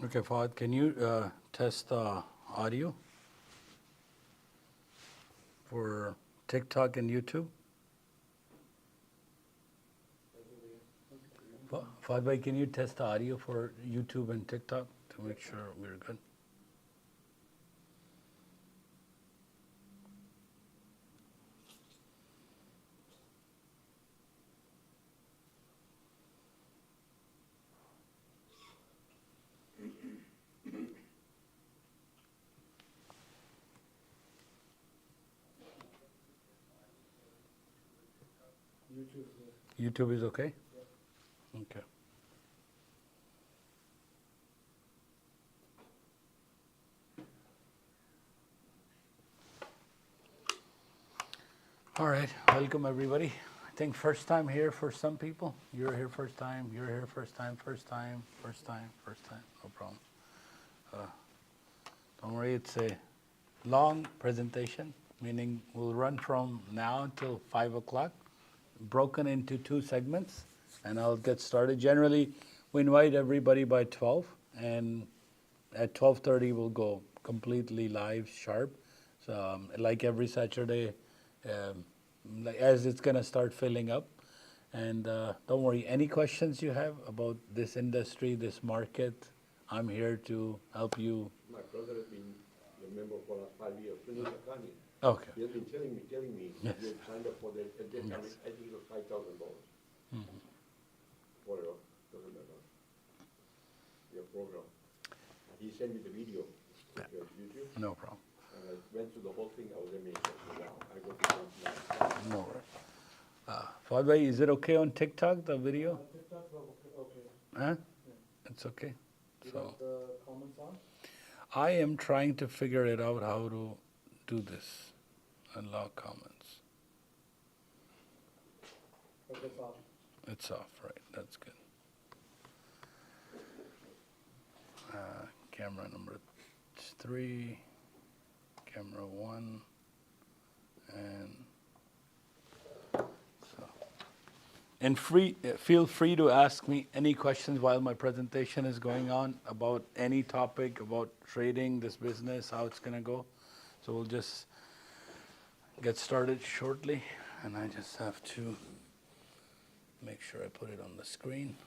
Okay, Fahad, can you test the audio for TikTok and YouTube? Fahad bhai, can you test the audio for YouTube and TikTok to make sure we're good? YouTube is okay? Okay. All right, welcome everybody. I think first time here for some people. You're here first time, you're here first time, no problem. Don't worry, it's a long presentation, meaning we'll run from now until 5 o'clock, broken into 2 segments, and I'll get started. Generally, we invite everybody by 12, and at 12:30 we'll go completely live, sharp. So like every Saturday, as it's going to start filling up. And don't worry, any questions you have about this industry, this market, I'm here to help you. My brother has been a member for the last 5 years. Okay. He has been telling me Yes. he had signed up for the, at that time, I think it was $5,000 for a, doesn't matter, your program. And he sent me the video of your YouTube, No problem. and I went through the whole thing. I was amazed. I said, wow, I got to jump now. No worries. Fahad bhai, is it okay on TikTok, the video? TikTok, okay. Huh? It's okay. You So got the comments on? I am trying to figure it out how to do this. Allow comments. But it's off. It's off, right? That's good. Camera number 3, camera 1, and so. And feel free to ask me any questions while my presentation is going on about any topic, about trading, this business, how it's going to go. So we'll just get started shortly, and I just have to make sure I put it on the screen.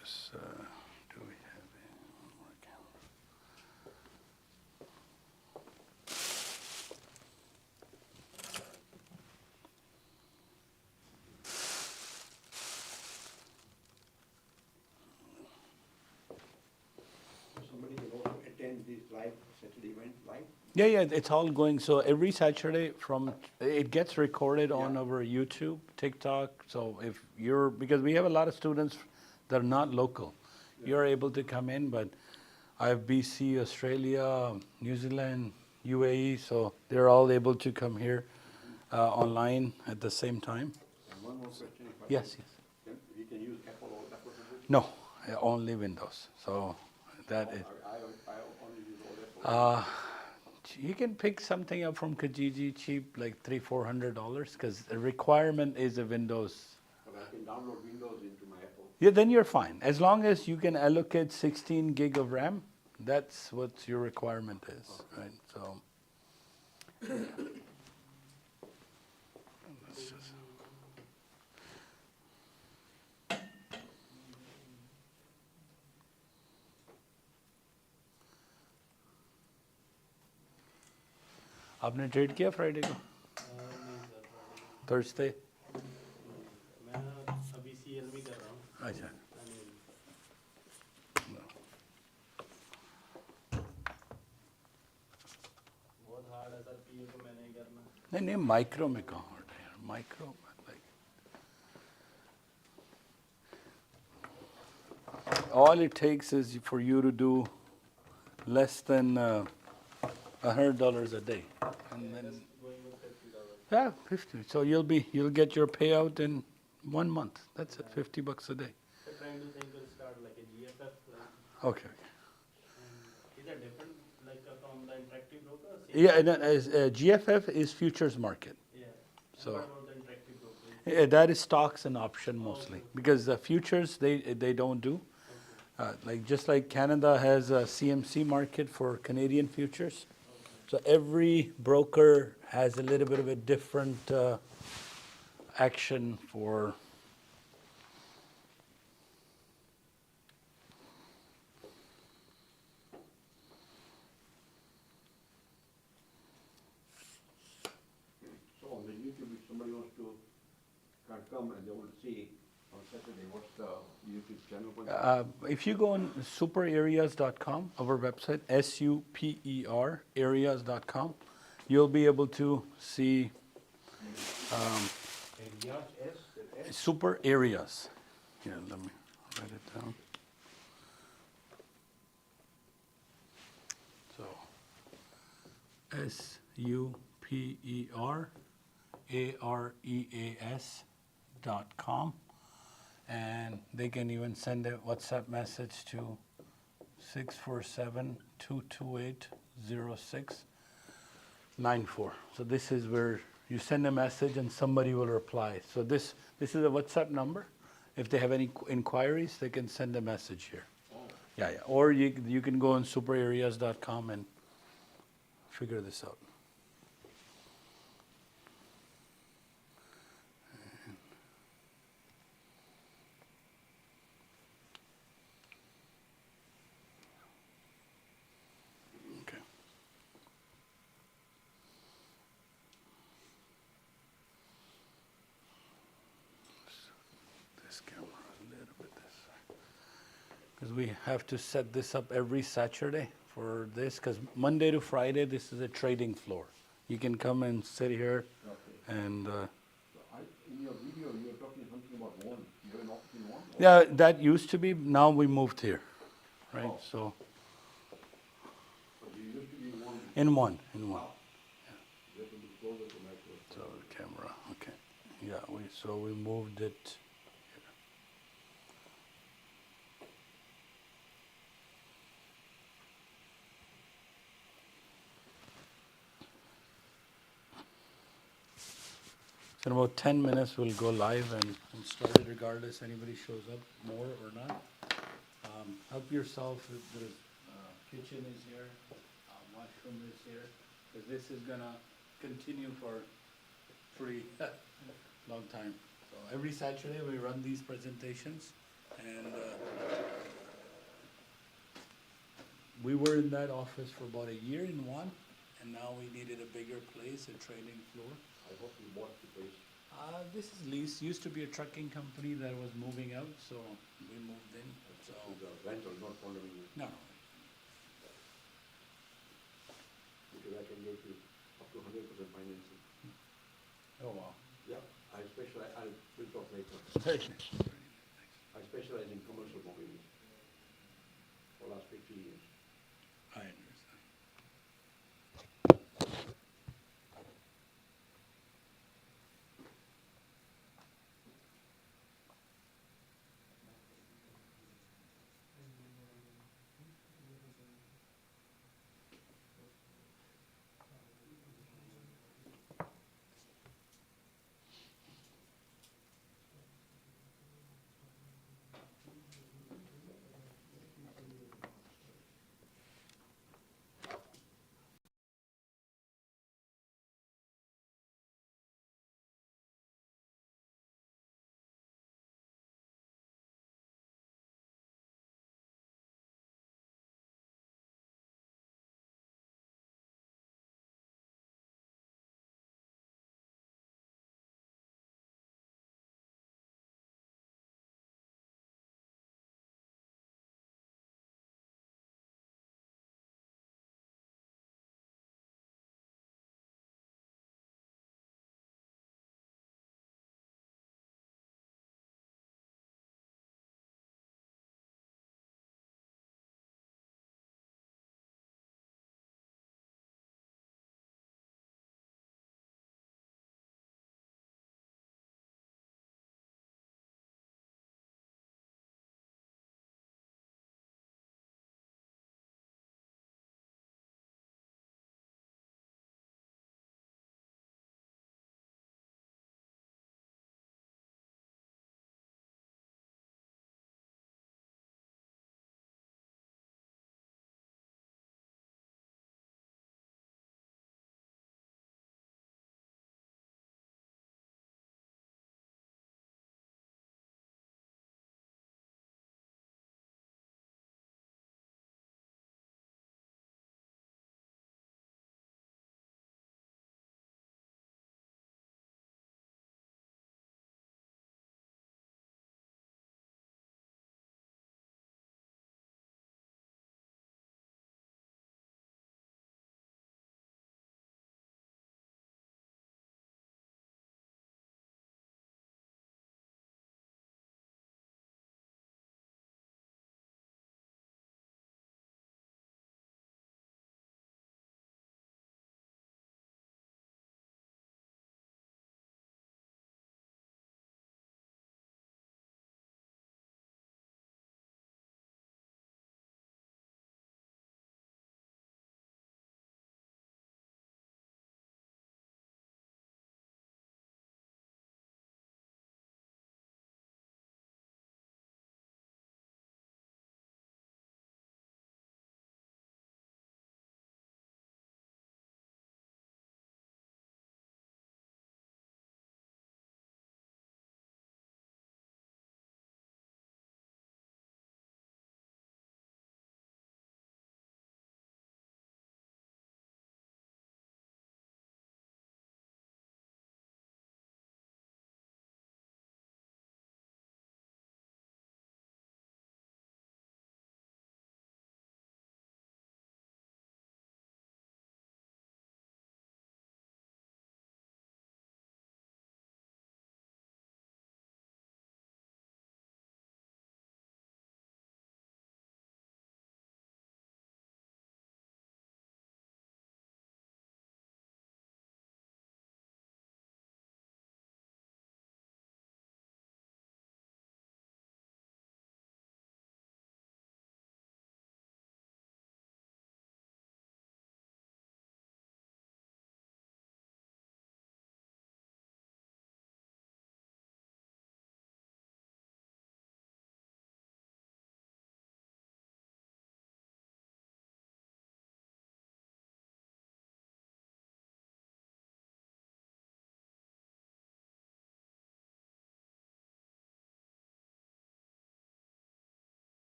Just, do we have more camera? Somebody can also attend this live Saturday event live. Yeah, it's all going. So every Saturday it gets recorded on our YouTube, TikTok. So if you're, because we have a lot of students that are not local, you're able to come in, but I have BC, Australia, New Zealand, UAE, so they're all able to come here online at the same time. And one more question. If I Yes. We can use Apple or Apple computer? No, only Windows. So that is. I only use all Apple. You can pick something up from Kijiji cheap, like $300-400, because the requirement is a Windows. But I can download Windows into my Apple. Yeah, then you're fine. As long as you can allocate 16 gig of RAM, that's what your requirement is, right? So. Let's just. आपने trade किया Friday को? Thursday? मैं अभी CL में कर रहा हूँ। अच्छा। बहुत हार्ड है सर, PA को मैंने ही करना। नहीं माइक्रो में कहाँ हार्ड है यार, micro all it takes is for you to do less than $100 a day. And then, Going with $50. yeah, 50. So you'll get your payout in 1 month. That's it, $50 a day. So trying to think we'll start like a GFF, like, Okay. and is that different, like from the interactive broker? Or same? Yeah, and then GFF is futures market. Yeah. And So- what about the interactive broker? That is stocks and option mostly, Okay. because the futures, they don't do. Okay. Just like Canada has a CMC market for Canadian futures. Okay. So every broker has a little bit of a different action for. So on the YouTube, if somebody wants to can come and they will see on Saturday, what's the YouTube channel? If you go on superareas.com, our website, SUPER areas.com, you'll be able to see super areas. Here, let me write it down. So, SUPERAREAS.com, and they can even send a WhatsApp message to 647-228-0694. So this is where you send a message and somebody will reply. So this is a WhatsApp number. If they have any inquiries, they can send a message here. Yeah. Or you can go on superareas.com and figure this out. Okay. This camera a little bit this way. Because we have to set this up every Saturday for this, because Monday to Friday, this is a trading floor. You can come and sit here and, In your video, you were talking something about one. You have an office in one? yeah, that used to be, now we moved here, right? Oh. So, But you used to be in one. in one. You have to be closer to metro. So the camera, okay. Yeah, so we moved it. So in about 10 minutes, we'll go live and start it regardless anybody shows up more or not. Help yourself, the kitchen is here, washroom is here, because this is gonna continue for pretty long time. So every Saturday, we run these presentations, and we were in that office for about a year in one, and now we needed a bigger place, a training floor. I hope you bought the place. This is lease. Used to be a trucking company that was moving out, so we moved in. So The rental, not condominium, no, because I can get you up to 100% financing. oh wow. Yeah, we'll talk later. Certainly. I specialize in commercial mortgages for the last 50 years. I understand.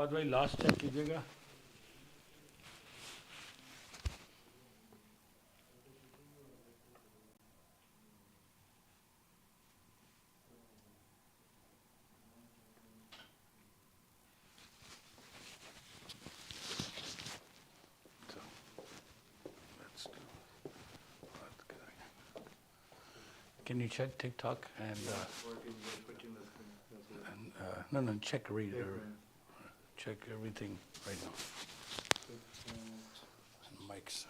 By the way, last check कीजिएगा. So, let's do. Can you check TikTok and no, check check everything right now. And mics.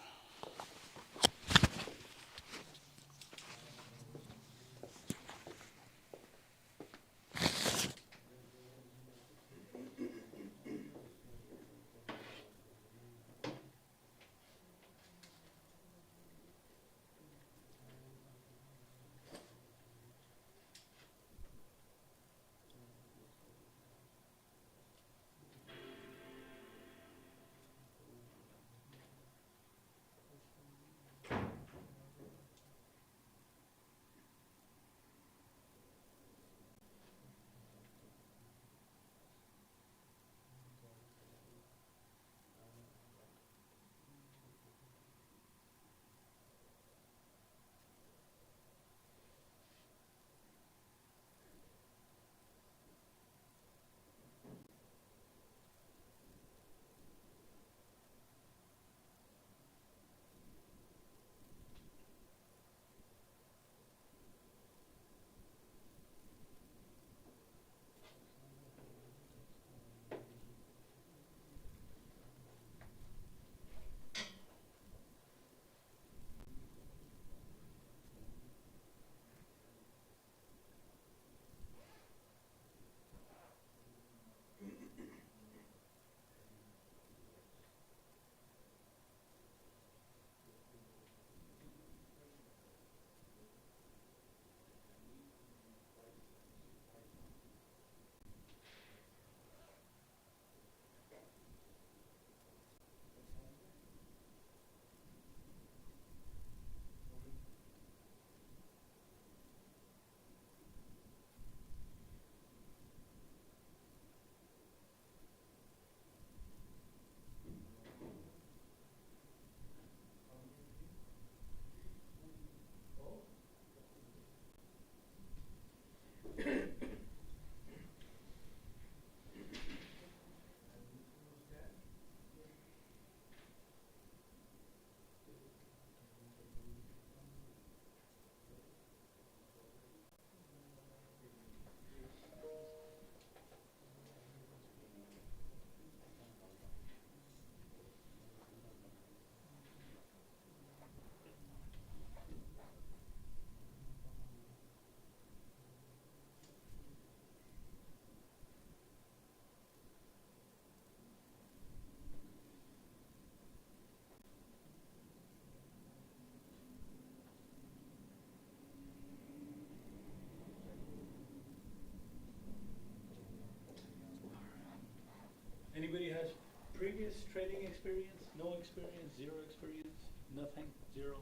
Anybody has previous trading experience? No experience? Zero experience? Nothing? Zero?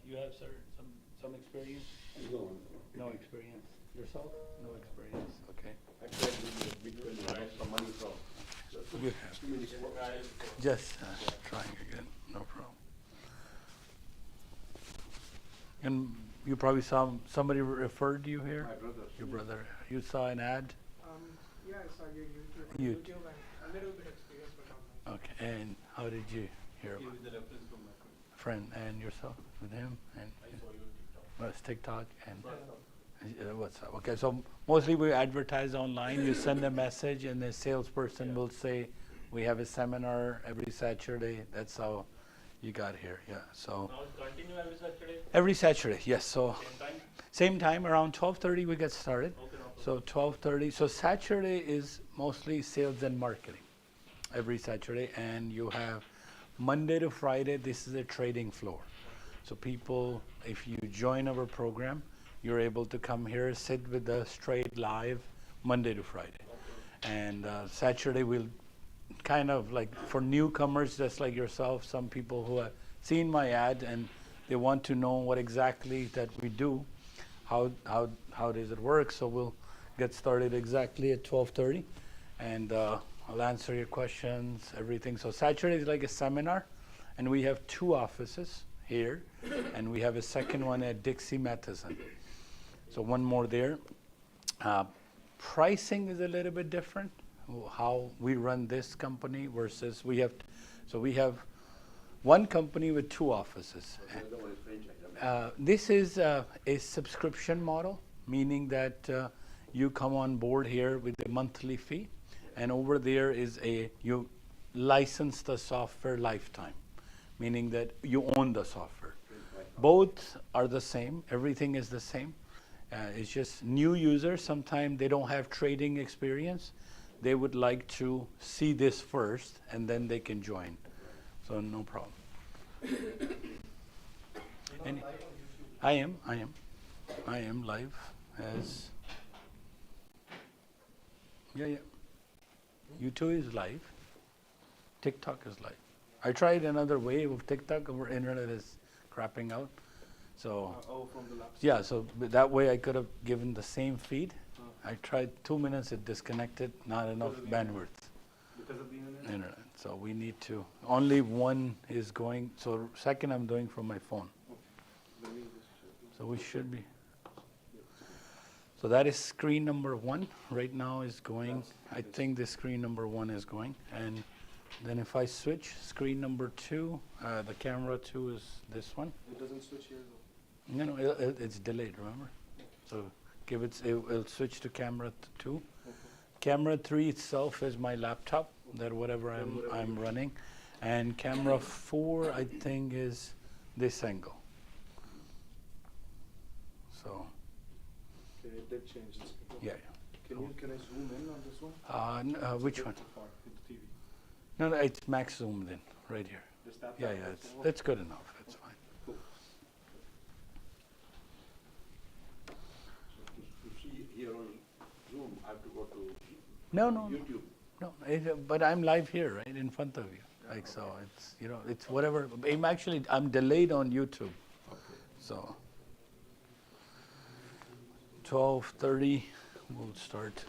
You have, sir, some experience? No. No experience. Yourself? No experience. Okay. I tried with Bitcoin and I lost some money from. You have. Just trying again. No problem. And you probably saw somebody referred you here? My brother. Your brother. You saw an ad? Yeah, I saw your YouTube, You- YouTube and a little bit experience, but not much. Okay. And how did you hear about it? the reference from my friend. Friend and yourself with him? And I saw your TikTok. well, it's TikTok and what's up? Okay, so mostly we advertise online. You send a message and the salesperson will say, we have a seminar every Saturday. That's how you got here. Yeah. So Now it's continue every Saturday, every Saturday, yes. So same time? same time, around 12:30 we get started. Okay, no problem. So 12:30. So Saturday is mostly sales and marketing every Saturday, and you have Monday to Friday. This is a trading floor. So people, if you join our program, you're able to come here, sit with us, trade live Monday to Friday. And Saturday we'll kind of like for newcomers, just like yourself, some people who have seen my ad and they want to know what exactly that we do, how does it work? So we'll get started exactly at 12:30, and I'll answer your questions, everything. So Saturday is like a seminar, and we have 2 offices here, and we have a second one at Dixie Matheson. So one more there. Pricing is a little bit different, how we run this company versus we have one company with 2 offices. The other one is franchise. This is a subscription model, meaning that you come on board here with a monthly fee, and over there is you license the software lifetime, meaning that you own the software. Both are the same, everything is the same. It's just new users, sometimes they don't have trading experience. They would like to see this first, and then they can join. So no problem. I am live as, yeah. YouTube is live. TikTok is live. I tried another wave of TikTok, our internet is crapping out. So, From the laptop. yeah, so that way I could have given the same feed. I tried 2 minutes, it disconnected, not enough bandwidth. Because of the internet? So we need to, only one is going, so second I'm doing from my phone. Let me just So we should be. So that is screen number 1 right now is going. I think the screen number 1 is going. And then if I switch screen number 2, the camera 2 is this one. It doesn't switch here though. No, it's delayed, remember? So it'll switch to camera 2. Okay. Camera 3 itself is my laptop, that whatever I'm running. And camera 4, I think, is this angle. So, Okay, it did change this. yeah. Can I zoom in on this one? Which one? Too far with the TV. No, it's max zoomed in, right here. Just tap Yeah, that. that's good enough, that's fine. Cool. So to see here on Zoom, I have to go to No, YouTube. but I'm live here, right, in front of you. Like, so it's, it's whatever. I'm delayed on YouTube, Okay. so 12:30, we'll start.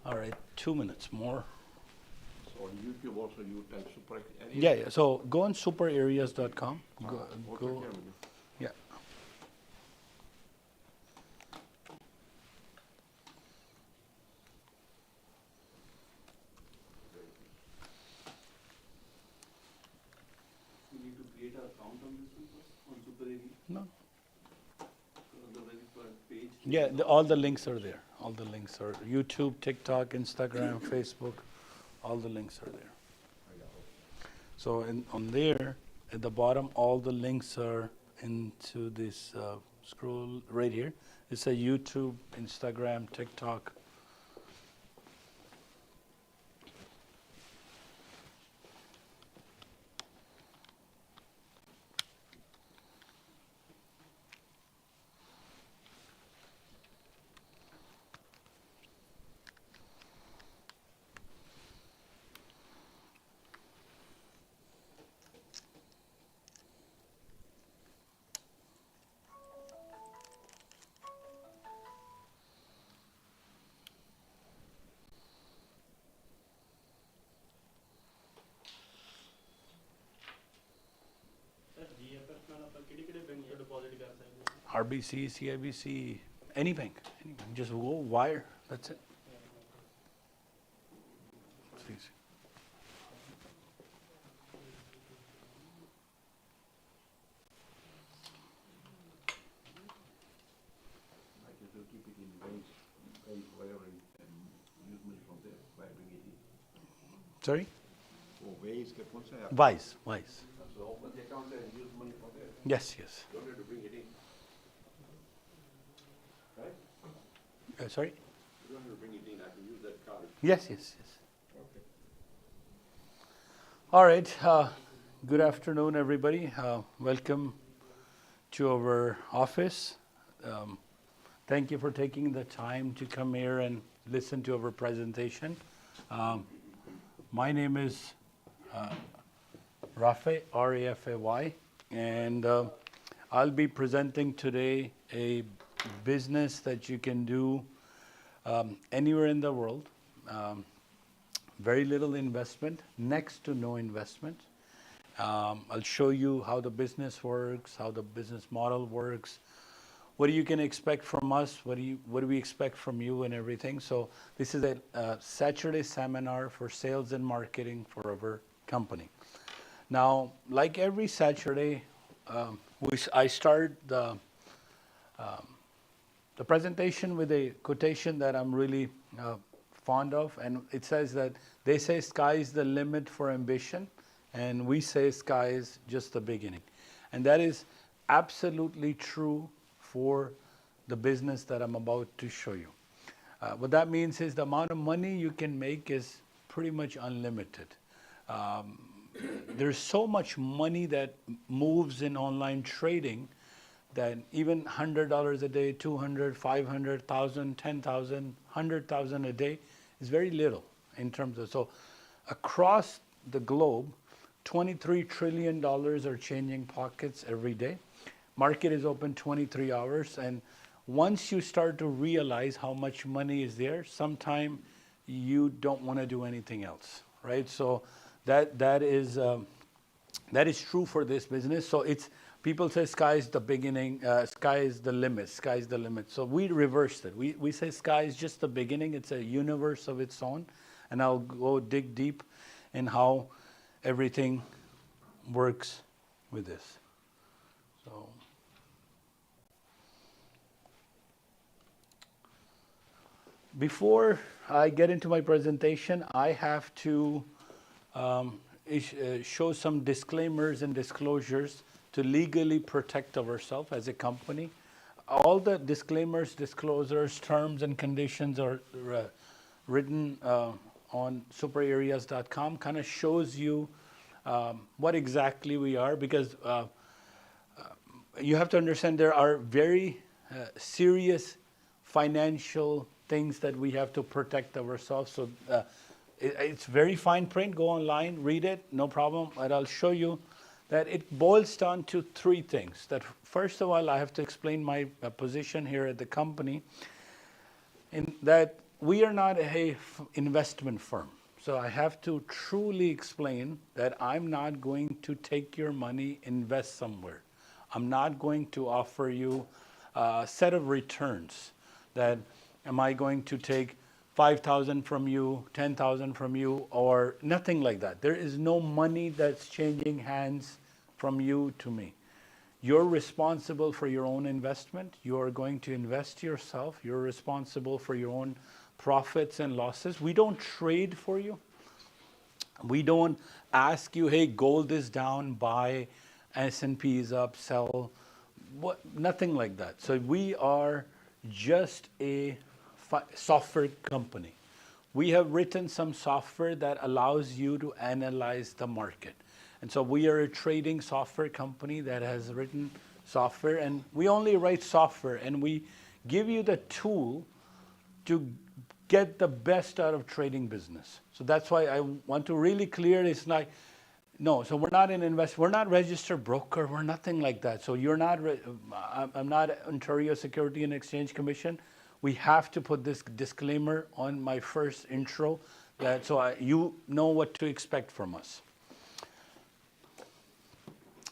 All right, 2 minutes more. So on YouTube also you type super area? Yeah, so go on superareas.com. Go, yeah. You need to create an account on this one first, on Super AD. No. On the very front page. Yeah, all the links are there. All the links are YouTube, TikTok, Instagram, Facebook. All the links are there. So on there, at the bottom, all the links are into this scroll right here. It's a YouTube, Instagram, TikTok. Sir, GFS ਨਾਲ ਆਪਾਂ ਕਿਹੜੇ bank ਤੋਂ deposit ਕਰ ਸਕਦੇ ਹਾਂ? RBC, CIBC, any bank. Just go wire, that's it. It's easy. I can still keep it in banks, whatever, and use money from there by bringing it in. Sorry? Oh, ways, que ponse a- Wise. So open the account there and use money from there. Yes. Don't have to bring it in. Right? Sorry? You don't have to bring it in, I can use that card. Yes. Okay. All right. Good afternoon, everybody. Welcome to our office. Thank you for taking the time to come here and listen to our presentation. My name is Rafay, R-A-F-A-Y, and I'll be presenting today a business that you can do anywhere in the world. very little investment, next to no investment. I'll show you how the business works, how the business model works, what you can expect from us, what do we expect from you and everything. So this is a Saturday seminar for sales and marketing for our company. Now, like every Saturday, I start the presentation with a quotation that I'm really fond of, and it says that they say sky is the limit for ambition, and we say sky is just the beginning. And that is absolutely true for the business that I'm about to show you. What that means is the amount of money you can make is pretty much unlimited. There's so much money that moves in online trading that even $100 a day, 200, 500, 1,000, 10,000, 100,000 a day is very little in terms of, so across the globe, $23 trillion are changing pockets every day. Market is open 23 hours, and once you start to realize how much money is there, sometime you don't want to do anything else, right? So that is true for this business. So it's, people say sky is the beginning, sky is the limit, sky is the limit. So we reversed it. We say sky is just the beginning. It's a universe of its own, and I'll go dig deep in how everything works with this. So before I get into my presentation, I have to show some disclaimers and disclosures to legally protect ourselves as a company. All the disclaimers, disclosures, terms and conditions are written on superareas.com. Kind of shows you what exactly we are, because you have to understand there are very serious financial things that we have to protect ourselves. So it's very fine print. Go online, read it, no problem. But I'll show you that it boils down to three things. That first of all, I have to explain my position here at the company, in that we are not a investment firm. So I have to truly explain that I'm not going to take your money, invest somewhere. I'm not going to offer you a set of returns. That am I going to take 5,000 from you, 10,000 from you, or nothing like that. There is no money that's changing hands from you to me. You're responsible for your own investment. You're going to invest yourself. You're responsible for your own profits and losses. We don't trade for you. We don't ask you, hey, gold is down, buy, S&P is up, sell. Nothing like that. So we are just a software company. We have written some software that allows you to analyze the market. And so we are a trading software company that has written software, and we only write software, and we give you the tool to get the best out of trading business. So that's why I want to really clear it's like, no, so we're not an we're not registered broker, we're nothing like that. So you're not, I'm not Ontario Security and Exchange Commission. We have to put this disclaimer on my first intro, that so you know what to expect from us.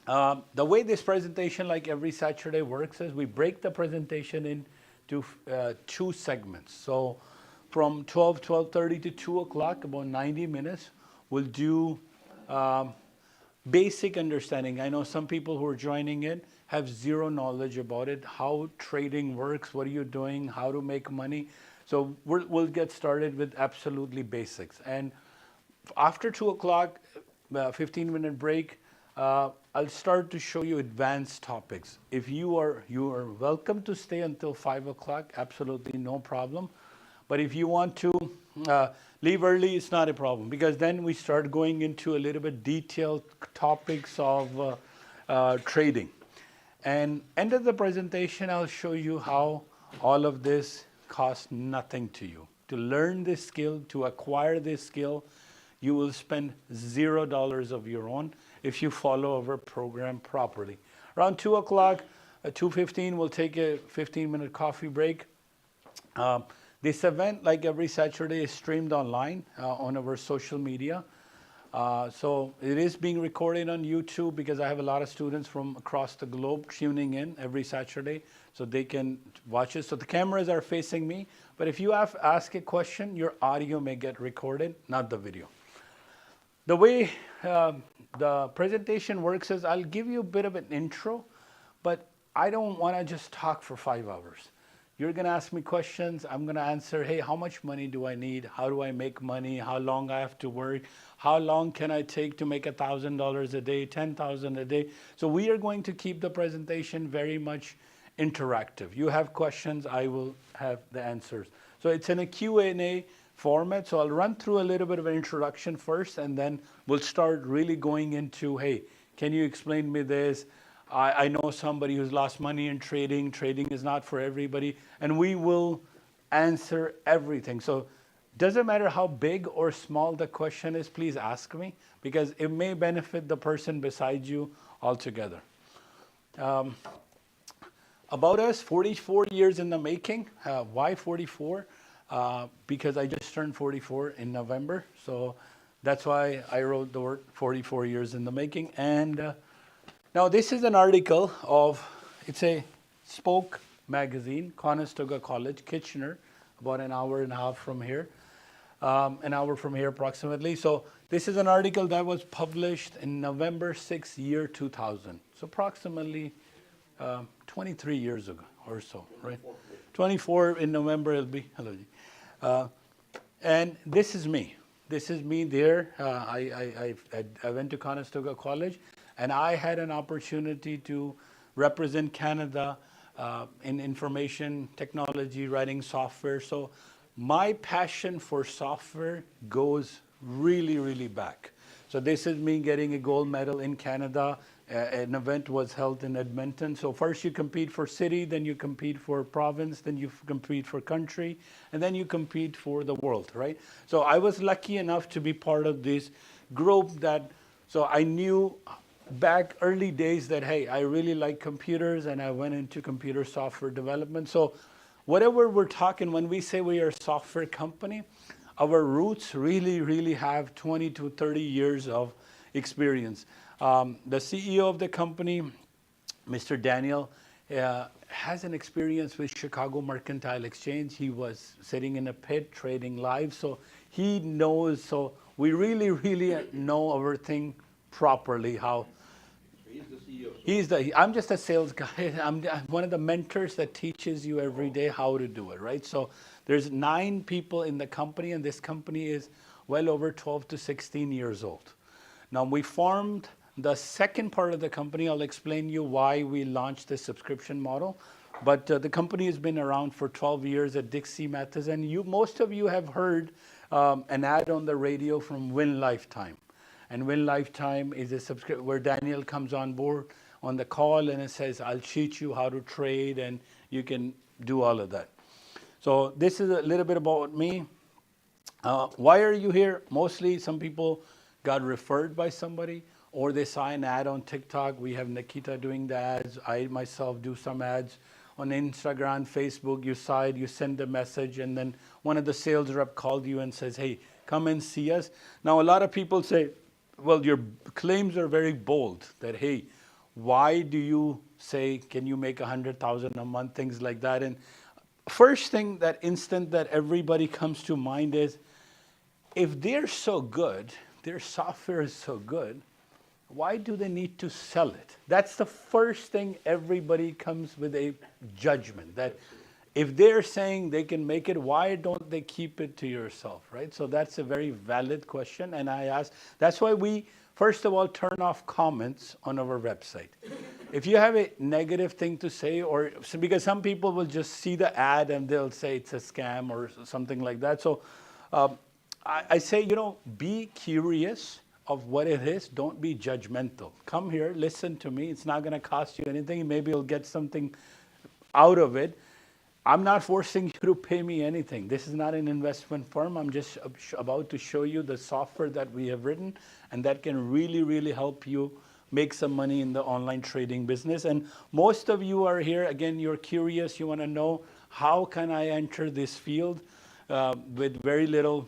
The way this presentation, like every Saturday, works is we break the presentation into two segments. So from 12:30 to 2 o'clock, about 90 minutes, we'll do basic understanding. I know some people who are joining in have zero knowledge about it, how trading works, what are you doing, how to make money. So we'll get started with absolutely basics. And after 2 o'clock, 15-minute break, I'll start to show you advanced topics. If you are welcome to stay until 5 o'clock, absolutely no problem. But if you want to leave early, it's not a problem, because then we start going into a little bit detailed topics of trading. And end of the presentation, I'll show you how all of this costs nothing to you. To learn this skill, to acquire this skill, you will spend $0 of your own if you follow our program properly. Around 2 o'clock, 2:15, we'll take a 15-minute coffee break. This event, like every Saturday, is streamed online on our social media. So it is being recorded on YouTube because I have a lot of students from across the globe tuning in every Saturday so they can watch it. So the cameras are facing me, but if you ask a question, your audio may get recorded, not the video. The way the presentation works is I'll give you a bit of an intro, but I don't want to just talk for 5 hours. You're going to ask me questions. I'm going to answer, hey, how much money do I need? How do I make money? How long I have to work? How long can I take to make $1,000 a day, $10,000 a day? So we are going to keep the presentation very much interactive. You have questions, I will have the answers. So it's in a Q&A format. So I'll run through a little bit of an introduction first, and then we'll start really going into, hey, can you explain me this? I know somebody who's lost money in trading. Trading is not for everybody. And we will answer everything. So doesn't matter how big or small the question is, please ask me, because it may benefit the person beside you altogether. About us, 44 years in the making. Why 44? Because I just turned 44 in November. So that's why I wrote the word 44 years in the making. And now this is an article of, it's a Spoke magazine, Conestoga College, Kitchener, about an hour and a half from here. An hour from here approximately. So this is an article that was published in November 6th, year 2000. So approximately 23 years ago or so, right? 24 in November it'll be. Hello. And this is me. This is me there. I went to Conestoga College, and I had an opportunity to represent Canada in information technology, writing software. So my passion for software goes really, really back. So this is me getting a gold medal in Canada. An event was held in Edmonton. So first you compete for city, then you compete for province, then you compete for country, and then you compete for the world, right? So I was lucky enough to be part of this group that, so I knew back early days that, hey, I really like computers, and I went into computer software development. So whatever we're talking, when we say we are a software company, our roots really, really have 20 to 30 years of experience. The CEO of the company, Mr. Daniel, has an experience with Chicago Mercantile Exchange. He was sitting in a pit trading live, so he knows. So we really, really know our thing properly. How he's the CEO. I'm just a sales guy. I'm one of the mentors that teaches you every day how to do it, right? So there's 9 people in the company, and this company is well over 12 to 16 years old. Now we formed the second part of the company. I'll explain you why we launched this subscription model. But the company has been around for 12 years at Dixie Mathis. And most of you have heard an ad on the radio from Win Lifetime. And Win Lifetime is a subscription where Daniel comes on board on the call and it says, I'll teach you how to trade and you can do all of that. So this is a little bit about me. Why are you here? Mostly some people got referred by somebody, or they saw an ad on TikTok. We have Nikita doing the ads. I myself do some ads on Instagram, Facebook. You saw it, you send a message, and then one of the sales rep called you and says, hey, come and see us. Now, a lot of people say, well, your claims are very bold that, hey, why do you say, can you make 100,000 a month, things like that? And first thing, that instant that everybody comes to mind is, if they're so good, their software is so good, why do they need to sell it? That's the first thing everybody comes with a judgment, that if they're saying they can make it, why don't they keep it to yourself, right? So that's a very valid question, and I ask, that's why we, first of all, turn off comments on our website. If you have a negative thing to say, or because some people will just see the ad and they'll say it's a scam or something like that. So I say, be curious of what it is. Don't be judgmental. Come here, listen to me. It's not going to cost you anything. Maybe you'll get something out of it. I'm not forcing you to pay me anything. This is not an investment firm. I'm just about to show you the software that we have written, and that can really, really help you make some money in the online trading business. And most of you are here, again, you're curious. You want to know how can I enter this field with very little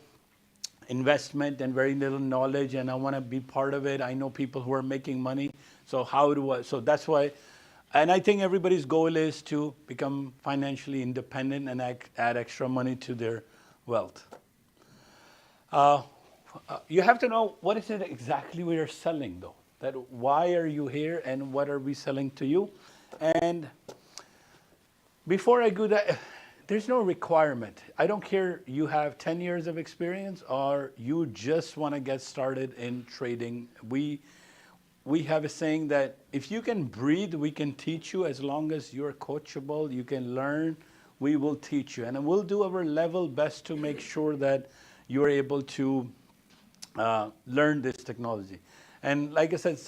investment and very little knowledge, and I want to be part of it. I know people who are making money, so how do I? So that's why, and I think everybody's goal is to become financially independent and add extra money to their wealth. You have to know what is it exactly we are selling, though. That why are you here and what are we selling to you? And before I do that, there's no requirement. I don't care you have 10 years of experience or you just want to get started in trading. We have a saying that if you can breathe, we can teach you. As long as you're coachable, you can learn, we will teach you. And we'll do our level best to make sure that you're able to learn this technology. And like I said,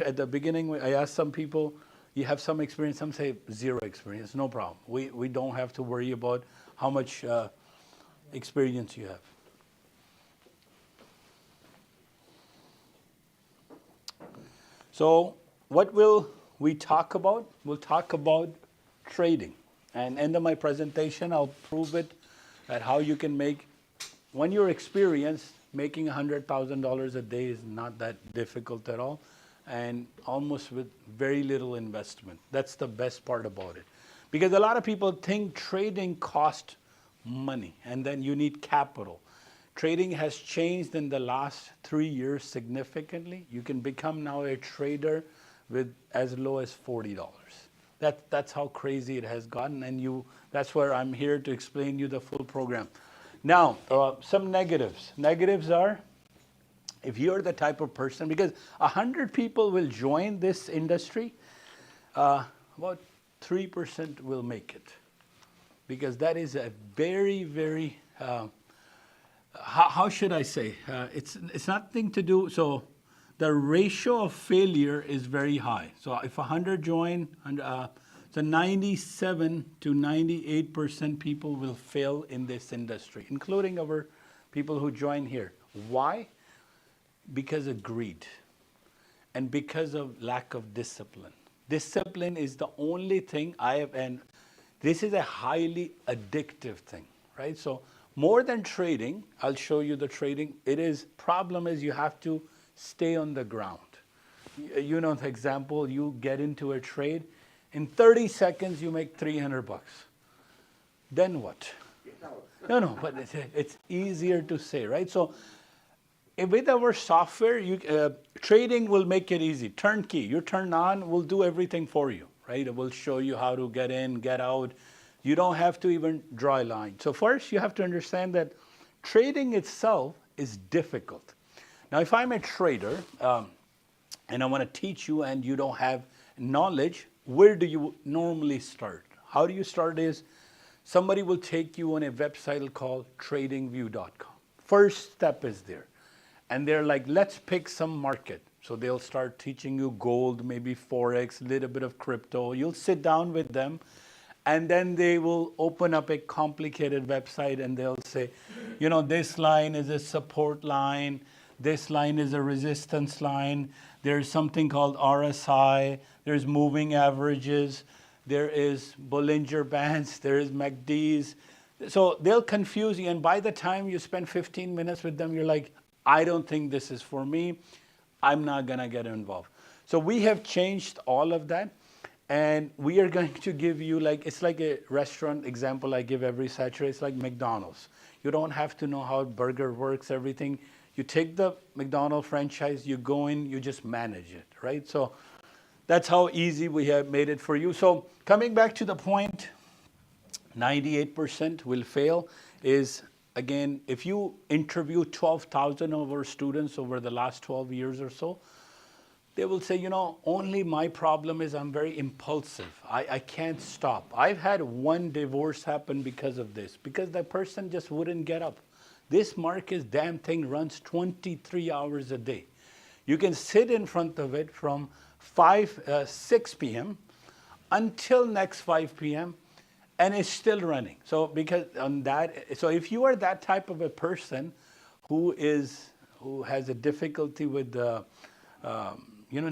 at the beginning, I asked some people, you have some experience, some say zero experience, no problem. We don't have to worry about how much experience you have. So what will we talk about? We'll talk about trading. And end of my presentation, I'll prove it at how you can make, when you're experienced, making $100,000 a day is not that difficult at all, and almost with very little investment. That's the best part about it. Because a lot of people think trading costs money, and then you need capital. Trading has changed in the last 3 years significantly. You can become now a trader with as low as $40. That's how crazy it has gotten, and that's where I'm here to explain you the full program. Now, some negatives. Negatives are, if you're the type of person, because 100 people will join this industry, about 3% will make it. Because that is a very, very, how should I say? It's nothing to do, so the ratio of failure is very high. So if 100 join, so 97 to 98% people will fail in this industry, including our people who join here. Why? Because of greed and because of lack of discipline. Discipline is the only thing I have, and this is a highly addictive thing, right? So more than trading, I'll show you the trading. Problem is you have to stay on the ground. You know the example, you get into a trade, in 30 seconds you make $300. Then what? No, but it's easier to say, right? So with our software, trading will make it easy. Turnkey, you turn on, we'll do everything for you, right? It will show you how to get in, get out. You don't have to even draw a line. So first you have to understand that trading itself is difficult. Now if I'm a trader and I want to teach you and you don't have knowledge, where do you normally start? How do you start is somebody will take you on a website called tradingview.com. First step is there. And they're like, let's pick some market. So they'll start teaching you gold, maybe forex, a little bit of crypto. You'll sit down with them and then they will open up a complicated website and they'll say, you know, this line is a support line. This line is a resistance line. There's something called RSI. There's moving averages. There is Bollinger Bands. There is MACDs. So they'll confuse you. And by the time you spend 15 minutes with them, you're like, I don't think this is for me. I'm not going to get involved. So we have changed all of that. And we are going to give you it's like a restaurant example I give every Saturday. It's like McDonald's. You don't have to know how a burger works, everything. You take the McDonald's franchise, you go in, you just manage it, right? So that's how easy we have made it for you. So coming back to the point, 98% will fail is, again, if you interview 12,000 of our students over the last 12 years or so, they will say, you know, only my problem is I'm very impulsive. I can't stop. I've had one divorce happen because of this, because the person just wouldn't get up. This market damn thing runs 23 hours a day. You can sit in front of it from 6 p.m. until next 5 p.m. and it's still running. So if you are that type of a person who has a difficulty with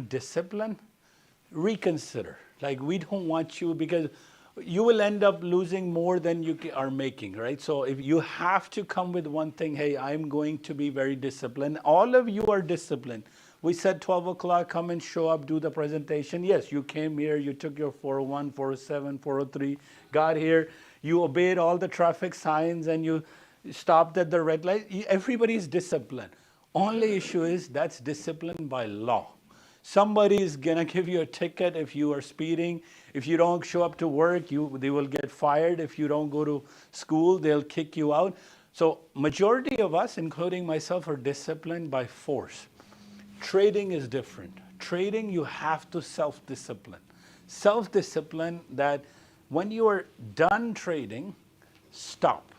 discipline, reconsider. Like, we don't want you, because you will end up losing more than you are making, right? So if you have to come with one thing, hey, I'm going to be very disciplined. All of you are disciplined. We said 12 o'clock, come and show up, do the presentation. Yes, you came here, you took your 401, 407, 403, got here, you obeyed all the traffic signs and you stopped at the red light. Everybody's disciplined. Only issue is that's discipline by law. Somebody is going to give you a ticket if you are speeding. If you don't show up to work, they will get fired. If you don't go to school, they'll kick you out. So majority of us, including myself, are disciplined by force. Trading is different. Trading, you have to self-discipline. Self-discipline that when you are done trading, stop.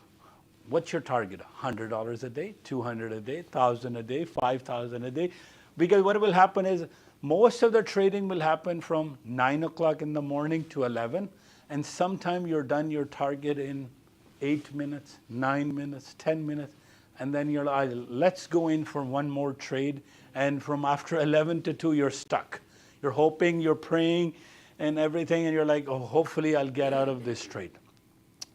What's your target? $100 a day, $200 a day, $1,000 a day, $5,000 a day. Because what will happen is most of the trading will happen from 9 o'clock in the morning to 11. And sometime you're done your target in 8 minutes, 9 minutes, 10 minutes. And then you're like, let's go in for one more trade. And from after 11 to 2, you're stuck. You're hoping, you're praying and everything. And you're like, oh, hopefully I'll get out of this trade.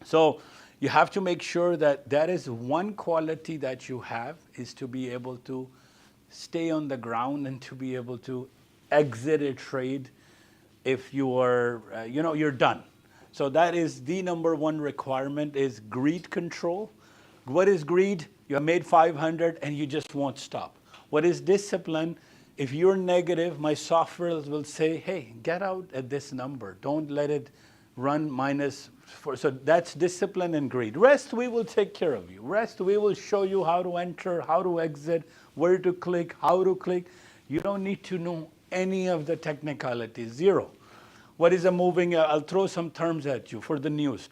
So you have to make sure that that is one quality that you have, is to be able to stay on the ground and to be able to exit a trade if you are, you're done. So that is the number one requirement, is greed control. What is greed? You have made 500 and you just won't stop. What is discipline? If you're negative, my software will say, hey, get out at this number. Don't let it run -4. So that's discipline and greed. Rest, we will take care of you. Rest, we will show you how to enter, how to exit, where to click, how to click. You don't need to know any of the technicalities, zero. What is a moving, I'll throw some terms at you for the news.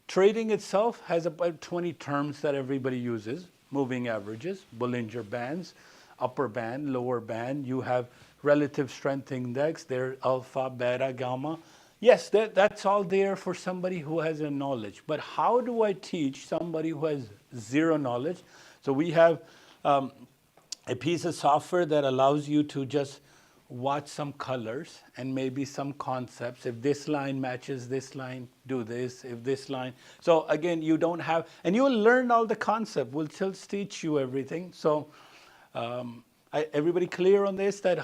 Trading itself has about 20 terms that everybody uses. Moving averages, Bollinger Bands, upper band, lower band. You have relative strength index, there alpha, beta, gamma. Yes, that's all there for somebody who has a knowledge. But how do I teach somebody who has zero knowledge? So we have a piece of software that allows you to just watch some colors and maybe some concepts. If this line matches this line, do this. If this line. So again, you don't have, and you will learn all the concept. We'll still teach you everything. So everybody clear on this? That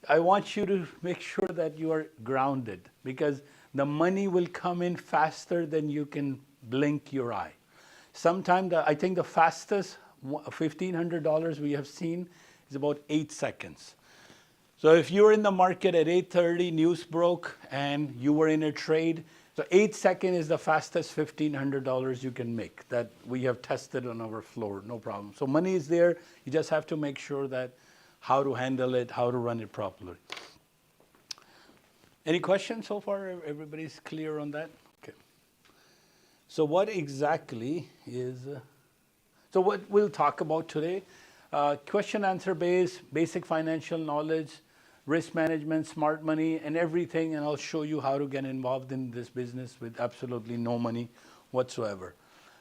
I want you to make sure that you are grounded, because the money will come in faster than you can blink your eye. Sometimes I think the fastest $1,500 we have seen is about 8 seconds. So if you're in the market at 8:30, news broke, and you were in a trade, so 8 seconds is the fastest $1,500 you can make, that we have tested on our floor, no problem. So money is there, you just have to make sure that how to handle it, how to run it properly. Any questions so far? Everybody's clear on that? Okay. So what exactly is, so what we'll talk about today, question answer based, basic financial knowledge, risk management, smart money, and everything, and I'll show you how to get involved in this business with absolutely no money whatsoever.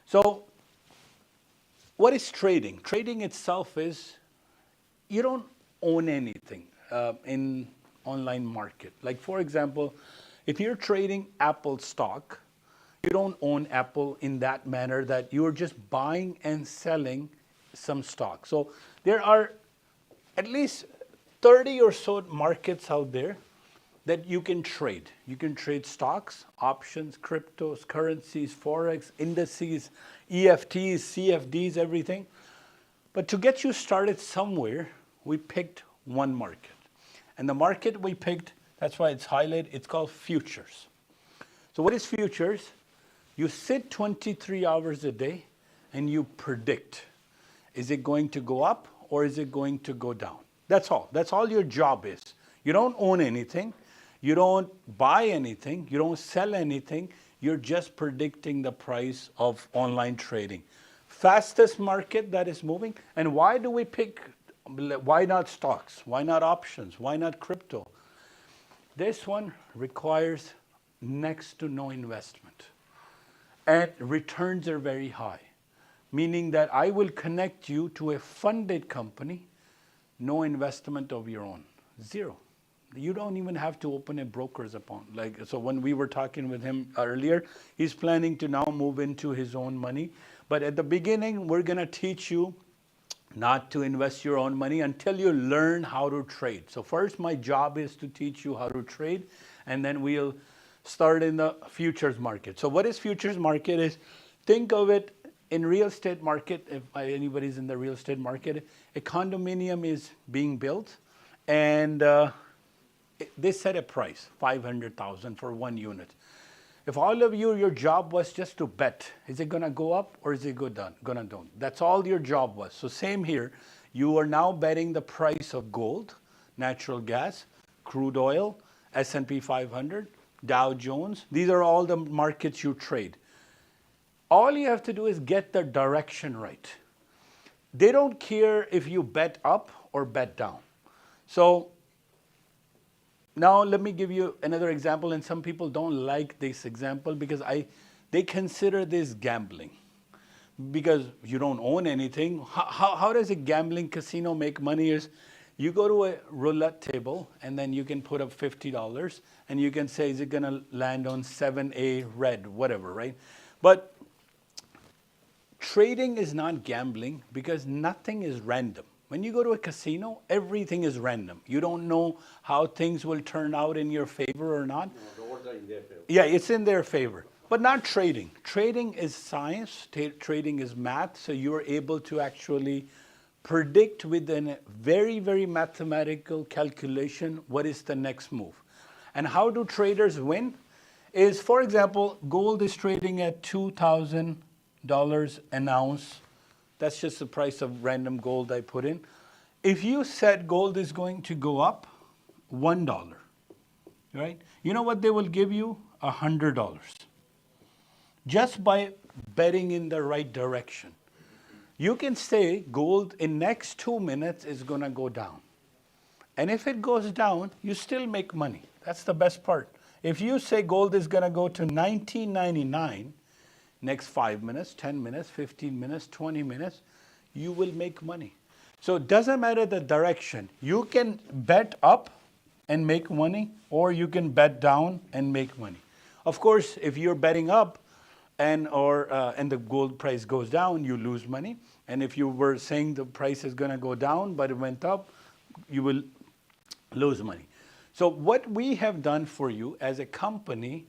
So what is trading? Trading itself is, you don't own anything in online market. Like for example, if you're trading Apple stock, you don't own Apple in that manner, that you're just buying and selling some stock. So there are at least 30 or so markets out there that you can trade. You can trade stocks, options, cryptos, currencies, forex, indices, EFTs, CFDs, everything. But to get you started somewhere, we picked one market. And the market we picked, that's why it's highlighted, it's called futures. So what is futures? You sit 23 hours a day and you predict. Is it going to go up or is it going to go down? That's all. That's all your job is. You don't own anything. You don't buy anything. You don't sell anything. You're just predicting the price of online trading. Fastest market that is moving. And why do we pick, why not stocks? Why not options? Why not crypto? This one requires next to no investment. And returns are very high. Meaning that I will connect you to a funded company, no investment of your own, zero. You don't even have to open a broker's account. Like, so when we were talking with him earlier, he's planning to now move into his own money. But at the beginning, we're going to teach you not to invest your own money until you learn how to trade. So first, my job is to teach you how to trade, and then we'll start in the futures market. So what is futures market is, think of it in real estate market. If anybody's in the real estate market, a condominium is being built, and they set a price, $500,000 for 1 unit. If all of you, your job was just to bet, is it going to go up or is it going to down? That's all your job was. So same here, you are now betting the price of gold, natural gas, crude oil, S&P 500, Dow Jones. These are all the markets you trade. All you have to do is get the direction right. They don't care if you bet up or bet down. So now let me give you another example, and some people don't like this example because they consider this gambling because you don't own anything. How does a gambling casino make money? Is you go to a roulette table and then you can put up $50 and you can say, is it going to land on 7A red, whatever, right? But trading is not gambling because nothing is random. When you go to a casino, everything is random. You don't know how things will turn out in your favor or not. No, the odds are in their favor. Yeah, it's in their favor. But not trading. Trading is science. Trading is math. So you're able to actually predict with a very, very mathematical calculation what is the next move. And how do traders win? Is, for example, gold is trading at $2,000 an ounce. That's just the price of random gold I put in. If you said gold is going to go up $1, right? You know what they will give you? $100. Just by betting in the right direction. You can say gold in next 2 minutes is going to go down. And if it goes down, you still make money. That's the best part. If you say gold is going to go to $19.99, next 5 minutes, 10 minutes, 15 minutes, 20 minutes, you will make money. So it doesn't matter the direction. You can bet up and make money, or you can bet down and make money. Of course, if you're betting up and the gold price goes down, you lose money. And if you were saying the price is going to go down, but it went up, you will lose money. So what we have done for you as a company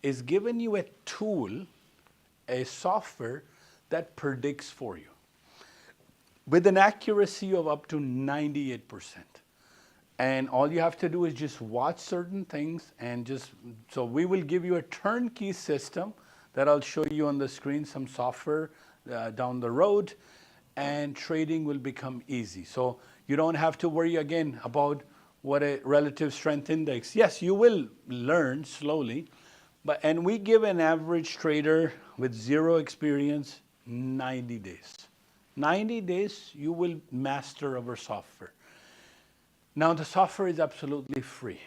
is given you a tool, a software that predicts for you with an accuracy of up to 98%. And all you have to do is just watch certain things so we will give you a turnkey system that I'll show you on the screen, some software down the road, and trading will become easy. So you don't have to worry again about what a relative strength index. Yes, you will learn slowly, and we give an average trader with zero experience 90 days. 90 days, you will master our software. Now, the software is absolutely free.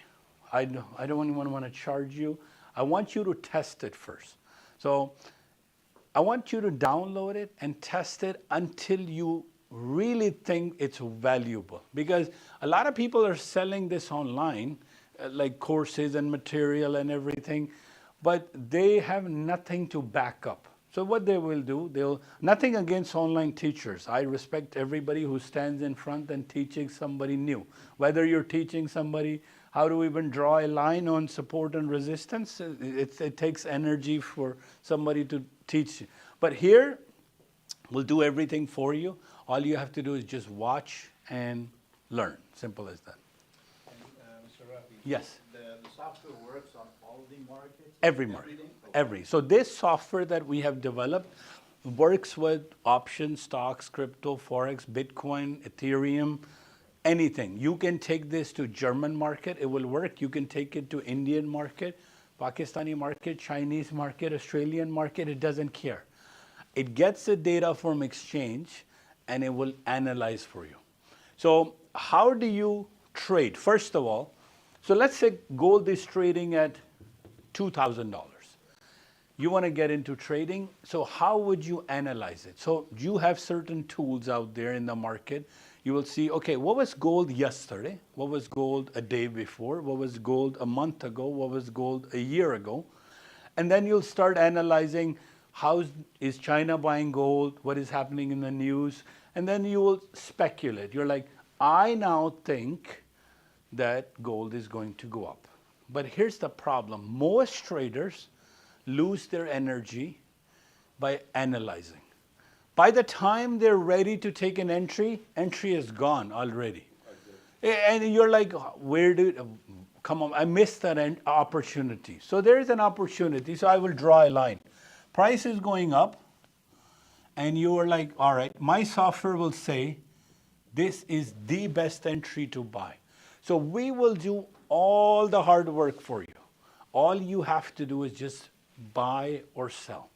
I don't even want to charge you. I want you to test it first. So I want you to download it and test it until you really think it's valuable. Because a lot of people are selling this online, like courses and material and everything, but they have nothing to back up. So what they will do, nothing against online teachers. I respect everybody who stands in front and teaching somebody new. Whether you're teaching somebody how to even draw a line on support and resistance, it takes energy for somebody to teach you. But here, we'll do everything for you. All you have to do is just watch and learn. Simple as that. And, Mr. Rafay, Yes. The software works on all the markets? Every market. Everything? Every. So this software that we have developed works with options, stocks, crypto, forex, Bitcoin, Ethereum, anything. You can take this to German market, it will work. You can take it to Indian market, Pakistani market, Chinese market, Australian market, it doesn't care. It gets the data from exchange and it will analyze for you. So how do you trade? First of all, so let's say gold is trading at $2,000. You want to get into trading, so how would you analyze it? So you have certain tools out there in the market. you will see, okay, what was gold yesterday? What was gold a day before? What was gold a month ago? What was gold a year ago? And then you'll start analyzing how is China buying gold? What is happening in the news? And then you will speculate. You're like, I now think that gold is going to go up. But here's the problem. Most traders lose their energy by analyzing. By the time they're ready to take an entry is gone already. And you're like, come on, I missed that opportunity. So there is an opportunity, so I will draw a line. Price is going up, and you are like, all right, my software will say, this is the best entry to buy. So we will do all the hard work for you. All you have to do is just buy or sell.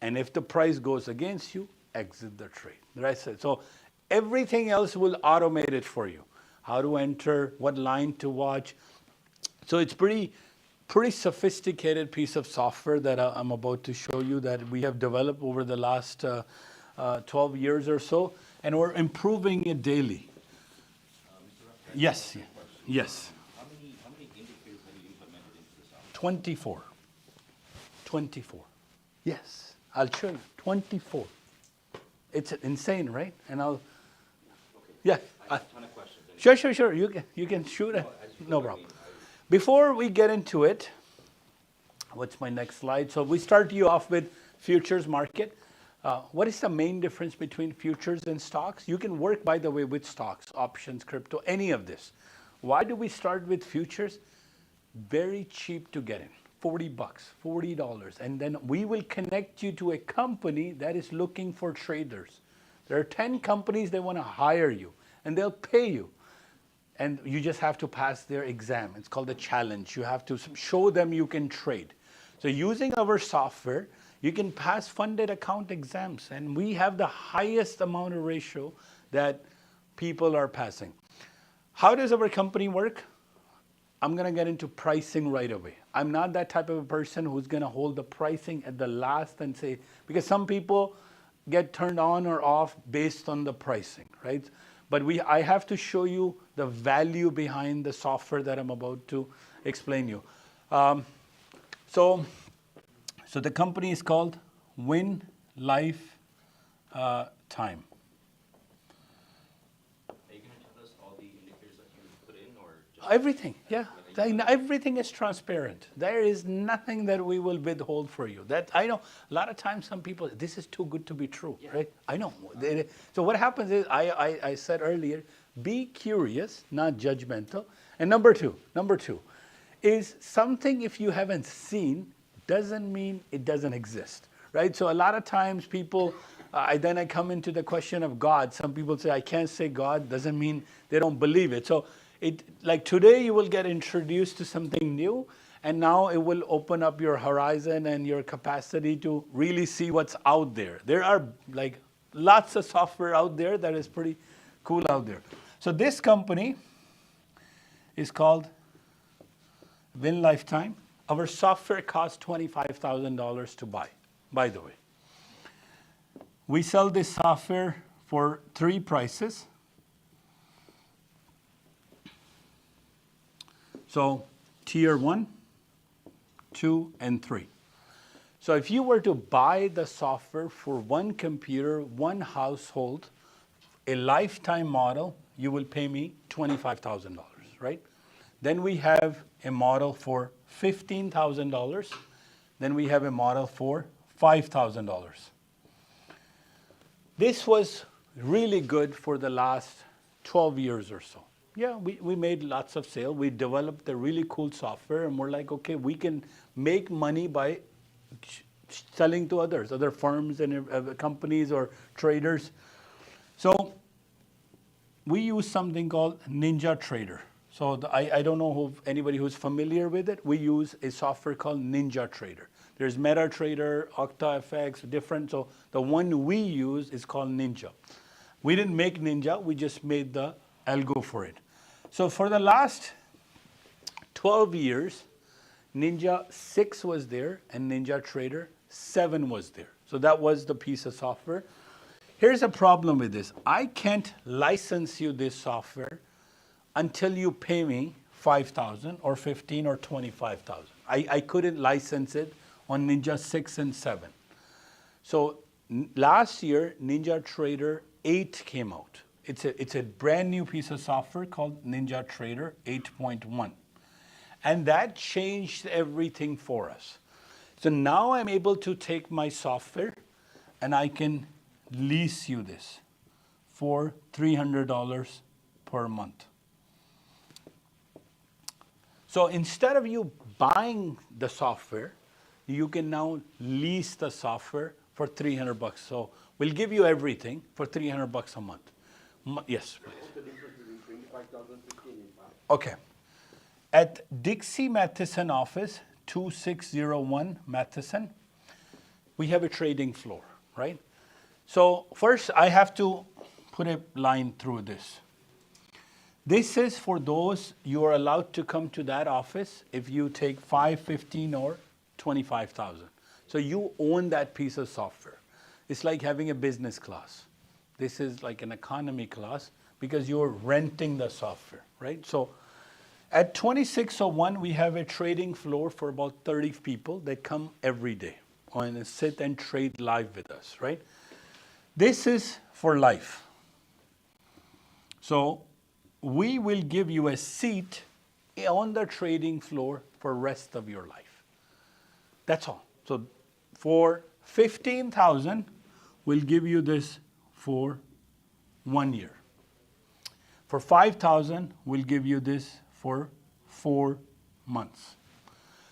And if the price goes against you, exit the trade. That's it. So everything else will automate it for you. How to enter, what line to watch. So it's pretty sophisticated piece of software that I'm about to show you that we have developed over the last 12 years or so, and we're improving it daily. Yes, yes. How many indicators have you implemented into the software? 24. 24. Yes, I'll show you. 24. It's insane, right? And I'll. Okay. Yeah. I have a ton of questions. Sure. You can shoot it. as you No go, I problem. mean, Before we get into it, what's my next slide? So we start you off with futures market. What is the main difference between futures and stocks? You can work, by the way, with stocks, options, crypto, any of this. Why do we start with futures? Very cheap to get in. $40, $40. And then we will connect you to a company that is looking for traders. There are 10 companies that want to hire you, and they'll pay you. And you just have to pass their exam. It's called a challenge. You have to show them you can trade. So using our software, you can pass funded account exams. And we have the highest amount of ratio that people are passing. How does our company work? I'm going to get into pricing right away. I'm not that type of a person who's going to hold the pricing at the last and say, because some people get turned on or off based on the pricing, right? But I have to show you the value behind the software that I'm about to explain you. So the company is called Win Life Time. Are you going to tell us all the indicators that you put in, or just Everything, yeah. Everything is transparent. There is nothing that we will withhold for you. That I know. A lot of times, some people, this is too good to be true, right? I know. So what happens is, I said earlier, be curious, not judgmental. And number two is something if you haven't seen doesn't mean it doesn't exist, right? So a lot of times people, then I come into the question of God. Some people say I can't say God, doesn't mean they don't believe it. So like today you will get introduced to something new, and now it will open up your horizon and your capacity to really see what's out there. There are like lots of software out there that is pretty cool out there. So this company is called Win Lifetime. Our software costs $25,000 to buy, by the way. We sell this software for 3 prices. So tier 1, 2, and 3. So if you were to buy the software for 1 computer, 1 household, a lifetime model, you will pay me $25,000, right? Then we have a model for $15,000. Then we have a model for $5,000. This was really good for the last 12 years or so. Yeah, we made lots of sales. We developed a really cool software, and we're like, okay, we can make money by selling to others, other firms and companies or traders. So we use something called Ninja Trader. So I don't know anybody who's familiar with it. We use a software called Ninja Trader. There's MetaTrader, OctaFX, different. So the one we use is called Ninja. We didn't make Ninja. We just made the Algo for it. So for the last 12 years, Ninja 6 was there, and Ninja Trader 7 was there. So that was the piece of software. Here's a problem with this. I can't license you this software until you pay me 5,000 or 15 or 25,000. I couldn't license it on Ninja 6 and 7. So last year, Ninja Trader 8 came out. It's a brand new piece of software called Ninja Trader 8.1. And that changed everything for us. So now I'm able to take my software and I can lease you this for $300 per month. So instead of you buying the software, you can now lease the software for $300. So we'll give you everything for $300 a month. Yes, please. What's the difference between 25,000 and 15 and 5? Okay. At Dixie Matheson office, 2601 Matheson, we have a trading floor, right? So first I have to put a line through this. This is for those you are allowed to come to that office if you take 5, 15, or 25,000. So you own that piece of software. It's like having a business class. This is like an economy class because you're renting the software, right? So at 2601, we have a trading floor for about 30 people that come every day and sit and trade live with us, right? This is for life. So we will give you a seat on the trading floor for the rest of your life. That's all. So for 15,000, we'll give you this for 1 year. For 5,000, we'll give you this for 4 months.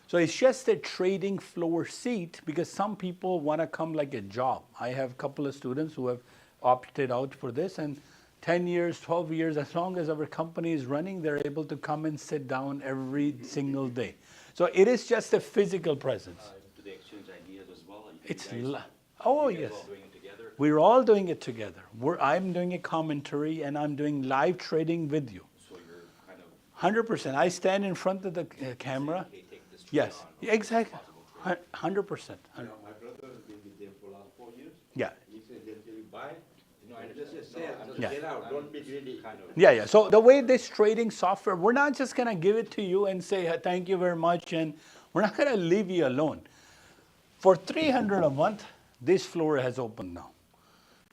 So it's just a trading floor seat because some people want to come like a job. I have a couple of students who have opted out for this, and 10 years, 12 years, as long as our company is running, they're able to come and sit down every single day. So it is just a physical presence. Do they exchange ideas as well? It's You guys oh yes. yes. All doing it together? We're all doing it together. I'm doing a commentary and I'm doing live trading with you. So you're kind of 100%. I stand in front of the camera. saying, hey, take this trade Yes, on, exactly. possible trade. 100%. You know, my brother has been with them for the last 4 years. Yeah. He said until you buy, No, I just understand. say, No, I'm just Yeah. get out, don't be greedy. Kind of. Yeah, yeah. So the way this trading software, we're not just going to give it to you and say, thank you very much, and we're not going to leave you alone. For $300 a month, this floor has opened now.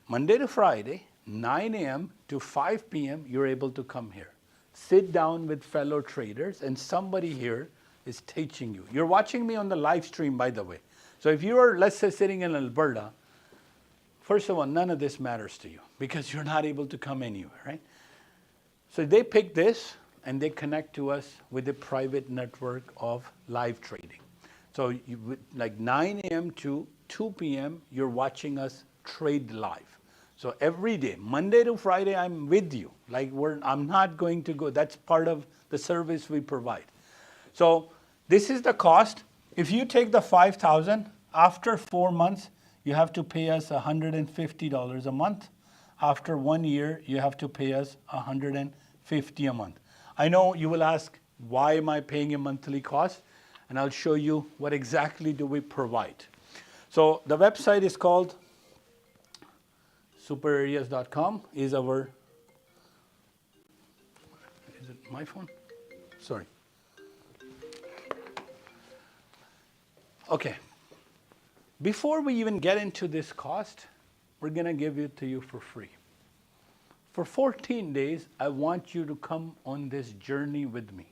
Monday to Friday, 9 a.m. to 5 p.m., you're able to come here. Sit down with fellow traders, and somebody here is teaching you. You're watching me on the live stream, by the way. So if you are, let's say, sitting in Alberta, first of all, none of this matters to you because you're not able to come anywhere, right? So they pick this and they connect to us with a private network of live trading. So like 9 a.m. to 2 p.m., you're watching us trade live. So every day, Monday to Friday, I'm with you. Like I'm not going to go. That's part of the service we provide. So this is the cost. If you take the 5,000, after 4 months, you have to pay us $150 a month. After 1 year, you have to pay us $150 a month. I know you will ask, why am I paying a monthly cost? And I'll show you what exactly do we provide. So the website is called superareas.com. Is it my phone? Sorry. Okay. Before we even get into this cost, we're going to give it to you for free. For 14 days, I want you to come on this journey with me.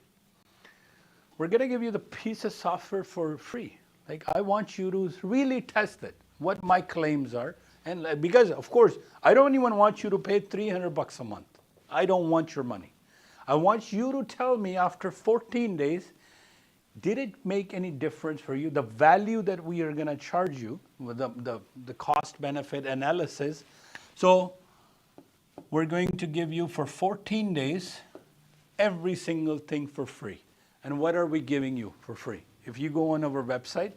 We're going to give you the piece of software for free. Like, I want you to really test it, what my claims are. And because, of course, I don't even want you to pay $300 a month. I don't want your money. I want you to tell me after 14 days, did it make any difference for you? The value that we are going to charge you, with the cost-benefit analysis. So we're going to give you for 14 days every single thing for free. And what are we giving you for free? If you go on our website,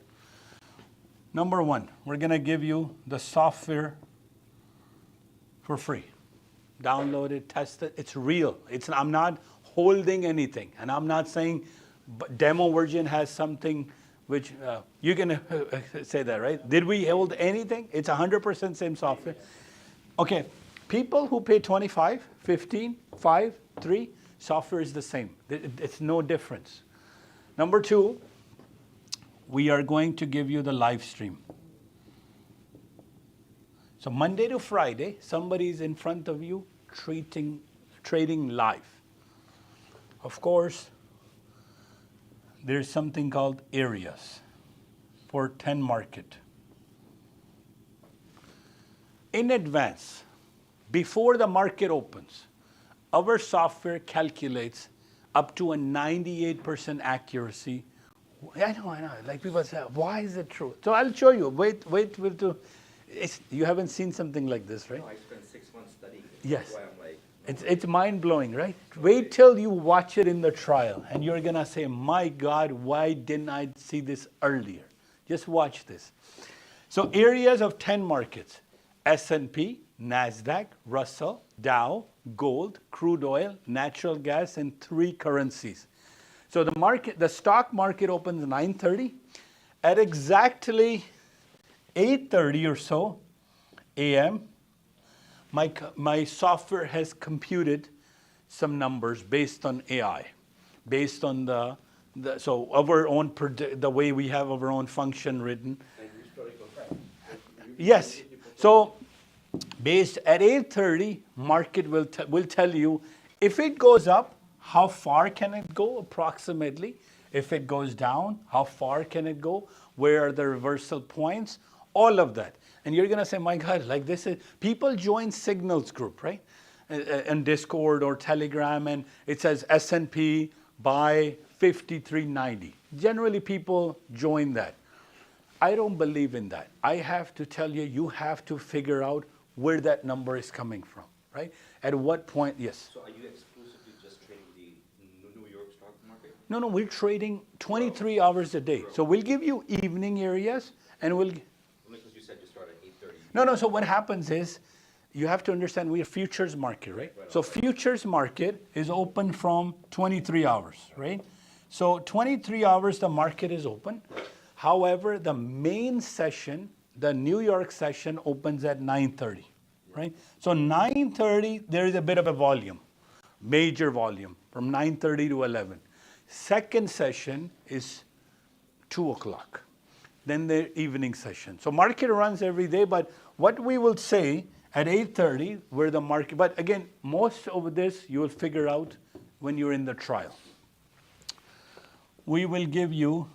number one, we're going to give you the software for free. Download it, test it. It's real. I'm not holding anything. And I'm not saying demo version has something which you can say that, right? Did we hold anything? It's 100% same software. Okay, people who pay 25, 15, 5, 3, software is the same. It's no difference. Number 2, we are going to give you the live stream. So Monday to Friday, somebody is in front of you trading live. Of course, there's something called areas for 10 market. In advance, before the market opens, our software calculates up to a 98% accuracy. I know. Like people say, why is it true? So I'll show you. Wait. You haven't seen something like this, right? No, I spent 6 months studying it. Yes. That's why I'm like, It's mind-blowing, right? Wait till you watch it in the trial, and you're going to say, my God, why didn't I see this earlier? Just watch this. So areas of 10 markets: S&P, Nasdaq, Russell, Dow, gold, crude oil, natural gas, and 3 currencies. So the stock market opens 9:30. At exactly 8:30 or so a.m., my software has computed some numbers based on AI, based on the way we have our own function written. And historical fact. Yes. So based at 8:30, market will tell you if it goes up, how far can it go approximately? If it goes down, how far can it go? Where are the reversal points? All of that. And you're going to say, my God, like this is, people join Signals group, right? In Discord or Telegram, and it says S&P buy 53.90. Generally, people join that. I don't believe in that. I have to tell you, you have to figure out where that number is coming from, right? At what point, yes. so are you exclusively just trading the New York stock market? No, we're trading 23 hours a day. So we'll give you evening areas, and we'll... Only because you said you start at 8:30. No, so what happens is, you have to understand we're futures market, right? So futures market is open from 23 hours, right? So 23 hours the market is open. However, the main session, the New York session, opens at 9:30, right? So 9:30, there is a bit of a volume, major volume, from 9:30 to 11. Second session is 2 o'clock. Then the evening session. So market runs every day, but what we will say at 8:30, where the market, but again, most of this you will figure out when you're in the trial. We will give you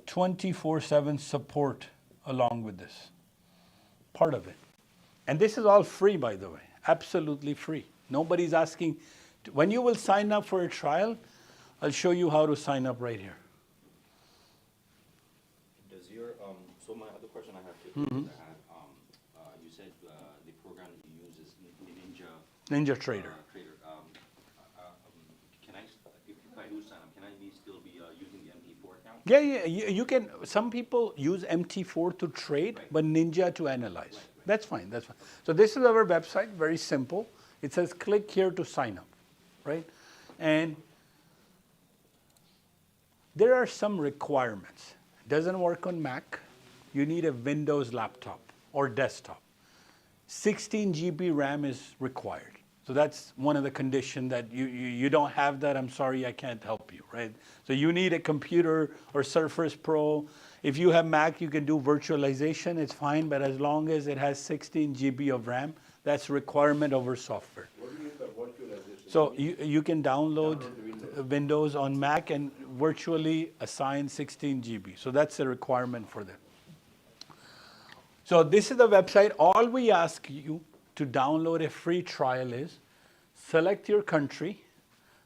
24/7 support along with this, part of it. And this is all free, by the way, absolutely free. Nobody's asking. When you will sign up for a trial, I'll show you how to sign up right here. Does your, so my other question I have to you said the program that you use is Ninja Trader. Can I, if I do sign up, can I still be using the MT4 account? Yeah, you can. Some people use MT4 to trade, but Ninja to analyze. That's fine. So this is our website, very simple. It says click here to sign up, right? And there are some requirements. It doesn't work on Mac. You need a Windows laptop or desktop. 16 GB RAM is required. So that's one of the conditions that you don't have that, I'm sorry, I can't help you, right? So you need a computer or Surface Pro. If you have Mac, you can do virtualization, it's fine, but as long as it has 16 GB of RAM, that's a requirement of our software. What do you mean by virtualization? So you can download Windows on Mac and virtually assign 16 GB. So that's a requirement for them. So this is the website. All we ask you to download a free trial is select your country,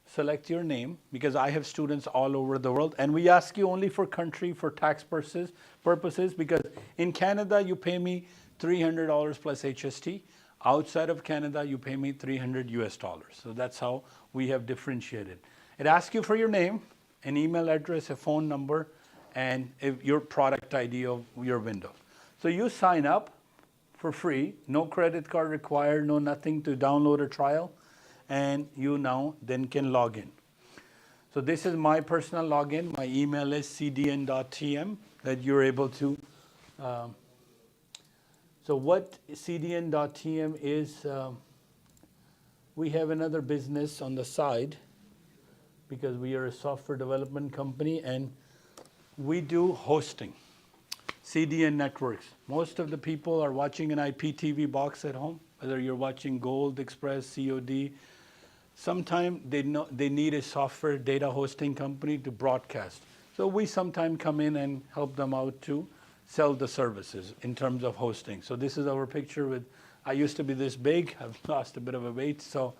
select your name, because I have students all over the world, and we ask you only for country for tax purposes, because in Canada you pay me $300 plus HST. Outside of Canada, you pay me $300 US. So that's how we have differentiated. It asks you for your name, an email address, a phone number, and your product ID of your window. So you sign up for free, no credit card required, no nothing to download a trial, and you now then can log in. So this is my personal login. My email is cdn.tm that you're able to. So So what CDN.TM is, we have another business on the side because we are a software development company and we do hosting, CDN networks. Most of the people are watching an IPTV box at home, whether you're watching Gold, Express, COD. Sometimes they need a software data hosting company to broadcast. So we sometimes come in and help them out to sell the services in terms of hosting. So this is our picture with, I used to be this big, I've lost a bit of a weight. So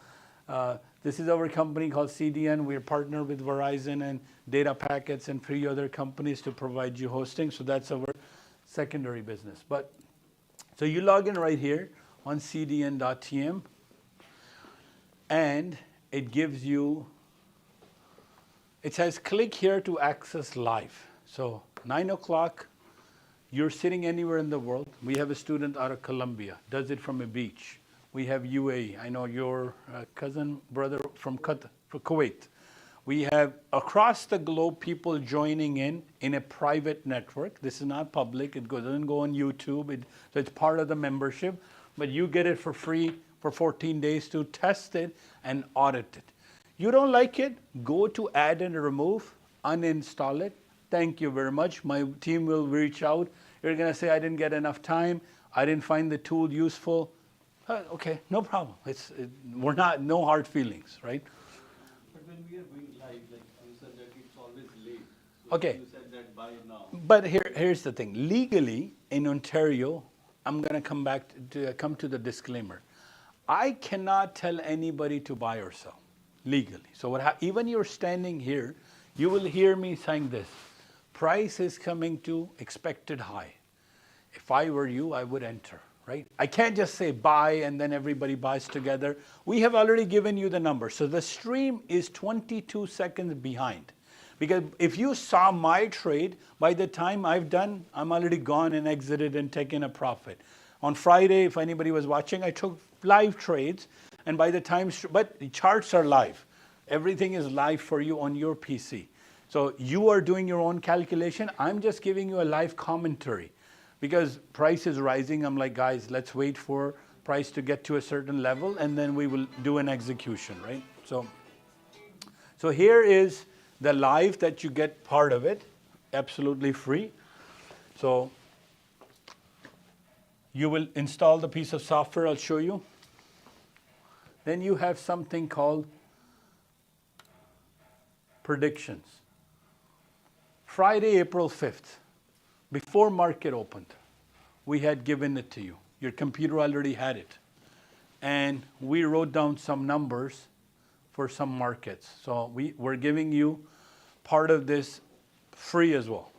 this is our company called CDN. We're partnered with Verizon and Data Packets and 3 other companies to provide you hosting. So that's our secondary business. But so you log in right here on CDN.TM and it gives you, it says click here to access live. So 9 o'clock, you're sitting anywhere in the world. We have a student out of Colombia, does it from a beach. We have UAE. I know your cousin, brother from Kuwait. We have across the globe people joining in a private network. This is not public. It doesn't go on YouTube. So it's part of the membership. But you get it for free for 14 days to test it and audit it. You don't like it? Go to add and remove, uninstall it. Thank you very much. My team will reach out. You're going to say, I didn't get enough time. I didn't find the tool useful. Okay, no problem. We're not, no hard feelings, right? But when we are going live, like you said that it's always late. So Okay. you said that buy now. But here's the thing. Legally, in Ontario, I'm going to come to the disclaimer. I cannot tell anybody to buy or sell, legally. So even you're standing here, you will hear me saying this. Price is coming to expected high. If I were you, I would enter. Right? I can't just say buy and then everybody buys together. We have already given you the number. So the stream is 22 seconds behind. Because if you saw my trade, by the time I've done, I'm already gone and exited and taken a profit. On Friday, if anybody was watching, I took live trades. And by the time, but the charts are live. Everything is live for you on your PC. So you are doing your own calculation. I'm just giving you a live commentary. Because price is rising, I'm like, guys, let's wait for price to get to a certain level, and then we will do an execution, right? So here is the live that you get part of it, absolutely free. So you will install the piece of software, I'll show you. Then you have something called predictions. Friday, April 5th. Before market opened, we had given it to you. Your computer already had it. And we wrote down some numbers for some markets. So we're giving you part of this free as well.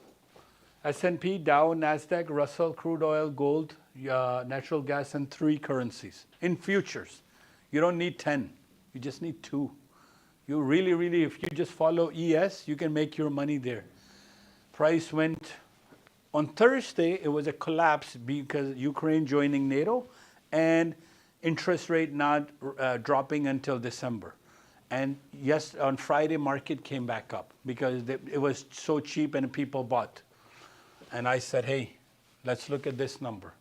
S&P, Dow, Nasdaq, Russell, crude oil, gold, natural gas, and 3 currencies in futures. You don't need 10. You just need 2. You really, if you just follow ES, you can make your money there. Price went... On Thursday, it was a collapse because Ukraine joining NATO and interest rate not dropping until December. And yes, on Friday, market came back up because it was so cheap and people bought. And I said, hey, let's look at this number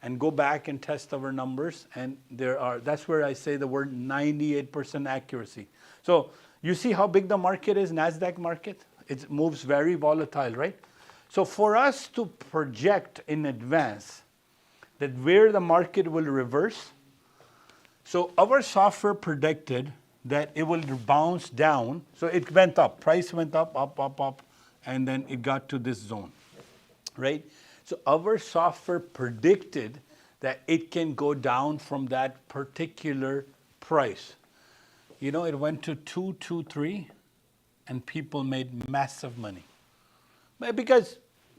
and go back and test our numbers. And that's where I say the word 98% accuracy. So you see how big the market is, Nasdaq market? It moves very volatile, right? So for us to project in advance that where the market will reverse, so our software predicted that it will bounce down. So it went up, price went up, and then it got to this zone, right? So our software predicted that it can go down from that particular price. You know, it went to 223 and people made massive money. Because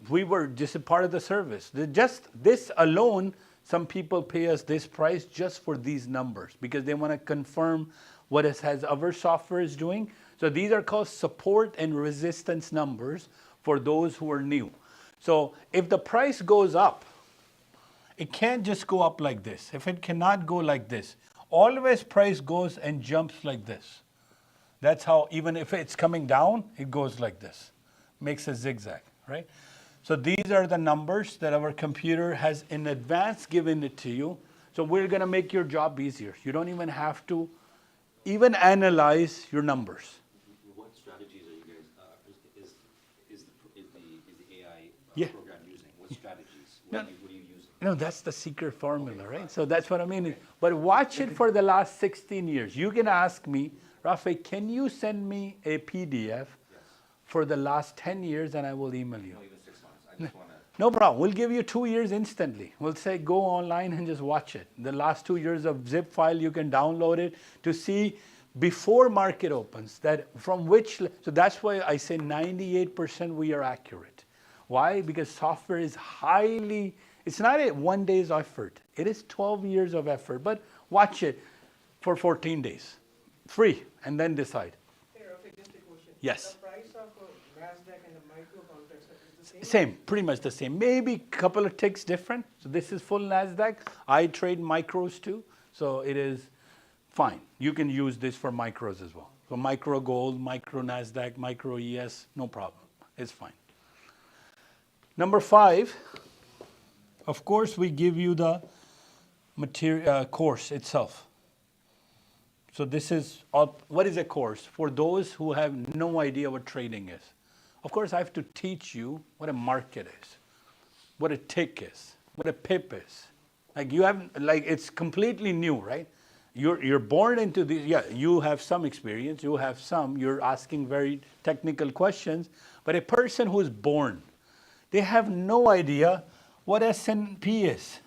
we were just a part of the service. Just this alone, some people pay us this price just for these numbers because they want to confirm what it has our software is doing. So these are called support and resistance numbers for those who are new. So if the price goes up, it can't just go up like this. If it cannot go like this, always price goes and jumps like this. That's how, even if it's coming down, it goes like this. Makes a zigzag, right? So these are the numbers that our computer has in advance given it to you. So we're going to make your job easier. You don't even have to even analyze your numbers. What strategies are you guys, is the AI Yeah. program using? What strategies? No. What are you using? No, that's the secret formula, right? So that's what I mean. But watch it for the last 16 years. You can ask me, Rafay, can you send me a PDF for the last 10 years and I will email you? No, even 6 months. I just want to. No problem. We'll give you 2 years instantly. We'll say go online and just watch it. The last 2 years of zip file, you can download it to see before market opens that from which, so that's why I say 98% we are accurate. Why? Because software is highly, it's not a 1 day's effort. It is 12 years of effort, but watch it for 14 days, free, and then decide. Hey, Rafay, just a question. Yes. The price of Nasdaq and the micro contracts is the same? Same, pretty much the same. Maybe a couple of ticks different. So this is full Nasdaq. I trade micros too, so it is fine. You can use this for micros as well. So micro gold, micro Nasdaq, micro ES, no problem. It's fine. Number 5, of course, we give you the material course itself. So this is all, what is a course? For those who have no idea what trading is. Of course, I have to teach you what a market is, what a tick is, what a pip is. Like you have, like it's completely new, right? You're born into this. Yeah, you have some experience. You have some. You're asking very technical questions. But a person who is born, they have no idea what S&P is,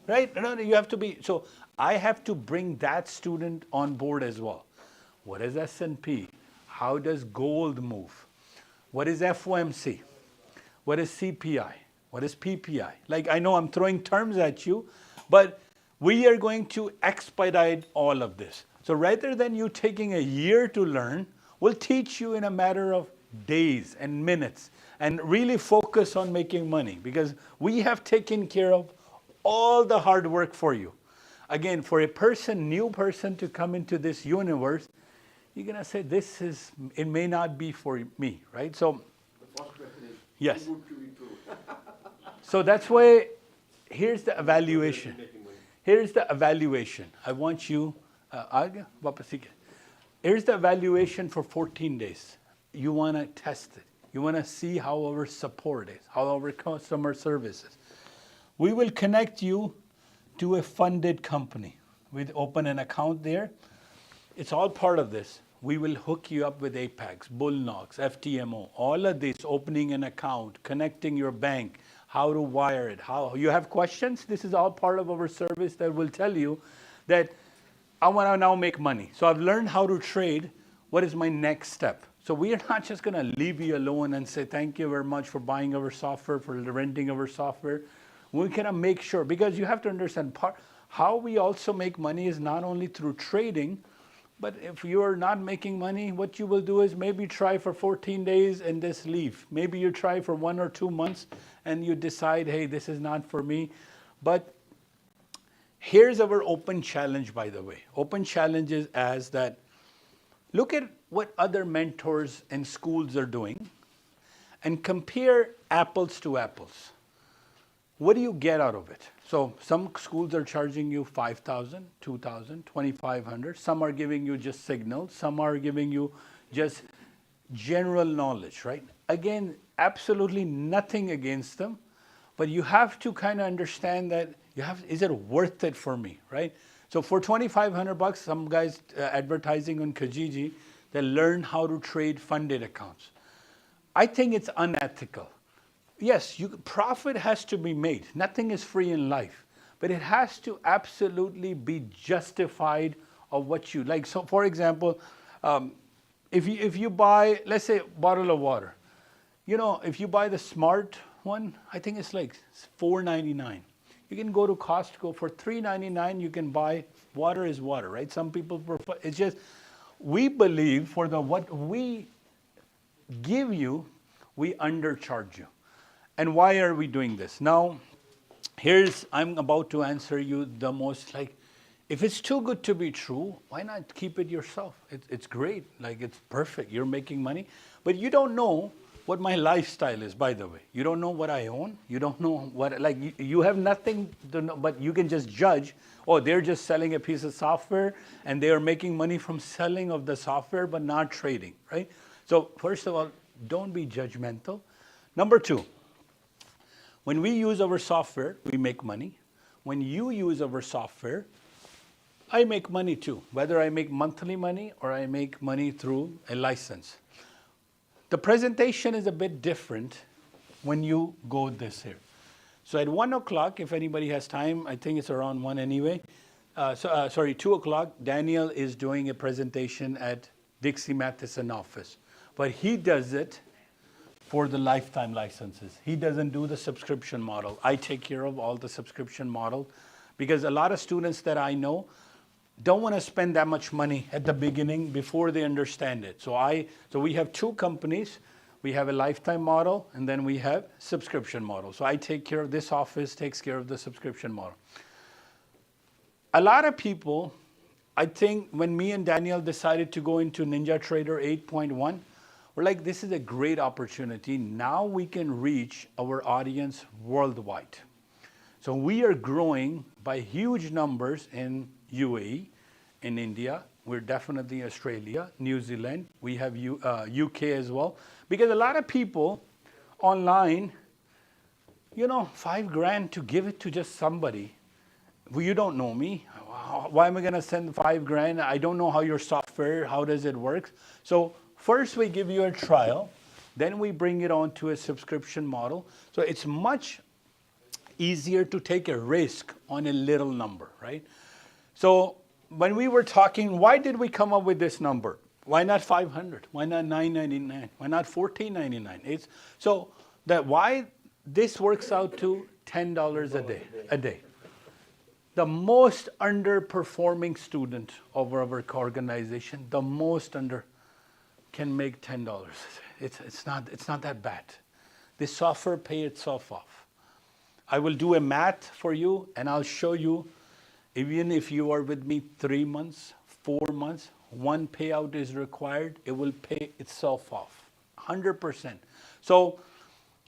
right? No, you have to be. So I have to bring that student on board as well. What is S&P? How does gold move? What is FOMC? What is CPI? What is PPI? Like I know I'm throwing terms at you, but we are going to expedite all of this. So rather than you taking a year to learn, we'll teach you in a matter of days and minutes and really focus on making money because we have taken care of all the hard work for you. Again, for a person, new person to come into this universe, you're going to say, this is, it may not be for me, right? So, The first question is, yes. too good to be true. So that's why, here's the evaluation. Here's the evaluation. I want you, here's the evaluation for 14 days. You want to test it. You want to see how our support is, how our customer service is. We will connect you to a funded company. We open an account there. It's all part of this. We will hook you up with Apex, Bullnox, FTMO, all of this, opening an account, connecting your bank, how to wire it, how you have questions. This is all part of our service that will tell you that I want to now make money. So I've learned how to trade. What is my next step? So we are not just going to leave you alone and say, thank you very much for buying our software, for renting our software. We can make sure, because you have to understand how we also make money is not only through trading, but if you are not making money, what you will do is maybe try for 14 days and just leave. Maybe you try for 1 or 2 months and you decide, hey, this is not for me. But here's our open challenge, by the way. Open challenge is as that, look at what other mentors and schools are doing and compare apples to apples. What do you get out of it? So some schools are charging you $5,000, $2,000, $2,500. Some are giving you just signals. Some are giving you just general knowledge, right? Again, absolutely nothing against them, but you have to kind of understand that is it worth it for me, right? So for $2,500, some guys advertising on Kijiji, they learn how to trade funded accounts. I think it's unethical. Yes, profit has to be made. Nothing is free in life. But it has to absolutely be justified of what you like. So for example, if you buy, let's say, a bottle of water. You know, if you buy the smart one, I think it's like $4.99. You can go to Costco for $3.99. You can buy, water is water, right? Some people prefer, it's just, we believe for what we give you, we undercharge you. And why are we doing this? Now, I'm about to answer you the most, like, if it's too good to be true, why not keep it yourself? It's great, like it's perfect, you're making money. But you don't know what my lifestyle is, by the way. You don't know what I own. You don't know what, like, you have nothing to know, but you can just judge, oh, they're just selling a piece of software and they are making money from selling of the software, but not trading, right? So first of all, don't be judgmental. Number two, when we use our software, we make money. When you use our software, I make money too, whether I make monthly money or I make money through a license. The presentation is a bit different when you go this here. So at 1 o'clock, if anybody has time, I think it's around 1 anyway. 2 o'clock, Daniel is doing a presentation at Dixie Matheson office. But he does it for the lifetime licenses. He doesn't do the subscription model. I take care of all the subscription model because a lot of students that I know don't want to spend that much money at the beginning before they understand it. So we have two companies. We have a lifetime model and then we have subscription model. So I take care of this office, takes care of the subscription model. A lot of people, I think when me and Daniel decided to go into NinjaTrader 8.1, we're like, this is a great opportunity. Now we can reach our audience worldwide. So we are growing by huge numbers in UAE, in India. We're definitely Australia, New Zealand. We have UK as well. Because a lot of people online, you know, $5,000 to give it to just somebody. Well, you don't know me. Why am I going to send $5,000? I don't know how your software, how does it work? So first we give you a trial, then we bring it on to a subscription model. So it's much easier to take a risk on a little number, right? So when we were talking, why did we come up with this number? Why not 500? Why not 999? Why not 1499? It's so that why this works out to $10 a day. The most underperforming student of our organization, the most under, can make $10. It's not that bad. The software pays itself off. I will do a math for you and I'll show you, even if you are with me 3 months, 4 months, one payout is required, it will pay itself off, 100%. So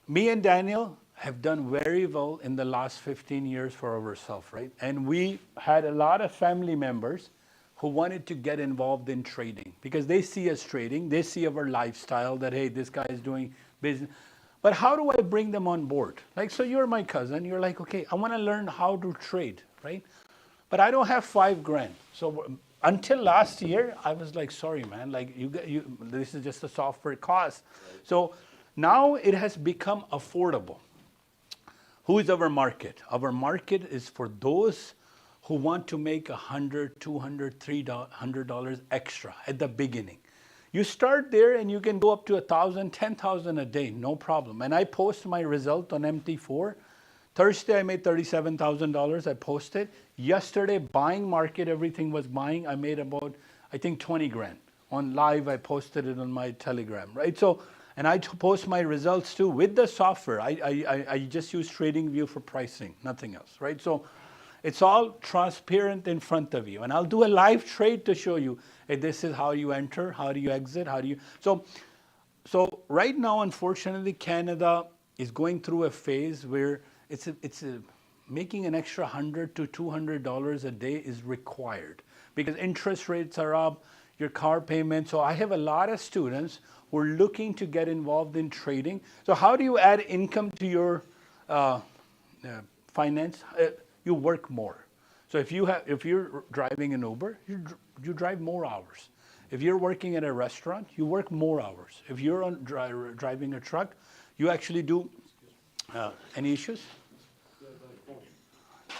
me and Daniel have done very well in the last 15 years for ourselves, right? And we had a lot of family members who wanted to get involved in trading because they see us trading, they see our lifestyle that, hey, this guy is doing business. But how do I bring them on board? Like, so you're my cousin, you're like, okay, I want to learn how to trade, right? But I don't have $5,000. So until last year, I was like, sorry, man, like this is just a software cost. So now it has become affordable. Who is our market? Our market is for those who want to make $100, $200, $300 extra at the beginning. You start there and you can go up to $1,000, $10,000 a day, no problem. And I post my result on MT4. Thursday, I made $37,000. I posted. Yesterday, buying market, everything was buying. I made about, I think, 20 grand. On live, I posted it on my Telegram, right? So, and I post my results too with the software. I just use TradingView for pricing, nothing else, right? So it's all transparent in front of you. And I'll do a live trade to show you, hey, this is how you enter, how do you exit, how do you... So right now, unfortunately, Canada is going through a phase where making an extra $100 to $200 a day is required because interest rates are up, your car payment. So I have a lot of students who are looking to get involved in trading. So how do you add income to your finance? You work more. So if you're driving an Uber, you drive more hours. If you're working at a restaurant, you work more hours. If you're driving a truck, you actually do. Any issues?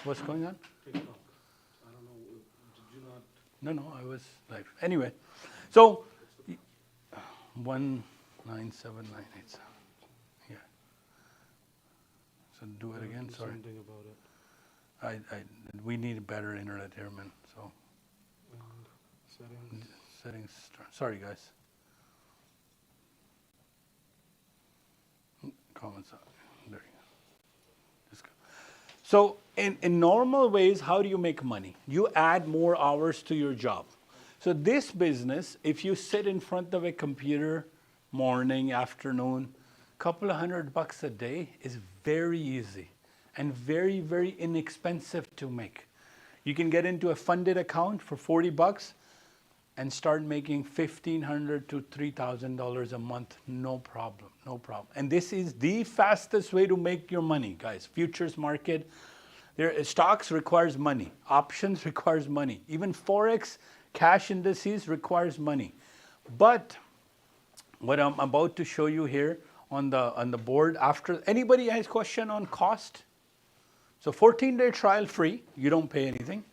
What's going on? I don't know, did you not? No, I was live. Anyway, so 197987. Yeah. So do it again. Sorry. Something about it. We need better internet here, man. So Settings. settings. Sorry, guys. Comments. There you go. Just go. So in normal ways, how do you make money? You add more hours to your job. So this business, if you sit in front of a computer morning, afternoon, couple of $100 a day is very easy and very, very inexpensive to make. You can get into a funded account for $40 and start making $1,500 to $3,000 a month, no problem, no problem. And this is the fastest way to make your money, guys. Futures market, stocks requires money, options requires money, even forex, cash indices requires money. But what I'm about to show you here on the board, after anybody has question on cost? So 14-day trial free, you don't pay anything.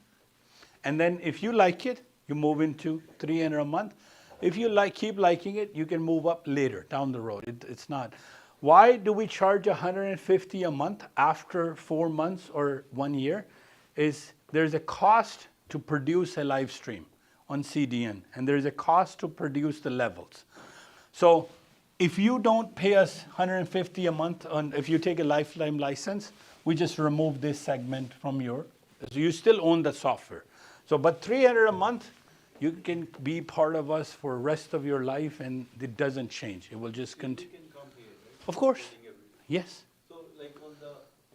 And then if you like it, you move into $300 a month. If you keep liking it, you can move up later down the road. It's not. Why do we charge $150 a month after 4 months or 1 year? Is there's a cost to produce a live stream on CDN, and there's a cost to produce the levels. So if you don't pay us $150 a month, if you take a lifetime license, we just remove this segment from so you still own the software. So, but $300 a month, you can be part of us for the rest of your life, and it doesn't change. It will just continue. You can come here, right? Of course. Trading every day. Yes. So like on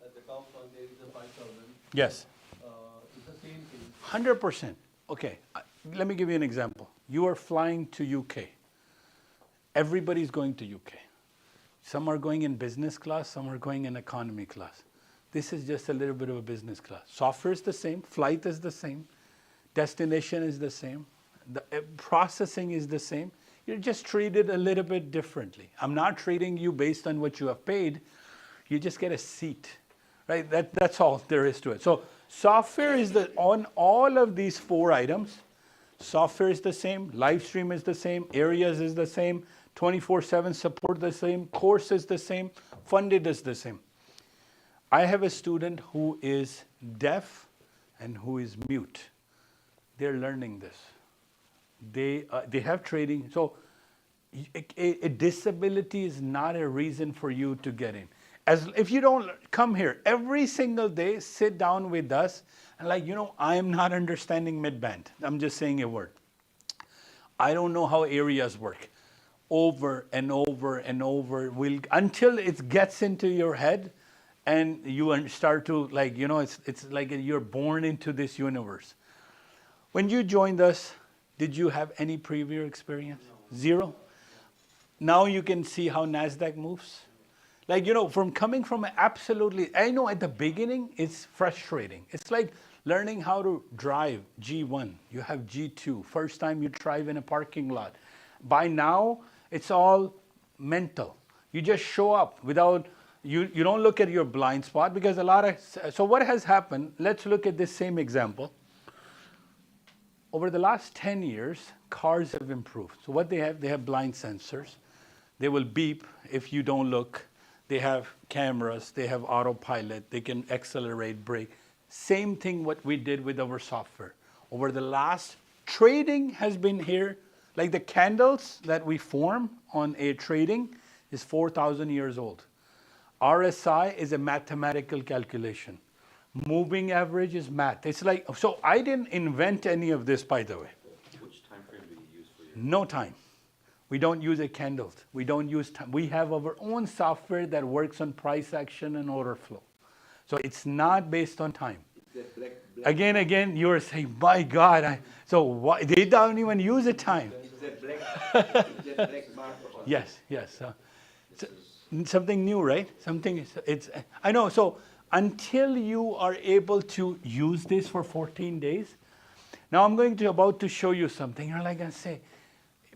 at the Dow Fund, there is a 5,000. Yes. It's the same thing. 100%. Okay. Let me give you an example. You are flying to UK. Everybody's going to UK. Some are going in business class, some are going in economy class. This is just a little bit of a business class. Software is the same, flight is the same, destination is the same, the processing is the same. You're just treated a little bit differently. I'm not treating you based on what you have paid. You just get a seat, right? That's all there is to it. So software is on all of these 4 items. Software is the same, live stream is the same, areas is the same, 24/7 support the same, course is the same, funded is the same. I have a student who is deaf and who is mute. They're learning this. They have trading. So a disability is not a reason for you to get in. If you don't come here every single day, sit down with us and I am not understanding mid-band. I'm just saying a word. I don't know how areas work. Over and over and over, until it gets into your head and you start to it's like you're born into this universe. When you joined us, did you have any previous experience? No. Zero? Now you can see how Nasdaq moves. From coming from absolutely, I know at the beginning it's frustrating. It's like learning how to drive G1. You have G2. First time you drive in a parking lot. By now, it's all mental. You just show up without, you don't look at your blind spot because so what has happened, let's look at this same example. Over the last 10 years, cars have improved. So what they have blind sensors. They will beep if you don't look. They have cameras, they have autopilot, they can accelerate, brake. Same thing what we did with our software. Over the last, trading has been here, like the candles that we form on a trading is 4,000 years old. RSI is a mathematical calculation. Moving average is math. It's like, so I didn't invent any of this, by the way. Which time frame do you use for your? No time. We don't use a candles. We don't use time. We have our own software that works on price action and order flow. So it's not based on time. Again, you're saying, my God, so why, they don't even use a time. Yes. Something new, right? I know. So until you are able to use this for 14 days, now I'm about to show you something. You're like, I say,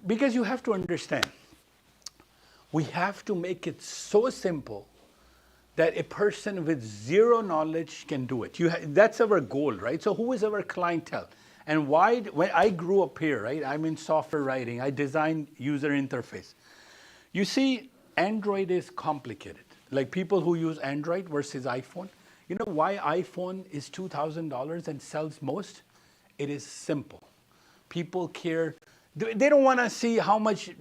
because you have to understand, we have to make it so simple that a person with zero knowledge can do it. That's our goal, right? So who is our clientele? And why, when I grew up here, right? I'm in software writing. I design user interface. You see, Android is complicated. Like people who use Android versus iPhone. You know why iPhone is $2,000 and sells most? It is simple. People care. They don't want to see how much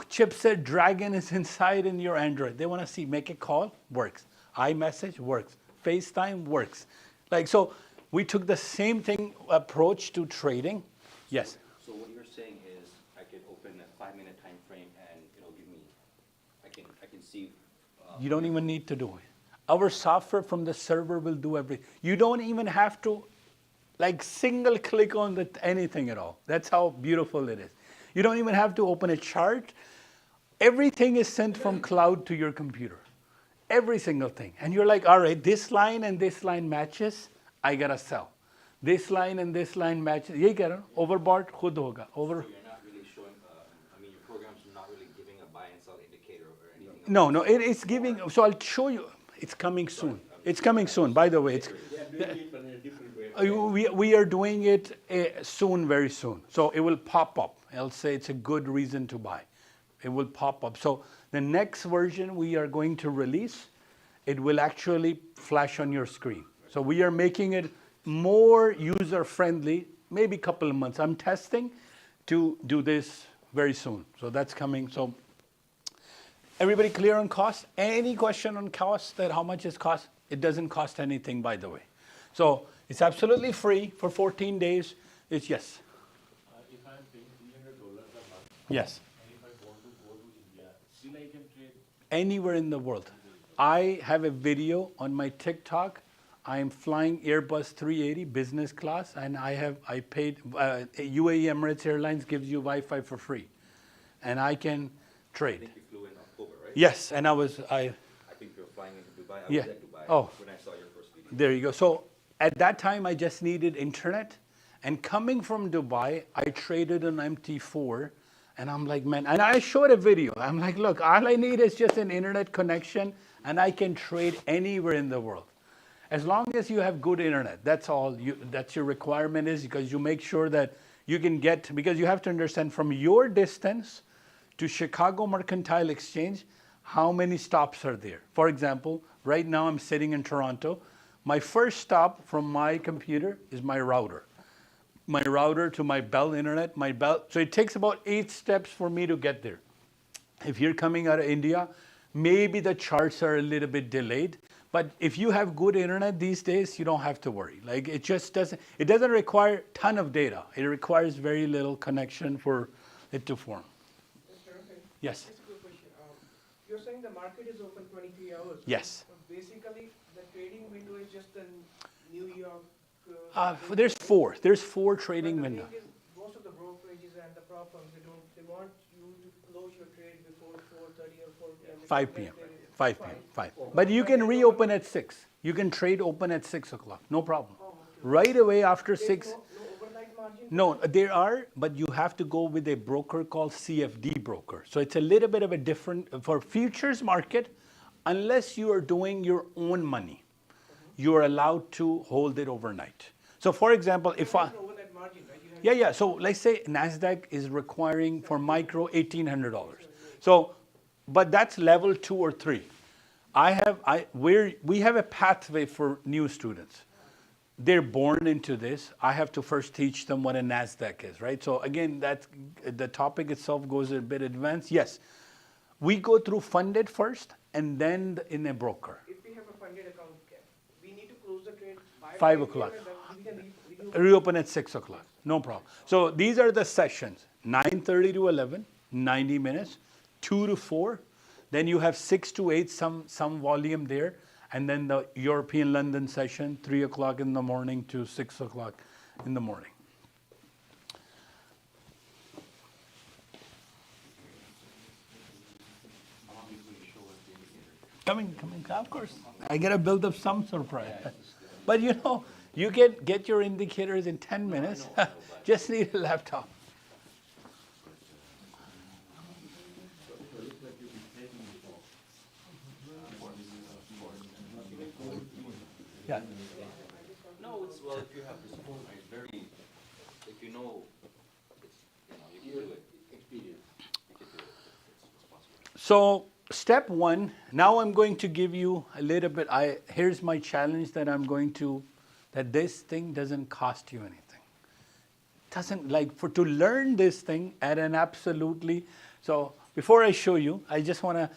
chipset Dragon is inside in your Android. They want to see, make a call, works. iMessage works. FaceTime works. So we took the same approach to trading. Yes. So what you're saying is I can open a 5-minute time frame and give me, I can see You don't even need to do it. Our software from the server will do everything. You don't even have to like single click on anything at all. That's how beautiful it is. You don't even have to open a chart. Everything is sent from cloud to your computer. Every single thing. And you're like, all right, this line and this line matches, I gotta sell. This line and this line matches. Ye keh raha hu, overbought khud hoga. Over. So you're not really showing, I mean, your program's not really giving a buy and sell indicator or anything? No, it's giving, so I'll show you. It's coming soon. It's coming soon, by the way. They are doing it but in a different way. We are doing it soon, very soon. So it will pop up. I'll say it's a good reason to buy. It will pop up. So the next version we are going to release, it will actually flash on your screen. So we are making it more user-friendly, maybe a couple of months. I'm testing to do this very soon. So that's coming. So everybody clear on cost? Any question on cost, that how much it costs? It doesn't cost anything, by the way. So it's absolutely free for 14 days. It's yes. If I'm paying $300 a month, Yes. and if I want to go to India, still I can trade. Anywhere in the world. I have a video on my TikTok. I am flying Airbus 380 business class, and I paid UAE Emirates Airlines gives you Wi-Fi for free, and I can I trade. think you flew in October, right? Yes, and I think you're flying into Dubai. I Yeah. was at Dubai Oh. when I saw your first video. there you go. So at that time, I just needed internet, and coming from Dubai, I traded an MT4, and I'm like, man, and I showed a video. I'm like, look, all I need is just an internet connection, and I can trade anywhere in the world. As long as you have good internet, that's all. That's your requirement is because you make sure that you can get, because you have to understand from your distance to Chicago Mercantile Exchange, how many stops are there. For example, right now I'm sitting in Toronto. My first stop from my computer is my router. My router to my Bell internet, so it takes about 8 steps for me to get there. If you're coming out of India, maybe the charts are a little bit delayed. But if you have good internet these days, you don't have to worry. Like it doesn't require a ton of data. It requires very little connection for it to form. Mr. Rafay, Yes. just a quick question. You're saying the market is open 23 hours? Yes. But basically, the trading window is just the New York. There's four. There's 4 But trading the windows. thing is, most of the brokerages and the prop firms, they want you to close your trade before 4:30 or 4 p.m. 5 p.m. 5 p.m. 5. But you can reopen at 6. You can trade open at 6 o'clock. No problem. Right away after 6. No overnight margin? No, there are, but you have to go with a broker called CFD broker. So it's a little bit of a different, for futures market, unless you are doing your own money, you are allowed to hold it overnight. So for example, if I, Overnight margin, right? You have yeah. So let's say Nasdaq is requiring for micro $1,800. So, but that's level 2 or 3. We have a pathway for new students. They're born into this. I have to first teach them what a Nasdaq is, right? So again, the topic itself goes a bit advanced. Yes, we go through funded first, and then in a broker. If we have a funded account, we need to close the trade by 5 5 o'clock. p.m. and then we can Reopen at 6 o'clock, no problem. So these are the sessions, 9:30 to 11, 90 minutes, 2 to 4. Then you have 6 to 8, some volume there. And then the European London session, 3 o'clock in the morning to 6 o'clock in the morning. Coming, of course. I gotta build up some surprise. But you can get your indicators in 10 minutes. Just need a laptop. Yeah. No, it's, well, if you have this, it's very, if you know, you can do it. Experience. You can do it. It's possible. So step 1, now I'm going to give you a little bit, here's my challenge that that this thing doesn't cost you anything. Doesn't, to learn this thing at an absolutely, so before I show you, I just want to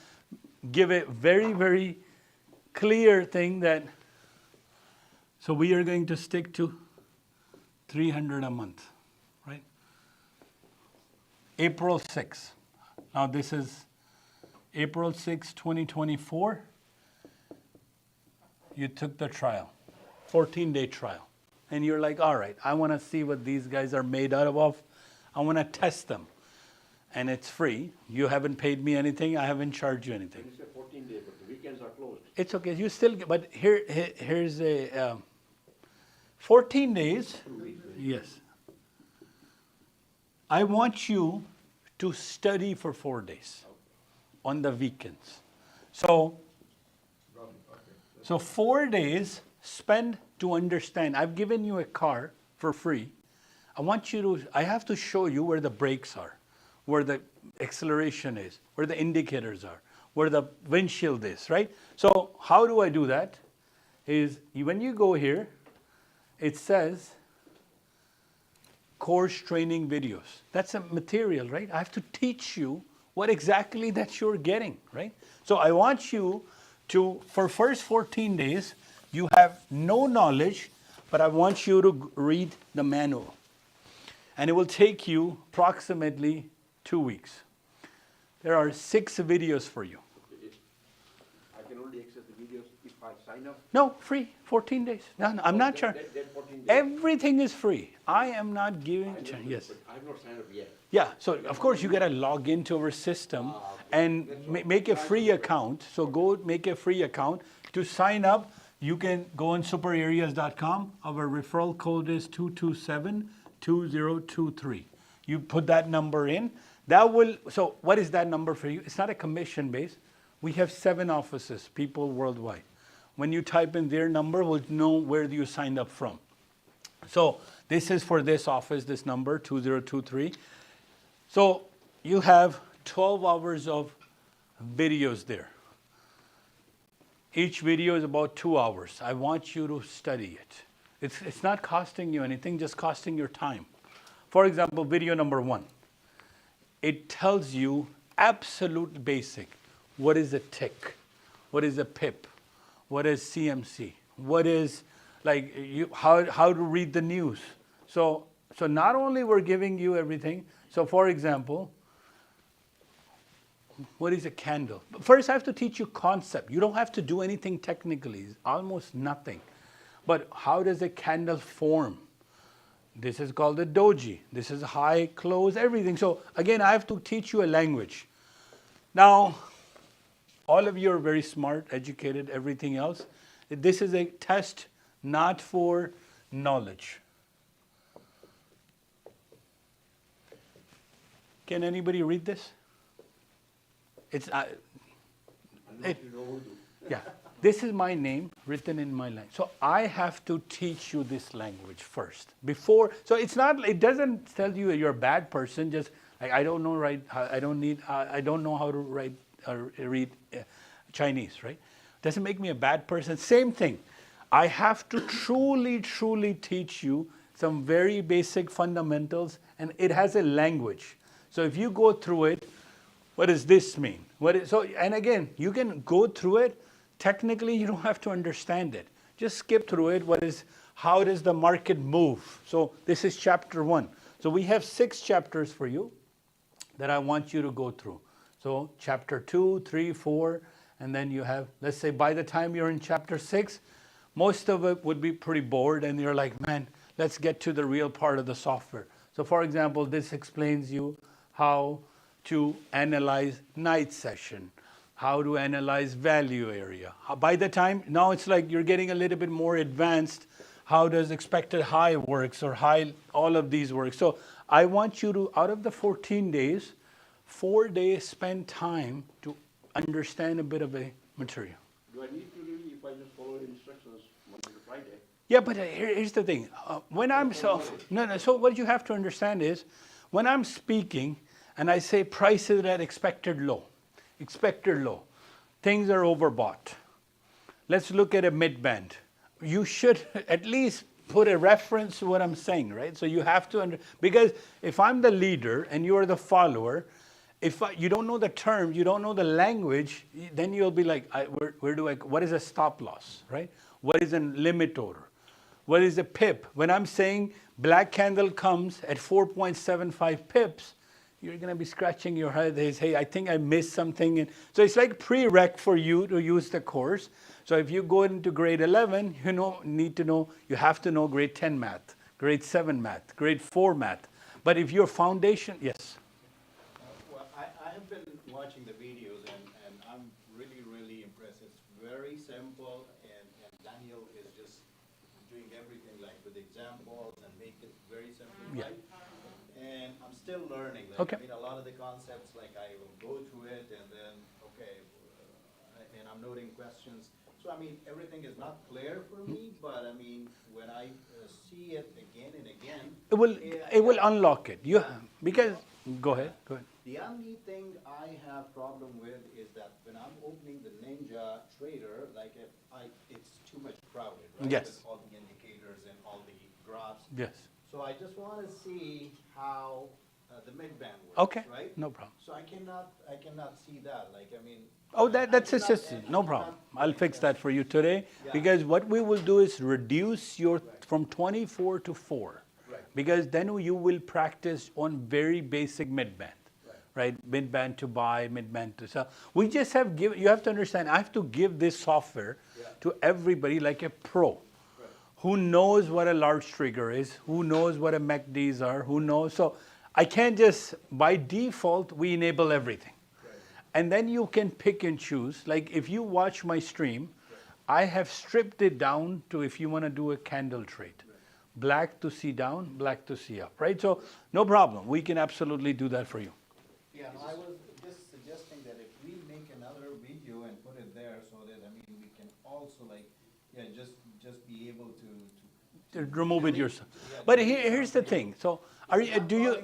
give a very, very clear thing that, so we are going to stick to 300 a month, right? April 6th. Now this is April 6, 2024, you took the trial, 14-day trial. And you're like, all right, I want to see what these guys are made out of. I want to test them. And it's free. You haven't paid me anything. I haven't charged you anything. You say 14 days, but the weekends are closed. It's okay. You still get, but here's a 14 days. Yes. I want you to study for 4 days on the weekends. So 4 days spend to understand. I've given you a car for free. I have to show you where the brakes are, where the acceleration is, where the indicators are, where the windshield is, right? So how do I do that? Is when you go here, it says course training videos. That's a material, right? I have to teach you what exactly that you're getting, right? So I want you to, for first 14 days, you have no knowledge, but I want you to read the manual. And it will take you approximately 2 weeks. There are 6 videos for you. I can only access the videos if I sign up. No, free, 14 days. No, I'm not charging. Then 14 days. Everything is free. I am not giving, yes. But I've not signed up yet. Yeah, so of course you gotta log into our system and make a free account. So go make a free account. To sign up, you can go on superareas.com. Our referral code is 227-2023. You put that number in. That will, so what is that number for you? It's not a commission base. We have 7 offices, people worldwide. When you type in their number, we'll know where you signed up from. So this is for this office, this number, 2023. So you have 12 hours of videos there. Each video is about 2 hours. I want you to study it. It's not costing you anything, just costing your time. For example, video number 1. It tells you absolute basic. What is a tick? What is a pip? What is CMC? What is how to read the news? So not only we're giving you everything. So for example, what is a candle? First I have to teach you concept. You don't have to do anything technically, almost nothing. But how does a candle form? This is called a doji. This is high, close, everything. So again, I have to teach you a language. Now, all of you are very smart, educated, everything else. This is a test not for knowledge. Can anybody read this? It's yeah. This is my name written in my language. So I have to teach you this language first before. So it's not. It doesn't tell you you're a bad person. Just I don't know I don't know how to write or read Chinese. Right? Doesn't make me a bad person. Same thing. I have to truly teach you some very basic fundamentals, and it has a language. So if you go through it, what does this mean? And again, you can go through it. Technically, you don't have to understand it. Just skip through it. How does the market move? So this is chapter 1. So we have 6 chapters for you that I want you to go through. So chapter 2, 3, 4, and then you have, let's say by the time you're in chapter 6, most of it would be pretty bored and you're like, man, let's get to the real part of the software. So for example, this explains you how to analyze night session, how to analyze value area. By the time, now it's like you're getting a little bit more advanced. How does expected high works or all of these work? So I want you to, out of the 14 days, 4 days spend time to understand a bit of a material. Do I need to really, if I just follow the instructions Monday to Friday? Yeah, but here's the thing. So what you have to understand is, when I'm speaking and I say prices at expected low, things are overbought. Let's look at a mid-band. You should at least put a reference to what I'm saying, right? So you have to, because if I'm the leader and you are the follower, if you don't know the terms, you don't know the language, then you'll be like, what is a stop loss, right? What is a limit order? What is a pip? When I'm saying black candle comes at 4.75 pips, you're going to be scratching your head. They say, I think I missed something. And so it's like prereq for you to use the course. So if you go into grade 11, you have to know grade 10 math, grade 7 math, grade 4 math. But if your foundation, yes. Well, I have been watching the videos and I'm really, really impressed. It's very simple and Daniel is just doing everything like with examples and make it very simple, Yeah. right? And I'm still learning. Like, Okay. I mean, a lot of the concepts, like I will go through it and then, okay, and I'm noting questions. So, I mean, everything is not clear for me, but I mean, when I see it again and again. It will unlock it. Because, go ahead. The only thing I have problem with is that when I'm opening the Ninja Trader, like it's too much crowded, right? Yes. With all the indicators and all the graphs. Yes. So I just want to see how the mid-band works, Okay, right? no problem. So I cannot see that, like, I mean. Oh, that's I just, cannot- no I problem. cannot- I'll fix that for you today. Yeah. Because what we will do is reduce your, from 24 to 4. Right. Because then you will practice on very basic mid-band. Right? Mid-band to buy, mid-band to sell. We just have you have to understand, I have to give this software to everybody like a pro. Who knows what a large trigger is, who knows what a MACDs are, who knows. So I can't just, by default, we enable everything. And then you can pick and choose. Like if you watch my stream, I have stripped it down to if you want to do a candle trade. Black to see down, black to see up, right? So no problem. We can absolutely do that for you. Yeah, no, I was just suggesting that if we make another video and put it there so that, I mean, we can also like, just be able to Remove it delete- yourself. yeah, But delete here's the something. thing. So do you?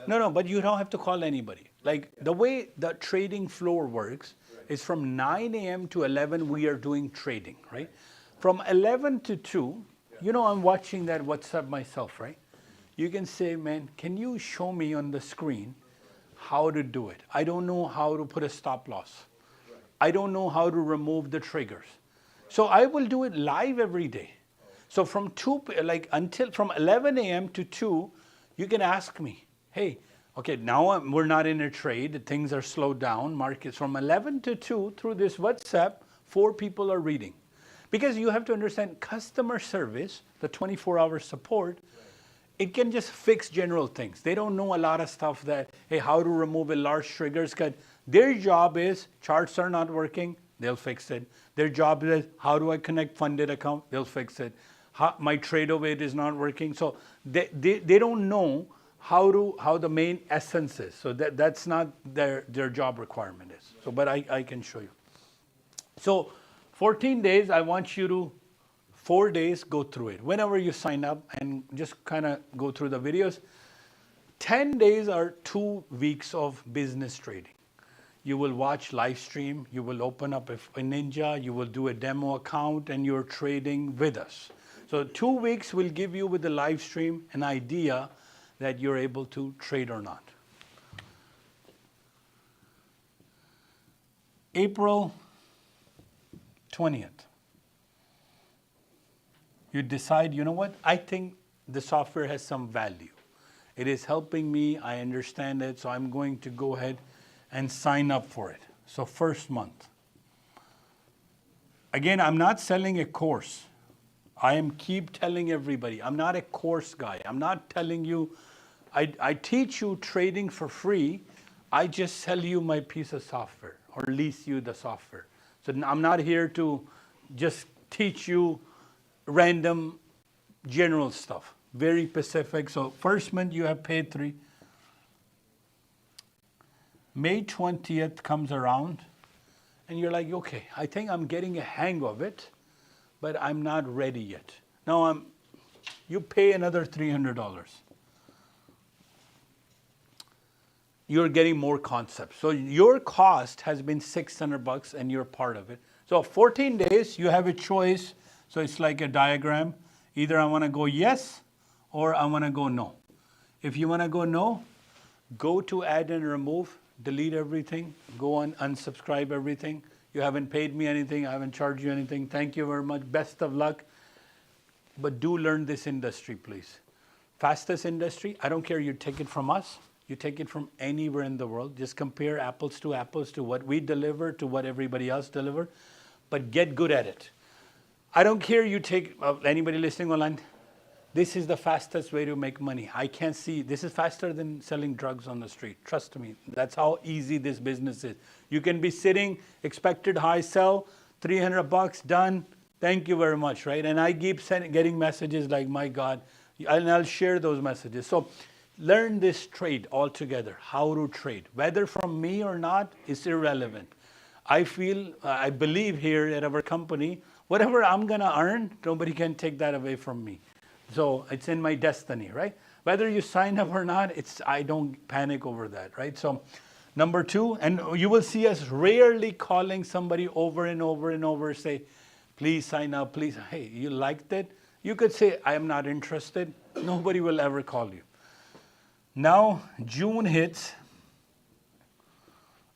No, but you don't have to call anybody. Like the way the trading floor works is from 9 a.m. to 11 we are doing trading, right? From 11 to 2, I'm watching that WhatsApp myself, right? You can say, man, can you show me on the screen how to do it? I don't know how to put a stop loss. I don't know how to remove the triggers. So I will do it live every day. So from 11 a.m. to 2, you can ask me, hey, okay, now we're not in a trade, things are slowed down, markets from 11 to 2 through this WhatsApp, 4 people are reading. Because you have to understand customer service, the 24-hour support, it can just fix general things. They don't know a lot of stuff that, hey, how to remove a large triggers. Their job is, charts are not working, they'll fix it. Their job is, how do I connect funded account? They'll fix it. My trade weight is not working. So they don't know how the main essence is. So that's not their job requirement is. So, but I can show you. So 14 days, I want you to 4 days go through it. Whenever you sign up and just kind of go through the videos. 10 days are 2 weeks of business trading. You will watch live stream, you will open up a Ninja, you will do a demo account and you're trading with us. So 2 weeks will give you with the live stream an idea that you're able to trade or not. April 20th. You decide, you know what, I think the software has some value. It is helping me, I understand it, so I'm going to go ahead and sign up for it. So first month. Again, I'm not selling a course. I keep telling everybody, I'm not a course guy. I'm not telling you, I teach you trading for free. I just sell you my piece of software or lease you the software. So I'm not here to just teach you random general stuff. Very specific. So first month you have paid 3. May 20th comes around and you're like, okay, I think I'm getting a hang of it, but I'm not ready yet. Now you pay another $300. You're getting more concepts. So your cost has been $600 and you're part of it. So 14 days, you have a choice. So it's like a diagram. Either I want to go yes or I want to go no. If you want to go no, go to add and remove, delete everything, go on unsubscribe everything. You haven't paid me anything, I haven't charged you anything. Thank you very much. Best of luck. But do learn this industry, please. Fastest industry, I don't care you take it from us. You take it from anywhere in the world. Just compare apples to what we deliver to what everybody else deliver, but get good at it. I don't care you take, anybody listening online, this is the fastest way to make money. I can't see, this is faster than selling drugs on the street. Trust me, that's how easy this business is. You can be sitting, expected high sell, $300, done, thank you very much, right? And I keep getting messages like, my God, and I'll share those messages. So learn this trade altogether, how to trade. Whether from me or not is irrelevant. I believe here at our company, whatever I'm going to earn, nobody can take that away from me. So it's in my destiny, right? Whether you sign up or not, I don't panic over that, right? So number two, and you will see us rarely calling somebody over and over and over, say, please sign up, please. Hey, you liked it? You could say, I am not interested. Nobody will ever call you. Now, June hits,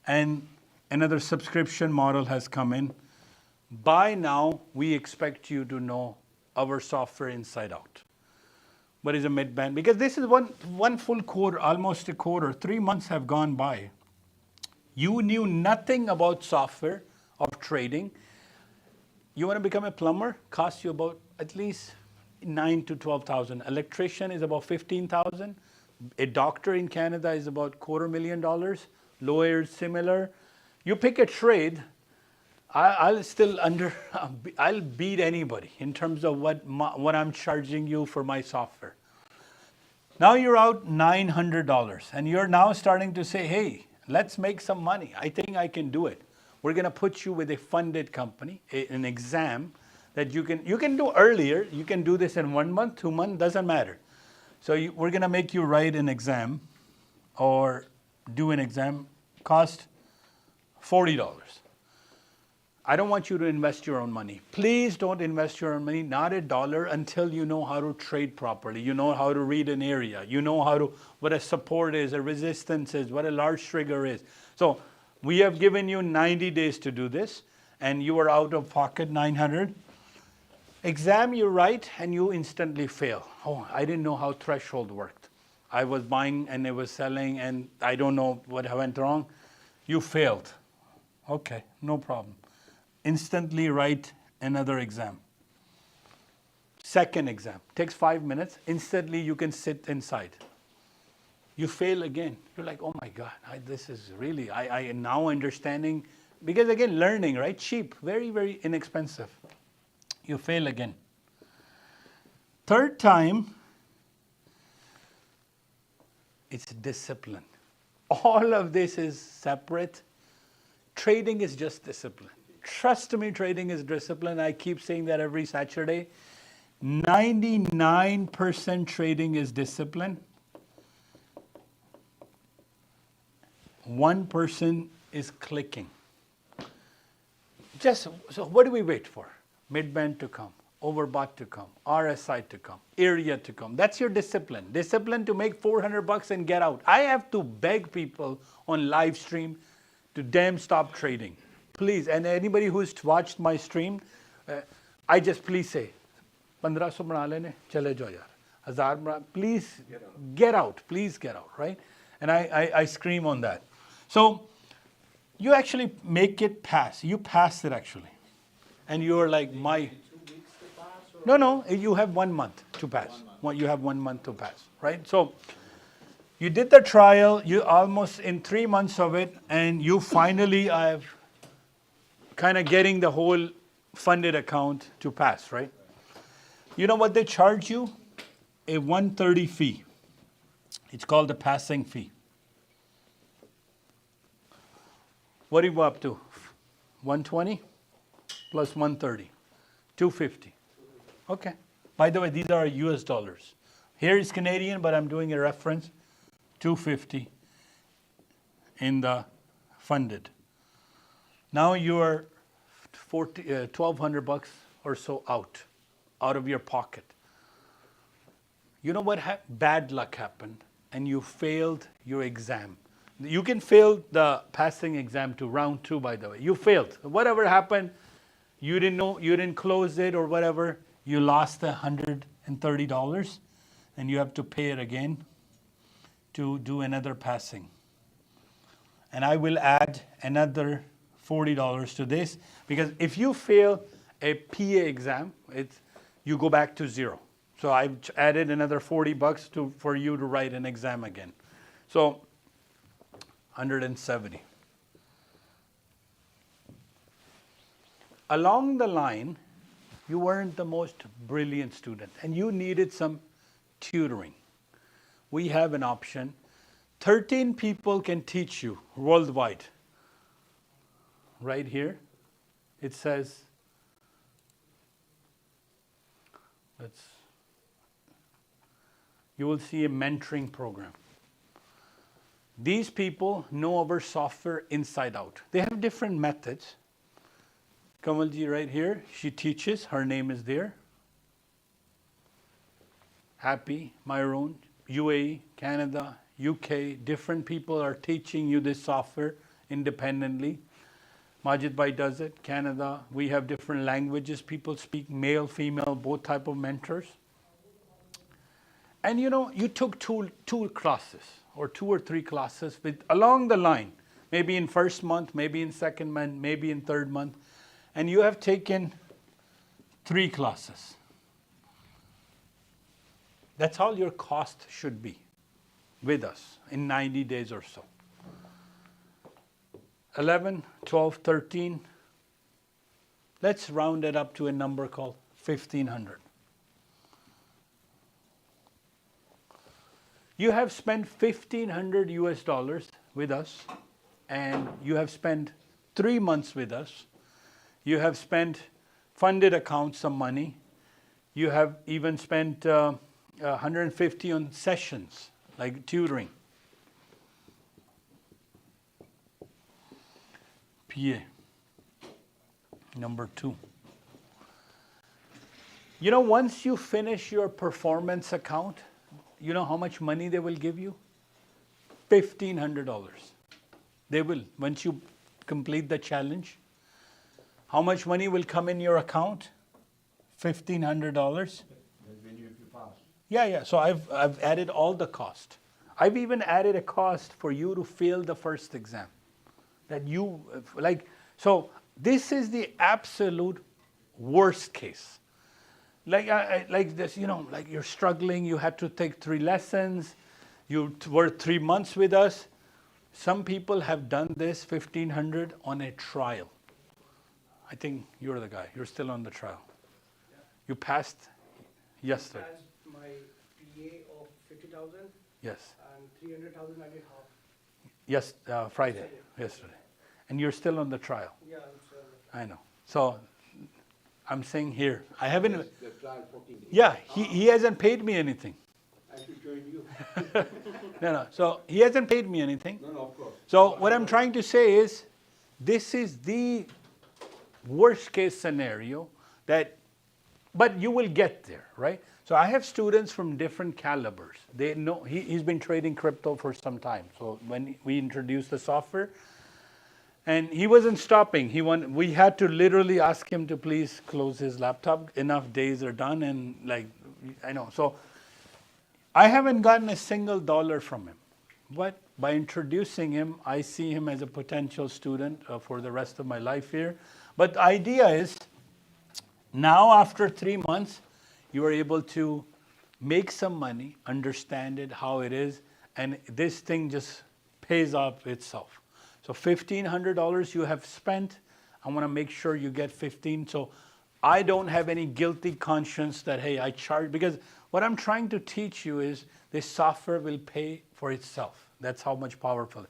and another subscription model has come in. By now, we expect you to know our software inside out. What is a mid-band? Because this is one full quarter, almost a quarter, 3 months have gone by. You knew nothing about software of trading. You want to become a plumber? Costs you about at least $9,000 to $12,000. Electrician is about $15,000. A doctor in Canada is about $250,000. Lawyers similar. You pick a trade. I'll beat anybody in terms of what I'm charging you for my software. Now you're out $900, and you're now starting to say, hey, let's make some money. I think I can do it. We're going to put you with a funded company, an exam that you can do earlier. You can do this in 1 month, 2 months, doesn't matter. So we're going to make you write an exam or do an exam, cost $40. I don't want you to invest your own money. Please don't invest your own money, not $1, until you know how to trade properly. You know how to read an area. You know what a support is, a resistance is, what a large trigger is. So we have given you 90 days to do this, and you are out of pocket $900. Exam you write, and you instantly fail. Oh, I didn't know how threshold worked. I was buying and I was selling, and I don't know what went wrong. You failed. Okay, no problem. Instantly write another exam. Second exam. Takes 5 minutes. Instantly you can sit inside. You fail again. You're like, oh my God, this is really, I am now understanding. Because again, learning, right? Cheap, very, very inexpensive. You fail again. Third time, it's discipline. All of this is separate. Trading is just discipline. Trust me, trading is discipline. I keep saying that every Saturday. 99% trading is discipline. 1% is clicking. So what do we wait for? Mid-band to come, overbought to come, RSI to come, area to come. That's your discipline. Discipline to make $400 and get out. I have to beg people on live stream to damn stop trading. Please, and anybody who's watched my stream, I just please say, 1500 bana lene, chale jo yaar. 1000 bana, please get out, right? And I scream on that. So you actually make it pass. You pass it actually. And you're like, 2 weeks to pass? No, you have 1 month to pass. You have 1 month to pass, right? So you did the trial, you almost in 3 months of it, and you finally have kind of getting the whole funded account to pass, right? You know what they charge you? A $130 fee. It's called the passing fee. What do you go up to? 120 plus 130, 250. Okay. By the way, these are US dollars. Here is Canadian, but I'm doing a reference. 250 in the funded. Now you are $1,200 or so out of your pocket. You know what bad luck happened, and you failed your exam. You can fail the passing exam to round 2, by the way. You failed. Whatever happened, you didn't know, you didn't close it or whatever. You lost the $130, and you have to pay it again. to do another passing. And I will add another $40 to this, because if you fail a PA exam, you go back to zero. So I've added another $40 for you to write an exam again. So 170. Along the line, you weren't the most brilliant student and you needed some tutoring. We have an option. 13 people can teach you worldwide. Right here, it says, you will see a mentoring program. These people know our software inside out. They have different methods. Kamalji right here, she teaches, her name is there. Happy, Myron, UAE, Canada, UK, different people are teaching you this software independently. Majid Bhai does it, Canada. We have different languages people speak, male, female, both type of mentors. And you know, you took two classes or 2 or 3 classes along the line, maybe in first month, maybe in second month, maybe in third month, and you have taken 3 classes. That's all your cost should be with us in 90 days or so. 11, 12, 13. Let's round it up to a number called 1,500. You have spent $1,500 US with us, and you have spent 3 months with us. You have spent funded accounts some money. You have even spent 150 on sessions, like tutoring. PA, number 2. You know, once you finish your performance account, you know how much money they will give you? $1,500. They will, once you complete the challenge. How much money will come in your account? $1,500. Yeah. So I've added all the cost. I've even added a cost for you to fail the first exam. That you like. So this is the absolute worst case. Like this, you know, like you're struggling. You had to take 3 lessons. You were 3 months with us. Some people have done this 1,500 on a trial. I think you're the guy. You're still on the trial. Yeah. You passed yesterday. I passed my PA of 50,000. Yes. And 300,000 I did half. Yes, Friday, yesterday. And you're still on the trial. Yeah, I'm sure. I know. So I'm saying here, I haven't. The trial 14 days. Yeah, he hasn't paid me anything. I should join you. No. So he hasn't paid me anything. No, of course. So what I'm trying to say is, this is the worst case scenario but you will get there, right? So I have students from different calibers. They know he's been trading crypto for some time. So when we introduced the software, and he wasn't stopping. We had to literally ask him to please close his laptop. Enough days are done, and I know. So I haven't gotten a single dollar from him. But by introducing him, I see him as a potential student for the rest of my life here. But the idea is, now after 3 months, you are able to make some money, understand it, how it is, and this thing just pays off itself. So $1,500 you have spent. I want to make sure you get 15. So I don't have any guilty conscience that, hey, I charge, because what I'm trying to teach you is this software will pay for itself. That's how much powerful.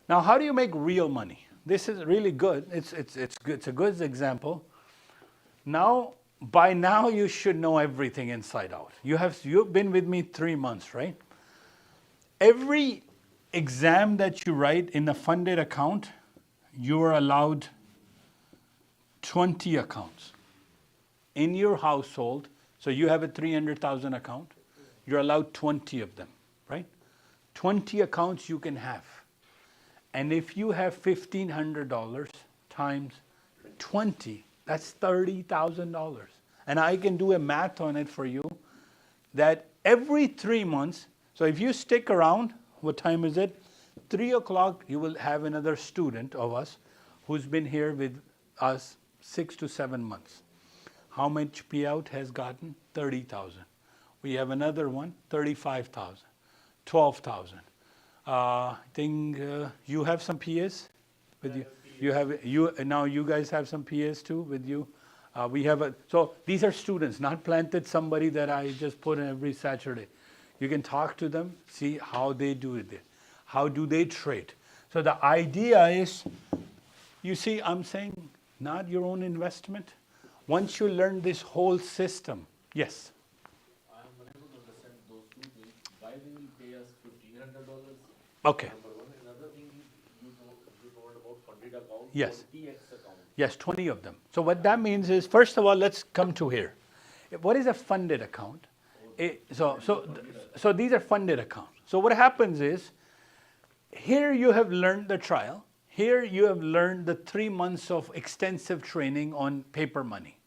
Now, how do you make real money? This is really good. It's good. It's a good example. Now, by now, you should know everything inside out. You've been with me 3 months, right? Every exam that you write in a funded account, you are allowed 20 accounts in your household. So you have a 300,000 account. You're allowed 20 of them, right? 20 accounts you can have. And if you have $1,500 times 20, that's $30,000. And I can do a math on it for you, that every 3 months, so if you stick around what time is it? 3 o'clock, you will have another student of us who's been here with us 6 to 7 months. How much payout has gotten? 30,000. We have another one, 35,000, 12,000. I think you have some PAs with you. Now you guys have some PAs too with you. So these are students, not planted somebody that I just put in every Saturday. You can talk to them, see how they do it. How do they trade? So the idea is, you see, I'm saying not your own investment. Once you learn this whole system, yes. I am unable to understand those two things. Why they will pay us $1,500? Okay. Number one. Another thing you told about funded account. Yes. 20x account. Yes, 20 of them. So what that means is, first of all, let's come to here. What is a funded account? So these are funded accounts. So what happens is, here you have learned the trial. Here you have learned the 3 months of extensive training on paper money.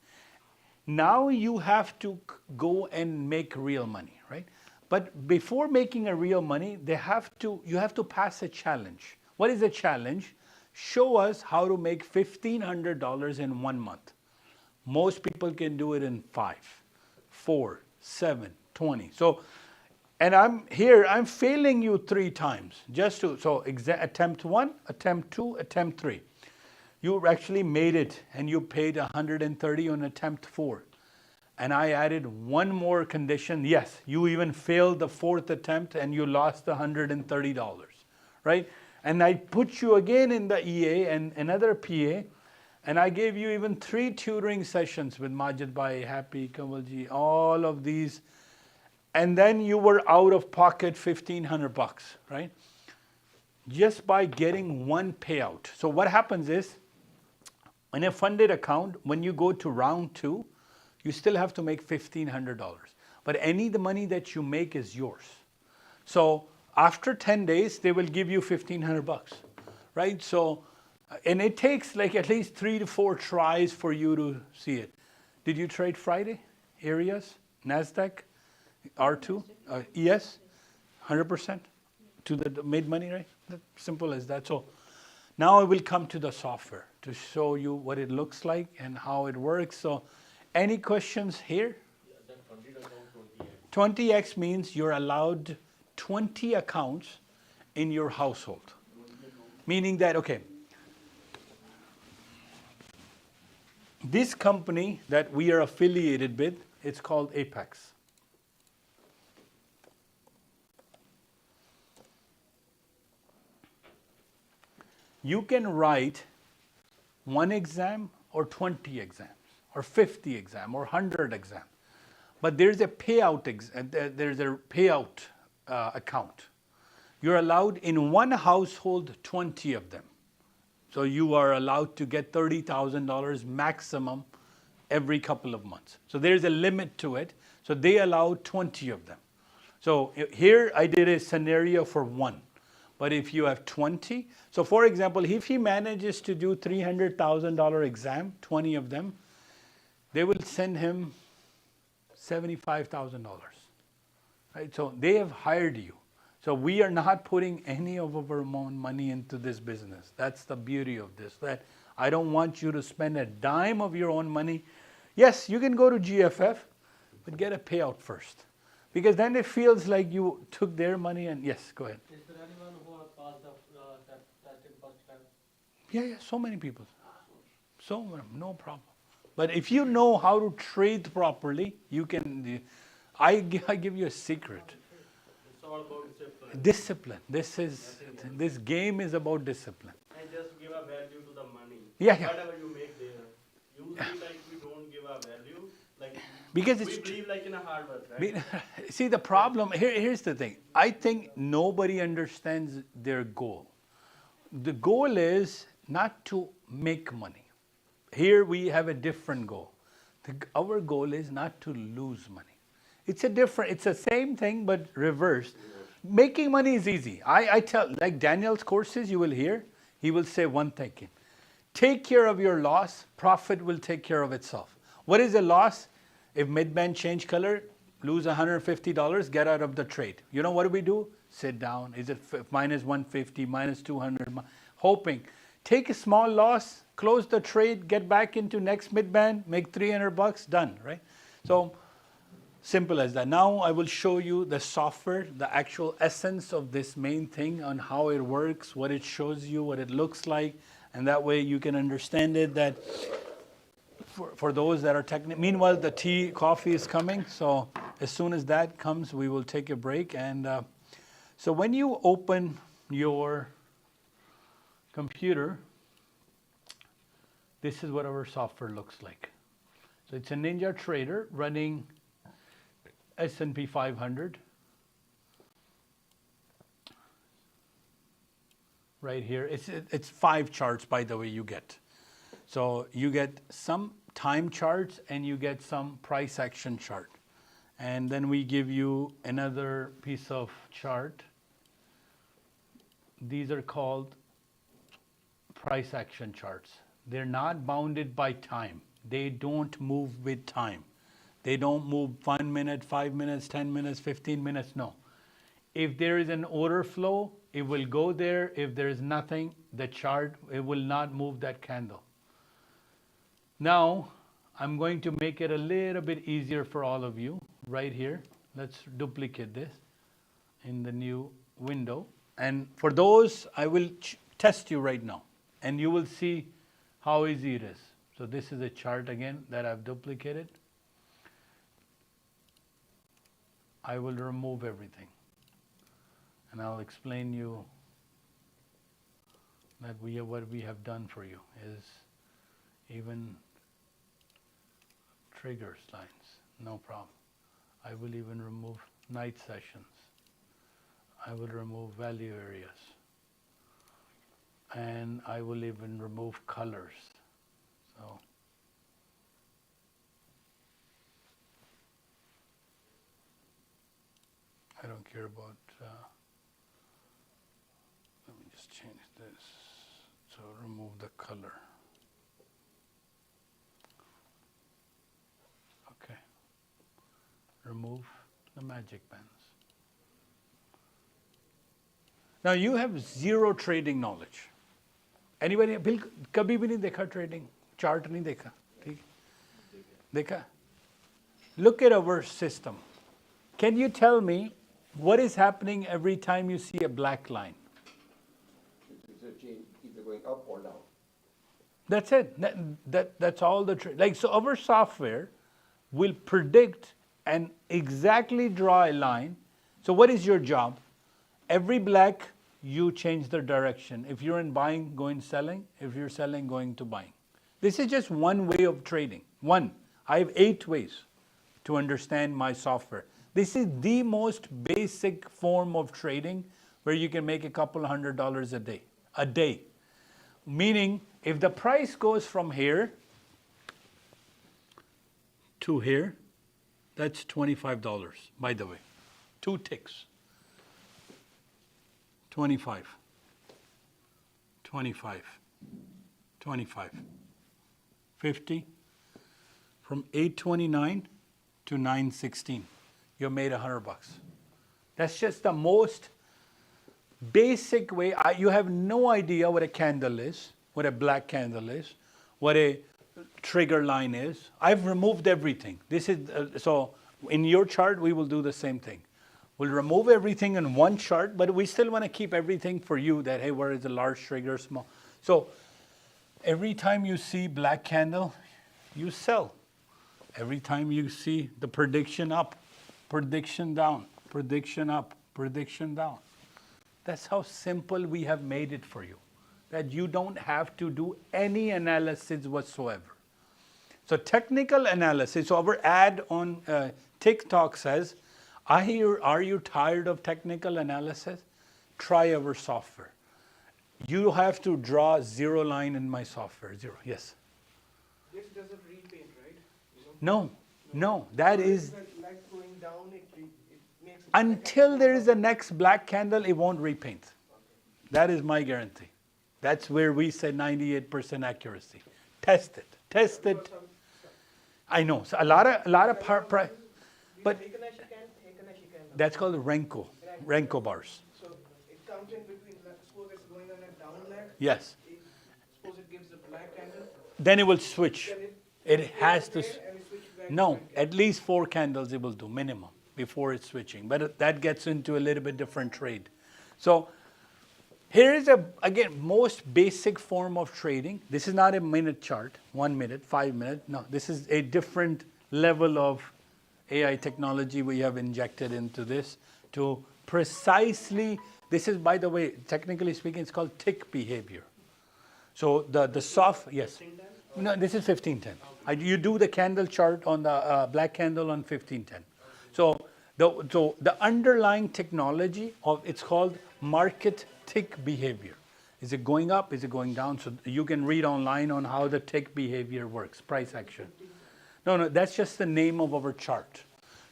Now you have to go and make real money, right? But before making a real money, you have to pass a challenge. What is a challenge? Show us how to make $1,500 in 1 month. Most people can do it in 5, 4, 7, 20. So, and I'm failing you 3 times. Attempt 1, attempt 2, attempt 3. You actually made it and you paid 130 on attempt 4. And I added one more condition. Yes, you even failed the 4th attempt and you lost $130, right? And I put you again in the EA and another PA, and I gave you even 3 tutoring sessions with Majid Bhai, Happy, Kamalji, all of these. And then you were out of pocket $1,500, right? Just by getting one payout. So what happens is, in a funded account, when you go to round 2, you still have to make $1,500. But the money that you make is yours. So after 10 days, they will give you $1,500, right? So, and it takes like at least 3 to 4 tries for you to see it. Did you trade Friday? Areas? Nasdaq? R2? ES? 100%? To the made money, right? Simple as that. So now I will come to the software to show you what it looks like and how it works. So any questions here? Yeah, that funded account 20x. 20x means you're allowed 20 accounts in your household. Meaning that, okay, this company that we are affiliated with, it's called Apex. You can write 1 exam or 20 exams or 50 exams or 100 exams. But there's a payout account. You're allowed in one household 20 of them. So you are allowed to get $30,000 maximum every couple of months. So there's a limit to it. So they allow 20 of them. So here I did a scenario for 1. But if you have 20, so for example, if he manages to do $300,000 exam, 20 of them, they will send him $75,000. Right? So they have hired you. So we are not putting any of our own money into this business. That's the beauty of this. That I don't want you to spend a dime of your own money. Yes, you can go to GFF, but get a payout first. Because then it feels like you took their money and yes, go ahead. Is there anyone who has passed that in first time? Yeah, so many people. So no problem. But if you know how to trade properly, you can. I give you a secret. It's all about Discipline. discipline. This game is about discipline. And just give a value to the money. Yeah. Whatever you make there. Usually, like, we don't give a value. Like, Because we it's believe like in a hard work, right? See, the problem, here's the thing. I think nobody understands their goal. The goal is not to make money. Here we have a different goal. Our goal is not to lose money. It's the same thing, but reversed. Making money is easy. I tell, like Daniel's courses, you will hear, he will say one thing. Take care of your loss, profit will take care of itself. What is a loss? If mid-band change color, lose $150, get out of the trade. You know what do we do? Sit down. Is it minus 150, minus 200, hoping. Take a small loss, close the trade, get back into next mid-band, make $300, done, right? So simple as that. Now I will show you the software, the actual essence of this main thing on how it works, what it shows you, what it looks like, and that way you can understand it that for those that are technical. Meanwhile, the tea, coffee is coming, so as soon as that comes, we will take a break. And so when you open your computer, this is what our software looks like. So it's a Ninja Trader running S&P 500. Right here, it's 5 charts, by the way, you get. So you get some time charts and you get some price action chart. And then we give you another piece of chart. These are called price action charts. They're not bounded by time. They don't move with time. They don't move 1 minute, 5 minutes, 10 minutes, 15 minutes, no. If there is an order flow, it will go there. If there is nothing, the chart, it will not move that candle. Now, I'm going to make it a little bit easier for all of you right here. Let's duplicate this in the new window. And for those, I will test you right now. And you will see how easy it is. So this is a chart again that I've duplicated. I will remove everything. And I'll explain you that what we have done for you is even triggers lines, no problem. I will even remove night sessions. I will remove value areas. And I will even remove colors. So I don't care about, let me just change this. So remove the color. Okay. Remove the magic bands. Now you have zero trading knowledge. Anybody, कभी भी नहीं देखा trading, chart नहीं देखा, ठीक? देखा? Look at our system. Can you tell me what is happening every time you see a black line? It's a change, either going up or down. That's it. That's all the trade. Like, so our software will predict and exactly draw a line. So what is your job? Every black, you change the direction. If you're in buying, go in selling. If you're selling, going to buying. This is just one way of trading. One. I have 8 ways to understand my software. This is the most basic form of trading where you can make a couple $100 a day. A day. Meaning, if the price goes from here to here, that's $25, by the way. 2 ticks. 25, 25, 25, 50. From 829 to 916, you made $100. That's just the most basic way. You have no idea what a candle is, what a black candle is, what a trigger line is. I've removed everything. This is so in your chart we will do the same thing. We'll remove everything in one chart, but we still want to keep everything for you that, hey, where is the large trigger, small? So every time you see black candle, you sell. Every time you see the prediction up, prediction down, prediction up, prediction down. That's how simple we have made it for you, that you don't have to do any analysis whatsoever. So technical analysis, so our ad on TikTok says, are you tired of technical analysis? Try our software. You have to draw 0 line in my software, 0, yes. This doesn't repaint, right? No, that is, Like going down, it makes it until there is a next black candle, it won't repaint. That is my guarantee. That's where we say 98% accuracy. Test it. I know. So a lot of We But Heikenaishi candle. that's called Renko bars. So it comes in between, suppose it's going on a down leg. Yes. Suppose it gives a black candle. Then it will switch. Then It has to. and it switch back to No, white candle. at least 4 candles it will do minimum before it's switching. But that gets into a little bit different trade. So here is again most basic form of trading. This is not a minute chart, 1 minute, 5 minutes. No, this is a different level of AI technology we have injected into this to precisely. This is, by the way, technically speaking, it's called tick behavior. So the soft, yes. No, this is 1510. You do the candle chart on the black candle on 1510. So the underlying technology of it's called market tick behavior. Is it going up? Is it going down? So you can read online on how the tick behavior works, price action. No, that's just the name of our chart.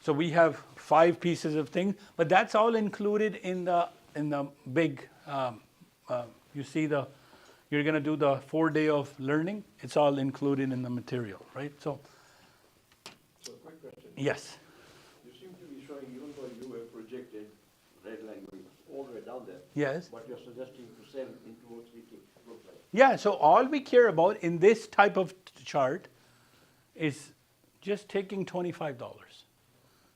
So we have 5 pieces of things, but that's all included in the big. You see you're going to do the 4-day of learning. It's all included in the material, right? So quick question. yes. You seem to be showing, even though you have projected red line going all the way down there, Yes. what you're suggesting to sell in 2 or 3 ticks looks like. Yeah, so all we care about in this type of chart is just taking $25.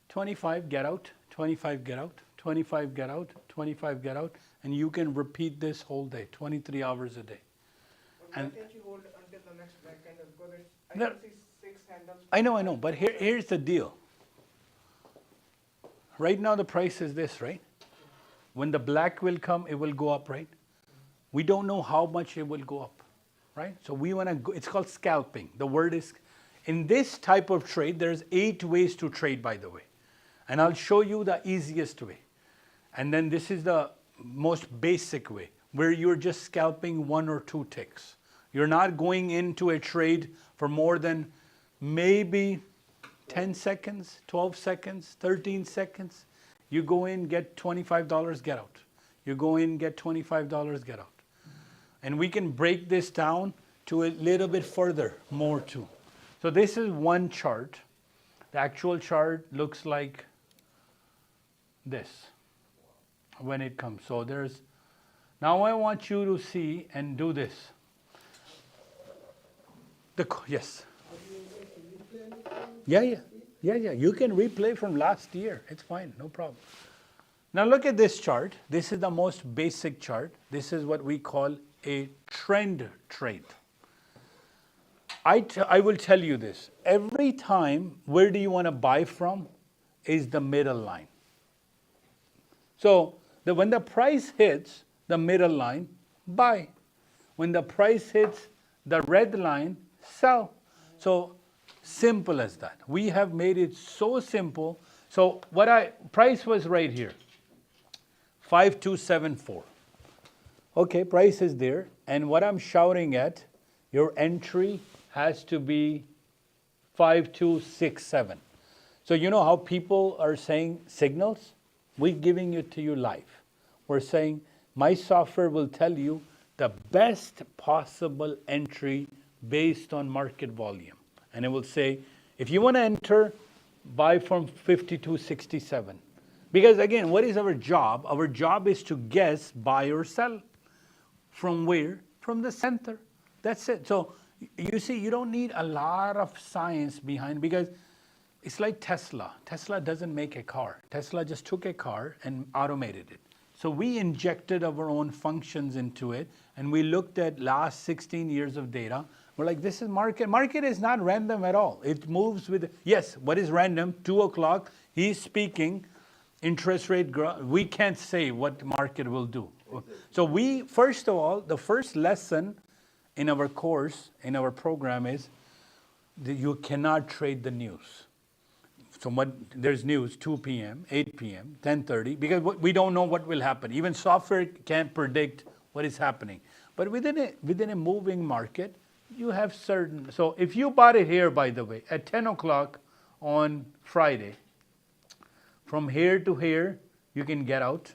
25 get out, 25 get out, 25 get out, 25 get out, and you can repeat this whole day, 23 hours a day. But why And can't you hold until the next black candle? Because I No. can see 6 handles. I know, but here's the deal. Right now the price is this, right? When the black will come, it will go up, right? We don't know how much it will go up, right? So we want to go, it's called scalping. The word is, in this type of trade, there's 8 ways to trade, by the way. And I'll show you the easiest way. And then this is the most basic way, where you're just scalping 1 or 2 ticks. You're not going into a trade for more than maybe 10 seconds, 12 seconds, 13 seconds. You go in, get $25, get out. You go in, get $25, get out. And we can break this down to a little bit further, more too. So this is one chart. The actual chart looks like this when it comes. So now I want you to see and do this. Yes. Yeah. You can replay from last year. It's fine, no problem. Now look at this chart. This is the most basic chart. This is what we call a trend trade. I will tell you this. Every time, where do you want to buy from is the middle line. So when the price hits the middle line, buy. When the price hits the red line, sell. So simple as that. We have made it so simple. So price was right here, 5274. Okay, price is there. And what I'm shouting at, your entry has to be 5267. So you know how people are saying signals? We're giving it to you live. We're saying my software will tell you the best possible entry based on market volume. And it will say, if you want to enter, buy from 5267. Because again, what is our job? Our job is to guess, buy or sell. From where? From the center. That's it. So you see, you don't need a lot of science behind, because it's like Tesla. Tesla doesn't make a car. Tesla just took a car and automated it. So we injected our own functions into it, and we looked at last 16 years of data. We're like, this is market. Market is not random at all. It moves with, yes, what is random? 2 o'clock, he's speaking, interest rate growth. We can't say what the market will do. So first of all, the first lesson in our course, in our program is that you cannot trade the news. So there's news 2 p.m., 8 p.m., 10:30, because we don't know what will happen. Even software can't predict what is happening. But within a moving market, you have certain. So if you bought it here, by the way, at 10 o'clock on Friday, from here to here, you can get out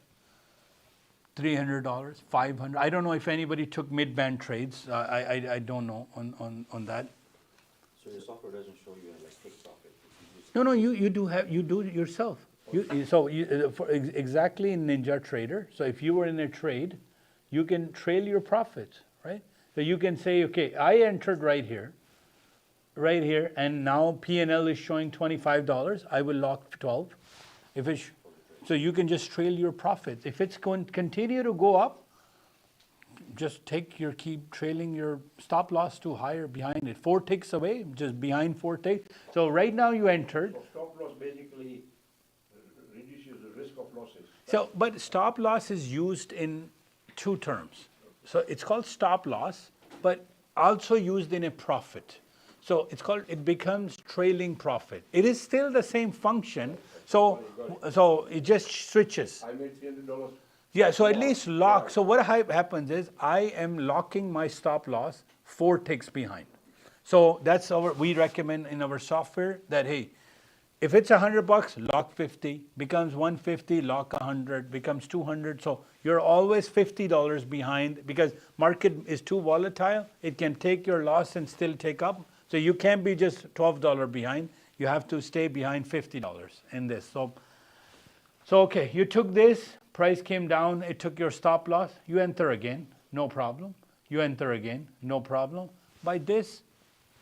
$300, $500. I don't know if anybody took mid-band trades. I don't know on that. So your software doesn't show you like take profit. You No, you do it yourself. Exactly in Ninja Trader. So if you were in a trade, you can trail your profits, right? So you can say, okay, I entered right here, and now P&L is showing $25. I will lock 12. If it's so, you can just trail your profits. If it's going to continue to go up, just keep trailing your stop loss to higher behind it. 4 ticks away, just behind 4 ticks. So right now you entered. So stop loss basically reduces the risk of losses. So, but stop loss is used in 2 terms. So it's called stop loss, but also used in a profit. So it becomes trailing profit. It is still the same function. So it just switches. I made $300. Yeah, so at least lock. So what happens is I am locking my stop loss 4 ticks behind. So that's we recommend in our software that, hey, if it's $100, lock 50, becomes 150, lock 100, becomes 200. So you're always $50 behind because market is too volatile. It can take your loss and still take up. So you can't be just $12 behind. You have to stay behind $50 in this. So okay, you took this, price came down, it took your stop loss, you enter again, no problem. You enter again, no problem. By this,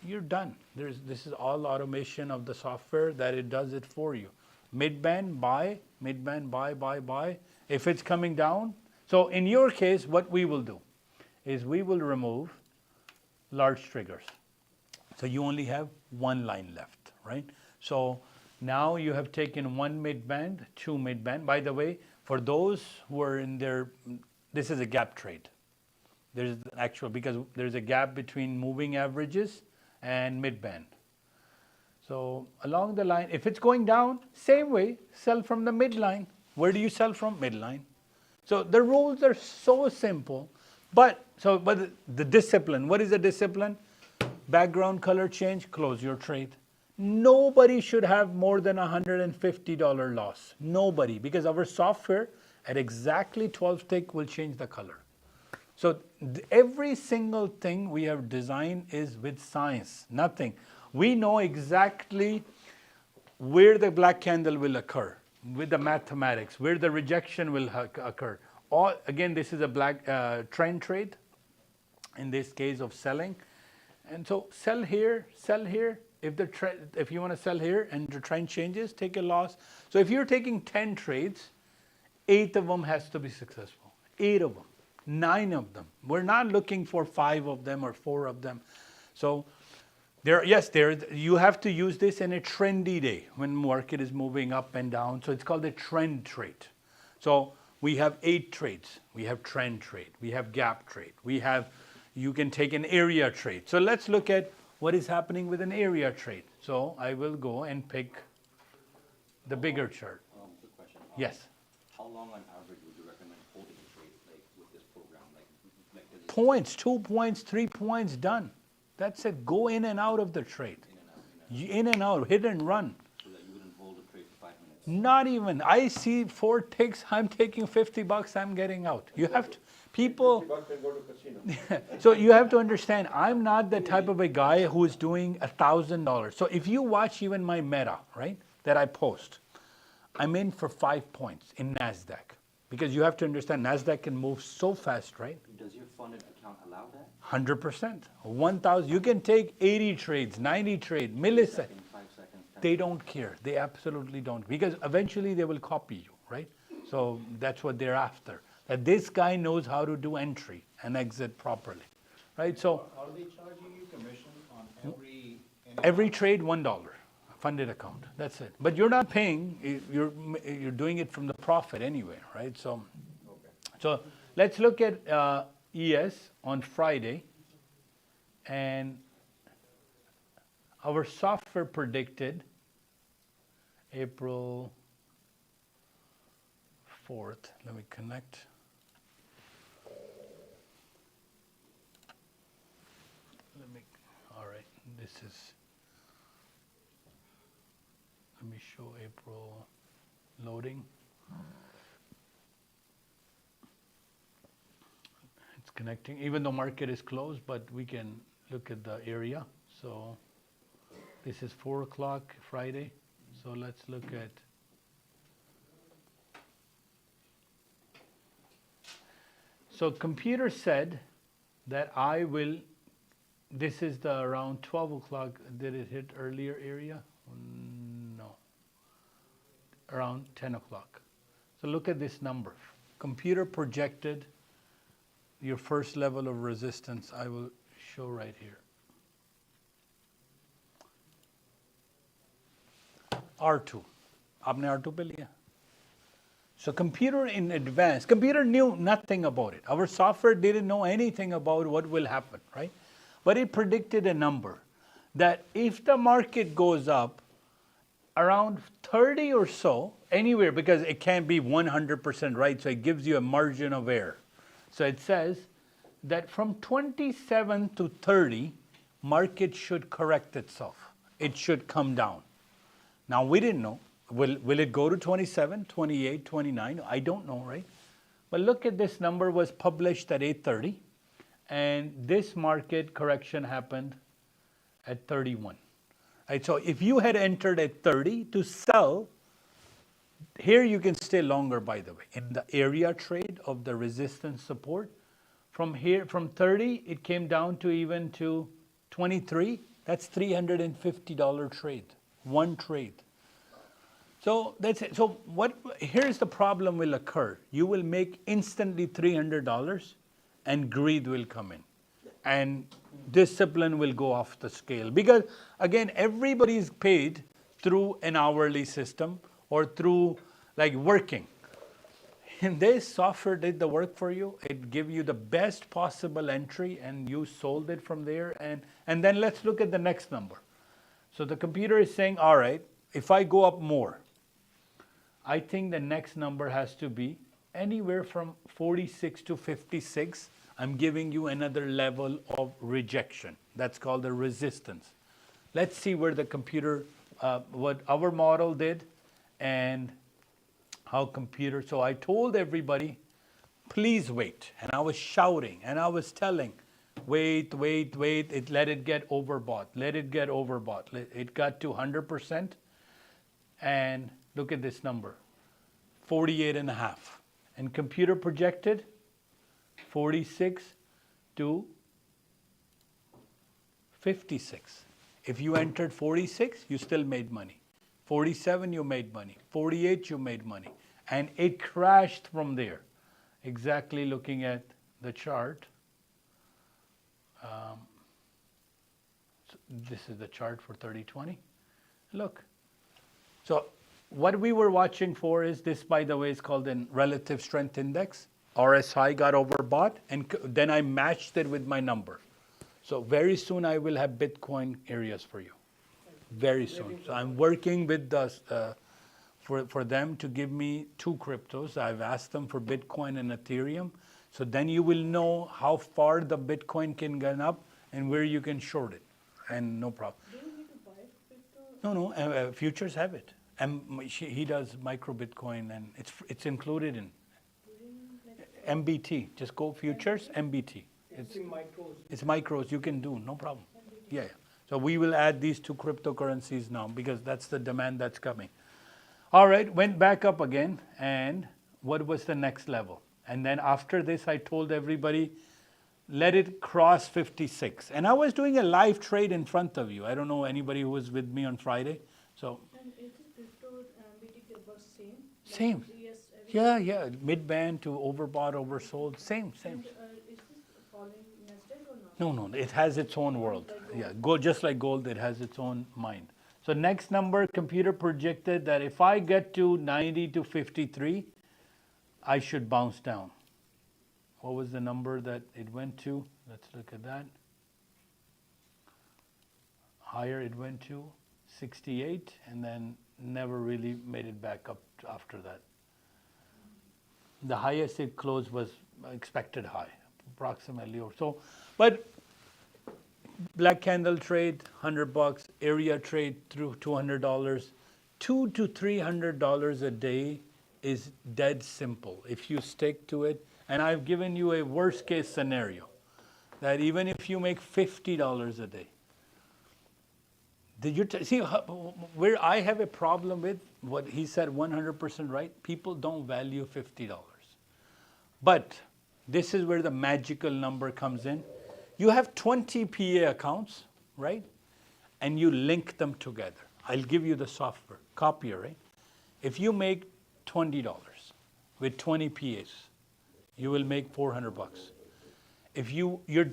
you're done. This is all automation of the software that it does it for you. Mid-band, buy, buy. If it's coming down, so in your case, what we will do is we will remove large triggers. So you only have 1 line left, right? So now you have taken 1 mid-band, 2 mid-band. By the way, for those who are in this is a gap trade. There's because there's a gap between moving averages and mid-band. So along the line, if it's going down, same way, sell from the midline. Where do you sell from? Midline. So the rules are so simple, but the discipline, what is the discipline? Background color change, close your trade. Nobody should have more than $150 loss. Nobody, because our software at exactly 12 tick will change the color. So every single thing we have designed is with science, nothing. We know exactly where the black candle will occur with the mathematics, where the rejection will occur. Again, this is a black trend trade, in this case of selling. And so sell here. If you want to sell here and the trend changes, take a loss. So if you're taking 10 trades, 8 of them has to be successful. 8 of them, 9 of them. We're not looking for 5 of them or 4 of them. So you have to use this in a trendy day when market is moving up and down. So it's called a trend trade. So we have 8 trades. We have trend trade. We have gap trade. You can take an area trade. So let's look at what is happening with an area trade. So I will go and pick the bigger chart. Quick question. Yes. How long on average would you recommend holding a trade with this program? Points, 2 points, 3 points, done. That's it. Go in and out of the trade. In and out, hit and run. So that you wouldn't hold a trade for 5 minutes? Not even. I see 4 ticks, I'm taking $50, I'm getting out. You have to. People, so you have to understand, I'm not the type of a guy who is doing $1,000. So if you watch even my meta, right, that I post, I'm in for 5 points in Nasdaq. Because you have to understand, Nasdaq can move so fast, right? Does your funded account allow that? 100%. 1,000, you can take 80 trades, 90 trades, millisecond. 5 seconds. They don't care. They absolutely don't. Because eventually they will copy you, right? So that's what they're after. That this guy knows how to do entry and exit properly, right? So Are they charging you commission on every trade $1, funded account. That's it. But you're not paying. You're doing it from the profit anyway, right? So let's look at ES on Friday, and our software predicted April 4th. Let me connect. All right, this is, let me show April loading. It's connecting, even though market is closed, but we can look at the area. So this is 4 o'clock Friday. So let's look at. So computer said that I will, this is the around 12 o'clock, did it hit earlier area? No, around 10 o'clock. So look at this number. Computer projected your first level of resistance. I will show right here. R2. आपने R2 पे लिया. So computer in advance, computer knew nothing about it. Our software didn't know anything about what will happen, right? But it predicted a number that if the market goes up around 30 or so, anywhere, because it can't be 100% right, so it gives you a margin of error. So it says that from 27 to 30, market should correct itself. It should come down. Now we didn't know. Will it go to 27, 28, 29? I don't know, right? But look at this number was published at 8:30, and this market correction happened at 31. Right? So if you had entered at 30 to sell, here you can stay longer, by the way. In the area trade of the resistance support, from here, from 30, it came down to even to 23. That's $350 trade, one trade. So that's it. So here's the problem will occur. You will make instantly $300 and greed will come in. And discipline will go off the scale. Because again, everybody is paid through an hourly system or through like working. And this software did the work for you. It gave you the best possible entry and you sold it from there. And then let's look at the next number. So the computer is saying, all right, if I go up more, I think the next number has to be anywhere from 46 to 56. I'm giving you another level of rejection. That's called the resistance. Let's see where the computer, what our model did and how computer. So I told everybody, please wait. And I was shouting and I was telling, wait, wait, wait. Let it get overbought. Let it get overbought. It got to 100%. And look at this number, 48.5. And computer projected 46 to 56. If you entered 46, you still made money. 47, you made money. 48, you made money. And it crashed from there. Exactly looking at the chart. So this is the chart for 30-20. Look. So what we were watching for is this, by the way, is called a relative strength index. RSI got overbought, and then I matched it with my number. So very soon I will have Bitcoin areas for you. Very soon. So I'm working with the, for them to give me 2 cryptos. I've asked them for Bitcoin and Ethereum. So then you will know how far the Bitcoin can get up and where you can short it. And no problem. Do you need to buy crypto? No, futures have it. And he does micro Bitcoin, and it's included in MBT. Just go futures, MBT. It's in micros. It's micros. You can do no problem. Yeah. So we will add these 2 cryptocurrencies now because that's the demand that's coming. All right, went back up again, and what was the next level? And then after this, I told everybody, let it cross 56. And I was doing a live trade in front of you. I don't know anybody who was with me on Friday. So. And is it crypto and BTC about same? Same. Yeah. Mid-band to overbought, oversold. Same. And, is this following Nasdaq or not? No. It has its own world. Yeah, just like gold, it has its own mind. So next number, computer projected that if I get to 90 to 53, I should bounce down. What was the number that it went to? Let's look at that. Higher it went to 68, and then never really made it back up after that. The highest it closed was expected high, approximately or so. But black candle trade, $100, area trade through $200, $200 to $300 a day is dead simple if you stick to it. And I've given you a worst case scenario that even if you make $50 a day, Did you see where I have a problem with what he said 100% right? People don't value $50. But this is where the magical number comes in. You have 20 PA accounts, right? And you link them together. I'll give you the software, copier, right? If you make $20 with 20 PAs, you will make $400. If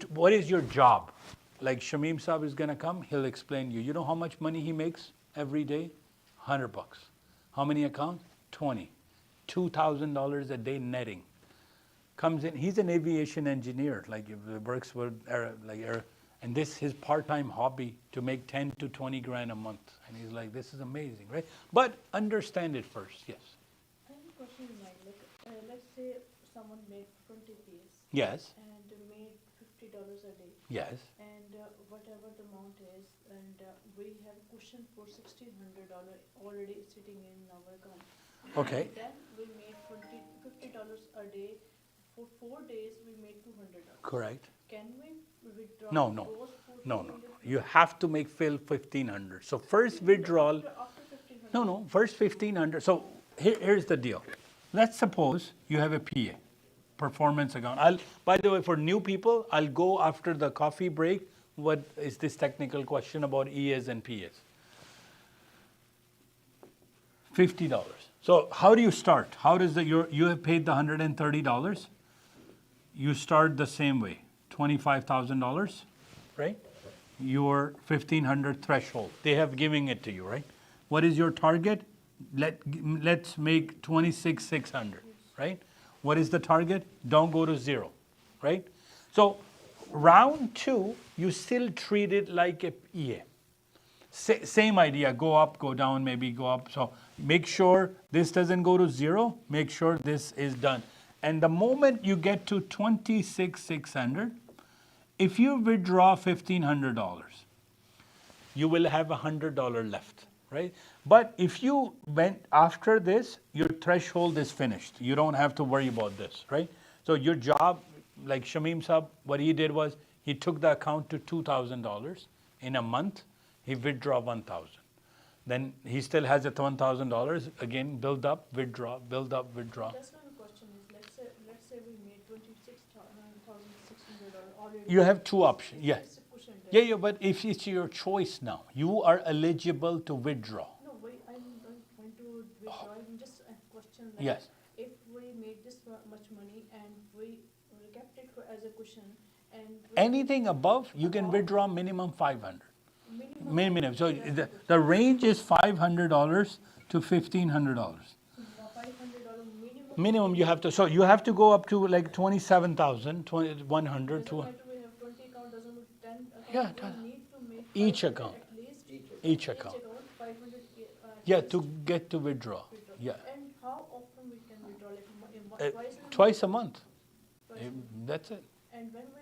what is your job? Like Shamim Saab is going to come, he'll explain you. You know how much money he makes every day? $100. How many accounts? 20. $2,000 a day netting. Comes in, he's an aviation engineer, like works with and this his part-time hobby to make 10 to 20 grand a month. And he's like, this is amazing, right? But understand it first, yes. I have a question in mind. Like, let's say someone made 20 Ps. Yes. And made $50 a day. Yes. And whatever the amount is, and we have cushion for $1,600 already sitting in our account. Okay. And then we made $50 a day. For 4 days, we made $200. Correct. Can we withdraw No. those No. You have to make fill 1,500. So first withdrawal. After 1,500? No. First 1,500. So here's the deal. Let's suppose you have a PA, performance account. By the way, for new people, I'll go after the coffee break. What is this technical question about EAs and PAs? $50. So how do you start? How does you have paid the $130? You start the same way, $25,000, right? Your 1,500 threshold. They have given it to you, right? What is your target? Let's make 26,600, right? What is the target? Don't go to zero, right? So round 2, you still treat it like a EA. Same idea, go up, go down, maybe go up. So make sure this doesn't go to zero, make sure this is done. And the moment you get to 26,600, if you withdraw $1,500, you will have $100 left, right? But if you went after this, your threshold is finished. You don't have to worry about this, right? So your job, like Shamim Saab, what he did was he took the account to $2,000 in a month. He withdraw 1,000. Then he still has a $1,000. Again, build up, withdraw, build up, withdraw. That's my question is, let's say we made $26,600 already. You have two options. Yes. It's a cushion there. Yeah, but if it's your choice now, you are eligible to withdraw. No, I'm not going to withdraw. Just a question. Like, Yes. If we made this much money and we kept it as a cushion, and Anything above, you can withdraw minimum 500. Minimum. So that's the range is $500 to $1,500. $500 minimum. Minimum you have to. So you have to go up to like 27,000, 100, Doesn't 200. matter we have 20 account, doesn't matter 10 account. Yeah, we does- need to make Each 500 account. At least Each account. 500. Yeah, at to least get to withdraw. withdraw. Yeah. And how often we can withdraw? Like twice? Twice a month. Twice a month. That's it. And when we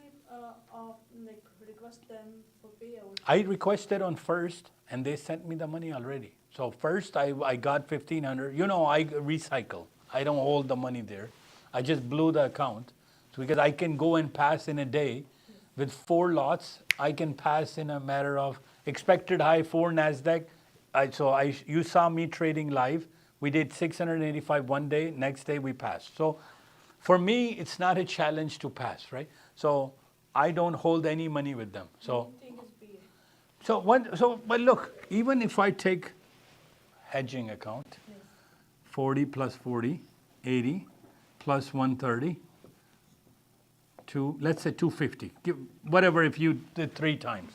like request them for payout, I requested on first, and they sent me the money already. So first I got 1,500. You know, I recycle. I don't hold the money there. I just blew the account. So because I can go and pass in a day with 4 lots. I can pass in a matter of expected high 4 Nasdaq. You saw me trading live. We did 685 one day. Next day we passed. So for me, it's not a challenge to pass, right? So I don't hold any money with them. So. main thing is PA. But look, even if I take hedging account, Yes. 40 plus 40, 80 plus 130, let's say 250. Whatever if you did 3 times.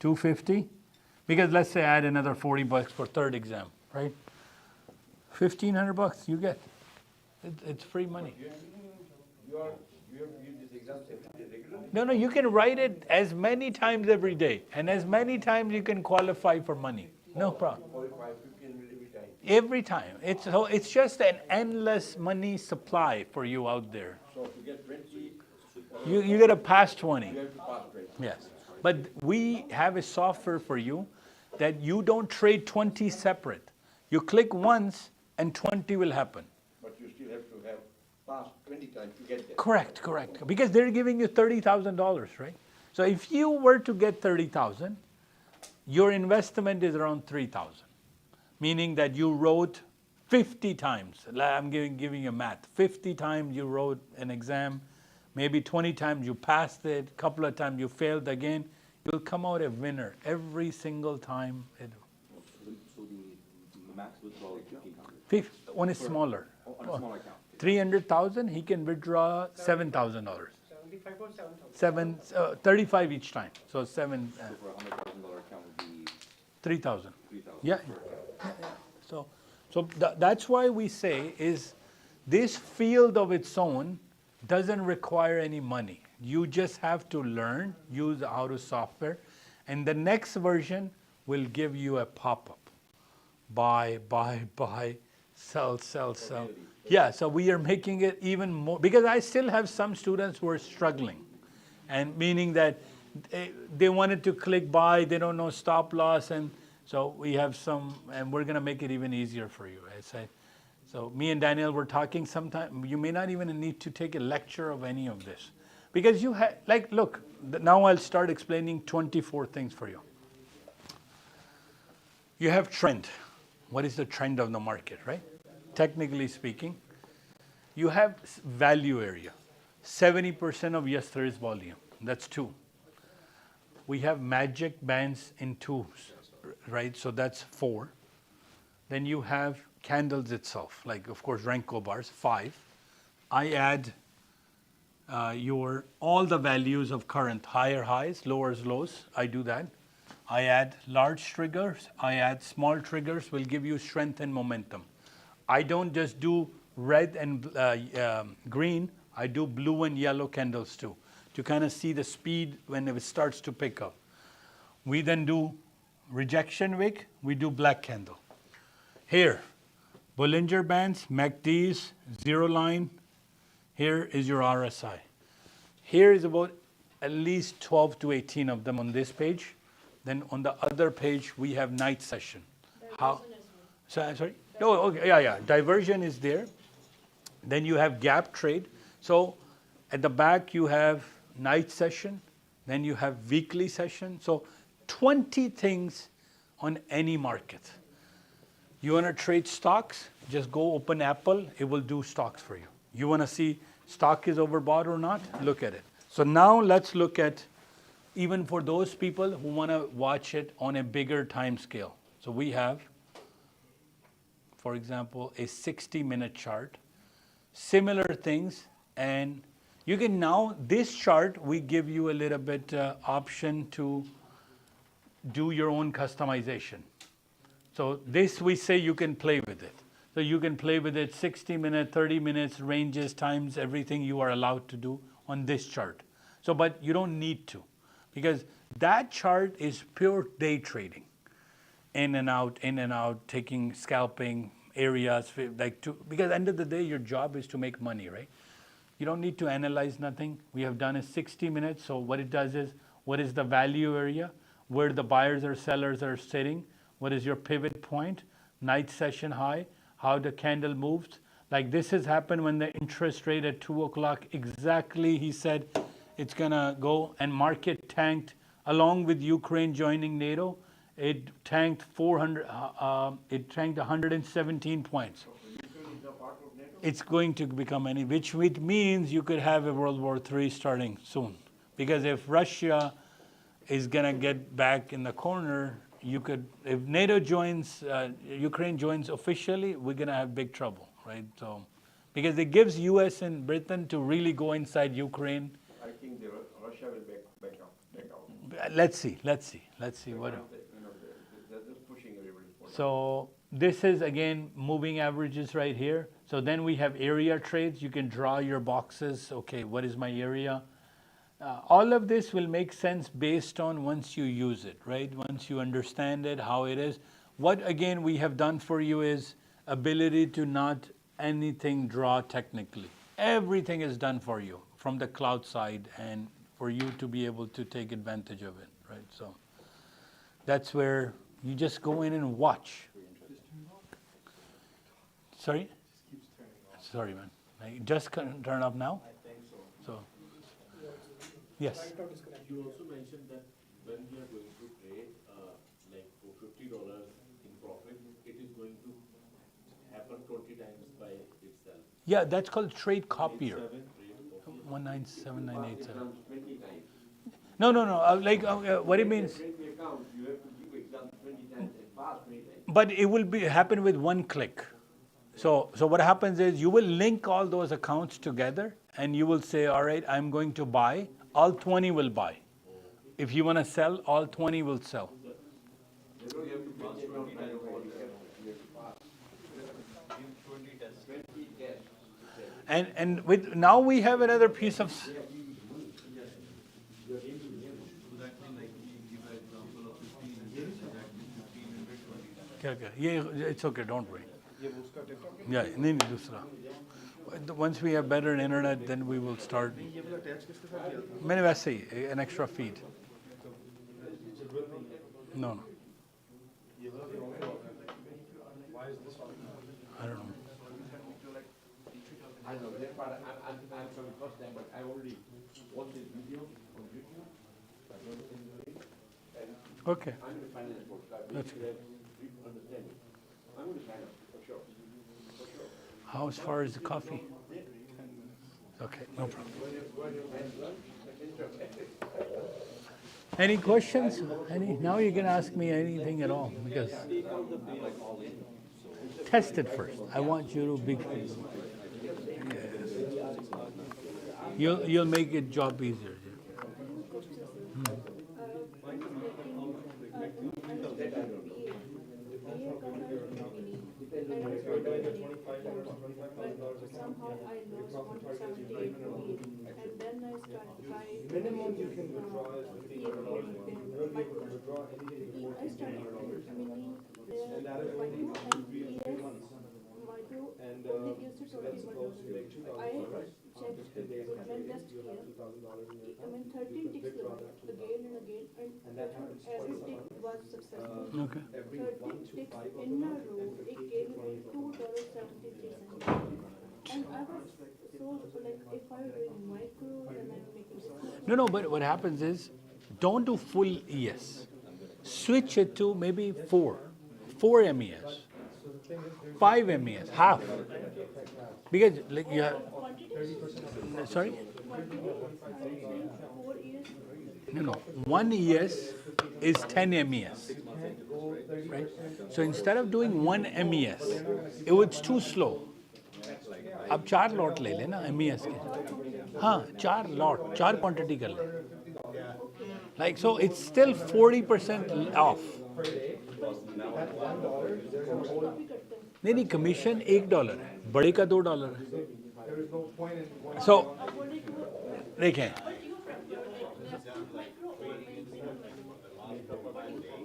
250, because let's say I add another $40 for third exam, right? $1,500 you get. It's free money. You use this exam every day regularly? No, you can write it as many times every day, and as many times you can qualify for money. No problem. 45, 15 every time. Every time. It's just an endless money supply for you out there. So to get 20, You got to pass 20. you have to pass 20. Yes. But we have a software for you that you don't trade 20 separate. You click once and 20 will happen. But you still have to have passed 20 times to get there. Correct. Because they're giving you $30,000, right? So if you were to get 30,000, your investment is around 3,000, meaning that you wrote 50 times. I'm giving you math. 50 times you wrote an exam, maybe 20 times you passed it, a couple of times you failed again. You'll come out a winner every single time. So the max withdrawal is 1,500. One is smaller. On a smaller account. 300,000, he can withdraw $7,000. 75 or 7,000? 35 each time. So seven, So for a $100,000 account would be 3,000. 3,000. Yeah. So that's why we say is this field of its own doesn't require any money. You just have to learn, use Auto software, and the next version will give you a pop-up. Buy, sell. Yeah, so we are making it even more, because I still have some students who are struggling, and meaning that they wanted to click buy, they don't know stop loss, and so we have some, and we're going to make it even easier for you. I say, so me and Daniel were talking sometime, you may not even need to take a lecture of any of this. Because you have, like, look, now I'll start explaining 24 things for you. You have trend. What is the trend of the market, right? Technically speaking, you have value area. 70% of yesterday's volume. That's 2. We have magic bands in 2s, right? So that's 4. Then you have candles itself, like, of course, Renko bars, 5. I add all the values of current, higher highs, lower lows, I do that. I add large triggers, I add small triggers, will give you strength and momentum. I don't just do red and green, I do blue and yellow candles too, to kind of see the speed when it starts to pick up. We then do rejection wick, we do black candle. Here, Bollinger Bands, MACDs, zero line, here is your RSI. Here is about at least 12 to 18 of them on this page. Then on the other page, we have night session. How? Sorry? No, okay, yeah. Diversion is there. Then you have gap trade. So at the back, you have night session. Then you have weekly session. So 20 things on any market. You want to trade stocks? Just go open Apple. It will do stocks for you. You want to see stock is overbought or not? Look at it. So now let's look at even for those people who want to watch it on a bigger time scale. So we have, for example, a 60-minute chart, similar things, and you can now, this chart, we give you a little bit option to do your own customization. So this we say you can play with it. So you can play with it 60 minutes, 30 minutes, ranges, times, everything you are allowed to do on this chart. So, but you don't need to, because that chart is pure day trading. In and out, taking, scalping areas, because at the end of the day, your job is to make money, right? You don't need to analyze nothing. We have done a 60 minutes. So what it does is, what is the value area, where the buyers or sellers are sitting, what is your pivot point, night session high, how the candle moves. Like this has happened when the interest rate at 2 o'clock, exactly he said it's gonna go, and market tanked along with Ukraine joining NATO. It tanked 117 points. It's going to become which means you could have a World War III starting soon. Because if Russia is gonna get back in the corner, if NATO joins, Ukraine joins officially, we're gonna have big trouble, right? So, because it gives US and Britain to really go inside Ukraine. I think Russia will back out. Let's see what. They're just pushing everybody forward. So this is again moving averages right here. So then we have area trades. You can draw your boxes. Okay, what is my area? All of this will make sense based on once you use it, right? Once you understand it, how it is. What again we have done for you is ability to not anything draw technically. Everything is done for you from the cloud side, and for you to be able to take advantage of it, right? So that's where you just go in and watch. Sorry? Sorry, man. Just turn off now? I think so. So, yes. You also mentioned that when we are going to trade, $50 in profit, it is going to happen 20 times by itself. Yeah, that's called trade copier. 7 trade copy. 197987. 20 times. No. What it means. Print the account, you have to give example 20 times and pass 20 times. But it will happen with one click. So what happens is you will link all those accounts together and you will say, all right, I'm going to buy, all 20 will buy. If you want to sell, all 20 will sell. They don't have to print the account right away, you have to pass. 20 tests. And with now we have another piece of. Okay. Yeah, it's okay, don't worry. Yeah, नहीं दूसरा. Once we have better internet, then we will start. मैंने वैसे ही an extra feed. No. I don't know. I know that part, I'm from the first time, but I already watched this video on YouTube. I don't know anything. And Okay. I'm in the finance board, so I That's basically have deep understanding. I'm going to sign up, for sure. For sure. How's far as the coffee? Okay, no problem. Any questions? Now you can ask me anything at all because test it first. I want you to be. You'll make it job easier. Somehow I lost 178 and then I started trying. Minimum you can withdraw is $50. I started meaning And that is only and 3 months. And that's supposed to make $2,000, right? checked when just here. I mean 13 ticks again and again and that happens every twice a tick month. was successful. Okay. Every 13 1 to ticks 5 of in a them. row, it gave me $2.73. And I was so like, if I were doing micro, then I'm making $6. No, but what happens is, don't do full ES. Switch it to maybe 4 MES, 5 MES, half. Because like you have, sorry? 4 years. No. 1 ES is 10 MES. Right? So instead of doing 1 MES, it's too slow. अब 4 lot ले लेना MES के. हाँ, 4 lot, 4 quantity कर ले. Like so, it's still 40% off. नहीं commission $1 है, बड़े का $2 है. So देखें,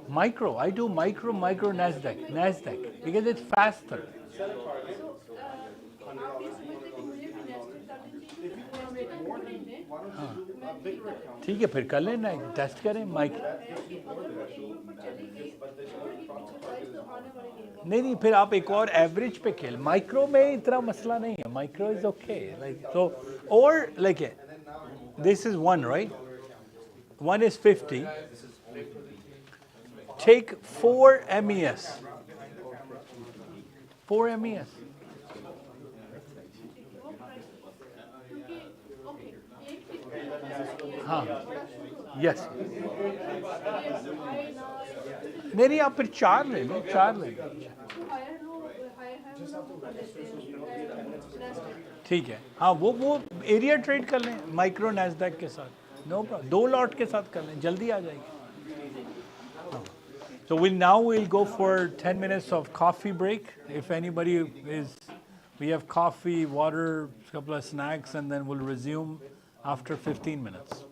micro. I do micro Nasdaq because it's faster. ठीक है फिर कर लेना टेस्ट करें नहीं फिर आप एक और एवरेज पे खेल माइक्रो में इतना मसला नहीं है micro is okay like so और like this is 1 right 1 is 50 take 4 MES 4 MES हाँ यस नहीं आप फिर 4 ले लो 4 ले लो ठीक है हाँ वो एरिया ट्रेड कर लें माइक्रो नैस्डैक के साथ नो प्रॉब्लम 2 लॉट के साथ कर लें जल्दी आ जाएगी So we'll go for 10 minutes of coffee break. If anybody we have coffee, water, a couple of snacks, and then we'll resume after 15 minutes.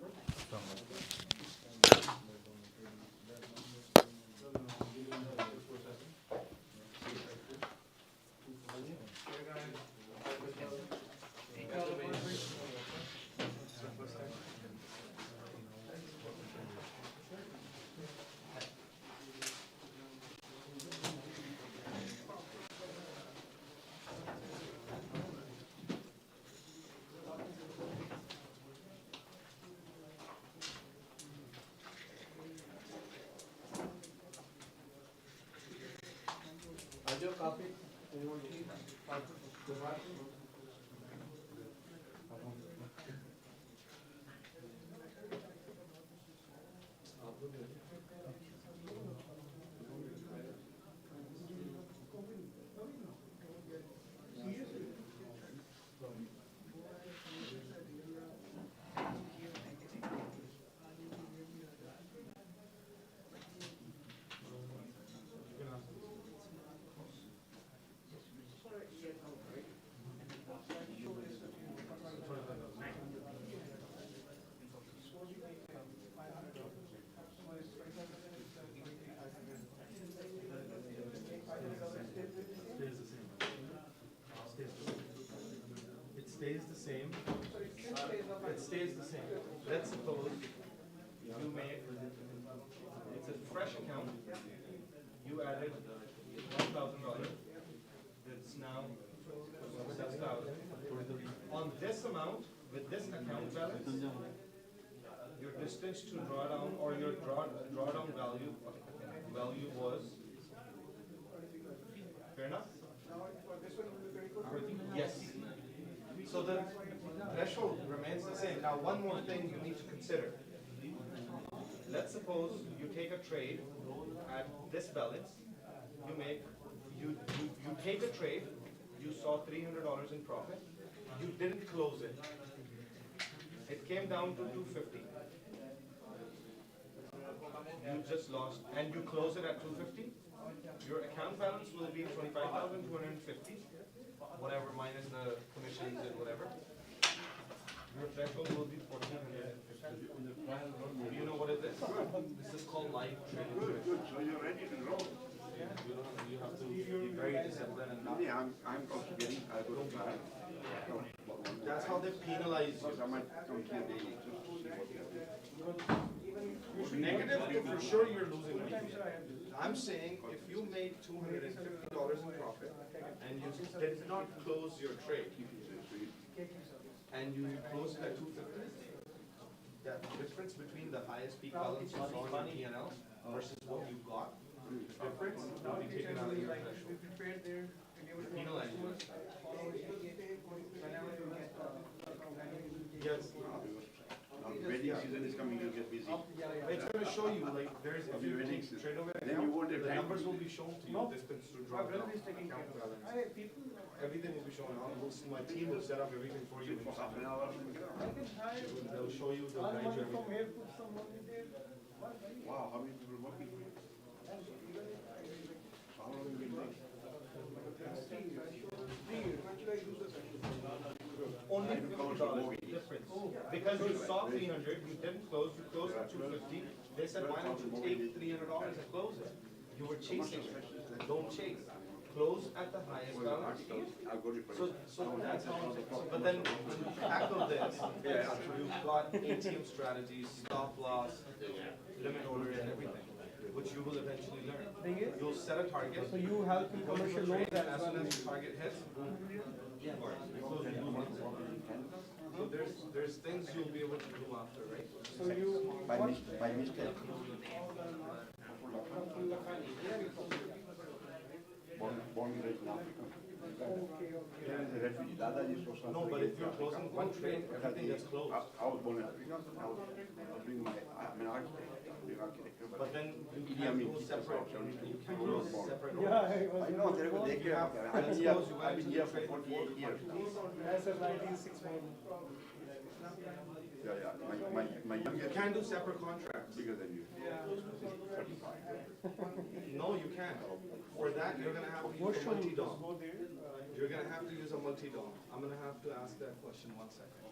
your coffee? Anyone tea? It stays the same. It stays the same. Let's suppose you make, it's a fresh account, you added $1,000, it's now 6,000. On this amount, with this account balance, your distance to drawdown or your drawdown value was, fair enough? Yes. So the threshold remains the same. Now, one more thing you need to consider. Let's suppose you take a trade at this balance. You take a trade. You saw $300 in profit. You didn't close it. It came down to 250. You just lost, and you close it at 250. Your account balance will be 25,250. Whatever minus the commissions and whatever. Your threshold will be 1,450. Do you know what it is? This is called live trading. Good. So you're ready to roll. You have to be very disciplined and not. Yeah, I'm also getting Algo to try. That's how they penalize you. I might come here daily just to see what they're doing. Negative, for sure you're losing money. I'm saying if you made $250 in profit and you did not close your trade and you closed it at 250, that difference between the highest peak balance you saw on P&L versus what you got, the difference will be taken out of your threshold. Penalize you. Yes. Wedding season is coming, you'll get busy. It's going to show you, like, there's, if you trade over Then you won't have the time. numbers will be shown to you, distance to draw down, account balance. Everything will be shown. My team will set up everything for you. For half an hour. They'll show you, they'll guide you everything. Wow, how many people working? How long have you been doing? Only $50 difference. Because you saw 300, you didn't close, you closed at 250. They said, why don't you take $300 and close it? You were chasing it. Don't chase. Close at the highest balance. So that's how it is. But then to tackle this, you've got ATM strategies, stop loss, limit order, and everything, which you will eventually learn. You'll set a target. So you help in commercial loans And as soon as the target hits, boom, you close your movement. So there's things you'll be able to do after, right? So you By mistake. Born right now. No, but if you're closing one trade, everything gets closed. I was born in Africa. I was doing I'm an architect. But then you can't go separate. You can't go separate. I know, I've been here for 48 years. as a 1961. My You youngest can't do separate contracts. bigger than you. No, you can't. For that, you're gonna have to use a multi-dom. You're gonna have to use a multi-dom. I'm gonna have to ask that question 1 second.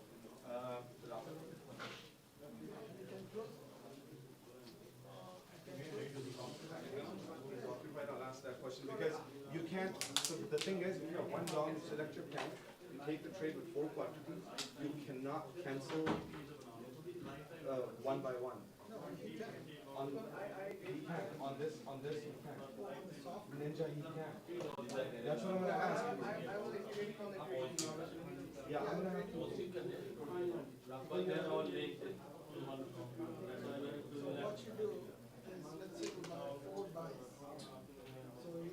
I'll ask that question because you can't, so the thing is, if you have one dom, you select your plan, you take the trade with 4 quantities, you cannot cancel one by one. On, he can. On this, you can. Ninja, he can. That's what I'm gonna ask. Yeah, I'm gonna have to. But they're all linked. What you do is, let's say you buy 4 buys. So you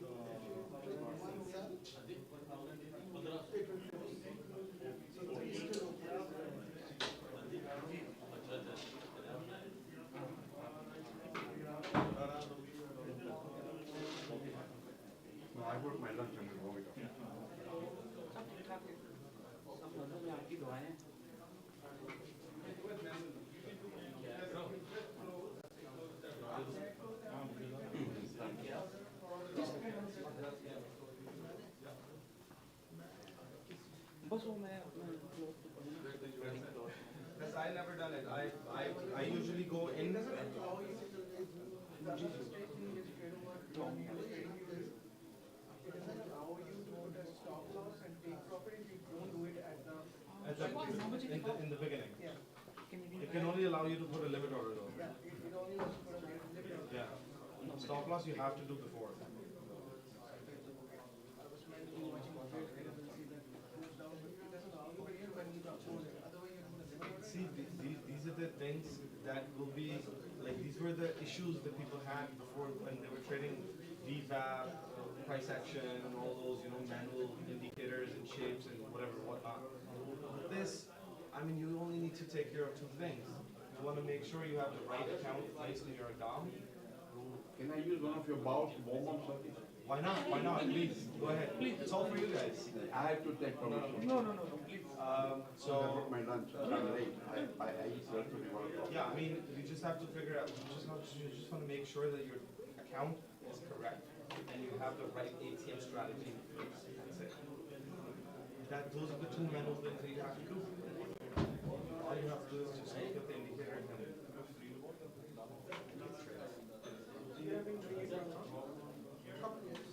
I work my lunch and then walk it off. Because I never done it. I usually go in. In the beginning. Yeah. It can only allow you to put a limit order though. Yeah, it only was for a limit. Yeah. Stop loss you have to do before. I was mentally watching the trade and I will see that it goes down, but it doesn't allow you to when you oppose it. Otherwise you're going to limit order. See, these are the things that will be, like, these were the issues that people had before when they were trading VWAP, price action, and all those, you know, manual indicators and shapes and whatever, whatnot. This, I mean, you only need to take care of two things. You want to make sure you have the right account placed in your account. Can I use one of your bowls to warm up something? Why not? Why not? Please, go ahead. Please, it's all for you guys. I have to take permission. No, please. I So, took my lunch, I'm late. I eat relatively 1 o'clock. yeah, I mean, you just have to figure out, you just want to make sure that your account is correct and you have the right ATM strategy in place. That's it. Those are the two manual things that you have to do. All you have to do is just look at the indicators and. You have been doing it for a couple of years.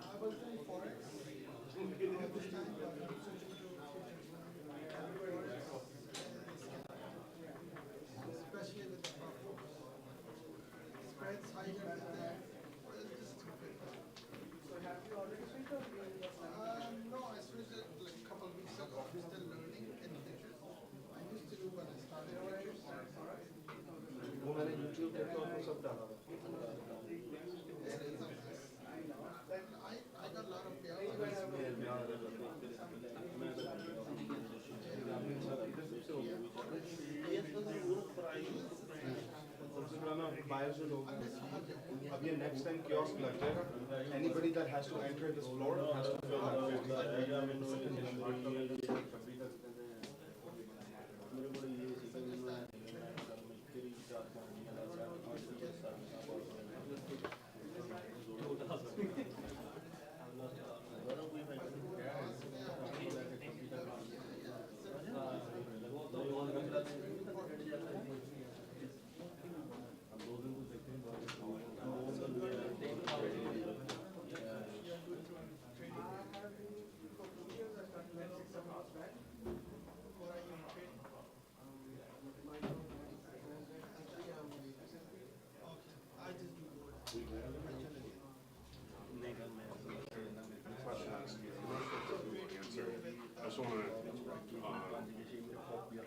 I was doing forex. This time, especially with the spreads higher than that. So have you already switched or No, I switched it like a couple of weeks ago. I'm still learning indicators. I used to do when I started. वो मैंने YouTube पे तो सब डाला था. I got a lot of payouts. Buyers will open. अब ये next time kiosk लग जाएगा. Anybody that has to enter this floor has to fill that I just want to,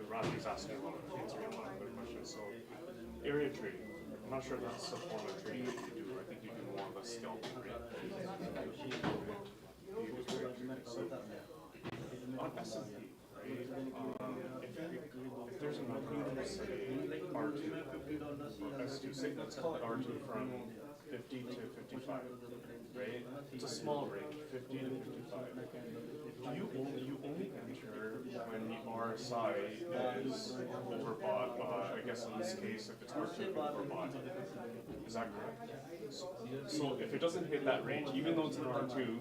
Rafay's asking a lot of, answering a lot of good questions. So, area trading, I'm not sure if that's a form of trading that you do. I think you do more of a scalp trade. So, on S&P, right, if there's a number, say, R2, or S2, say, let's call it R2 from 50 to 55, right? It's a small range, 50 to 55. You only enter when the RSI is overbought, I guess in this case, if it's R2 overbought. Is that correct? So if it doesn't hit that range, even though it's an R2,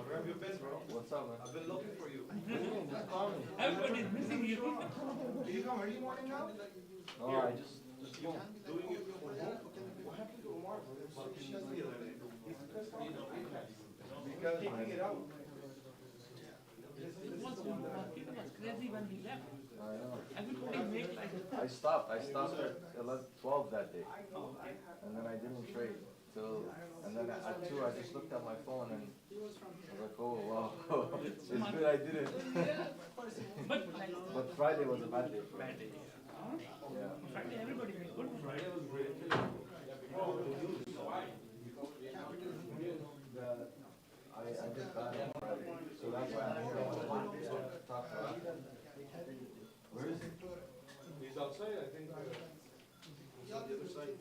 Grab your pen, bro. What's up, man? I've been looking for you. Just call me. Everybody's missing you. Do you come early morning now? No, I just doing it for home. What happened to Omar? Because taking it out. It was crazy when he left. I know. Everybody made like I stopped at 12 that day. And then I didn't trade till, and then at 2 I just looked at my phone and I was like, oh wow, it's good I did it. But Friday was a bad day for me. Yeah. Friday everybody made good. Friday was great. I did bad on Friday, so that's why I'm here. I wanted to talk to him. Where is he? He's outside, I think. He's on the other side.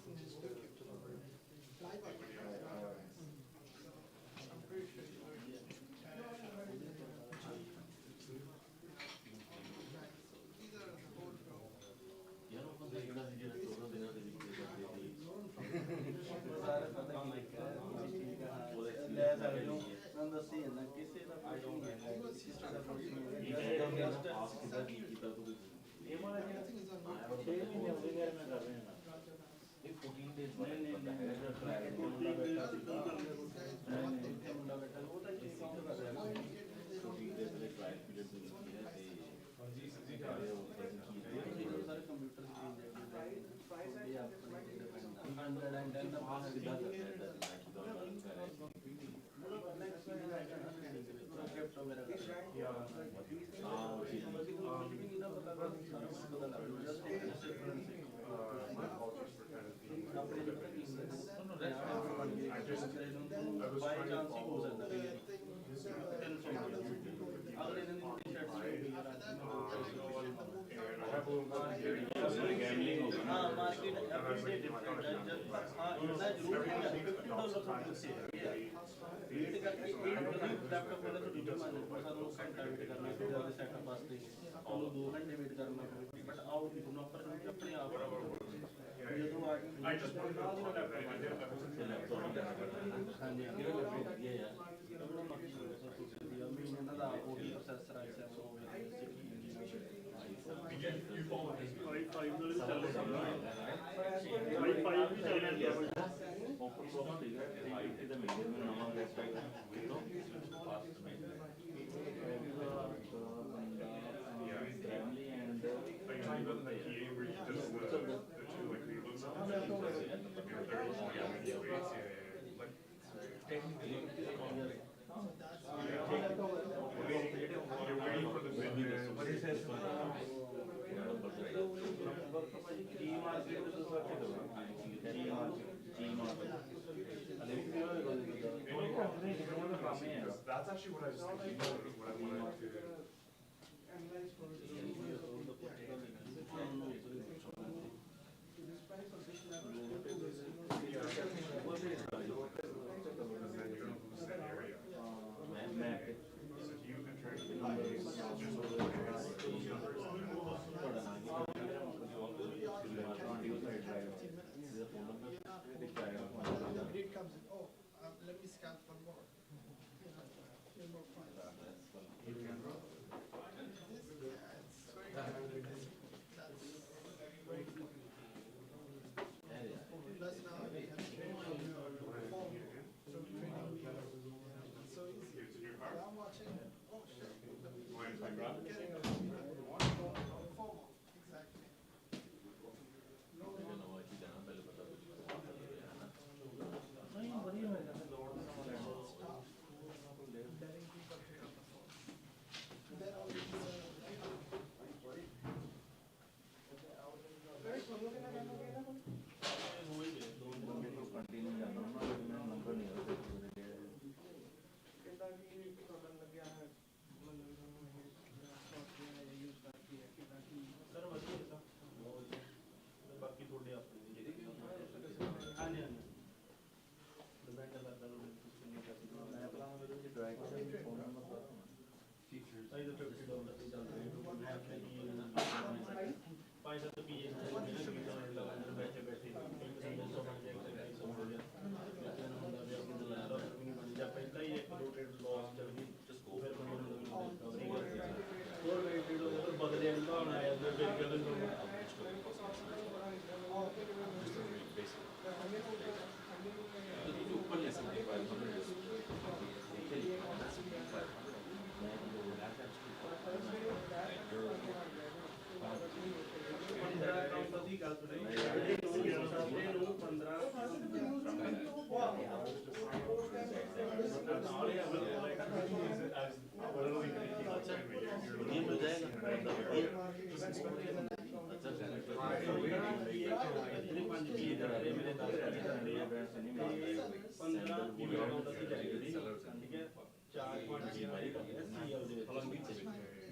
I just wanted to call that I did. You follow this. That's actually what I was thinking, what I wanted to do. Let me scan one more. Few more points. Plus now we have form. So easy. I'm watching. Oh shit. Getting form. Exactly.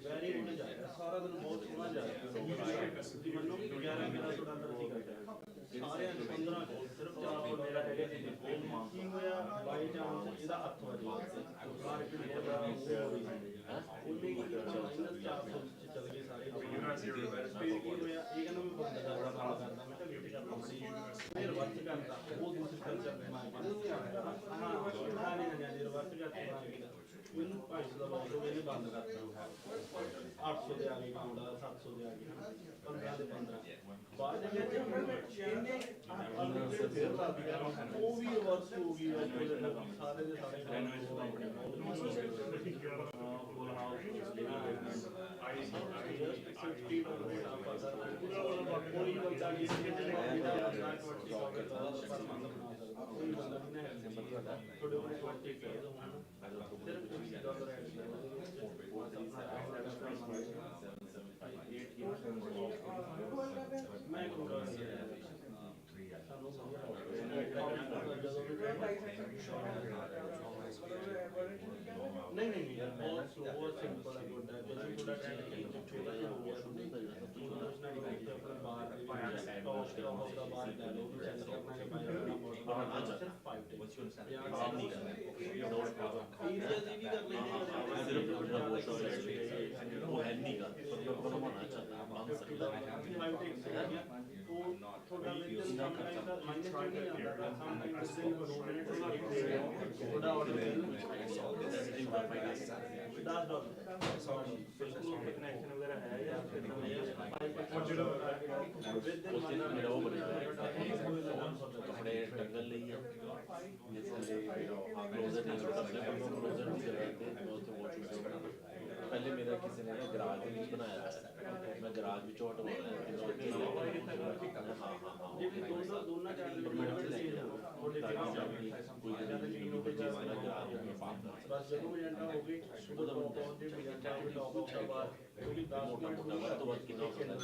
Very good ਜਾ ਰਿਹਾ ਸਾਰਾ ਦਿਨ ਬਹੁਤ ਸੋਹਣਾ ਜਾ ਰਿਹਾ ਤੁਸੀਂ ਮੰਨੋਗੇ ਕਿ 11-1100 ਡਾਲਰ ਦੀ ਗੱਲ ਸਾਰਿਆਂ ਨੇ 15 ਸਿਰਫ 400 ਡਾਲਰ ਹੈਗੇ ਸੀ ਕੀ ਹੋਇਆ ਬਾਈ ਚਾਂਸ ਇਹਦਾ ਹੱਥ ਵੱਜ ਗਿਆ ਮਾਰਕੀਟ ਬੋਲਦਾ ਉਹਨੇ ਕੀ ਕੀਤਾ ਮਾਈਨਸ 400 ਚ ਚਲ ਗਏ ਸਾਰੇ ਲੋਕ ਫਿਰ ਕੀ ਹੋਇਆ ਇਹ ਕਹਿੰਦਾ ਮੈਂ ਬੰਦਾ ਦਾ ਬੜਾ ਕੰਮ ਕਰਦਾ ਮੈਂ ਕਿਹਾ ਵੇਟ ਕਰਦਾ ਬੜੀ ਫਿਰ ਰਿਵਰਸ ਕਰਦਾ ਉਹ ਦੂਸਰੇ ਕਲਚਰ ਦੇ ਮਾਰ ਹਾਂ ਨਹੀਂ ਰਿਵਰਸ ਕਰਦਾ ਇਹਨੂੰ 500 ਦਾ ਲੋਸ ਹੋ ਗਿਆ ਇਹਨੇ ਬੰਦ ਕਰਤਾ 800 ਦੇ ਆ ਗਏ ਕਾਉਂਡਾ 700 ਦੇ ਆ ਗਏ 15 ਦੇ 15 ਬਾਅਦ ਦੇ ਵਿੱਚ ਇਹਨੇ ਉਹ ਵੀ ਰਿਵਰਸ ਹੋ ਗਈ ਸਾਰੇ ਦੇ ਸਾਰੇ नहीं नहीं नहीं बहुत बहुत सिंपल है गुड है जैसे थोड़ा ट्रेंड छोटा सा हो गया अपना बाहर टॉप का बाहर डालो सेल करना है बाहर करना सिर्फ 5 डेज नहीं करना इजी भी कर लेंगे सिर्फ वो है नहीं कर बनवाना चाहता है 5 डेज तो थोड़ा लेकिन माइनस नहीं आता समटाइम्स से 2 मिनट थोड़ा और $10 सॉरी बिल्कुल कनेक्शन वगैरह है या फिर और जो उस दिन मेरा वो बना कपड़े टंगल ली है जैसे क्लोजर नहीं करते क्लोजर नहीं करते तो वो चूज़ पहले मेरा किसी ने ना गराज में बनाया है मैं गराज में चोट हो रहा है दोनों बस जब मैं एंटर हो गई तो top of the top of the bar क्योंकि 10 मिनट तो बात की 10 मिनट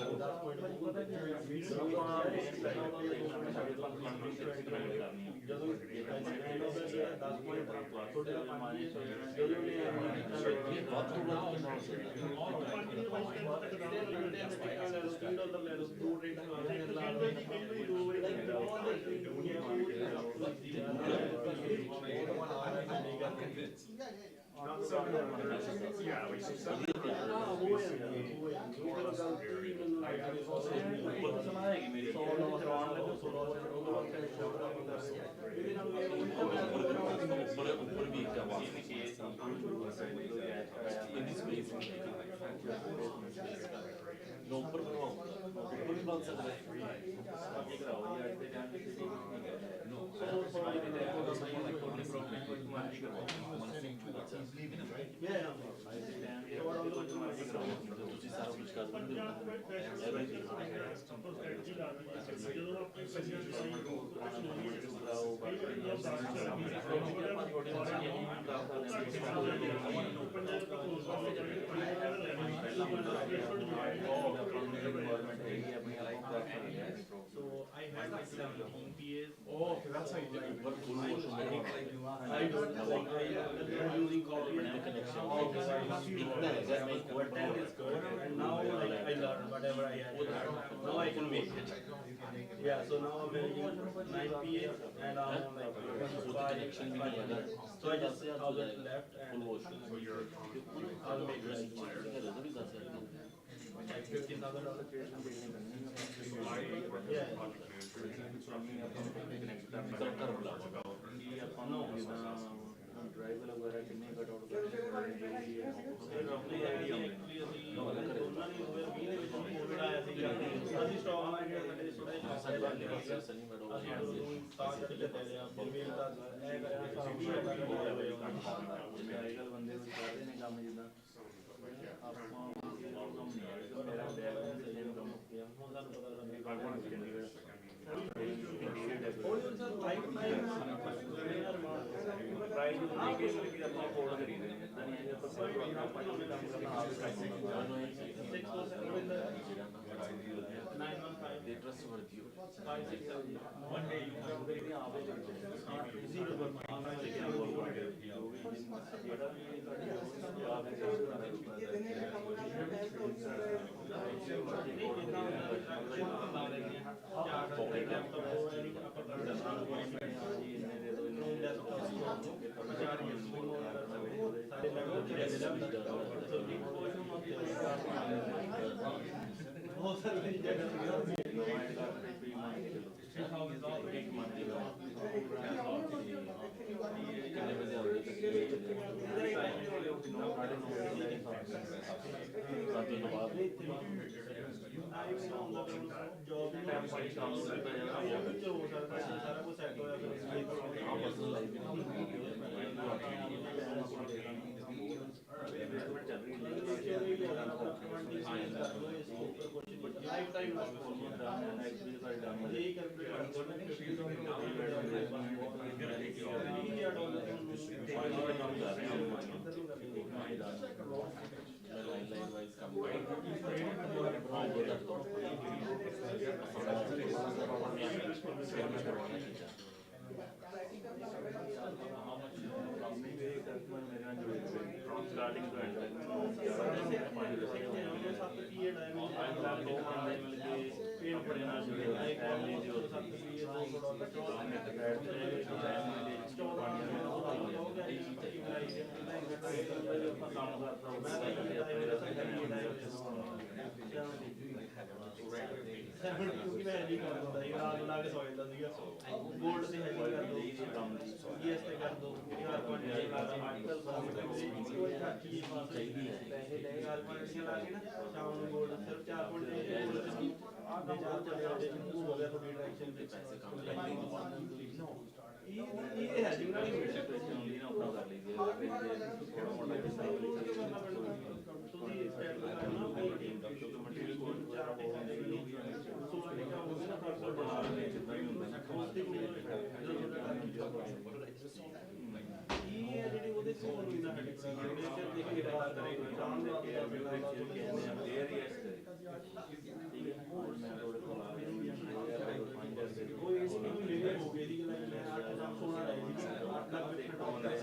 ਜਦੋਂ ਐਂਡ ਆਫ ਦ 10 ਪੁਆਇੰਟ ਛੋਟੇ ਦਾ 5 ਜਦੋਂ ਨੇ ਵੱਧ ਤੋਂ ਵੱਧ $3 ਲੈ ਲਓ 2 ਰੇਟ ਲਾ ਲਓ नंबर भी बन सकता है सारा कुछ कर So I had myself home PAs. Oh, that's how you do it. I don't like I'm using copy and connection. What time is good, and now like I learn whatever I had. Now I can make it. Yeah, so now I'm using 9 PAs and I'm on like 5. So I just 1,000 left and I'll make it. Like $15,000. Yeah. No. Driver वगैरह कितने cut out ਉਹਨਾਂ ਨੇ 2020 ਦੇ ਵਿੱਚ Covid ਆਇਆ ਸੀ ਅਸੀਂ stock market ਸਾਡੇ ਥੋੜਾ ਜਿਹਾ ਸ਼ੌਕ ਹੈ ਅਸੀਂ ਉਹਨੂੰ ਤਾਂ ਕਰਕੇ ਲੈ ਲਿਆ ਫਿਰ ਵੀ ਤਾਂ ਇਹ ਕਰਿਆ ਸਾਰਾ ਵੀ ਹੈਗਾ ਬੰਦੇ ਨੂੰ ਕਰਦੇ ਨੇ ਕੰਮ ਜਿੱਦਾਂ ਆਪਾਂ ਕੰਮ ਨਹੀਂ ਹੈ ਮੇਰਾ ਬੈਗ ਸਹੀ ਨੂੰ ਕੰਮ ਕੀਤਾ ਹੁਣ ਸਾਨੂੰ ਪਤਾ ਲੱਗੇ ਕਾਰਬਨ ਚੰਡੀਗੜ੍ਹ ਹੋਰ ਸਰ ਲਾਈਫ ਟਾਈਮ ਪ੍ਰਾਈਸ ਨੂੰ ਲੈ ਕੇ ਮਿਲ ਕੇ ਆਪਾਂ ਕੋਡ ਕਰੀ ਰਹੇ ਨੇ ਇਦਾਂ ਨਹੀਂ ਹੈ ਆਪਾਂ ਸਾਰੇ ਆਪਾਂ ਨੂੰ ਕੰਮ ਕਰਨਾ ਆਪ ਕਰਦੇ ਹਾਂ they trust worth you 5 6 one day you have to be ਆਪ zero ਪਰ ਜਿਹੜਾ ਵੀ ਤੁਹਾਡੀ ਆਪ ਬਹੁਤ ਸਾਰੀ ਜੋਬ ਟਾਈਮ ਪਾਈ ਕੰਮ ਸਾਰਾ ਕੁਝ ਸੈੱਟ ਹੋਇਆ life time starting to end ਕਿਉਂਕਿ ਮੈਂ ਨਹੀਂ ਕਰਦਾ ਸੀ ਰਾਤ ਨੂੰ ਲਾ ਕੇ ਸੌ ਜਾਂਦਾ ਸੀਗਾ ਗੋਲਡ ਤੇ ਹੈਡਿੰਗ ਕਰ ਦੋ ਜੀਐਸ ਤੇ ਕਰ ਦੋ 4.5 ਚਾਹੀਦੀ ਹੈ ਪੈਸੇ ਲੈ 4.5 ਲਾ ਕੇ ਨਾ ਸ਼ਾਮ ਨੂੰ ਗੋਲਡ ਸਿਰਫ 4.5 ਚਾਰ ਚਲੇ ਆਉਂਦੇ ਹੋ ਗਿਆ ਤੁਹਾਡੀ ਡਾਇਰੈਕਸ਼ਨ ਵਿੱਚ ਇਹ ਹੈਡਿੰਗ ਨਾਲ ਹੀ ਹੁੰਦੀ ਨਾ ਆਪਣਾ ਕਰ ਲਈਦੀ ਥੋੜਾ ਮੋਟਾ ਹਿੱਸਾ ਤੁਸੀਂ ਸਟੈਪ ਕਰਨਾ ਕੋਈ ਟੀਮ ਦਾ ਕਿਉਂਕਿ ਮਟੀਰੀਅਲ ਕੋਲ 4 ਪੈਸੇ ਦੇ ਵੀ 16 ਟਿਕਾ ਹੋ ਗਿਆ ਨਾ ਤਾਂ ਬਾਹਰ ਦੇ ਜਿੱਦਾਂ ਹੀ ਹੁੰਦਾ ਉਸ ਦੀ ਕੋਈ ਇਹ ਜਿਹੜੀ ਉਹਦੇ ਕੋਲ ਨਹੀਂ ਨਾ ਹੈਡਿੰਗ ਸੀ ਜਿਹੜੇ ਕਿ ਦੇਖੇ ਬਾਤ ਕਰੇ ਸ਼ਾਮ ਦੇ ਕੇ ਕਹਿੰਦੇ ਆ ਦੇਰ ਹੀ ਐਸ ਠੀਕ ਹੈ ਮੈਂ ਤੁਹਾਡੇ ਕੋਲ ਆ ਉਹ ਇਸ ਨੂੰ ਲੈ ਹੋ ਗਈ ਦੀ ਗੱਲ ਹੈ 8 ਲੱਖ ਸੋਨਾ ਲੈ ਜੀ 8 ਲੱਖ ਦੇ ਟੋਨ ਦੇ 8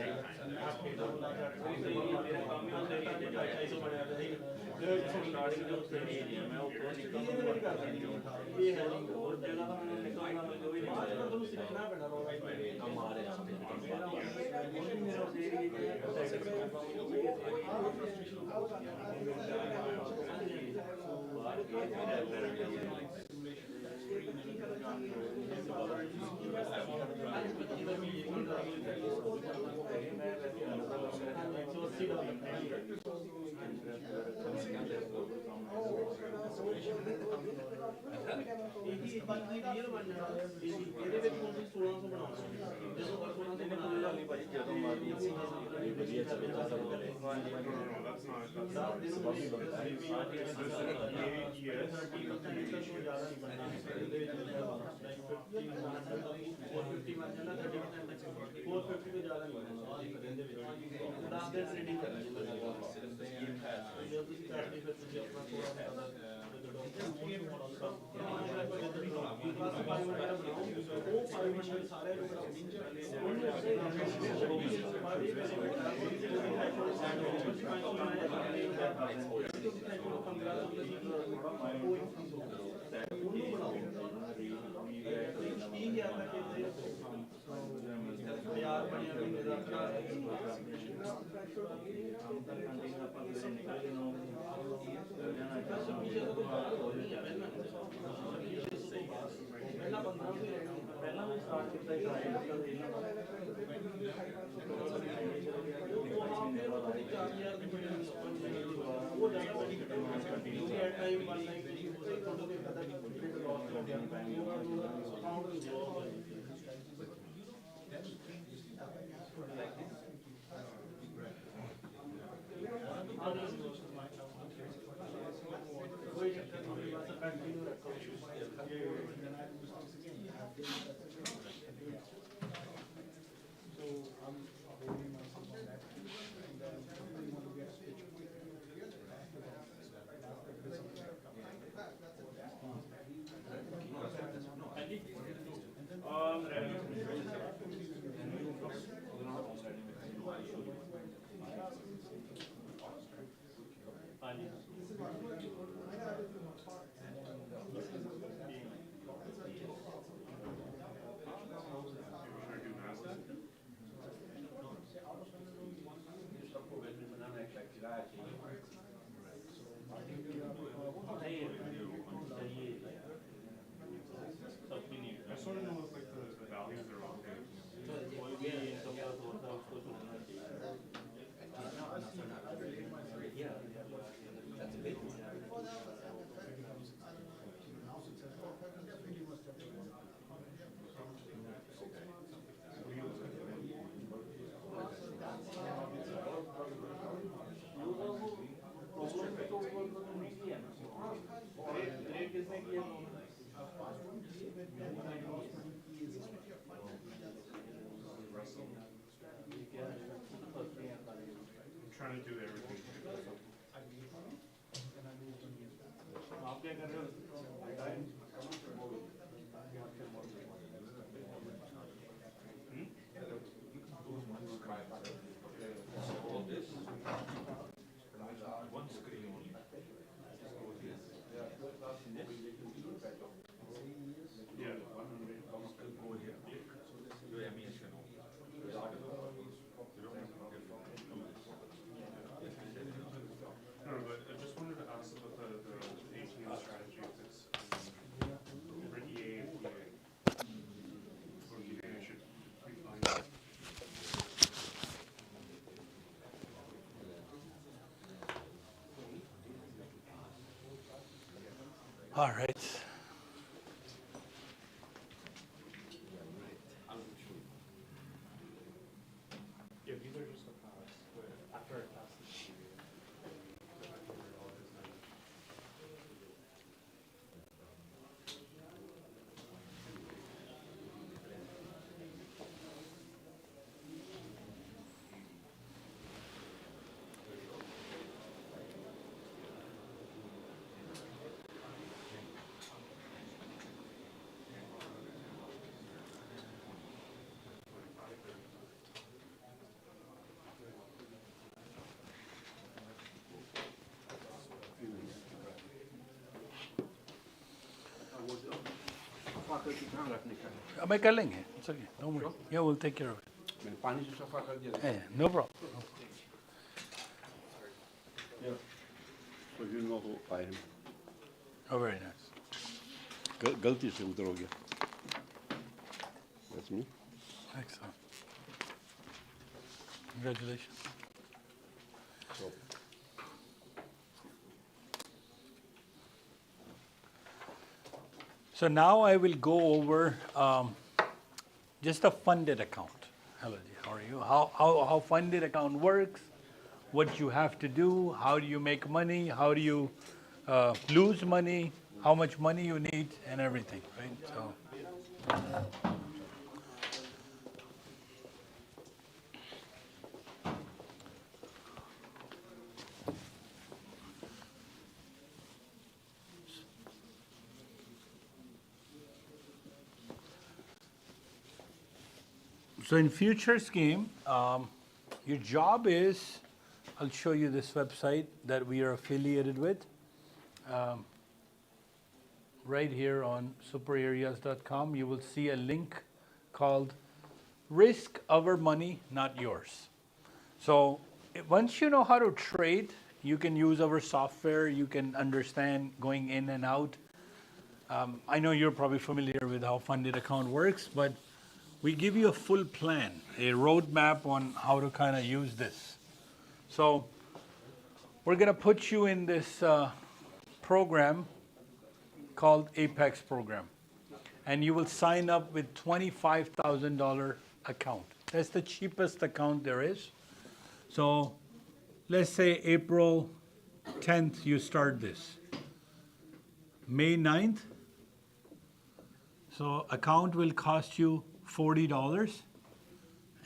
ਲੱਖ ਮੇਰਾ ਕੰਮ ਹੀ ਹੁੰਦਾ ਹੈ ਕਿ 250 ਬਣਿਆ ਸੀ ਸਟਾਰਟਿੰਗ ਜੋ ਸਟੇਜ ਹੈ ਮੈਂ ਉਹ ਨਿਕਲ ਕਰ ਦਿੰਦੀ ਇਹ ਹੈ ਹੋਰ ਜਗ੍ਹਾ ਦਾ ਮੈਨੂੰ ਨਿਕਲਣਾ ਮੈਨੂੰ ਵੀ ਨਹੀਂ ਆਇਆ ਤੁਹਾਨੂੰ ਸਿੱਖਣਾ ਪੈਣਾ ਰੋਡ ਕੰਮ ਆ ਰਿਹਾ ਮੇਰਾ ਸੇਰੀ ਇਹਦੀ ਬਾਕੀ ਕਲੀਅਰ ਬਣ ਜਾਣਾ ਇਹਦੇ ਵਿੱਚ ਤੁਸੀਂ 1600 ਬਣਾਉਣਾ ਜਦੋਂ ਤੱਕ 1600 ਬਣਾਉਣਾ ਨਹੀਂ ਭਾਈ ਜਦੋਂ ਮਾਰਦੀ ਵਧੀਆ ਚੱਲੇ ਤਾਂ ਸਭ ਕਰੇ ਜ਼ਿਆਦਾ ਨਹੀਂ ਬਣਨਾ ਇਹਦੇ ਵਿੱਚ 450 ਬਣ ਜਾਂਦਾ 30% 450 ਤੋਂ ਜ਼ਿਆਦਾ ਨਹੀਂ ਬਣਨਾ ਇਹਦੇ ਵਿੱਚ 10 ਦਿਨ ਟ੍ਰੇਡਿੰਗ ਕਰਨੀ ਜਦੋਂ ਤੁਸੀਂ ਕਰਦੇ ਫਿਰ ਤੁਸੀਂ ਆਪਣਾ ਥੋੜਾ ਉਹ 5 ਮਿੰਟ ਸਾਰੇ ਯਾਰ ਬਣਿਆ ਵੀ ਮੇਰਾ ਪਹਿਲਾਂ ਵੀ ਸਟਾਰਟ ਕੀਤਾ ਉਹ ਜ਼ਿਆਦਾ Should I do Nasdaq? I just want to know if like the values are okay. I'm trying to do everything. Yeah. No, but I just wanted to ask about the ATM strategy. If it's for EA and PA. Or EA, I should be fine. All right. Yeah, these are just the pass. But after I pass this to you, मैं कर लेंगे. It's okay. Don't worry. Yeah, we'll take care of it. Yeah, no problem. So you know who I am. Oh, very nice. गलती से उधर हो गया. That's me. Excellent. Congratulations. So, So now I will go over just a funded account. Hello, Ji, how are you? How funded account works, what you have to do, how do you make money, how do you lose money, how much money you need, and everything, right? So. So in future scheme, your job is, I'll show you this website that we are affiliated with. Right here on superareas.com, you will see a link called Risk Our Money, Not Yours. So once you know how to trade, you can use our software, you can understand going in and out. I know you're probably familiar with how funded account works, but we give you a full plan, a roadmap on how to kind of use this. So we're going to put you in this program called Apex program. And you will sign up with $25,000 account. That's the cheapest account there is. So let's say April 10th you start this. May 9th, so account will cost you $40,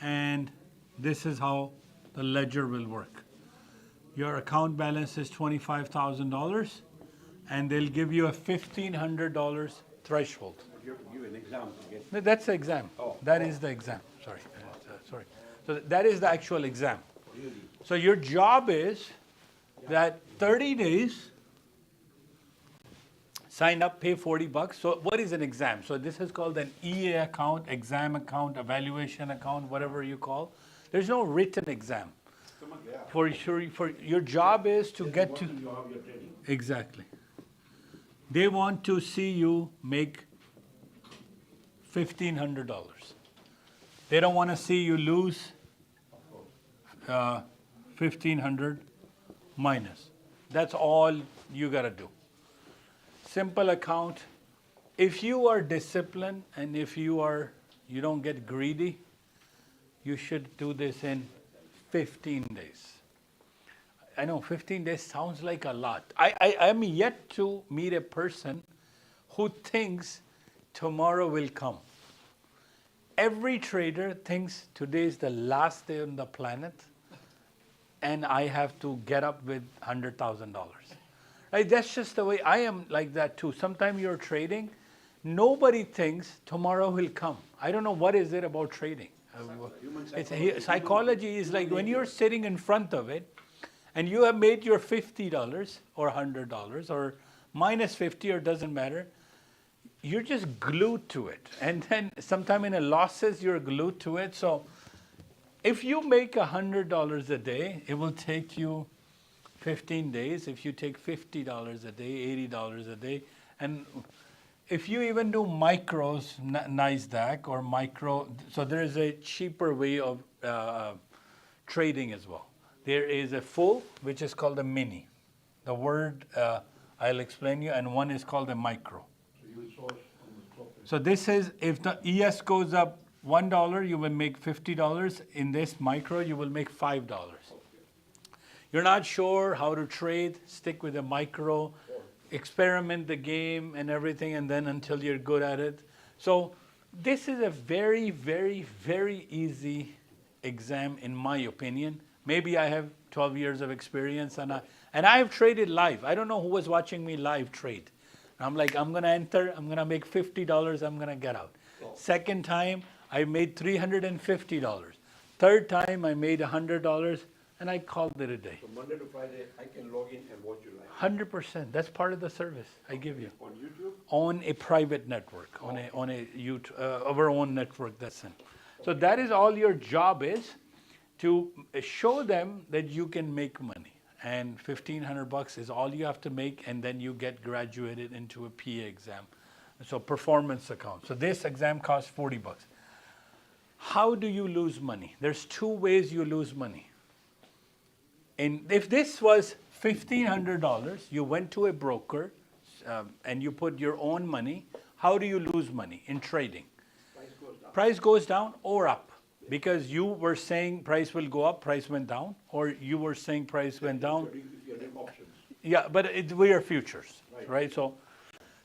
and this is how the ledger will work. Your account balance is $25,000, and they'll give you a $1,500 threshold. give an example again. No, that's the exam. Oh. That is the exam. Sorry. Sorry. So that is the actual exam. So your job is that 30 days, sign up, pay $40. So what is an exam? So this is called an EA account, exam account, evaluation account, whatever you call. There's no written exam. For sure, for your job is to get to, exactly. They want to see you make $1,500. They don't want to see you lose 1,500 minus. That's all you got to do. Simple account. If you are disciplined and if you don't get greedy, you should do this in 15 days. I know 15 days sounds like a lot. I am yet to meet a person who thinks tomorrow will come. Every trader thinks today is the last day on the planet and I have to get up with $100,000. Right? That's just the way I am like that too. Sometimes you're trading, nobody thinks tomorrow will come. I don't know what is it about trading. Psychology is like when you're sitting in front of it and you have made your $50 or $100 or minus 50 or doesn't matter, you're just glued to it. And then sometime in a losses, you're glued to it. So if you make $100 a day, it will take you 15 days. If you take $50 a day, $80 a day, and if you even do micros, Nasdaq or micro, so there is a cheaper way of trading as well. There is a full, which is called a mini. The word I'll explain you, and one is called a micro. So this is, if the ES goes up $1, you will make $50. In this micro, you will make $5. You're not sure how to trade, stick with a micro, experiment the game and everything, and then until you're good at it. So this is a very, very, very easy exam in my opinion. Maybe I have 12 years of experience and I have traded live. I don't know who was watching me live trade. I'm like, I'm going to enter, I'm going to make $50, I'm going to get out. Second time, I made $350. Third time, I made $100, and I called it a day. So Monday to Friday, I can log in and watch you live. 100%. That's part of the service I give you. On YouTube? On a private network, on a YouTube, our own network. That's it. So that is all your job is, to show them that you can make money. And $1,500 is all you have to make, and then you get graduated into a PA exam. So performance account. So this exam costs $40. How do you lose money? There's two ways you lose money. And if this was $1,500, you went to a broker and you put your own money, how do you lose money in trading? Price goes down or up. Because you were saying price will go up, price went down, or you were saying price went down. Yeah, but we are futures, right?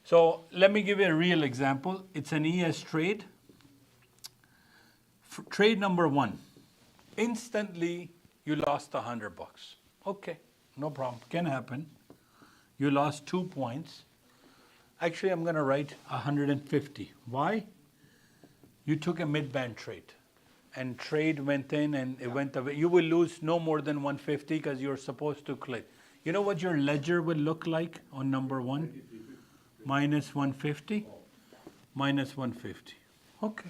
So let me give you a real example. It's an ES trade. Trade number 1. Instantly, you lost $100. Okay, no problem. Can happen. You lost 2 points. Actually, I'm going to write 150. Why? You took a mid-band trade. And trade went in and it went away. You will lose no more than 150 because you're supposed to click. You know what your ledger will look like on number 1? Minus 150, minus 150. Okay.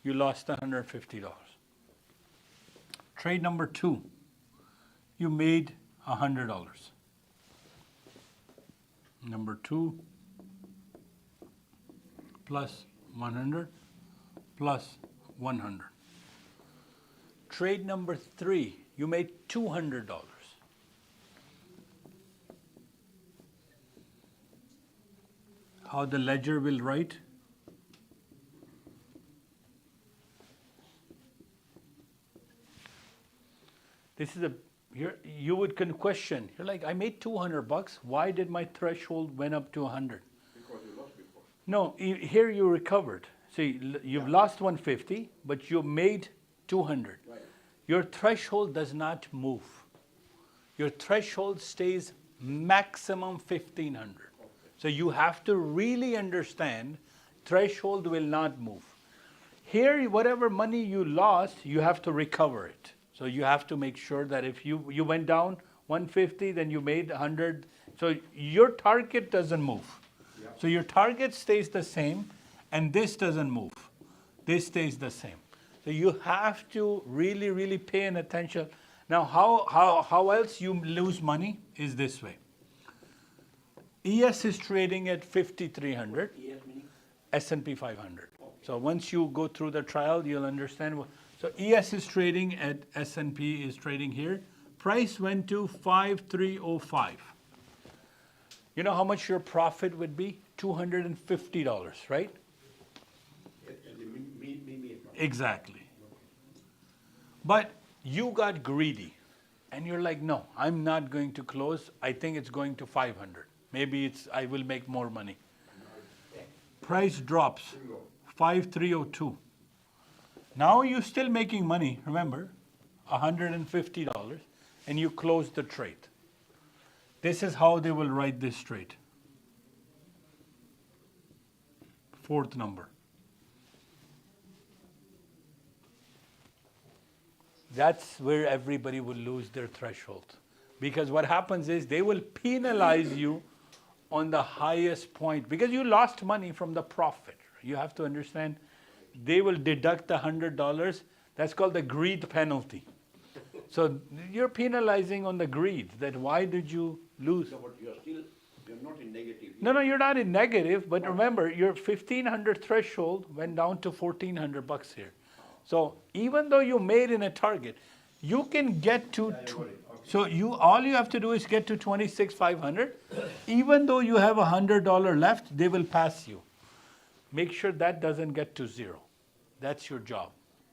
You lost $150. Trade number 2, you made $100. Number 2 plus 100 plus 100. Trade number 3, you made $200. How the ledger will write? This is you would question. You're like, I made $200. Why did my threshold went up to 100? Because you lost before. No, here you recovered. See, you've lost 150, but you made 200. Right. Your threshold does not move. Your threshold stays maximum 1,500. Okay. So you have to really understand threshold will not move. Here, whatever money you lost, you have to recover it. So you have to make sure that if you went down 150, then you made 100. So your target doesn't move. So your target stays the same, and this doesn't move. This stays the same. So you have to really, really pay an attention. Now, how else you lose money is this way. ES is trading at 5,300. S&P 500. So once you go through the trial, you'll understand. So ES is trading at S&P is trading here. Price went to 5,305. You know how much your profit would be? $250, right? Exactly. But you got greedy, and you're like, no, I'm not going to close. I think it's going to 500. Maybe I will make more money. Price drops, 5,302. Now you're still making money, remember, $150, and you close the trade. This is how they will write this trade. Fourth number. That's where everybody will lose their threshold. Because what happens is they will penalize you on the highest point because you lost money from the profit. You have to understand, they will deduct the $100. That's called the greed penalty. So you're penalizing on the greed, that why did you lose? No, but you're not in negative. No, you're not in negative, but remember, your 1,500 threshold went down to $1,400 here. So even though you made in a target, you can get to, so all you have to do is get to 26,500. Even though you have $100 left, they will pass you. Make sure that doesn't get to zero. That's your job.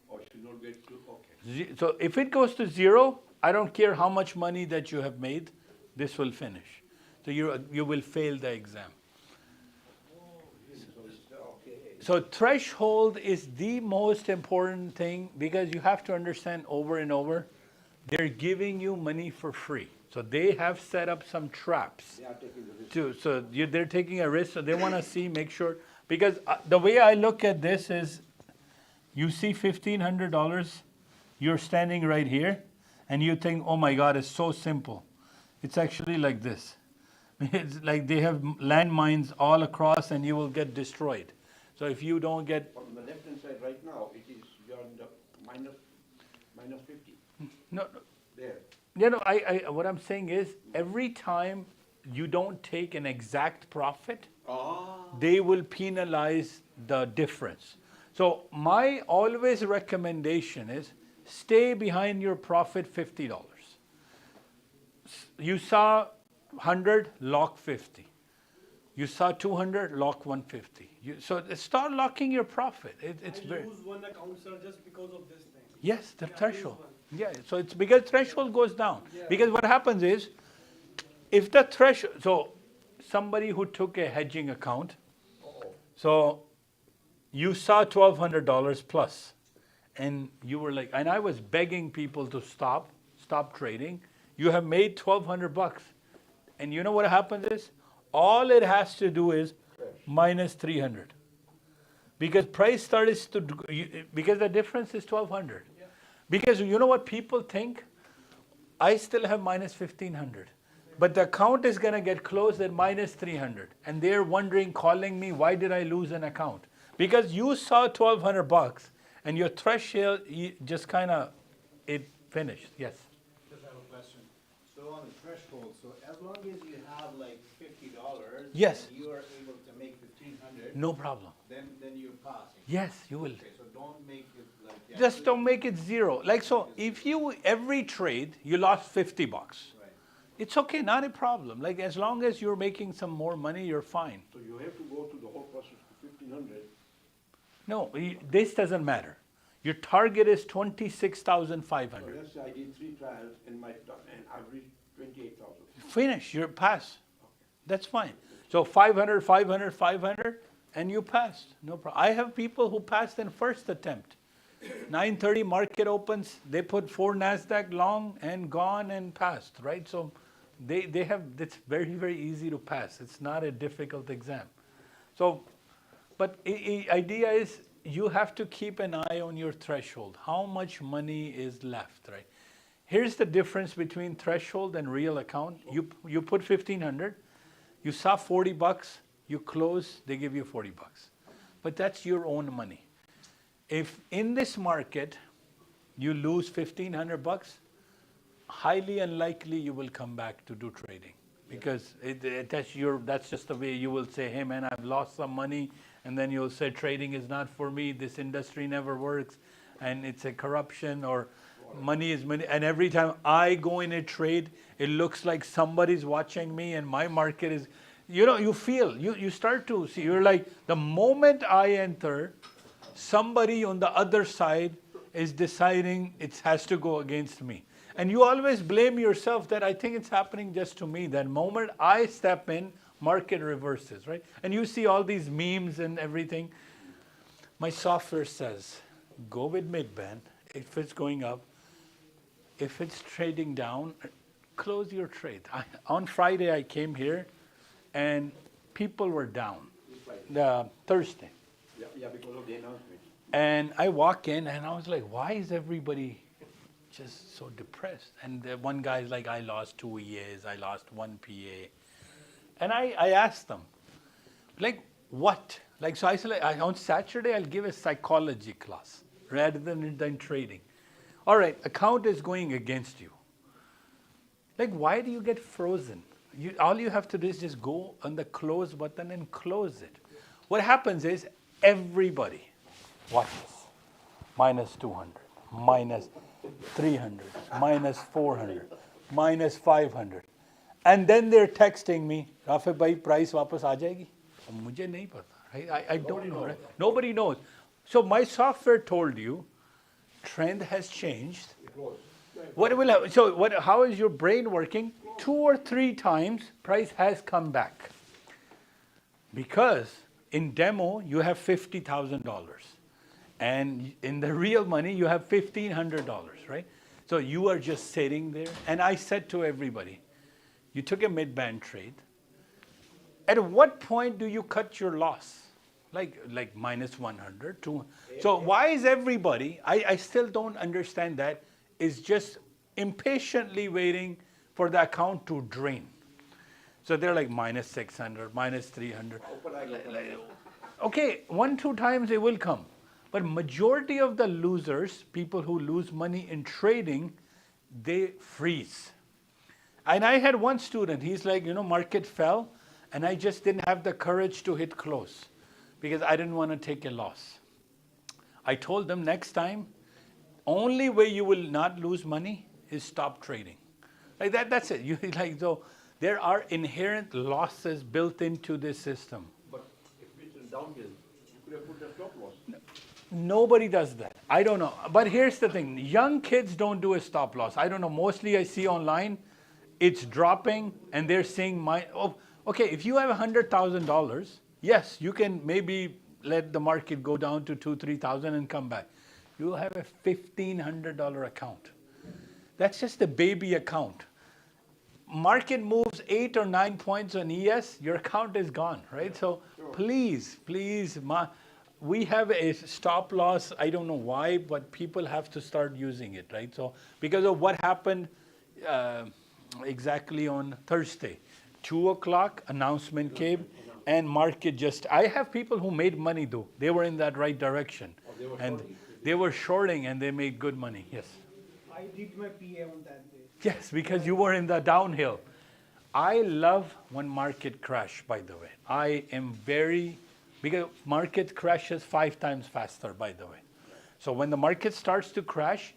Or should not get to, okay. So if it goes to zero, I don't care how much money that you have made, this will finish. So you will fail the exam. So threshold is the most important thing because you have to understand over and over, they're giving you money for free. So they have set up some traps. They are taking the risk. So they're taking a risk, so they want to see, make sure, because the way I look at this is, you see $1,500, you're standing right here, and you think, oh my God, it's so simple. It's actually like this. It's like they have landmines all across and you will get destroyed. So if you don't get... On the left-hand side right now, you're on the minus 50. No, There. you know, what I'm saying is, every time you don't take an exact profit, they will penalize the difference. So my always recommendation is, stay behind your profit $50. You saw 100, lock 50. You saw 200, lock 150. So start locking your profit. It's very... lose one account, sir, just because of this thing. Yes, the threshold. Yeah, so it's because threshold goes down. Yeah. Because what happens is, if the threshold, so somebody who took a hedging account, so you saw $1,200 plus, and you were like, and I was begging people to stop trading. You have made $1,200, and you know what happens is, all it has to do is minus 300, because price starts to, because the difference is 1,200. Yeah. Because you know what people think? I still have minus 1,500, but the account is going to get closed at minus 300, and they're wondering, calling me, why did I lose an account? Because you saw $1,200, and your threshold just kind of, it finished. Yes. Just have a question. So on the threshold, so as long as you have like $50, yes, and you are able to make 1,500, no problem. Then you're passing. Yes, you will. Okay, so don't make it like. Yeah, just don't make it zero. Like so, if you every trade you lost $50, right, it's okay, not a problem. Like as long as you're making some more money, you're fine. So you have to go through the whole process to 1,500. No, this doesn't matter. Your target is 26,500. So let's say I did 3 trials and I've reached 28,000. Finish, you're pass. That's fine. So 500, 500, 500, and you passed. No problem. I have people who passed in first attempt. 9:30 market opens, they put 4 Nasdaq long and gone and passed, right? So they have, it's very, very easy to pass. It's not a difficult exam. So, but idea is you have to keep an eye on your threshold. How much money is left, right? Here's the difference between threshold and real account. You put 1,500, you saw 40 bucks, you close, they give you 40 bucks. But that's your own money. If in this market you lose 1,500 bucks, highly unlikely you will come back to do trading, because that's just the way you will say, hey man, I've lost some money, and then you'll say trading is not for me, this industry never works, and it's a corruption, or money is money. And every time I go in a trade, it looks like somebody's watching me, and my market is, you start to see, you're like, the moment I enter, somebody on the other side is deciding it has to go against me. And you always blame yourself that I think it's happening just to me. That moment I step in, market reverses, right? And you see all these memes and everything. My software says, go with mid-band if it's going up. If it's trading down, close your trade. On Friday, I came here, and people were down. Thursday. Yeah, because of the announcement. And I walk in, and I was like, why is everybody just so depressed? And the one guy's like, I lost 2 EAs, I lost 1 PA. And I asked them, like, what? Like, so I said, like, on Saturday, I'll give a psychology class rather than trading. All right, account is going against you. Like, why do you get frozen? All you have to do is just go on the close button and close it. What happens is everybody, watch this, minus 200, minus 300, minus 400, minus 500. And then they're texting me, Rafay bhai, price wapas aa jayegi? Mujhe nahi pata. I don't know. Right? Nobody knows. So my software told you, trend has changed. What will happen? So how is your brain working? 2 or 3 times, price has come back. Because in demo, you have $50,000. And in the real money, you have $1,500, right? So you are just sitting there. And I said to everybody, you took a mid-band trade. At what point do you cut your loss? Like minus 100, 200. So why is everybody, I still don't understand that, is just impatiently waiting for the account to drain. So they're like minus 600, minus 300. Okay, 1-2 times they will come. But majority of the losers, people who lose money in trading, they freeze. And I had one student, he's like, market fell, and I just didn't have the courage to hit close because I didn't want to take a loss. I told them next time, only way you will not lose money is stop trading. Like that's it. So there are inherent losses built into this system. But if it's in downhill, you could have put the stop loss. Nobody does that. I don't know. But here's the thing. Young kids don't do a stop loss. I don't know. Mostly I see online, it's dropping and they're saying, okay, if you have $100,000, yes, you can maybe let the market go down to 2,000-3,000 and come back. You have a $1,500 account. That's just a baby account. Market moves 8 or 9 points on ES, your account is gone, right? So please, we have a stop loss. I don't know why, but people have to start using it, right? So because of what happened exactly on Thursday, 2 o'clock, announcement came, and market just, I have people who made money though. They were in that right direction. And they were shorting and they made good money, yes. I did my PA on that day. Yes, because you were in the downhill. I love when market crash, by the way. I am because market crashes 5 times faster, by the way. So when the market starts to crash,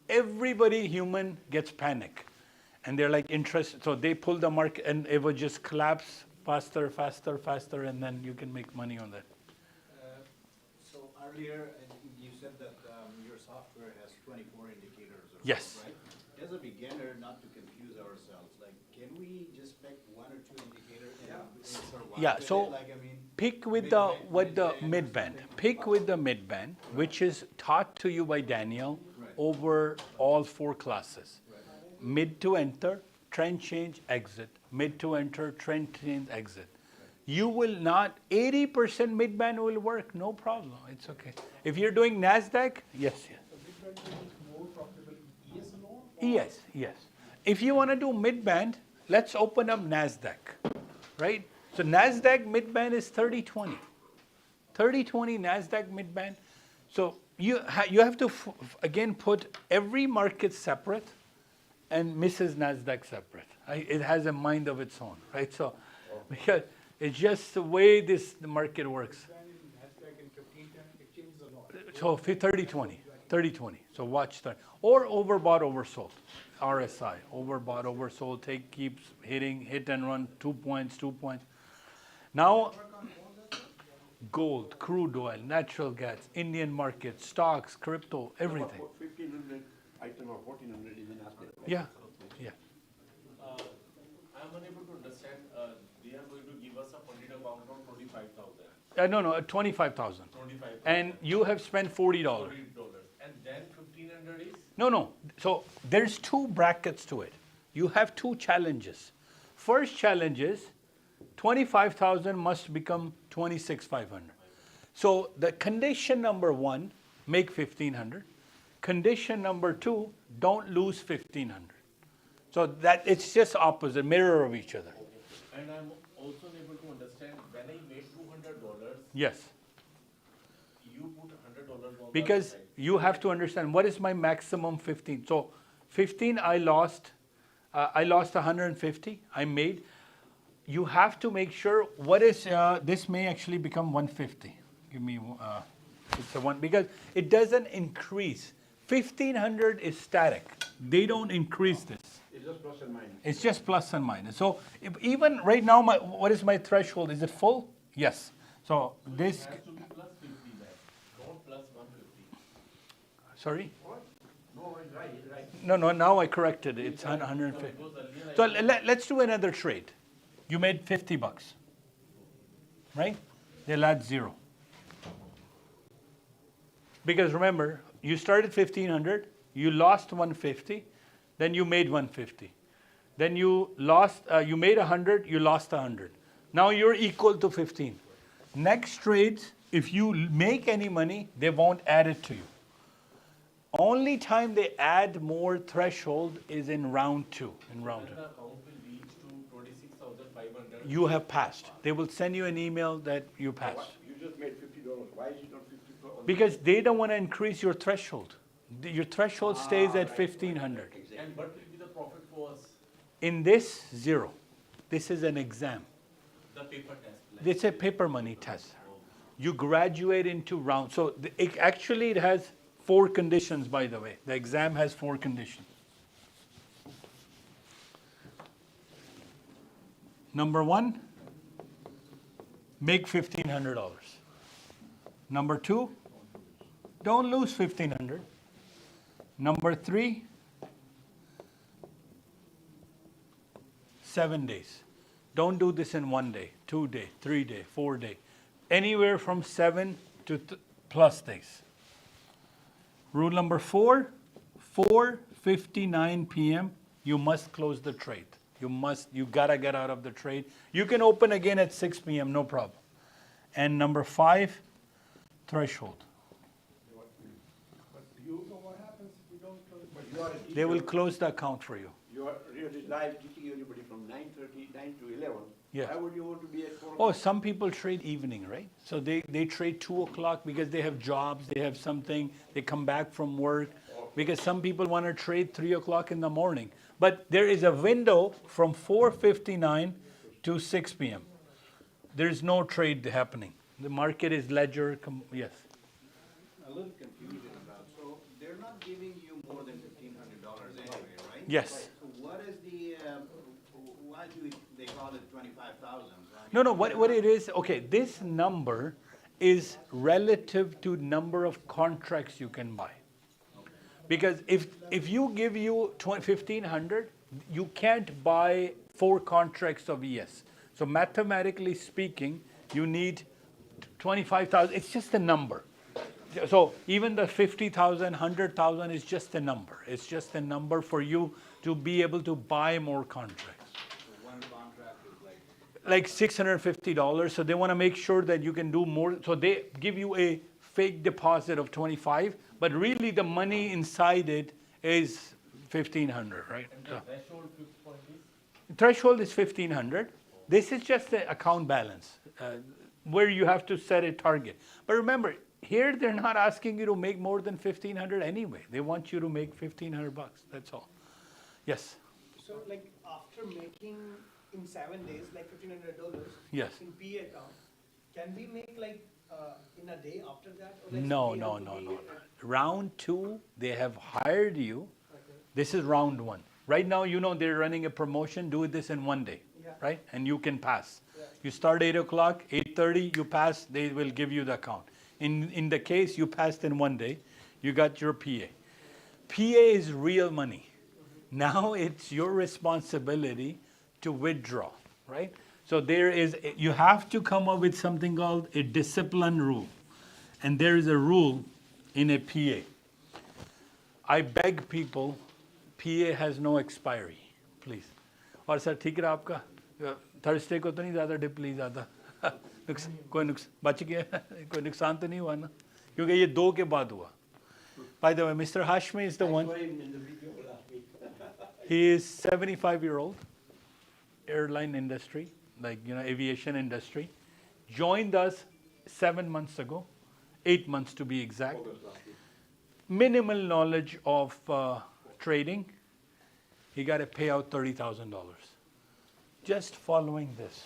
everybody human gets panic. And they're like interested, so they pull the market and it will just collapse faster, faster, faster, and then you can make money on that. So earlier you said that your software has 24 indicators or Yes. so, right? As a beginner, not to confuse ourselves, like can we just pick 1 or 2 indicators and survive? Yeah, with so it? Like, I mean, pick with the mid-band. Pick with the mid-band, which is taught to you by Daniel over all 4 classes. Mid to enter, trend change, exit. Mid to enter, trend change, exit. You will not, 80% mid-band will work, no problem, it's okay. If you're doing Nasdaq, yes. Mid-band is more profitable in ES alone? Yes, yes. If you want to do mid-band, let's open up Nasdaq, right? So Nasdaq mid-band is 30-20. 30-20 Nasdaq mid-band. So you have to, again, put every market separate and Mrs. Nasdaq separate. It has a mind of its own, right? So because it's just the way the market works. So 30-20, 30-20. So watch that. Or overbought, oversold. RSI, overbought, oversold, keeps hitting, hit and run, 2 points, 2 points. Now, gold, crude oil, natural gas, Indian market, stocks, crypto, everything. 1,500 item or 1,400 is an aspect. Yeah, yeah. I'm unable to understand, they are going to give us a funded amount of 25,000. No, 25,000. 25,000. And you have spent $40. $40. And then 1,500 is? No. So there's two brackets to it. You have two challenges. First challenge is 25,000 must become 26,500. So the condition number one, make 1,500. Condition number two, don't lose 1,500. So that it's just opposite, mirror of each other. And I'm also unable to understand, when I made $200, Yes. you put $100 on Because the other side. you have to understand what is my maximum 15. So 15 I lost 150, I made. You have to make sure what is, this may actually become 150. Give me, it's a one, because it doesn't increase. 1,500 is static. They don't increase this. It's just plus and minus. It's just plus and minus. So even right now, what is my threshold? Is it full? Yes. So this, It has to be plus 50 then, not plus 150. sorry? No, it's right. No, now I corrected it. It's 150. So let's do another trade. You made 50 bucks, right? They'll add 0. Because remember, you started 1,500, you lost 150, then you made 150. Then you made 100, you lost 100. Now you're equal to 15. Next trades, if you make any money, they won't add it to you. Only time they add more threshold is in round 2. In round 2. When the account will reach to 26,500. You have passed. They will send you an email that you passed. You just made $50. Why is it not 50? Because they don't want to increase your threshold. Your threshold stays at 1,500. And what will be the profit for us? In this, 0. This is an exam. The paper test. It's a paper money test. You graduate into round. So actually it has 4 conditions, by the way. The exam has 4 conditions. Number 1, make $1,500. Number 2, don't lose 1,500. Number 3, 7 days. Don't do this in 1 day, 2 day, 3 day, 4 day. Anywhere from 7 to plus days. Rule number 4, 4:59 p.m. you must close the trade. You gotta get out of the trade. You can open again at 6 p.m., no problem. And number 5, threshold. But do you know what happens if we don't close? They will close the account for you. You are really live teaching everybody from 9 to 11. Yeah. Why would you want to be at 4 Oh, o'clock? some people trade evening, right? So they trade 2 o'clock because they have jobs, they have something, they come back from work. Because some people want to trade 3 o'clock in the morning. But there is a window from 4:59 to 6 p.m. There is no trade happening. The market is ledger, yes. A little confusion about, so they're not giving you more than $1,500 anyway, right? Yes. So what is the, why do they call it 25,000? No, what it is, okay, this number is relative to number of contracts you can buy. Because if you give you 1,500, you can't buy 4 contracts of ES. So mathematically speaking, you need 25,000. It's just a number. So even the 50,000, 100,000 is just a number. It's just a number for you to be able to buy more contracts. So one contract is Like $650. So they want to make sure that you can do more. So they give you a fake deposit of 25, but really the money inside it is 1,500, right? So Threshold point is threshold is 1,500. This is just the account balance where you have to set a target. But remember, here they're not asking you to make more than 1,500 anyway. They want you to make 1,500 bucks. That's all. Yes. So like after making in 7 days, like $1,500 Yes. in PA account, can we make like in a day after that? Or like No, we no, have to no, be no. at- Round 2, they have hired you. Okay. This is round 1. Right now, you know they're running a promotion. Do this in 1 day, Yeah. right? And you can pass. Yeah. You start 8 o'clock, 8:30, you pass, they will give you the account. In the case you passed in 1 day, you got your PA. PA is real money. Now it's your responsibility to withdraw, right? So you have to come up with something called a discipline rule. And there is a rule in a PA. I beg people, PA has no expiry, please. और sir ठीक रहा आपका Thursday को तो नहीं ज़्यादा dip ली ज़्यादा कोई बच गया कोई नुकसान तो नहीं हुआ ना क्योंकि ये 2 के बाद हुआ. By the way, Mr. Hashmi is the one. He is 75-year-old, airline industry, like aviation industry, joined us 7 months ago, 8 months to be exact. Minimal knowledge of trading. He got a payout $30,000. Just following this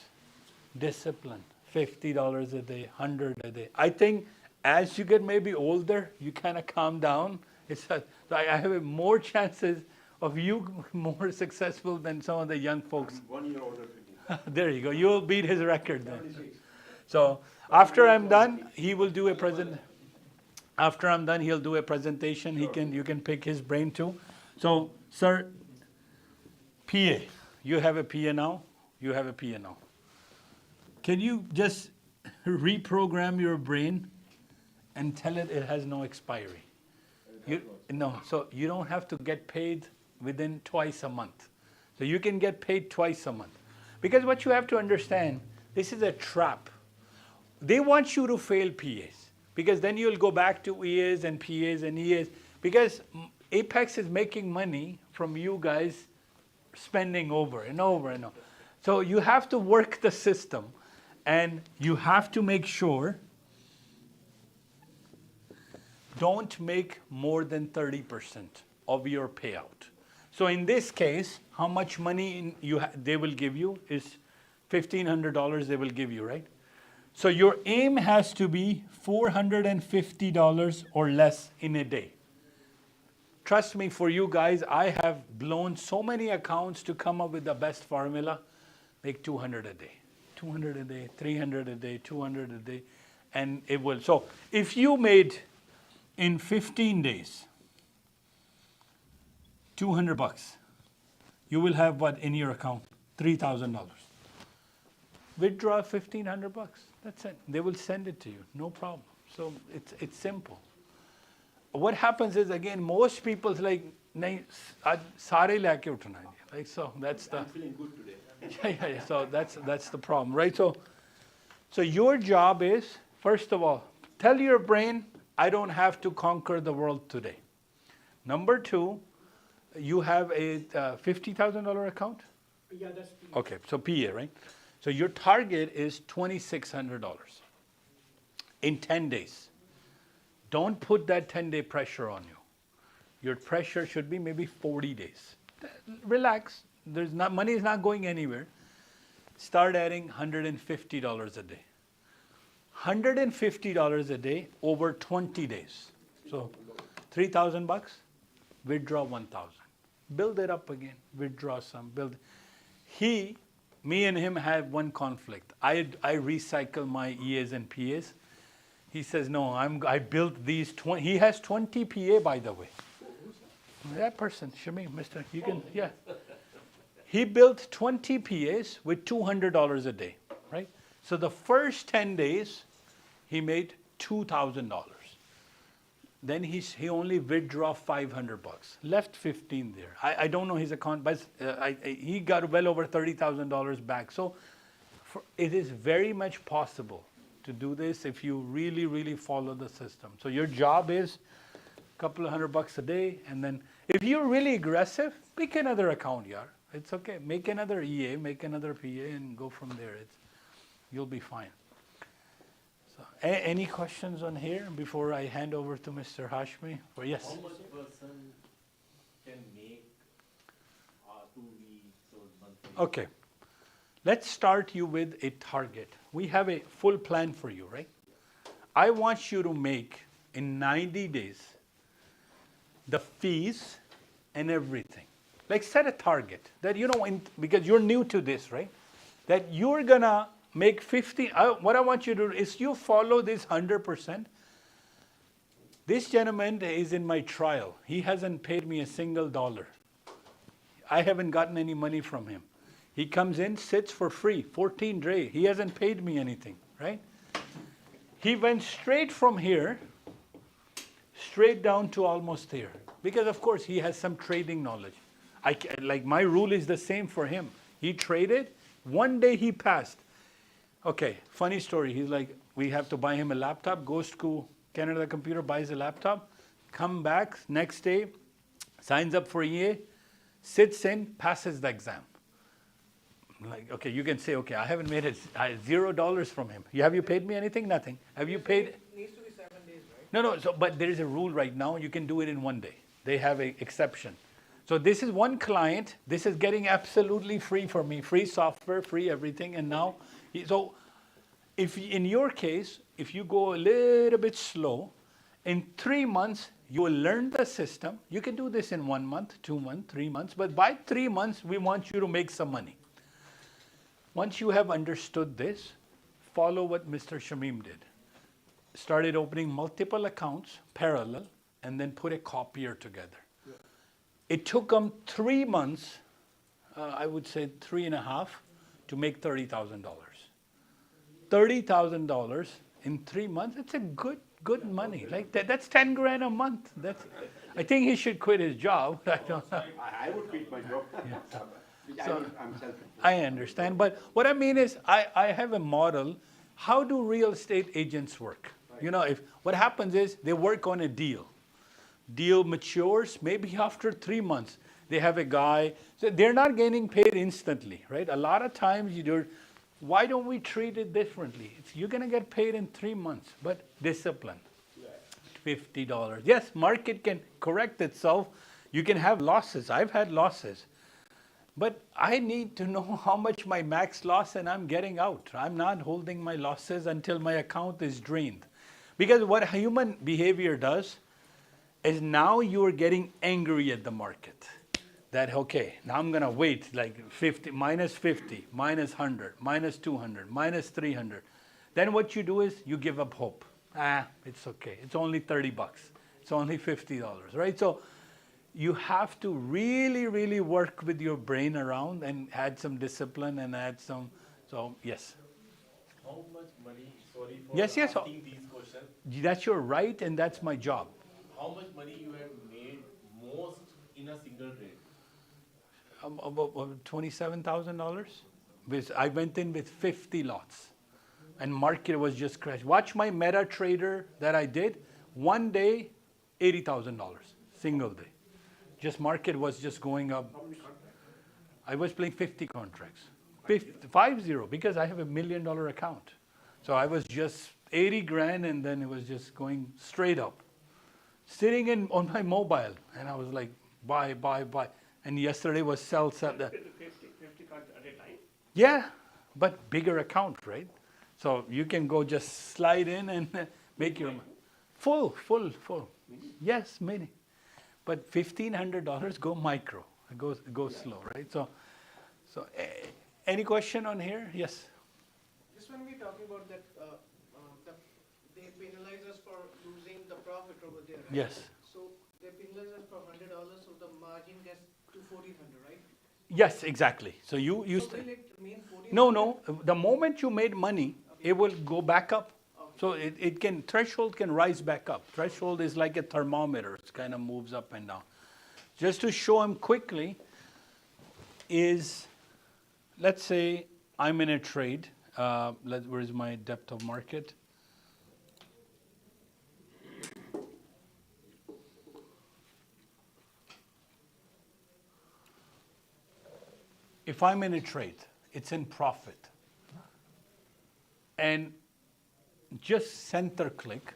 discipline, $50 a day, $100 a day. I think as you get maybe older, you kind of calm down. I have more chances of you more successful than some of the young folks. 1 year older than you. There you go. You'll beat his record then. So after I'm done, he will do a present. After I'm done, he'll do a presentation. You can pick his brain too. So, sir, PA. You have a PA now. You have a PA now. Can you just reprogram your brain and tell it has no expiry? No, so you don't have to get paid within twice a month. So you can get paid twice a month. Because what you have to understand, this is a trap. They want you to fail PAs. Because then you'll go back to EAs and PAs and EAs. Because Apex is making money from you guys spending over and over and over. So you have to work the system. And you have to make sure don't make more than 30% of your payout. So in this case, how much money they will give you is $1,500 they will give you, right? So your aim has to be $450 or less in a day. Trust me, for you guys, I have blown so many accounts to come up with the best formula. Make 200 a day, 200 a day, 300 a day, 200 a day, and it will. So if you made in 15 days, $200, you will have what in your account? $3,000. Withdraw 1,500 bucks. That's it. They will send it to you, no problem. So it's simple. What happens is, again, most people like, nahi, aaj sare leke uthna hai. Like, so that's the. I'm feeling good today. Yeah. So that's the problem, right? So your job is, first of all, tell your brain, I don't have to conquer the world today. Number 2, you have a $50,000 account? Yeah, that's PA. Okay, so PA, right? So your target is $2,600 in 10 days. Don't put that 10-day pressure on you. Your pressure should be maybe 40 days. Relax. Money is not going anywhere. Start adding $150 a day. $150 a day over 20 days. So $3,000, withdraw 1,000. Build it up again. Withdraw some. Me and him have one conflict. I recycle my EAs and PAs. He says, no, I built these 20. He has 20 PA, by the way. That person, Shamim, Mr. You can, yeah. He built 20 PAs with $200 a day, right? So the first 10 days, he made $2,000. Then he only withdraw $500, left 15 there. I don't know his account, but he got well over $30,000 back. So it is very much possible to do this if you really, really follow the system. So your job is a couple of $100 a day, and then If you're really aggressive, pick another account, yeah. It's okay. Make another EA, make another PA, and go from there. You'll be fine. So, any questions on here before I hand over to Mr. Hashmi? Or yes. How much person can make 2 weeks or monthly? Okay. Let's start you with a target. We have a full plan for you, right? I want you to make in 90 days the fees and everything. Like set a target that, because you're new to this, right? That you're gonna make 50, what I want you to do is you follow this 100%. This gentleman is in my trial. He hasn't paid me a single dollar. I haven't gotten any money from him. He comes in, sits for free, 14 days. He hasn't paid me anything, right? He went straight from here, straight down to almost here. Because of course he has some trading knowledge. Like my rule is the same for him. He traded, one day he passed. Okay, funny story. He's like, we have to buy him a laptop, goes to Canada Computer, buys a laptop, come back next day, signs up for EA, sits in, passes the exam. Like, okay, you can say, okay, I haven't made $0 from him. Have you paid me anything? Nothing. Have you paid? It needs to be 7 days, right? No, but there is a rule right now. You can do it in 1 day. They have an exception. So this is one client. This is getting absolutely free for me. Free software, free everything. And now, so if in your case, if you go a little bit slow, in 3 months, you will learn the system. You can do this in 1 month, 2 months, 3 months. But by 3 months, we want you to make some money. Once you have understood this, follow what Mr. Shamim did. Started opening multiple accounts, parallel, and then put a copier together. Yeah. It took him 3 months, I would say 3.5, to make $30,000. $30,000 in 3 months, it's a good money. Like that's 10 grand a month. I think he should quit his job. I don't know. I would quit my job. Yeah. So, I'm selfish. I understand, but what I mean is I have a model. How do real estate agents work? Right. What happens is they work on a deal. Deal matures, maybe after 3 months. They have a guy, so they're not getting paid instantly, right? A lot of times why don't we treat it differently? You're gonna get paid in 3 months, but discipline. $50. Yes, market can correct itself. You can have losses. I've had losses. But I need to know how much my max loss and I'm getting out. I'm not holding my losses until my account is drained. Because what human behavior does is now you're getting angry at the market. That, okay, now I'm going to wait like 50, minus 50, minus 100, minus 200, minus 300. Then what you do is you give up hope. It's okay. It's only $30. It's only $50, right? So you have to really, really work with your brain around and add some discipline and add some, so yes. How much money, sorry for yes, asking these questions. That's your right and that's my job. How much money you have made most in a single trade? About $27,000. I went in with 50 lots and market was just crashed. Watch my MetaTrader that I did. 1 day, $80,000, single day. Just market was just going up. I was playing 50 contracts. 50, because I have $1 million account. So I was just 80 grand and then it was just going straight up. Sitting on my mobile and I was like, buy. And yesterday was sell. 50 cards at a time? Yeah, but bigger account, right? So you can go just slide in and make your full. Yes, many. But $1,500 go micro. It goes slow, right? So any question on here? Yes. Just when we're talking about that, they penalize us for losing the profit over there, right? Yes. So they penalize us for $100, so the margin gets to $1,400, right? Yes, exactly. So you will it mean $1,400? No. The moment you made money, it will go back up. So threshold can rise back up. Threshold is like a thermometer. It kind of moves up and down. Just to show him quickly is, let's say I'm in a trade. Where is my depth of market? if I'm in a trade, it's in profit, and just center click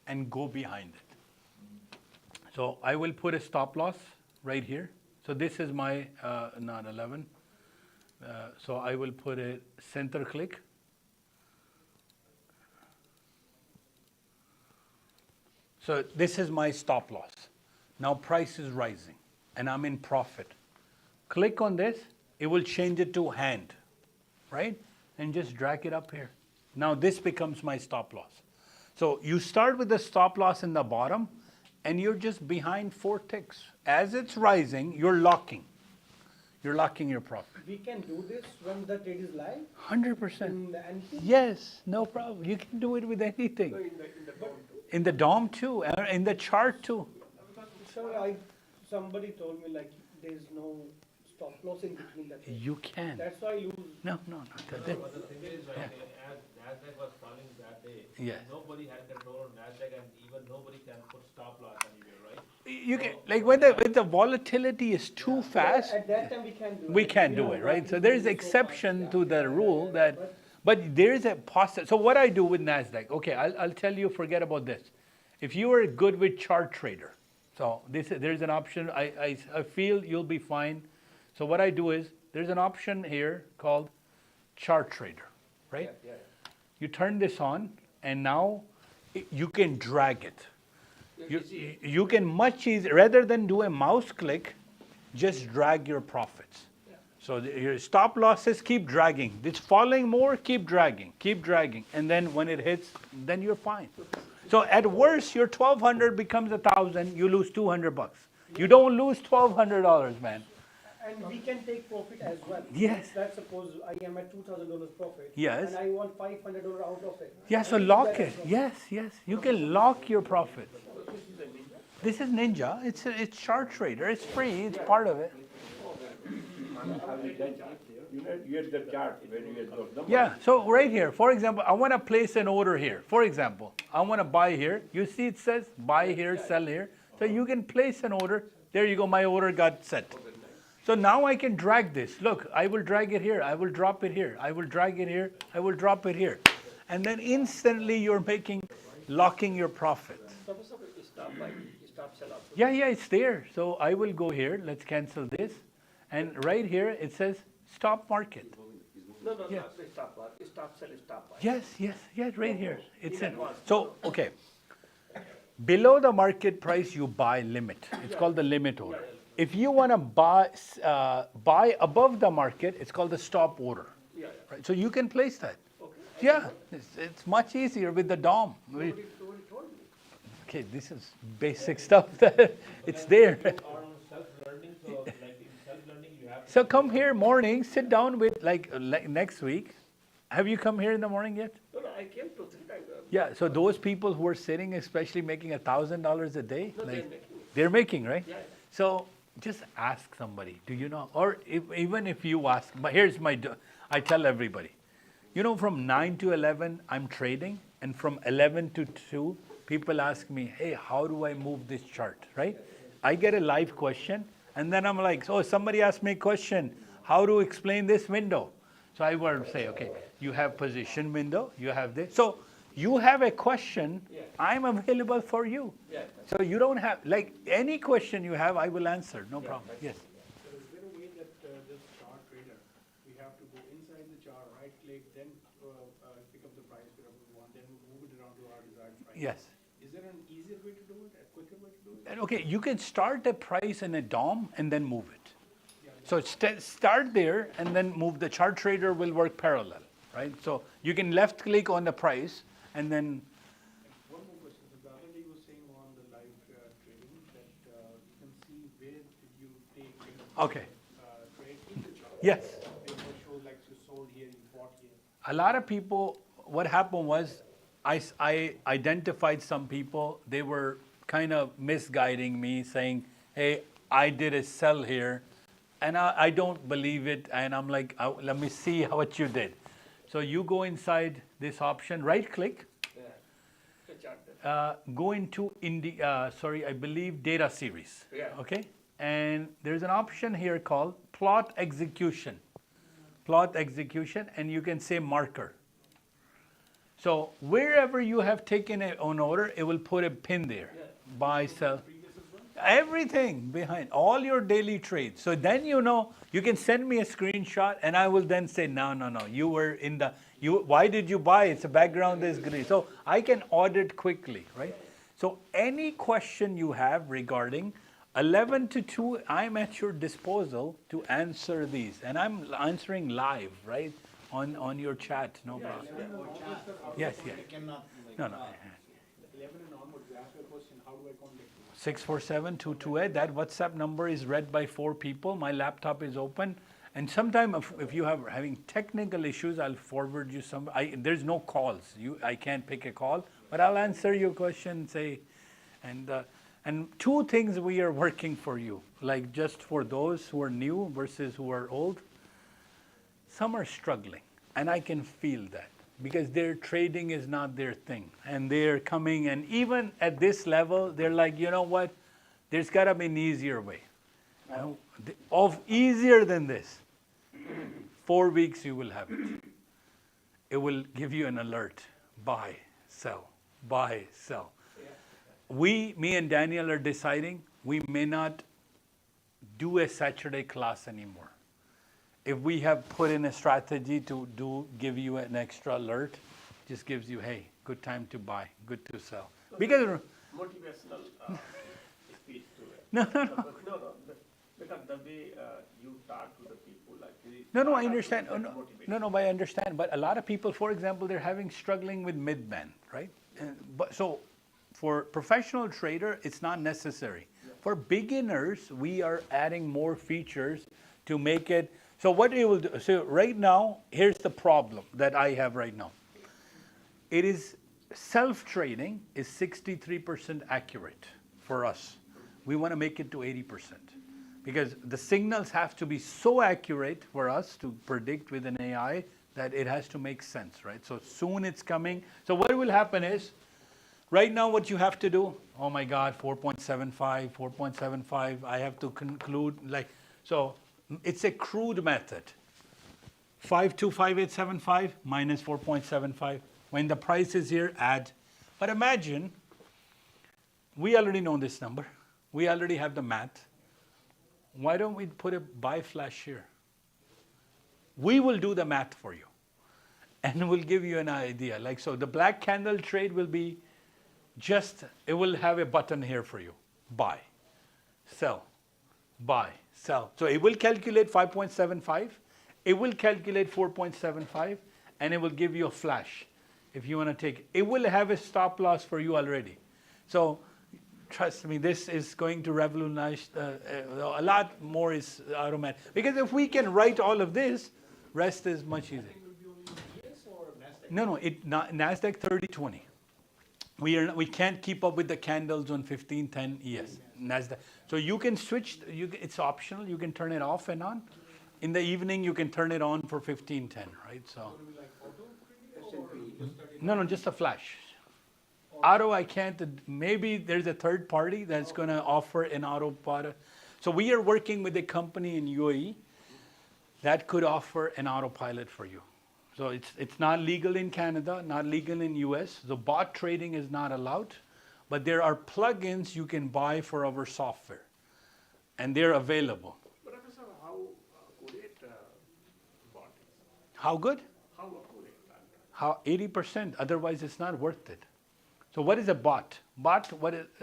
and go behind it. So I will put a stop loss right here. So this is my, not 11. So I will put a center click. So this is my stop loss. Now price is rising and I'm in profit. Click on this, it will change it to hand, right? And just drag it up here. Now this becomes my stop loss. So you start with the stop loss in the bottom and you're just behind 4 ticks. As it's rising, you're locking. You're locking your profit. We can do this when the trade is live? 100%. In the NP? Yes, no problem. You can do it with anything. In the DOM too, in the chart too. Sure, somebody told me like there's no stop loss in between the trade. You can. That's why you. No. But the thing is, like, as Nasdaq was falling that day, Yes. nobody had control on Nasdaq, and even nobody can put stop loss anywhere, right? You can, like when the volatility is too fast, At that time we can do it. we can't do it, right? So there is exception to the rule that, but there is a possibility. So what I do with Nasdaq, okay, I'll tell you, forget about this. If you are good with chart trader, so there's an option, I feel you'll be fine. So what I do is, there's an option here called chart trader, right? Yeah. You turn this on and now you can drag it. You can much easier, rather than do a mouse click, just drag your profits. So your stop losses, keep dragging. It's falling more, keep dragging. And then when it hits, then you're fine. So at worst, your 1,200 becomes 1,000, you lose 200 bucks. You don't lose $1,200, man. And we can take profit as well. Yes. Let's suppose I am at $2,000 profit. Yes. And I want $500 out of it. Yeah, so lock it. Yes. You can lock your profit. This is Ninja. It's chart trader. It's free. It's part of it. You had the chart where you had those numbers. Yeah, so right here, for example, I want to place an order here. For example, I want to buy here. You see it says buy here, sell here. So you can place an order. There you go, my order got set. So now I can drag this. Look, I will drag it here. I will drop it here. I will drag it here. I will drop it here. And then instantly you're locking your profit. Yeah, it's there. So I will go here. Let's cancel this. And right here, it says stop market. No, Yeah. not the stop loss. Stop sell, stop buy. Yes, right here. It's in. advance. So, okay. Below the market price, you buy limit. It's called the limit order. If you want to buy above the market, it's called the stop order. Yeah. Right? So you can place that. Okay. Yeah, it's much easier with the DOM. Nobody told me. Okay, this is basic stuff. It's there. Are on self-learning, so like in self-learning, you have to. So come here morning, sit down with like next week. Have you come here in the morning yet? No, I came to 3 times. Yeah, so those people who are sitting, especially making $1,000 a day, No, like they're they're making, right? Yeah. So just ask somebody, do you know? Or even if you ask, but here's I tell everybody, from 9 to 11, I'm trading, and from 11 to 2, people ask me, hey, how do I move this chart, right? I get a live question, and then I'm like, oh, somebody asked me a question, how to explain this window? So I will say, okay, you have position window, you have this. So you have a question, I'm available for you. Yeah. So you don't have, like any question you have, I will answer, no problem. Yes. So is there a way that this chart trader, we have to go inside the chart, right click, then pick up the price whatever we want, then move it around to our desired price? Yes. Is there an easier way to do it, a quicker way to do it? And okay, you can start a price in a DOM and then move it. So start there and then move. The chart trader will work parallel, right? So you can left click on the price and then. One more question. So the other day you were saying on the live trading that you can see where did you take Okay. trade in the chart. Yes. It shows like you sold here, you bought here. A lot of people, what happened was I identified some people, they were kind of misguiding me saying, hey, I did a sell here. And I don't believe it, and I'm like, let me see what you did. So you go inside this option, right click, The chart. go into I believe data series. Yeah. Okay, and there's an option here called plot execution. Plot execution, and you can say marker. So wherever you have taken an order, it will put a pin there. Buy, sell. Everything behind, all your daily trades. So then you know, you can send me a screenshot and I will then say, no, you were in the, why did you buy? It's a background is green. So I can audit quickly, right? So any question you have regarding 11 to 2, I'm at your disposal to answer these. And I'm answering live, right? On your chat, no problem. Yes. No. 11 and onwards, ask a question, how do I contact you? 647-228. That WhatsApp number is read by 4 people. My laptop is open. And sometime if you have having technical issues, I'll forward you some. There's no calls. I can't pick a call, but I'll answer your question. And 2 things we are working for you, like just for those who are new versus who are old. Some are struggling, and I can feel that because their trading is not their thing, and they're coming, and even at this level, they're like, you know what? There's got to be an easier way. Of easier than this. 4 weeks you will have it. It will give you an alert. Buy, sell, buy, sell. Me and Daniel are deciding we may not do a Saturday class anymore. If we have put in a strategy to give you an extra alert, just gives you, hey, good time to buy, good to sell. So because motivational speech to it. No. Because the way you talk to the people, like No, I understand. No, I understand. But a lot of people, for example, they're struggling with mid-band, right? So for professional trader, it's not necessary. Yeah. For beginners, we are adding more features to make it. So what you will do, so right now, here's the problem that I have right now. It is self-trading is 63% accurate for us. We want to make it to 80%. Because the signals have to be so accurate for us to predict with an AI that it has to make sense, right? So soon it's coming. So what will happen is, right now what you have to do, oh my God, 4.75, I have to conclude, so it's a crude method. 525875 minus 4.75. When the price is here, add. But imagine, we already know this number. We already have the math. Why don't we put a buy flash here? We will do the math for you. And we'll give you an idea. So the black candle trade will be it will have a button here for you. Buy, sell, buy, sell. So it will calculate 5.75. It will calculate 4.75. And it will give you a flash if you want to take it. It will have a stop loss for you already. So trust me, this is going to revolutionize, a lot more is automatic. Because if we can write all of this, rest is much easier. No, Nasdaq 30-20. We can't keep up with the candles on 15-10 ES. Nasdaq. So you can switch, it's optional, you can turn it off and on. In the evening, you can turn it on for 15-10, right? So. No, just a flash. Auto, I can't. Maybe there's a third party that's going to offer an auto product. So we are working with a company in UAE that could offer an autopilot for you. So it's not legal in Canada, not legal in US. The bot trading is not allowed, but there are plugins you can buy for our software, and they're available. But how accurate bot is? How good? How accurate? How 80%. Otherwise, it's not worth it. So what is a bot?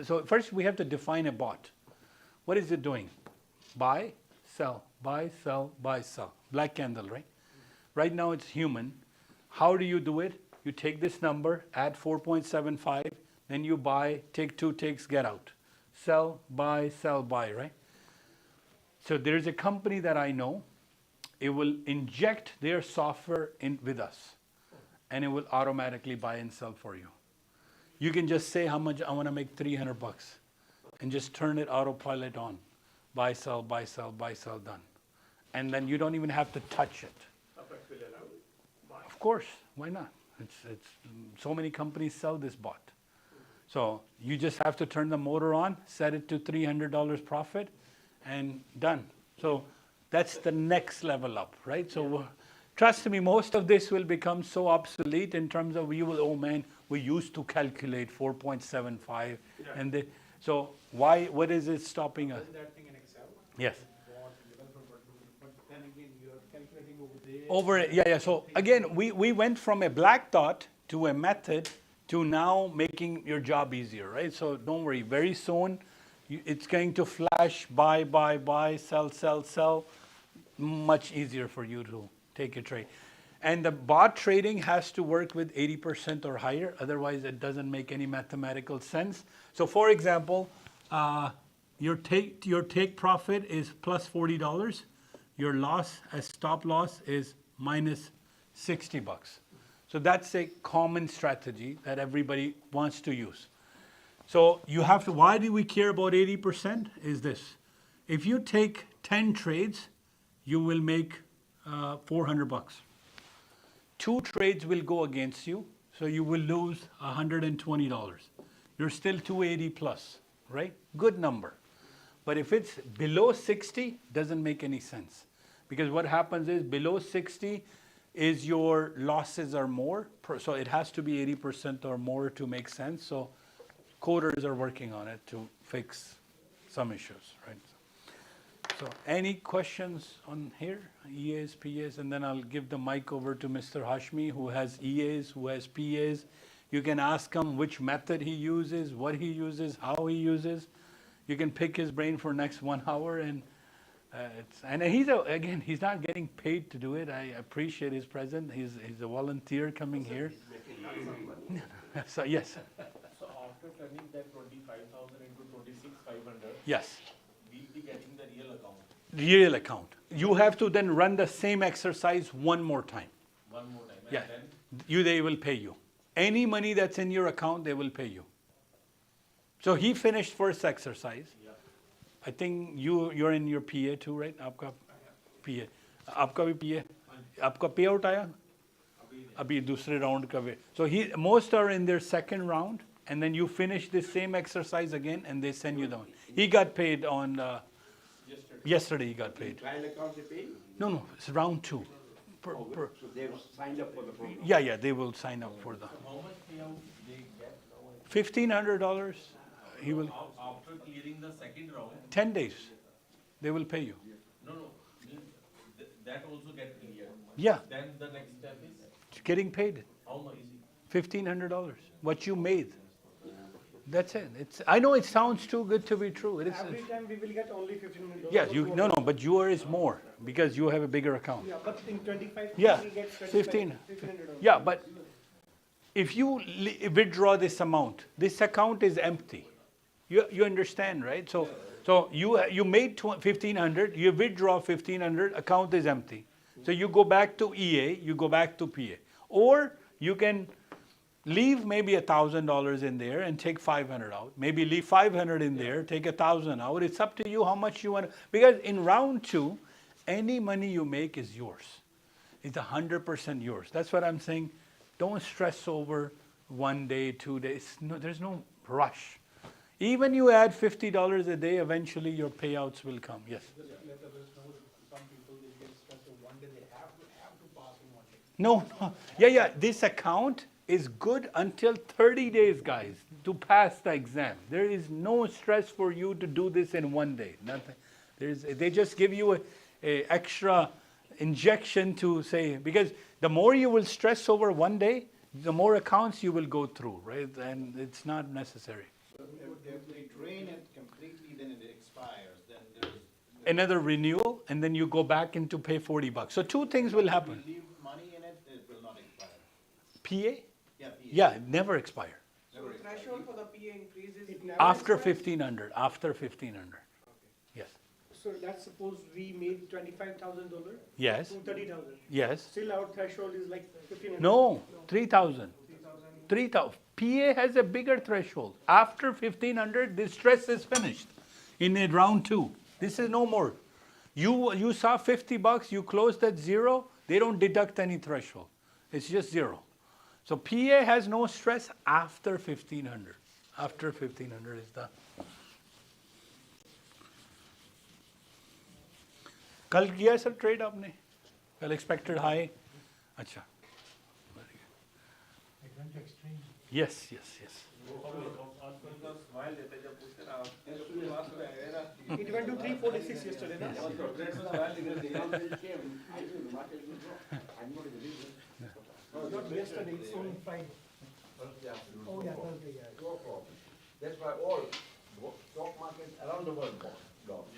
So first we have to define a bot. What is it doing? Buy, sell, buy, sell, buy, sell. Black candle, right? Right now it's human. How do you do it? You take this number, add 4.75, then you buy, take 2 ticks, get out. Sell, buy, right? So there's a company that I know. It will inject their software in with us, and it will automatically buy and sell for you. You can just say how much I want to make $300 and just turn it autopilot on. Buy, sell, done. And then you don't even have to touch it. Of course, why not? It's so many companies sell this bot. So you just have to turn the motor on, set it to $300 profit, and done. So That's the next level up, right? So trust me, most of this will become so obsolete in terms of we will, oh man, we used to calculate 4.75. And so what is it stopping us? That thing in Excel. Yes. But then again, you're calculating over there. Over it, yeah. So again, we went from a black dot to a method to now making your job easier, right? So don't worry, very soon it's going to flash buy, sell, much easier for you to take a trade. And the bot trading has to work with 80% or higher, otherwise it doesn't make any mathematical sense. So for example, your take profit is plus $40. Your loss as stop loss is minus $60. So that's a common strategy that everybody wants to use. So you have to, why do we care about 80% is this. If you take 10 trades, you will make $400. 2 trades will go against you, so you will lose $120. You're still 280 plus, right? Good number. But if it's below 60, doesn't make any sense. Because what happens is below 60 is your losses are more, so it has to be 80% or more to make sense. So coders are working on it to fix some issues, right? So any questions on here, EAs, PAs, and then I'll give the mic over to Mr. Hashmi, who has EAs, who has PAs. You can ask him which method he uses, what he uses, how he uses. You can pick his brain for next 1 hour, and he's not getting paid to do it. I appreciate his presence. He's a volunteer coming here. So yes. So after turning that 25,000 into 26,500, yes, we'll be getting the real account. Real account. You have to then run the same exercise one more time. One more time. And Yeah. then They will pay you. Any money that's in your account, they will pay you. So he finished first exercise. Yeah. I think you're in your PA too, right? आपका PA. आपका भी PA. आपका payout आया? अभी दूसरे round का भी. So most are in their second round, and then you finish the same exercise again, and they send you the money. He got paid on yesterday. He got paid. Trial account they pay? No, it's round 2. So they've signed up for the program? Yeah, they will sign up for the how much payout they get $1,500. He will after clearing the second round? 10 days. They will pay you. No. Means that also get cleared. Yeah, Then the next step is getting paid. how much is it? $1,500. What you made. That's it. I know it sounds too good to be true. It is. Every time we will get only $1,500. Yes, but yours is more because you have a bigger account. Yeah, but in 25, Yeah, we get 15. $1,500. Yeah, but if you withdraw this amount, this account is empty. You understand, right? So you made 1,500, you withdraw 1,500, account is empty. So you go back to EA, you go back to PA, or you can leave maybe $1,000 in there and take 500 out. Maybe leave 500 in there, take 1,000 out. It's up to you how much you want. Because in round 2, any money you make is yours. It's 100% yours. That's what I'm saying. Don't stress over 1 day, 2 days. No, there's no rush. Even you add $50 a day, eventually your payouts will come. Yes. Just let others know that some people will get stressed of 1 day, they have to pass in 1 day. No. Yeah. This account is good until 30 days, guys, to pass the exam. There is no stress for you to do this in 1 day. Nothing. They just give you a extra injection to say, because the more you will stress over 1 day, the more accounts you will go through, right? And it's not necessary. If they drain it completely, then it expires, then there's. Another renewal, and then you go back into pay $40. So 2 things will happen. If you leave money in it, it will not expire. PA? Yeah, Yeah, it never expire. So threshold for the PA increases. After 1,500, after 1,500. Yes. So let's suppose we made $25,000 Yes. to 30,000. Yes. Still our threshold is like 1,500. No, 3,000. 3,000. PA has a bigger threshold. After 1,500, this stress is finished in a round 2. This is no more. You saw $50, you closed at 0, they don't deduct any threshold. It's just 0. So PA has no stress after 1,500. After 1,500 is the. कल किया sir trade आपने? कल expected high? अच्छा, yes yes yes. It went to 346 yesterday, no? Not yesterday, it's only Friday. Oh, yeah, Thursday, yeah. Your problem. That's why all stock markets around the world lost.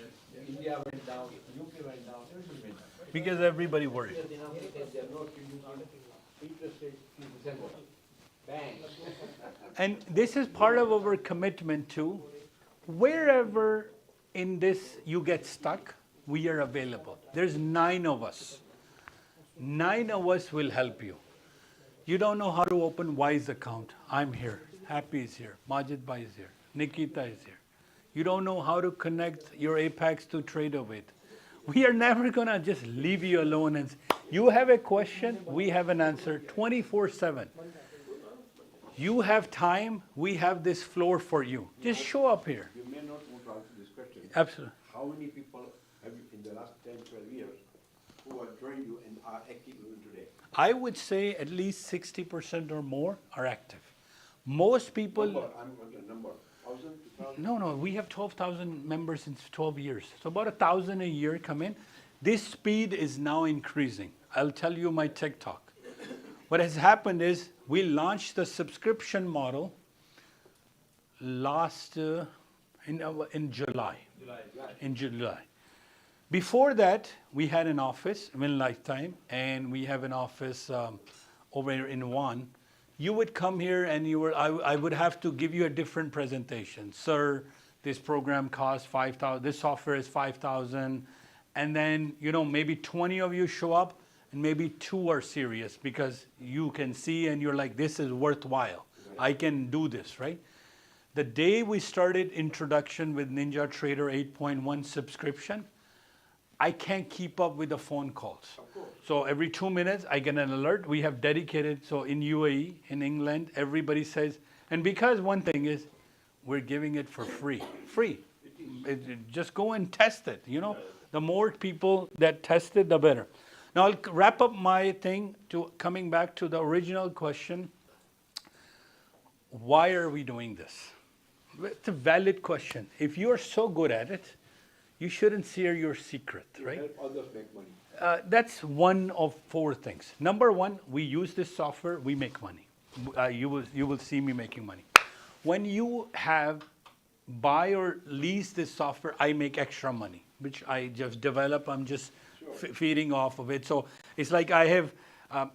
India went down, UK went down, everybody went down. Because everybody worried. Because they are not interest rate 3%. Bang. And this is part of our commitment to wherever in this you get stuck, we are available. There's 9 of us. 9 of us will help you. You don't know how to open Wise account. I'm here. Happy is here. Majid Bhai is here. Nikita is here. You don't know how to connect your Apex to TradeOvate. We are never going to just leave you alone and you have a question, we have an answer 24/7. You have time, we have this floor for you. Just show up here. You may not want to answer this question. Absolutely. How many people have you in the last 10, 12 years who have joined you and are active even today? I would say at least 60% or more are active. Most people. Number, I'm on the number. 1,000, 2,000? No, we have 12,000 members in 12 years. So about 1,000 a year come in. This speed is now increasing. I'll tell you my TikTok. What has happened is we launched the subscription model last in July. In July. Before that, we had an office in Lifetime, and we have an office over in One. You would come here and I would have to give you a different presentation. Sir, this program costs 5,000, this software is 5,000. And then, maybe 20 of you show up and maybe 2 are serious because you can see and you're like, this is worthwhile. I can do this, right? The day we started introduction with Ninja Trader 8.1 subscription, I can't keep up with the phone calls. So every 2 minutes, I get an alert. We have dedicated, so in UAE, in England, everybody says, and because one thing is, we're giving it for free. Free. Just go and test it, The more people that test it, the better. Now, I'll wrap up my thing to coming back to the original question. Why are we doing this? It's a valid question. If you are so good at it, you shouldn't share your secret, right? Help others make money. That's one of 4 things. Number 1, we use this software, we make money. You will see me making money. When you have buy or lease this software, I make extra money, which I just develop. I'm just feeding off of it. So it's like I have.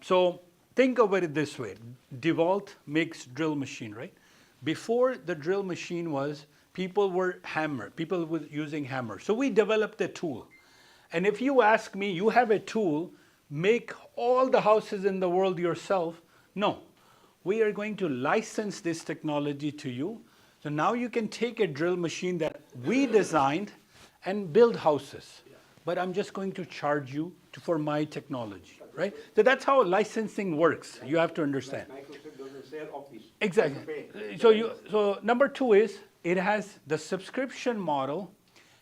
So think of it this way: DeWalt makes drill machine, right? Before the drill machine was, people were using hammer. So we developed a tool. And if you ask me, you have a tool, make all the houses in the world yourself. No, we are going to license this technology to you. So now you can take a drill machine that we designed and build houses. But I'm just going to charge you for my technology, right? So that's how licensing works. You have to understand. Microsoft doesn't sell office. Exactly. So number 2 is, it has the subscription model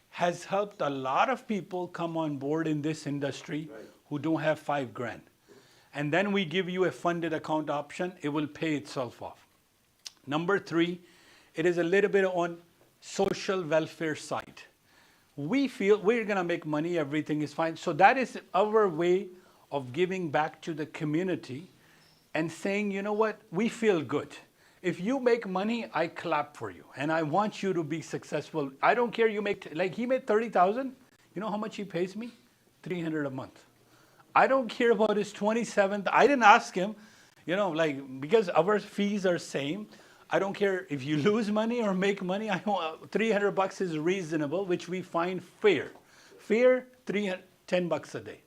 has helped a lot of people come on board in this industry who don't have $5,000. And then we give you a funded account option, it will pay itself off. Number 3, it is a little bit on social welfare side. We feel we're going to make money, everything is fine. So that is our way of giving back to the community and saying, you know what, we feel good. If you make money, I clap for you. And I want you to be successful. I don't care you make, like he made 30,000. You know how much he pays me? $300 a month. I don't care about his 27th. I didn't ask him, because our fees are same. I don't care if you lose money or make money. I know $300 is reasonable, which we find fair. Fair, $10 a day.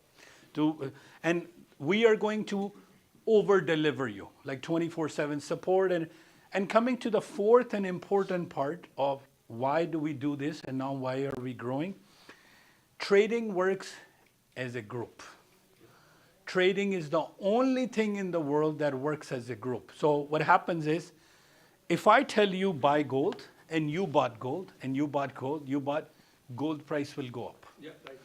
And we are going to over-deliver you, like 24/7 support. And coming to the 4th and important part of why do we do this and now why are we growing? Trading works as a group. Trading is the only thing in the world that works as a group. So what happens is, if I tell you buy gold and you bought gold and you bought gold, gold price will go up. Yeah, right.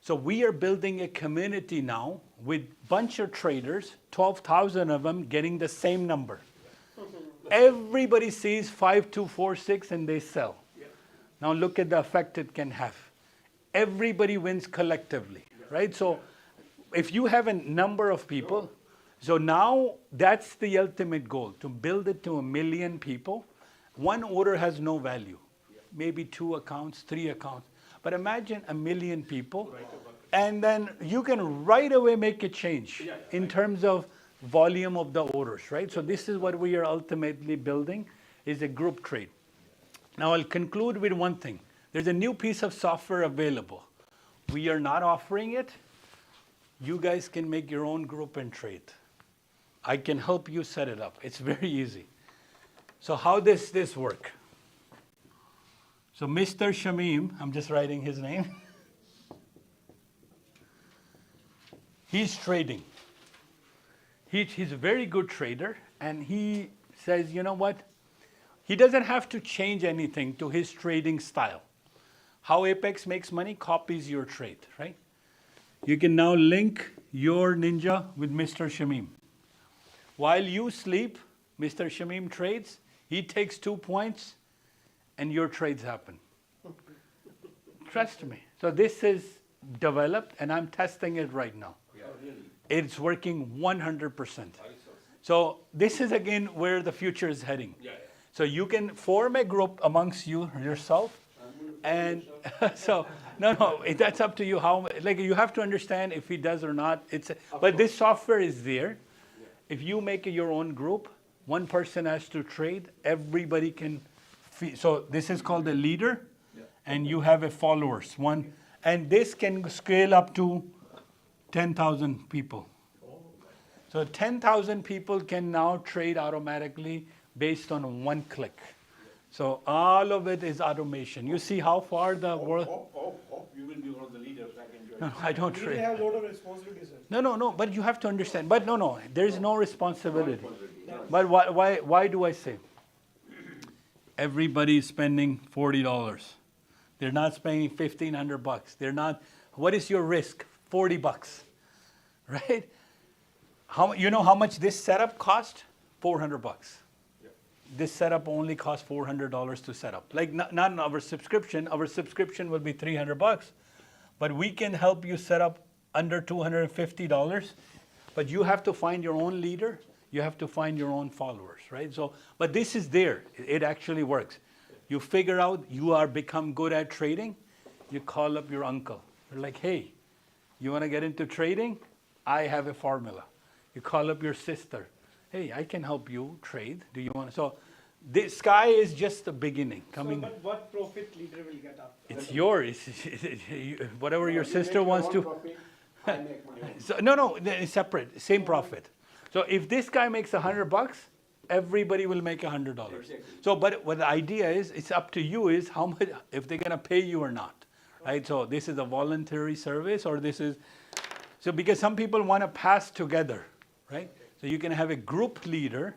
So we are building a community now with bunch of traders, 12,000 of them getting the same number. Everybody sees 5246 and they sell. Now look at the effect it can have. Everybody wins collectively, right? So if you have a number of people, so now that's the ultimate goal, to build it to 1 million people. One order has no value, maybe 2 accounts, 3 accounts. But imagine 1 million people, and then you can right away make a change in terms of volume of the orders, right? So this is what we are ultimately building, is a group trade. Now I'll conclude with one thing. There's a new piece of software available. We are not offering it. You guys can make your own group and trade. I can help you set it up. It's very easy. So how does this work? So Mr. Shamim, I'm just writing his name. He's trading. He's a very good trader, and he says, you know what? He doesn't have to change anything to his trading style. How Apex makes money copies your trade, right? You can now link your Ninja with Mr. Shamim. While you sleep, Mr. Shamim trades, he takes 2 points, and your trades happen. Trust me. So this is developed, and I'm testing it right now. It's working 100%. So this is again where the future is heading. So you can form a group amongst yourself, and so no, that's up to you. How, like, you have to understand if he does or not. But this software is there. If you make your own group, one person has to trade. Everybody can. So this is called a leader, and you have a followers. And this can scale up to 10,000 people. So 10,000 people can now trade automatically based on one click. So all of it is automation. You see how far the world. You will be one of the leaders. I can join. No, I don't You trade. have a lot of responsibilities, sir. No. But you have to understand. But no. There is no responsibility. But why do I say? Everybody is spending $40. They're not spending $1,500. They're not. What is your risk? $40, right? You know how much this setup cost? $400. This setup only costs $400 to set up. Like not our subscription. Our subscription will be $300, but we can help you set up under $250. But you have to find your own leader. You have to find your own followers, right? So, but this is there. It actually works. You figure out you are become good at trading. You call up your uncle. You're like, hey, you want to get into trading? I have a formula. You call up your sister. Hey, I can help you trade. Do you want to? So this sky is just the beginning. Coming. So, but what profit leader will get up? It's yours. Whatever your sister wants to. So, no, it's separate. Same profit. So if this guy makes $100, everybody will make $100. So, but what the idea is, it's up to you is how much, if they're gonna pay you or not, right? So this is a voluntary service, or this is, so because some people want to pass together, right? So you can have a group leader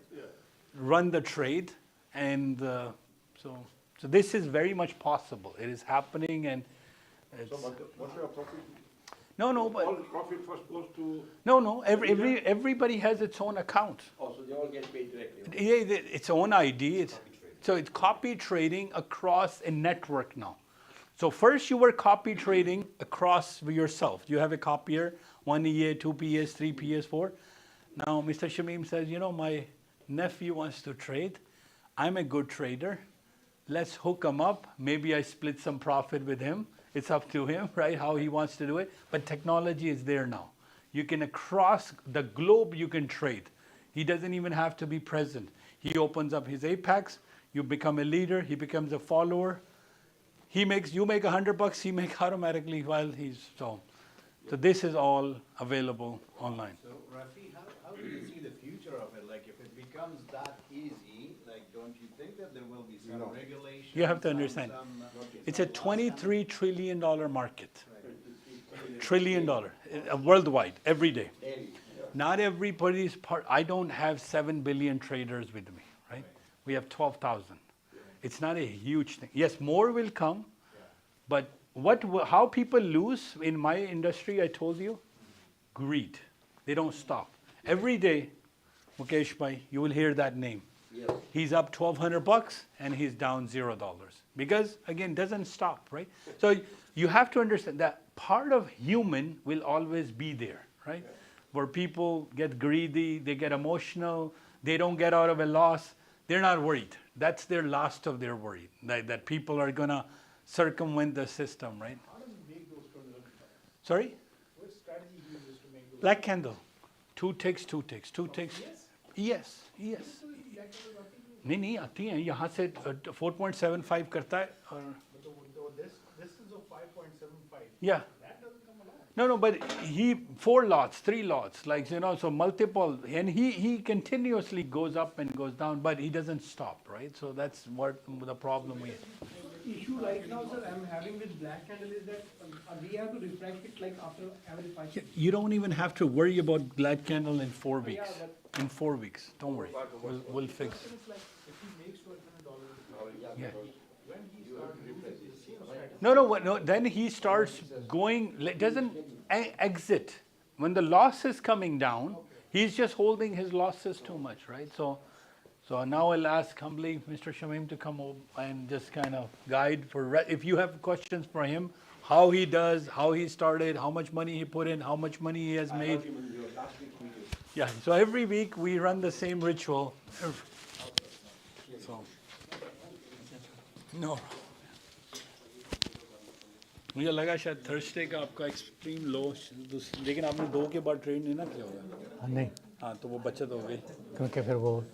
run the trade, and so this is very much possible. It is happening, and it's. So what's your profit? No, but. All the profit first goes to. No. Everybody has its own account. Oh, so they all get paid directly. Yeah, its own ID. So it's copy trading across a network now. So first you were copy trading across yourself. You have a copier, 1 EA, 2 PS, 3 PS, 4. Now Mr. Shamim says, my nephew wants to trade. I'm a good trader. Let's hook him up. Maybe I split some profit with him. It's up to him, right, how he wants to do it. But technology is there now. You can, across the globe, you can trade. He doesn't even have to be present. He opens up his Apex. You become a leader. He becomes a follower. You make $100. He makes automatically while he's so this is all available online. So Rafi, how do you see the future of it? Like, if it becomes that easy, like, don't you think that there will be some regulation? You have to understand. It's a $23 trillion market. Trillion dollar worldwide every day. Not everybody's part. I don't have 7 billion traders with me, right? We have 12,000. It's not a huge thing. Yes, more will come, but how people lose in my industry, I told you, greed. They don't stop. Every day, Mukesh bhai, you will hear that name. Yes. He's up $1,200 and he's down $0 because again doesn't stop, right? So you have to understand that part of human will always be there, right? Where people get greedy, they get emotional, they don't get out of a loss, they're not worried. That's their last of their worry, that people are gonna circumvent the system, right? How does it make those terms? Sorry? What strategy do you use to make those? Black candle. Two ticks. Yes. नहीं आती हैं यहाँ से 4.75 करता है और This is a 5.75. yeah. That doesn't come along. No, but he 4 lots, 3 lots, like so multiple, and he continuously goes up and goes down, but he doesn't stop, right? So that's what the problem is. Issue right now, sir, I'm having with black candle is that we have to refract it like after every 5 seconds. You don't even have to worry about black candle in 4 weeks. In 4 weeks, don't worry. We'll fix it. It's like if he makes $1,200, Yeah. when he starts losing the same strategy. No. Then he starts going. Doesn't exit when the loss is coming down. He's just holding his losses too much, right? So now I'll ask humbly Mr. Shamim to come over and just kind of guide for. If you have questions for him, how he does, how he started, how much money he put in, how much money he has made. Yeah. So every week we run the same ritual. So no. मुझे लगा शायद Thursday का आपका extreme low, लेकिन आपने 2 के बाद trade नहीं ना किया होगा। नहीं, हाँ, तो वो बचत हो गई। क्योंकि फिर वो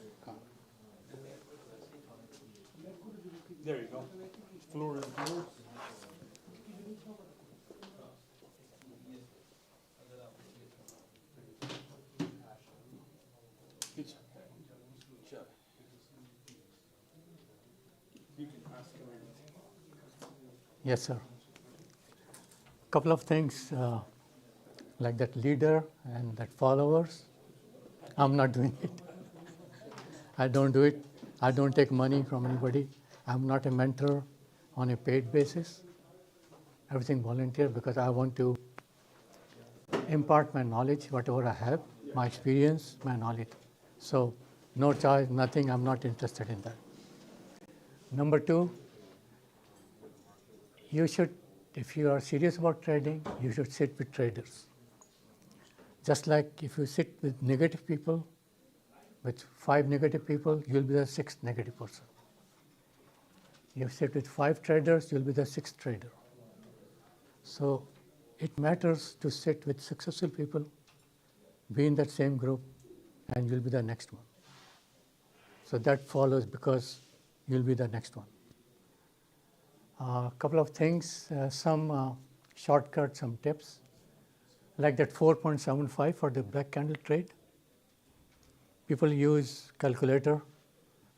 There you go. Floor is yours. It's sure. You can ask him anything. yes, sir. Couple of things like that leader and that followers. I'm not doing it. I don't do it. I don't take money from anybody. I'm not a mentor on a paid basis. Everything volunteer because I want to impart my knowledge, whatever I have, my experience, my knowledge. So no charge, nothing. I'm not interested in that. Number 2, you should, if you are serious about trading, you should sit with traders. Just like if you sit with negative people, with 5 negative people, you'll be the 6th negative person. You sit with 5 traders, you'll be the 6th trader. So it matters to sit with successful people, be in that same group, and you'll be the next one. So that follows because you'll be the next one. A couple of things, some shortcuts, some tips, like that 4.75 for the black candle trade. People use calculator,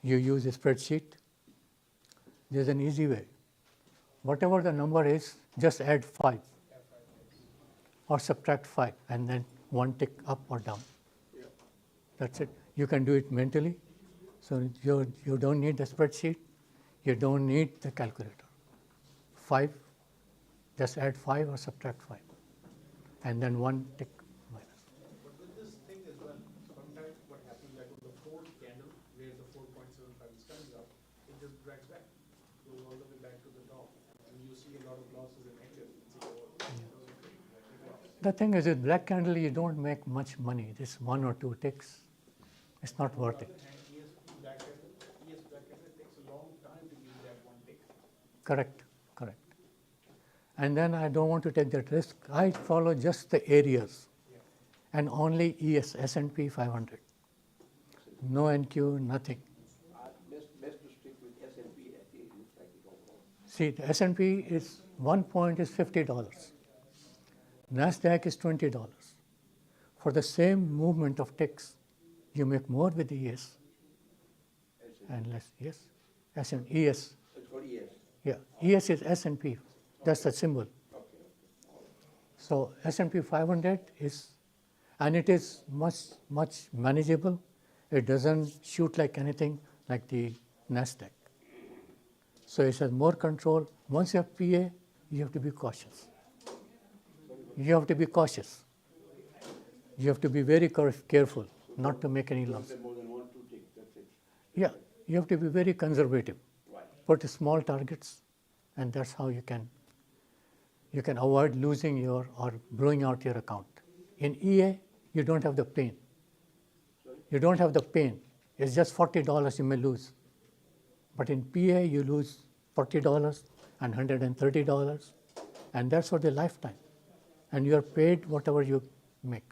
you use a spreadsheet. There's an easy way. Whatever the number is, just add 5 or subtract 5 and then 1 tick up or down. That's it. You can do it mentally. So you don't need the spreadsheet, you don't need the calculator. 5, just add 5 or subtract 5 and then 1 tick minus. But with this thing as well, sometimes what happens like with the 4th candle, where the 4.75 is coming up, it just drags back, goes all the way back to the top, and you see a lot of losses and negative. The thing is, with black candle, you don't make much money. Just 1 or 2 ticks. It's not worth it. Black candle, it takes a long time to use that 1 tick. Correct. And then I don't want to take that risk. I follow just the areas and only ES, S&P 500. No NQ, nothing. Best to stick with S&P at the like it overall. See, the S&P is 1 point is $50. Nasdaq is $20. For the same movement of ticks, you make more with ES and less. Yes, S&P, ES. It's called ES. Yeah, ES is S&P. That's the symbol. So S&P 500 is, and it is much manageable. It doesn't shoot like anything like the Nasdaq. So it has more control. Once you have PA, you have to be cautious. You have to be cautious. You have to be very careful not to make any loss. More than one, two ticks, that's it. Yeah, you have to be very conservative. Right. Put small targets, and that's how you can avoid losing your or blowing out your account. In EA, you don't have the pain. You don't have the pain. It's just $40 you may lose. But in PA, you lose $40 and $130, and that's for the lifetime. And you are paid whatever you make.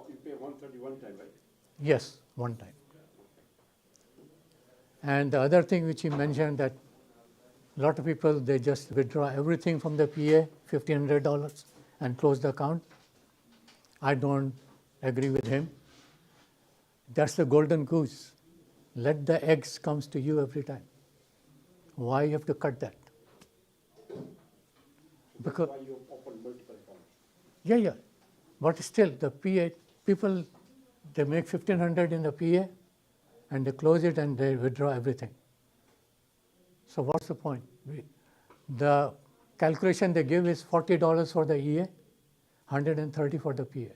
You pay 131 time, right? Yes, one time. And the other thing which he mentioned that a lot of people, they just withdraw everything from the PA, $1,500, and close the account. I don't agree with him. That's the golden goose. Let the eggs comes to you every time. Why you have to cut that? Because Why you open multiple accounts? yeah. But still, the PA, people, they make $1,500 in the PA, and they close it and they withdraw everything. So what's the point? The calculation they give is $40 for the EA, $130 for the PA. You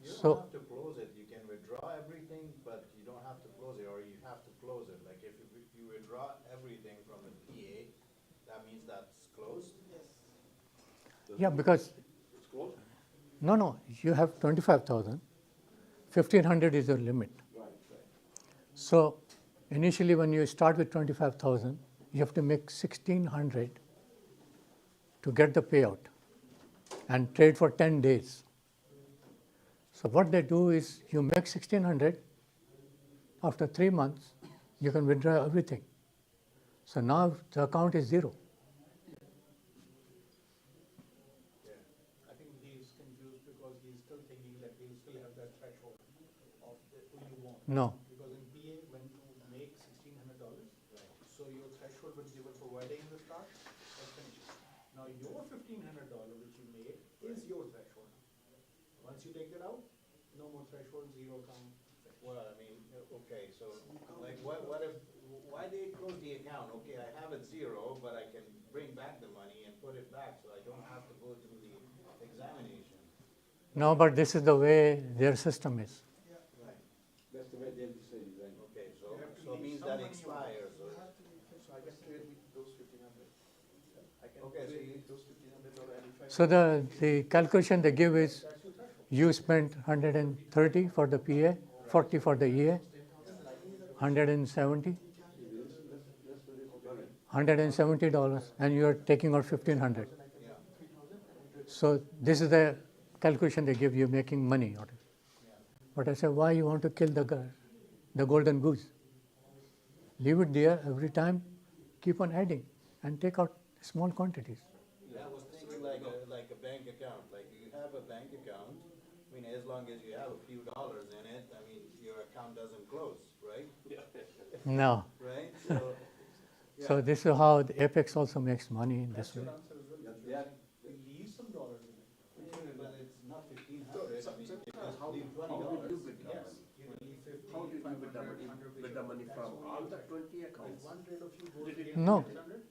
So don't have to close it. You can withdraw everything, but you don't have to close it, or you have to close it. Like if you withdraw everything from the PA, that means that's closed? yeah, because It's closed? no, you have 25,000, 1,500 is your limit. Right. So initially when you start with 25,000, you have to make 1,600 to get the payout and trade for 10 days. So what they do is you make 1,600, after 3 months, you can withdraw everything. So now the account is zero. I think he's confused because he's still thinking that he'll still have that threshold of who you want. No. Because in PA, when you make $1,600, so your threshold was given for one day in the start and finish. Now your $1,500 which you made is your threshold. Once you take that out, no more threshold, zero count. Well, I mean, okay, so like what if, why they close the account? Okay, I have it zero, but I can bring back the money and put it back, so I don't have to go through the examination. No, but this is the way their system is. Right. That's the way they'll say design. Okay, so it means that expires. So I can trade with those 1,500. I can Okay, so trade you- with those 1,500 or any So the calculation they give is you spent 130 for the PA, 40 for the EA, 170, $170, and you are taking out 1,500. So this is the calculation they give you, making money out of it. But I said, why you want to kill the golden goose? Leave it there every time, keep on adding, and take out small quantities. I was thinking like a bank account, like you have a bank account, I mean, as long as you have a few dollars in it, I mean, your account doesn't close, right? No. Right, So this is how the Apex also makes money in this way. leave some dollars in it. But it's not 1,500, I mean, you just leave $20. Yes, you will leave 50, How did you 500, with the money from all the 20 accounts? One trade of you goes against No. 600.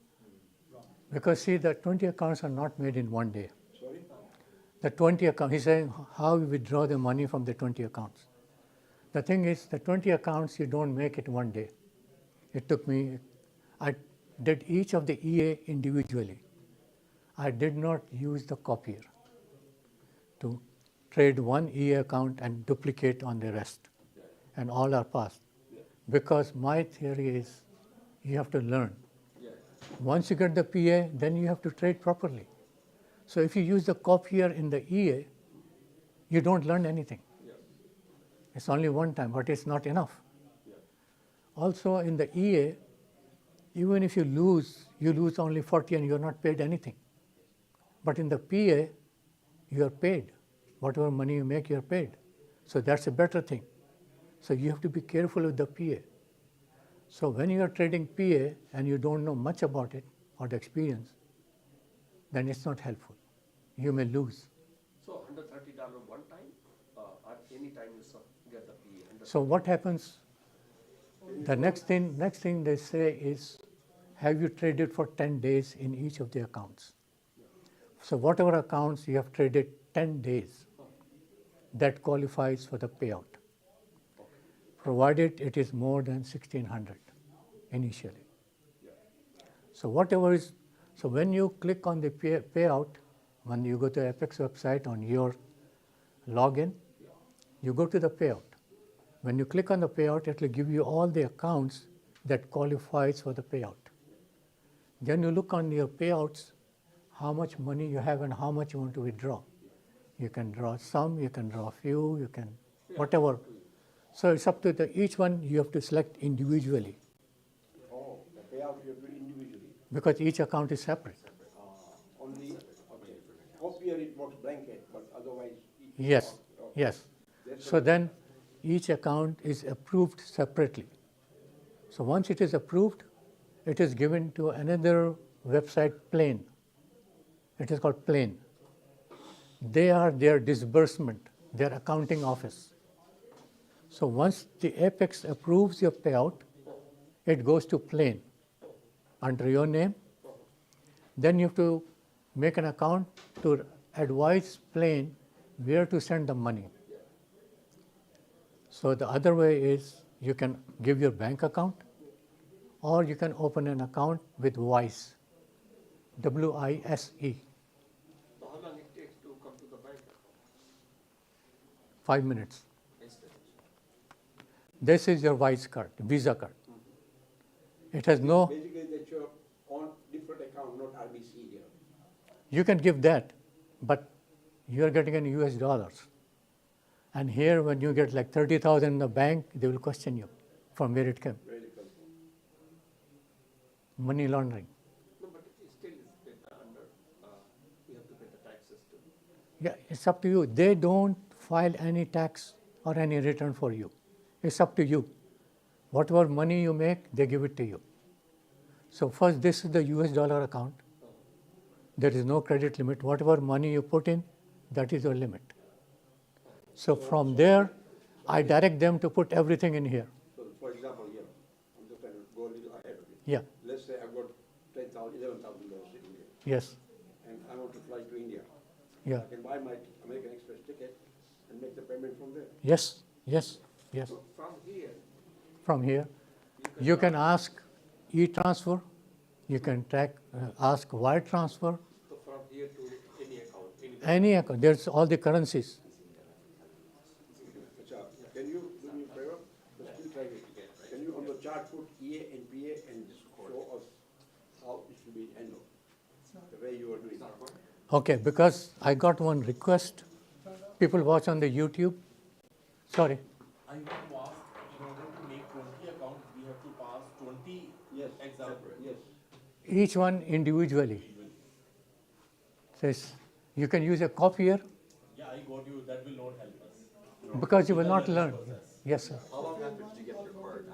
Because see, the 20 accounts are not made in one day. Sorry? The 20 account, he's saying how you withdraw the money from the 20 accounts. The thing is, the 20 accounts, you don't make it one day. It took me, I did each of the EA individually. I did not use the copier to trade one EA account and duplicate on the rest. And all are passed. Because my theory is you have to learn. Once you get the PA, then you have to trade properly. So if you use the copier in the EA, you don't learn anything. It's only one time, but it's not enough. Also in the EA, even if you lose only 40 and you're not paid anything. But in the PA, you are paid. Whatever money you make, you're paid. So that's a better thing. So you have to be careful with the PA. So when you are trading PA and you don't know much about it or the experience, then it's not helpful. You may lose. So $130 one time, or any time you get the PE? So what happens The next thing they say is, have you traded for 10 days in each of the accounts? So whatever accounts you have traded 10 days, that qualifies for the payout, provided it is more than 1,600 initially. So when you click on the payout, when you go to Apex website on your login, you go to the payout. When you click on the payout, it will give you all the accounts that qualifies for the payout. Then you look on your payouts, how much money you have and how much you want to withdraw. You can draw some, you can draw a few, you can whatever. So it's up to each one you have to select individually. Oh, the payout you do individually. Because each account is separate. Only, okay. Copier it works blanket, but otherwise. Yes, account, yes. That's So then each account is approved separately. So once it is approved, it is given to another website, Plane. It is called Plane. They are their disbursement, their accounting office. So once the Apex approves your payout, it goes to Plane under your name. Then you have to make an account to advise Plane where to send the money. So the other way is you can give your bank account, or you can open an account with WISE, WISE. So how long it takes to come to the bank? 5 minutes. Instant. This is your WISE card, Visa card. It has no, Basically, that you're on different account, not RBC here. you can give that, but you are getting in US dollars. And here, when you get like 30,000 in the bank, they will question you from where it came. Where it comes from. Money laundering. No, but it still is paid under, you have to pay the taxes too. Yeah, it's up to you. They don't file any tax or any return for you. It's up to you. Whatever money you make, they give it to you. So first, this is the US dollar account. There is no credit limit. Whatever money you put in, that is your limit. So from there, I direct them to put everything in here. So for example, here, I'm just trying to go a little ahead of it. Yeah. Let's say I've got $10,000, $11,000 sitting here, Yes. and I want to fly to India. Yeah. I can buy my American Express ticket and make the payment from there. Yes. Yes. Yes. So from here, From here, you can ask e-transfer. You can ask wire transfer. so from here to any account, Any account. There's all the currencies. Can you do me a favor? Just try it. Can you on the chart put EA and PA and just show us how it should be handled? The way you are doing it. Okay, because I got one request. People watch on the YouTube. Sorry. I want to ask, in order to make 20 accounts, we have to pass 20 examples. Yes. Each one individually. Says you can use a copier. Yeah, I got you. That will not help us. Because you will not learn. Yes, sir. How long after did you get your card?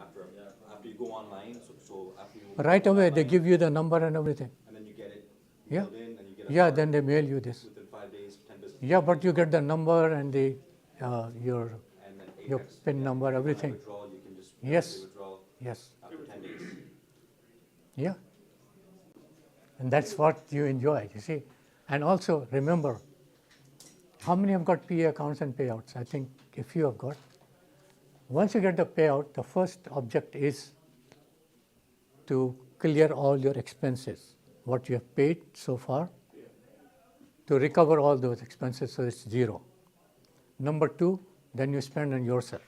After you go online? So after you Right away, they give you the number and everything. and then you get it Yeah. mailed in and you get a Yeah, card then they mail you this. within 5 days, 10 business Yeah, but you get the number and the your and then your Apex, PIN number, if you want everything. withdrawal, you can just Yes. withdraw Yes. after 10 days. Yeah. And that's what you enjoy, you see. And also remember, how many have got PA accounts and payouts? I think a few have got. Once you get the payout, the first object is to clear all your expenses, what you have paid so far, to recover all those expenses so it's zero. Number two, then you spend on yourself.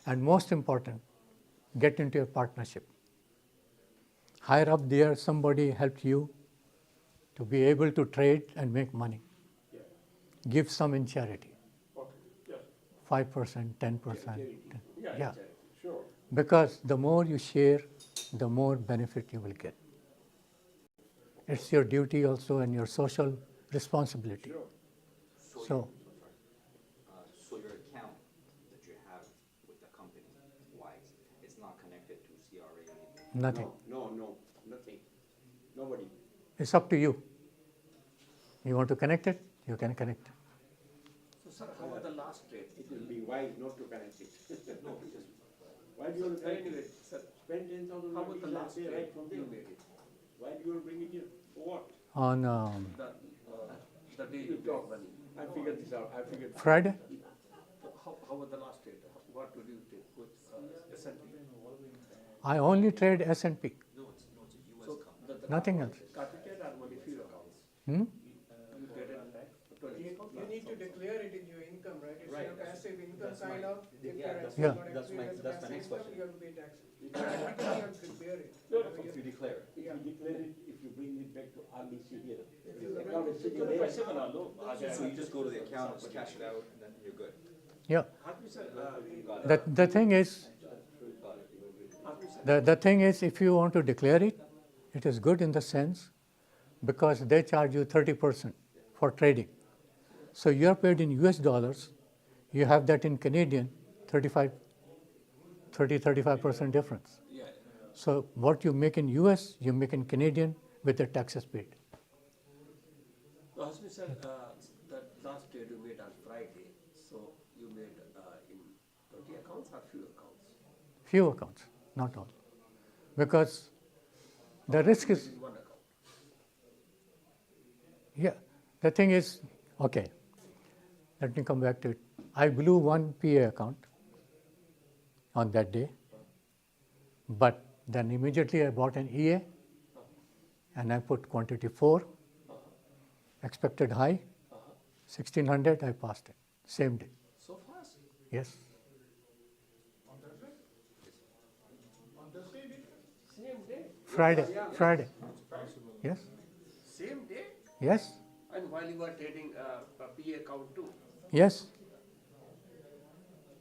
And most important, get into a partnership. Higher up there, somebody helped you to be able to trade and make money. Give some in charity. 5%, 10%. Yeah. Sure. Because the more you share, the more benefit you will get. It's your duty also and your social responsibility. So So your account that you have with the company, WISE, it's not connected to CRA or anything? nothing. No, nothing. Nobody. It's up to you. You want to connect it? You can connect it. So sir, how about the last trade? It will be wise not to connect it. No, because Why do you want to Anyway, sir, spend 10,000 how about the rupees and last say trade? right from there? You made it. Why do you want to bring it here? For what? On The day you talk. made money. I figured this out. I figured. Friday, How about the last trade? What would you take with S&P? I only trade S&P, So the nothing else. capital or only few accounts? Hmm? You traded 20 accounts? You need to declare it in your income, right? It's your passive income That's sign my- up. If yeah, you're that's actually my- not that's entering my- as a that's my passive next income, question. you have to pay taxes. Technically, you have to declare it. If you declare it. If you declare it, if you bring it back to RBC here, If the you account is sitting So there. पैसे बना लो, आ So जाएगा. you just go to the account, just cash it out, and then you're good. Yeah. Happy sir, Got it. The thing is, Got it. happy sir. the thing is, if you want to declare it, it is good in the sense because they charge you 30% for trading. So you are paid in US dollars, you have that in Canadian, 35% difference. Yeah. So what you make in US, you make in Canadian with the taxes paid. So Hasmi sir, that last trade you made on Friday, so you made in 20 accounts or few accounts? Few accounts, not all. Because the risk is, In one account. yeah, the thing is, okay, let me come back to it. I blew one PA account on that day, but then immediately I bought an EA and I put quantity 4, expected high, 1600, I passed it, same day. So fast? Yes. On Thursday? On Thursday, you did? Same day? Friday. Yes, Same day? yes, And while you were trading a PA account too? yes.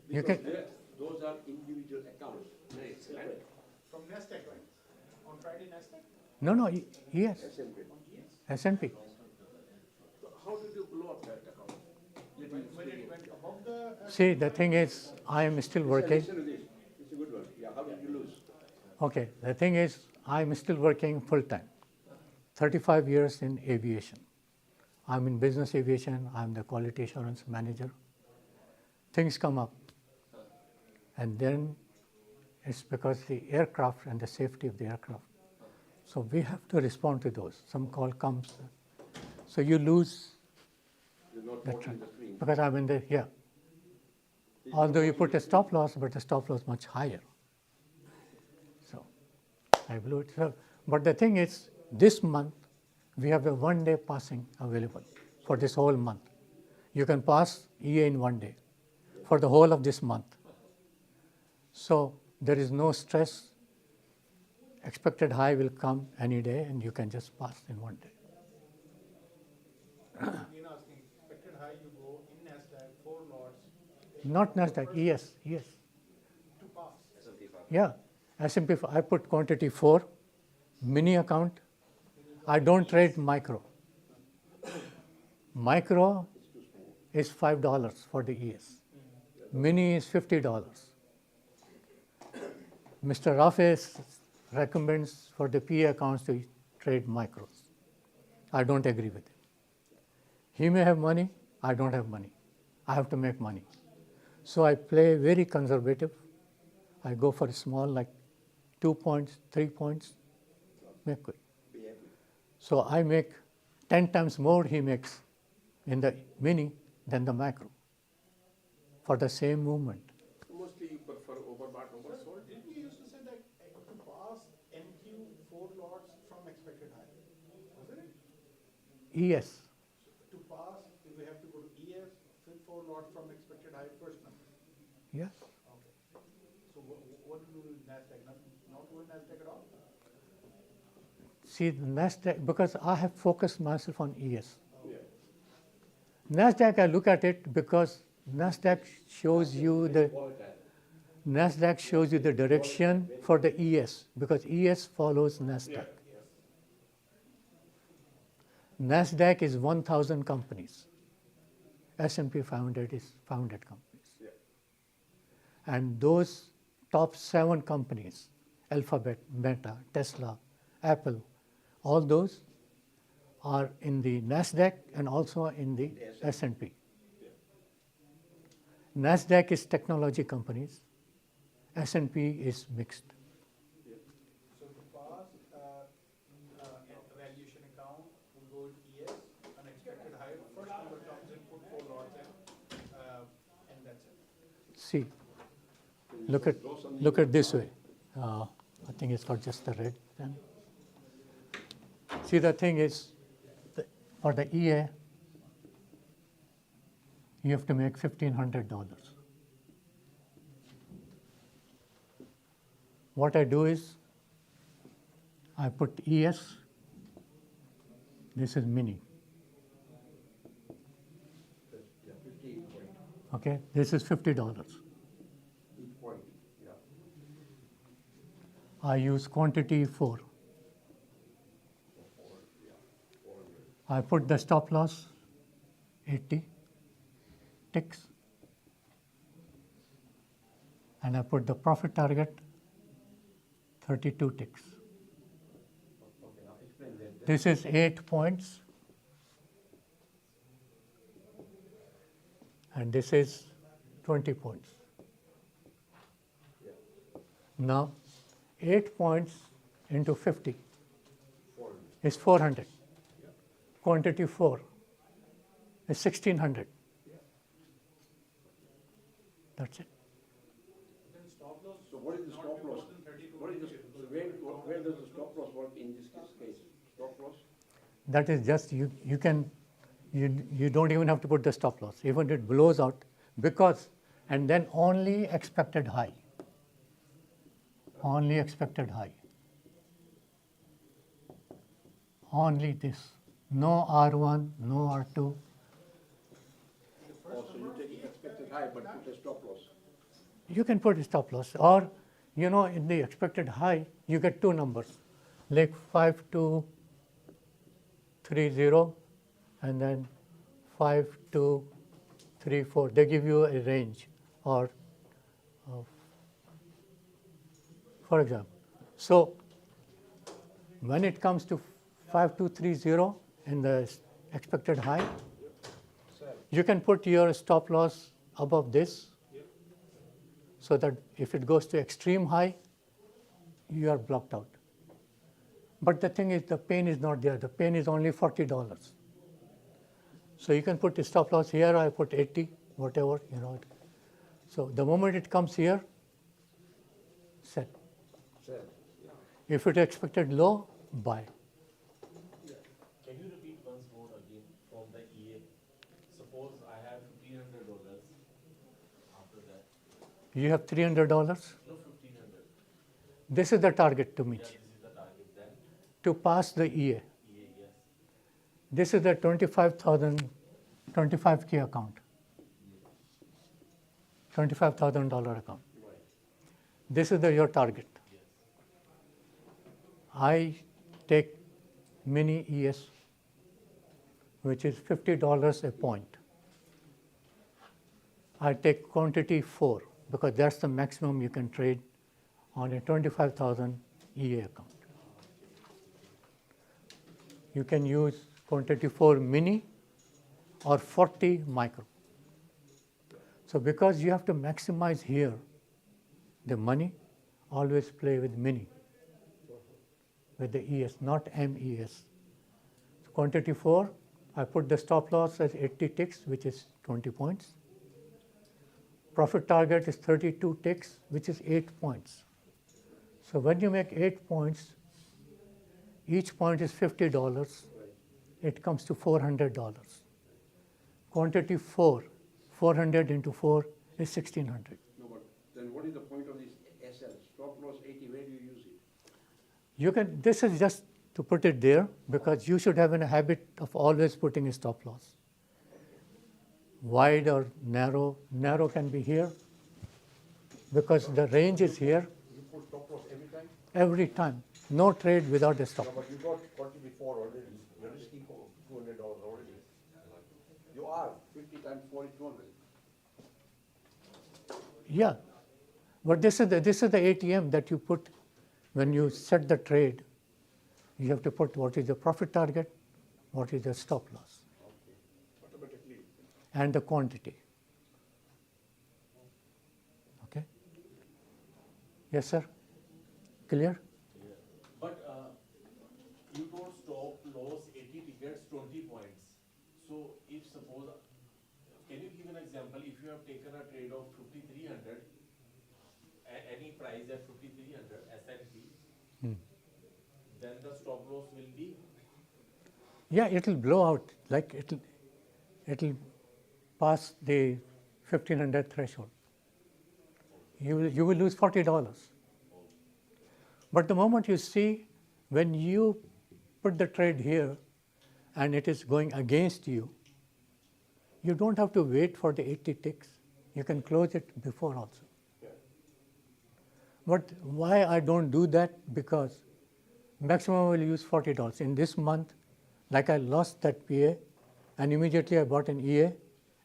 You Because can, those are individual accounts. Very excellent. From Nasdaq, right? On Friday, Nasdaq? no, yes, S&P. S&P. So how did you blow up that account? Little When it went above the. See, the thing is, I am still working. Listen to this. It's a good one. Yeah, how did you lose? Okay, the thing is, I'm still working full time, 35 years in aviation. I'm in business aviation, I'm the quality assurance manager. Things come up, and then it's because the aircraft and the safety of the aircraft. So we have to respond to those. Some call comes, so you lose You're not the watching trend the screen. because I'm in the, yeah. Although you put a stop loss, but the stop loss much higher. So I blew it. So, but the thing is, this month we have a 1 day passing available for this whole month. You can pass EA in 1 day for the whole of this month. So there is no stress. Expected high will come any day, and you can just pass in 1 day. Again asking, expected high, you go in Nasdaq, 4 lots. Not Nasdaq, ES. To pass. S&P 500. Yeah, S&P. I put quantity 4, mini account. I don't trade micro. Micro is $5 for the ES. Mini is $50. Mr. Rafay recommends for the PA accounts to trade micros. I don't agree with him. He may have money, I don't have money. I have to make money. So I play very conservative. I go for small, like 2 points, 3 points, make good. So I make 10 times more he makes in the mini than the macro for the same movement. Mostly you prefer overbought, oversold. Did we used to say that to pass NQ 4 lots from expected high? Wasn't it? ES, To pass, we have to go to ES, with 4 lots from expected high first number. yes. Okay. So what do you do with Nasdaq? Not go with Nasdaq at all? See, the Nasdaq, because I have focused myself on ES. Yeah. Nasdaq, I look at it because Nasdaq shows you the direction for the ES because ES follows Nasdaq. Nasdaq is 1,000 companies. S&P 500 is 500 companies. Yeah. And those top 7 companies, Alphabet, Meta, Tesla, Apple, all those are in the Nasdaq and also in the S&P. Nasdaq is technology companies, S&P is mixed. So to pass, valuation account will go with ES, unexpected high, first number comes in, put 4 lots in, and that's it. See, look at this way. I think it's got just the red pen. See, the thing is, for the EA, you have to make $1,500. What I do is, I put ES, this is mini. Okay, this is $50. Each point, yeah. I use quantity 4. I put the stop loss 80 ticks, and I put the profit target 32 ticks. Okay, now explain that. This is 8 points, and this is 20 points. Yeah. Now, 8 points into 50 400. is 400. Quantity 4 is 1600. That's it. Then stop loss. So what is the stop loss? What is the, so where does the stop loss work in this case? Stop loss? That is just, you don't even have to put the stop loss. Even it blows out, because, and then only expected high. Only expected high. Only this. No R1, no R2. Oh, so you take expected high but put a stop loss. You can put a stop loss, or in the expected high, you get 2 numbers, like 5230 and then 5234. They give you a range, or for example. So when it comes to 5230 in the expected high, you can put your stop loss above this, so that if it goes to extreme high, you are blocked out. But the thing is, the pain is not there. The pain is only $40. So you can put a stop loss here. I put 80, whatever, So the moment it comes here, sell. Sell. If it expected low, buy. Can you repeat once more again from the EA? Suppose I have $1,500 after that. You have $300. No, 1,500. This is the target to meet. Yeah, this is the target then. To pass the EA. EA, yes. This is the 25K account. $25,000 account. This is your target. Yes. I take mini ES, which is $50 a point. I take quantity 4, because that's the maximum you can trade on a 25,000 EA account. You can use quantity 4 mini or 40 micro. So because you have to maximize here the money, always play with mini, with the ES, not MES. So quantity 4, I put the stop loss as 80 ticks, which is 20 points. Profit target is 32 ticks, which is 8 points. So when you make 8 points, each point is $50. It comes to $400. Quantity 4, 400 into 4 is 1600. No, but then what is the point of this SL? Stop loss 80, where do you use it? You can, this is just to put it there, because you should have a habit of always putting a stop loss. Wide or narrow, narrow can be here, because the range is here. You put stop loss every time? Every time. No trade without a stop No, loss. but you got quantity 4 already. You're risking $200 already. You are 50 times 4 is 200. Yeah, but this is the ATM that you put when you set the trade. You have to put what is the profit target, what is the stop loss, Automatically. and the quantity. Okay. Yes, sir. Clear? But you told stop loss 80 tickets, 20 points. So if suppose, can you give an example? If you have taken a trade of 5,300, any price at 5,300 S&P, then the stop loss will be? Yeah, it will blow out, like it'll pass the 1,500 threshold. You will lose $40. But the moment you see, when you put the trade here and it is going against you, you don't have to wait for the 80 ticks. You can close it before also. But why I don't do that? Because maximum I will use $40. In this month, like I lost that PA and immediately I bought an EA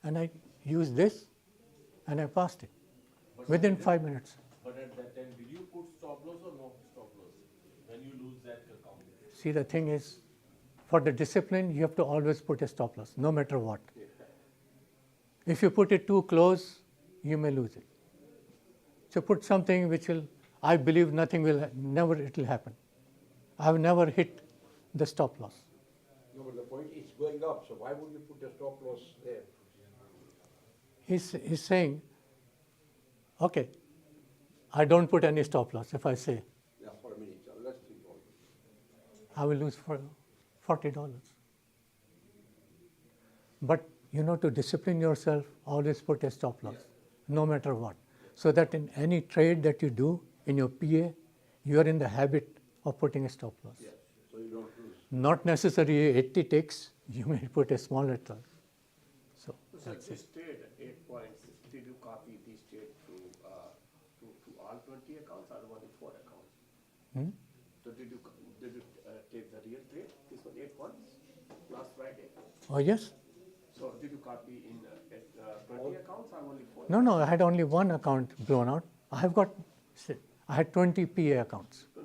and I used this and I passed it within 5 minutes. But at that time, did you put stop loss or no stop loss when you lose that account? See, the thing is, for the discipline, you have to always put a stop loss, no matter what. If you put it too close, you may lose it. So put something which will, I believe nothing will, never it will happen. I have never hit the stop loss. No, but the point is going up, so why would you put the stop loss there? He's saying, okay, I don't put any stop loss. If I say, Yeah, for a minute, so let's think about it. I will lose for $40. But you know, to discipline yourself, always put a stop loss, no matter what. So that in any trade that you do in your PA, you are in the habit of putting a stop loss. Yes, so you don't lose. Not necessarily 80 ticks, you may put a smaller target. So So that's this it. trade, 8 points, did you copy this trade to all 20 accounts or only 4 accounts? So did you take the real trade? This was 8 points last Friday. Oh, yes? So did you copy in 20 accounts or only 4? No, I had only one account blown out. I had 20 PA accounts. So,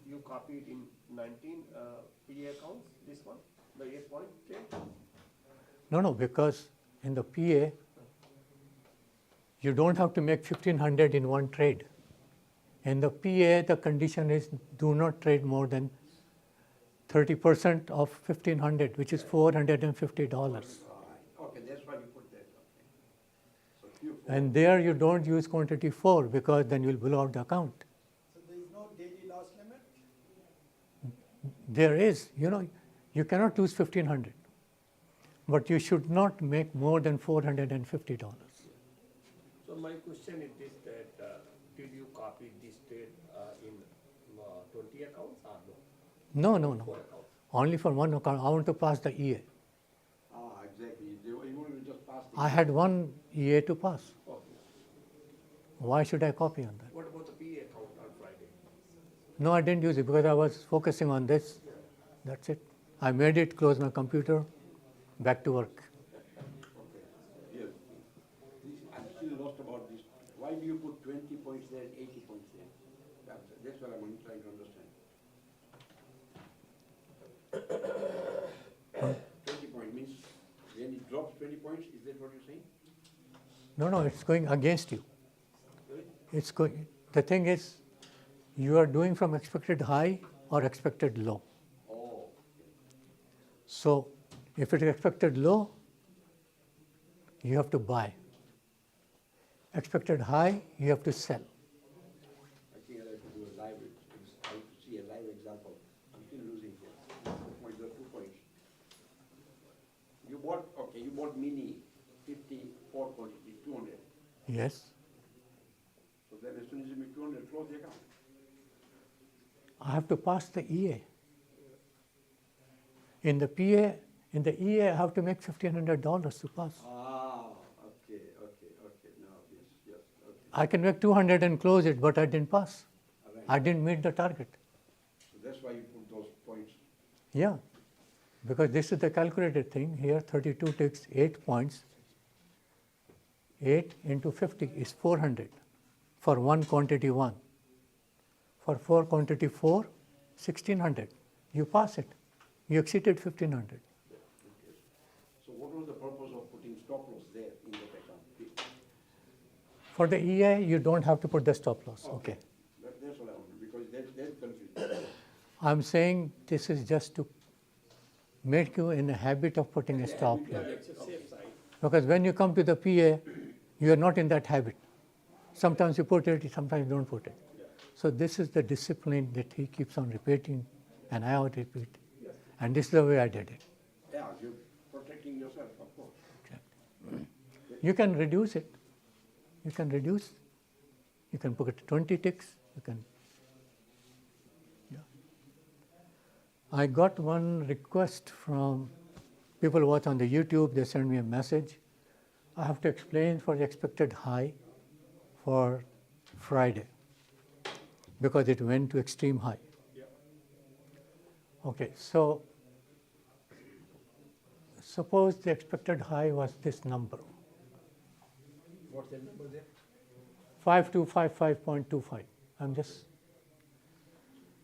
you copied in 19 PA accounts, this one, the 8 point trade? No, because in the PA, you don't have to make 1,500 in one trade. In the PA, the condition is do not trade more than 30% of 1,500, which is $450. Okay, that's why you put that. Okay. So And there you don't use quantity 4 because then you'll blow out the account. So there is no daily loss limit? There is, you cannot lose 1,500, but you should not make more than $450. So my question is this, that did you copy this trade in 20 accounts or no? No. 4 accounts. Only for one account. I want to pass the EA. Exactly. You will just pass the I had one EA to pass. Okay. Why should I copy on that? What about the PA account on Friday? No, I didn't use it because I was focusing on this. That's it. I made it, close my computer, back to work. Here. I'm still lost about this. Why do you put 20 points there and 80 points there? That's what I'm trying to understand. 20 points means when it drops 20 points, is that what you're saying? No, it's going against you. It's going. The thing is, you are doing from expected high or expected low. Oh. So if it is expected low, you have to buy. Expected high, you have to sell. I think I have to do a live, I have to see a live example. I'm still losing here. 2 points or 2 points. You bought mini 54 quantity, 200. Yes. So then as soon as you make 200, close the account. I have to pass the EA. In the PA, in the EA, I have to make $1,500 to pass. Ah, okay. Now, yes, okay. I can make 200 and close it, but I didn't pass. Right. I didn't meet the target. So that's why you put those points. Yeah, because this is the calculated thing. Here, 32 takes 8 points. 8 into 50 is 400 for one quantity 1. For 4 quantity 4, 1,600. You pass it. You exceeded 1,500. Okay. So what was the purpose of putting stop loss there in that account? For the EA, you don't have to put the stop loss. Okay. I'm saying this is just to make you in a habit of putting a stop here. It's a safe side. Because when you come to the PA, you are not in that habit. Sometimes you put it, sometimes you don't put it. So this is the discipline that he keeps on repeating, and I would repeat. Yes. And this is the way I did it. Yeah, you're protecting yourself, of course. You can reduce it. You can reduce. You can put it 20 ticks. You can. Yeah. I got one request from people who watch on the YouTube. They send me a message. I have to explain for the expected high for Friday because it went to extreme high. Okay, so suppose the expected high was this number. What's the number there? 5255.25. I'm just.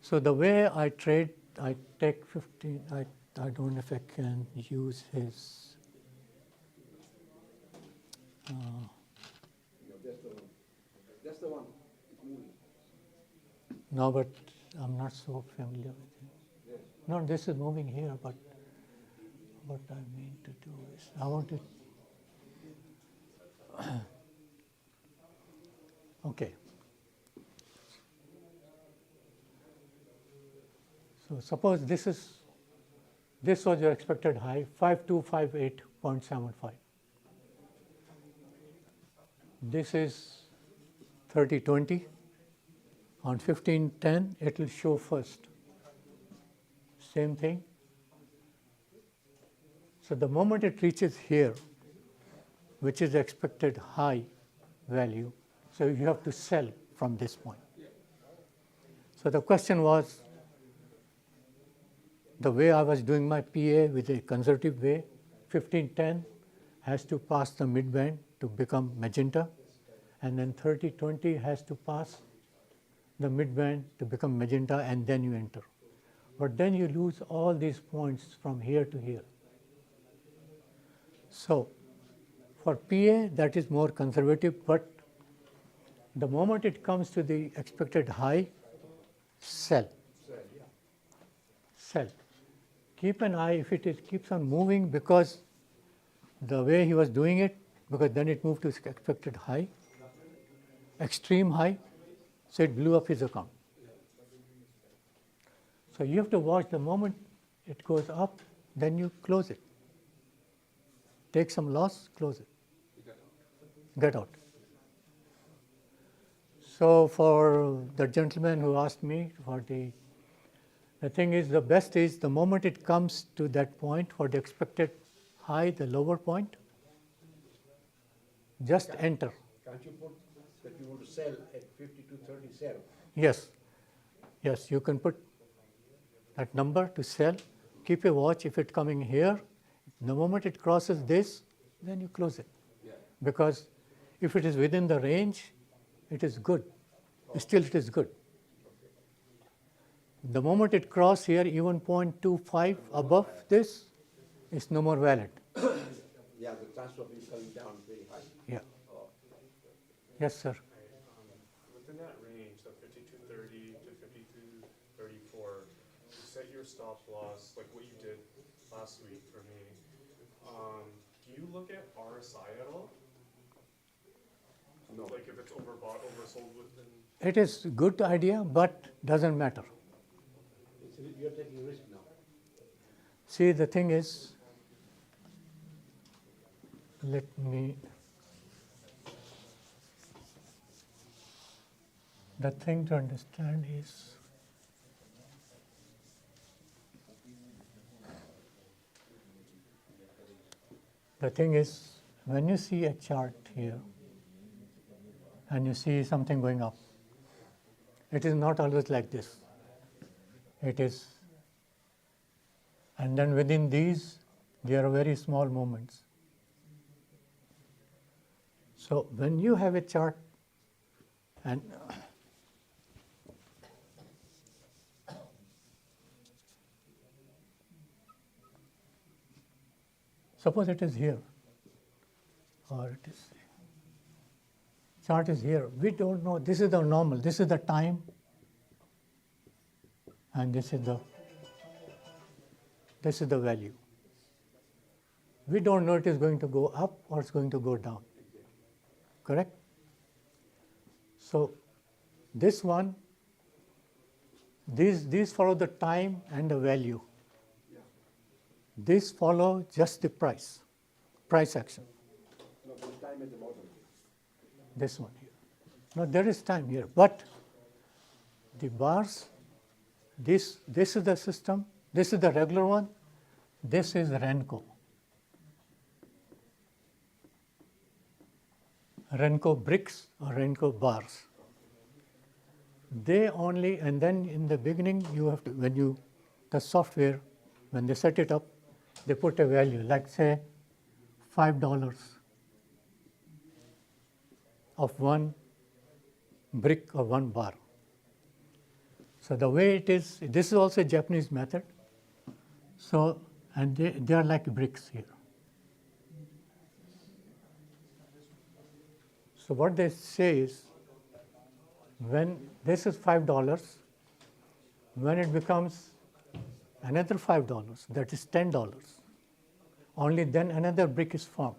So the way I trade, I take 15. I don't know if I can use his. No, that's the one. That's the one. It's moving. No, but I'm not so familiar with it. Yes. No, this is moving here, but what I mean to do is I want to. Okay. So suppose this was your expected high, 5258.75. This is 3020. On 1510, it will show first. Same thing. So the moment it reaches here, which is the expected high value, so you have to sell from this point. So the question was, the way I was doing my PA with a conservative way, 1510 has to pass the midband to become magenta, and then 3020 has to pass the midband to become magenta, and then you enter. But then you lose all these points from here to here. So for PA, that is more conservative, but the moment it comes to the expected high, sell. Sell. Keep an eye if it keeps on moving, because the way he was doing it, because then it moved to expected high, extreme high, so it blew up his account. So you have to watch the moment it goes up, then you close it. Take some loss, close it. Get out. So for the gentleman who asked me for the thing is, the best is the moment it comes to that point for the expected high, the lower point, just enter. Can't you put that you want to sell at 5237? Yes, yes, you can put that number to sell. Keep a watch if it's coming here. The moment it crosses this, then you close it. Because if it is within the range, it is good. Still, it is good. The moment it crosses here, even 0.25 above this, is no more valid. Yeah, the chance of it coming down very high. Yeah. Yes, sir. Within that range, the 5230 to 5234, you set your stop loss, like what you did last week for me. Do you look at RSI at all? No. Like if it's overbought, oversold within? It is a good idea, but doesn't matter. You're taking risk now. See, the thing is, let me, the thing to understand is, when you see a chart here and you see something going up, it is not always like this. It is, and then within these, there are very small movements. So when you have a chart and suppose it is here, or it is, chart is here. We don't know, this is the normal, this is the time, and this is the value. We don't know it is going to go up or it's going to go down. Correct? So this one, these follow the time and the value. These follow just the price action. No, there's time at the bottom. This one here. No, there is time here, but the bars, this is the system, this is the regular one, this is Renko. Renko bricks or Renko bars. They only, and then in the beginning you have to, the software, when they set it up, they put a value, like say $5 of one brick or one bar. So the way it is, this is also a Japanese method. So, and they are like bricks here. So what they say is, when this is $5, when it becomes another $5, that is $10, only then another brick is formed.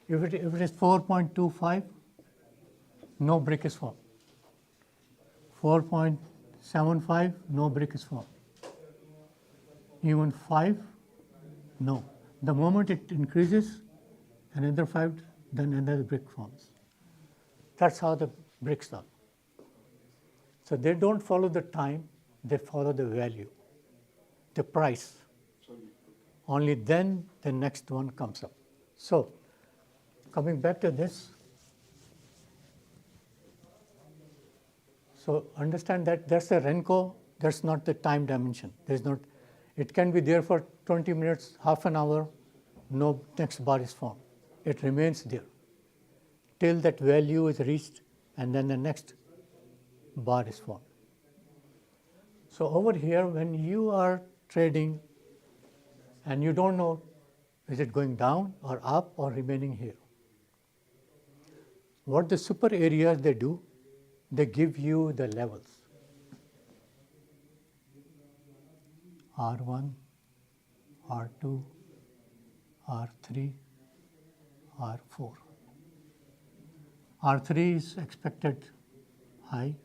If it is 4.25, no brick is formed. 4.75, no brick is formed. Even 5, no. The moment it increases, another 5, then another brick forms. That's how the bricks are. So they don't follow the time, they follow the value, the price. Only then the next one comes up. So coming back to this, so understand that that's a Renko, that's not the time dimension. There's not, it can be there for 20 minutes, half an hour, no next bar is formed. It remains there till that value is reached and then the next bar is formed. So over here, when you are trading and you don't know is it going down or up or remaining here, what the super areas they do, they give you the levels. R1, R2, R3, R4. R3 is expected high.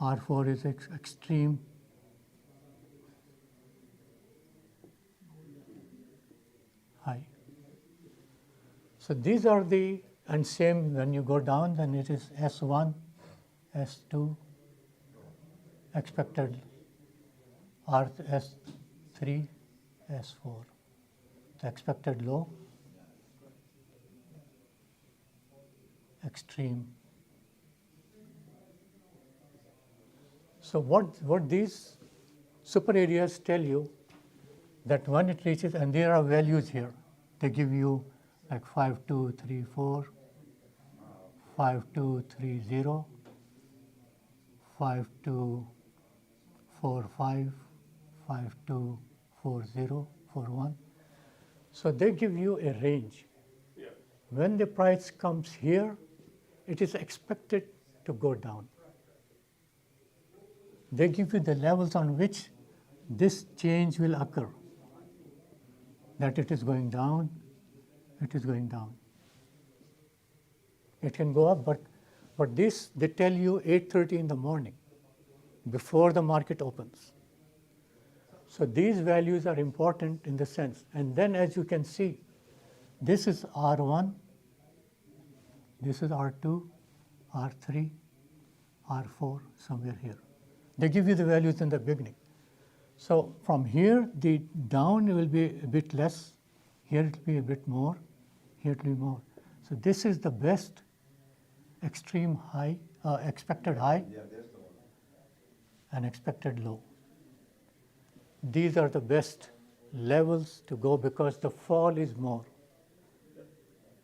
R4 is extreme. High. So these are the, and same when you go down, then it is S1, S2, expected S3, S4. The expected low, extreme. So what these super areas tell you, that when it reaches, and there are values here, they give you like 5234, 5230, 5245, 5240, 41. So they give you a range. Yeah. When the price comes here, it is expected to go down. They give you the levels on which this change will occur, that it is going down, it is going down. It can go up, but this, they tell you 8:30 in the morning, before the market opens. So these values are important in the sense, and then as you can see, this is R1, this is R2, R3, R4, somewhere here. They give you the values in the beginning. So from here, the down will be a bit less, here it will be a bit more, here it will be more. So this is the best extreme high, expected high, and expected low. These are the best levels to go because the fall is more.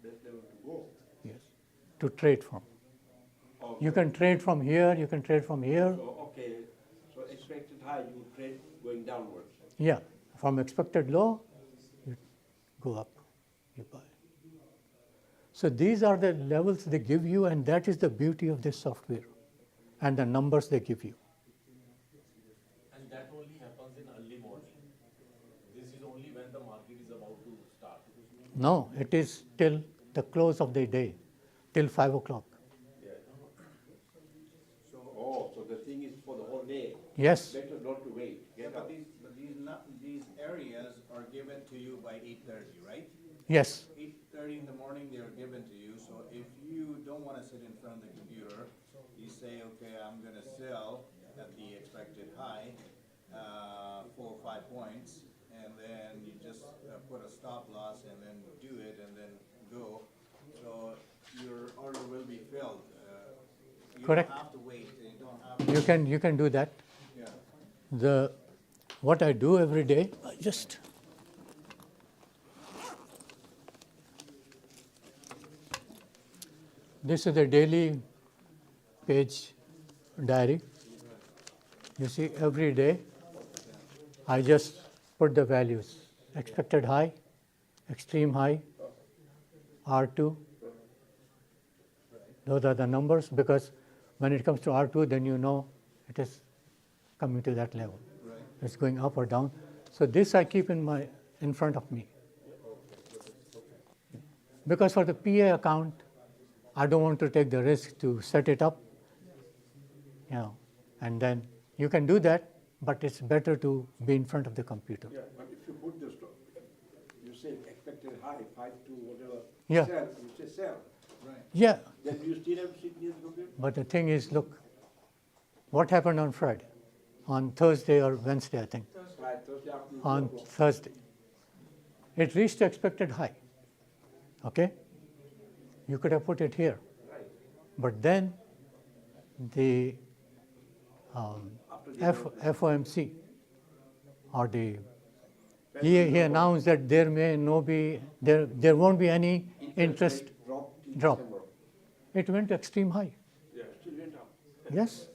Best level to go. Yes, to trade from. Okay. You can trade from here, you can trade from here. So, okay, so expected high, you trade going downwards. Yeah, from expected low, you go up, you buy. So these are the levels they give you, and that is the beauty of this software. and the numbers they give you. And that only happens in early morning. This is only when the market is about to start. No, it is till the close of the day, till 5 o'clock. So the thing is for the whole day? Yes. Better not to wait. Yeah, but these areas are given to you by 8:30, right? Yes. 8:30 in the morning, they are given to you. So if you don't want to sit in front of the computer, you say, okay, I'm going to sell at the expected high, 4 or 5 points, and then you just put a stop loss and then do it and then go. So your order will be filled. You Correct. don't have to wait. You don't have to. You can do that. Yeah. What I do every day, this is the daily page diary. You see, every day I just put the values: expected high, extreme high, R2. Those are the numbers, because when it comes to R2, then you know it is coming to that level. Right. It's going up or down. So this I keep in front of me. Because for the PA account, I don't want to take the risk to set it up, and then you can do that, but it's better to be in front of the computer. Yeah, but if you put the stock, you say expected high, 5 to whatever, Yeah. sell, you say sell. Right. Yeah, Then you still have to sit near the computer? but the thing is, look, what happened on Friday? On Thursday or Wednesday, I think. Right, Thursday afternoon. On Thursday. It reached the expected high. Okay? You could have put it here. Right. But then the FOMC or he announced that there won't be any interest drop. It went to extreme high. Yeah, still went up. Yes.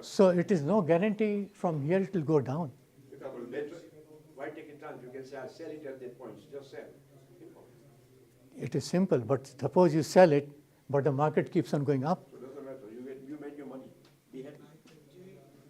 So it is no guarantee from here it will go down. Because better, why take a chance? You can say, I'll sell it at that point, just sell. It is simple, but suppose you sell it, but the market keeps on going up. So it doesn't matter, you made your money, be happy.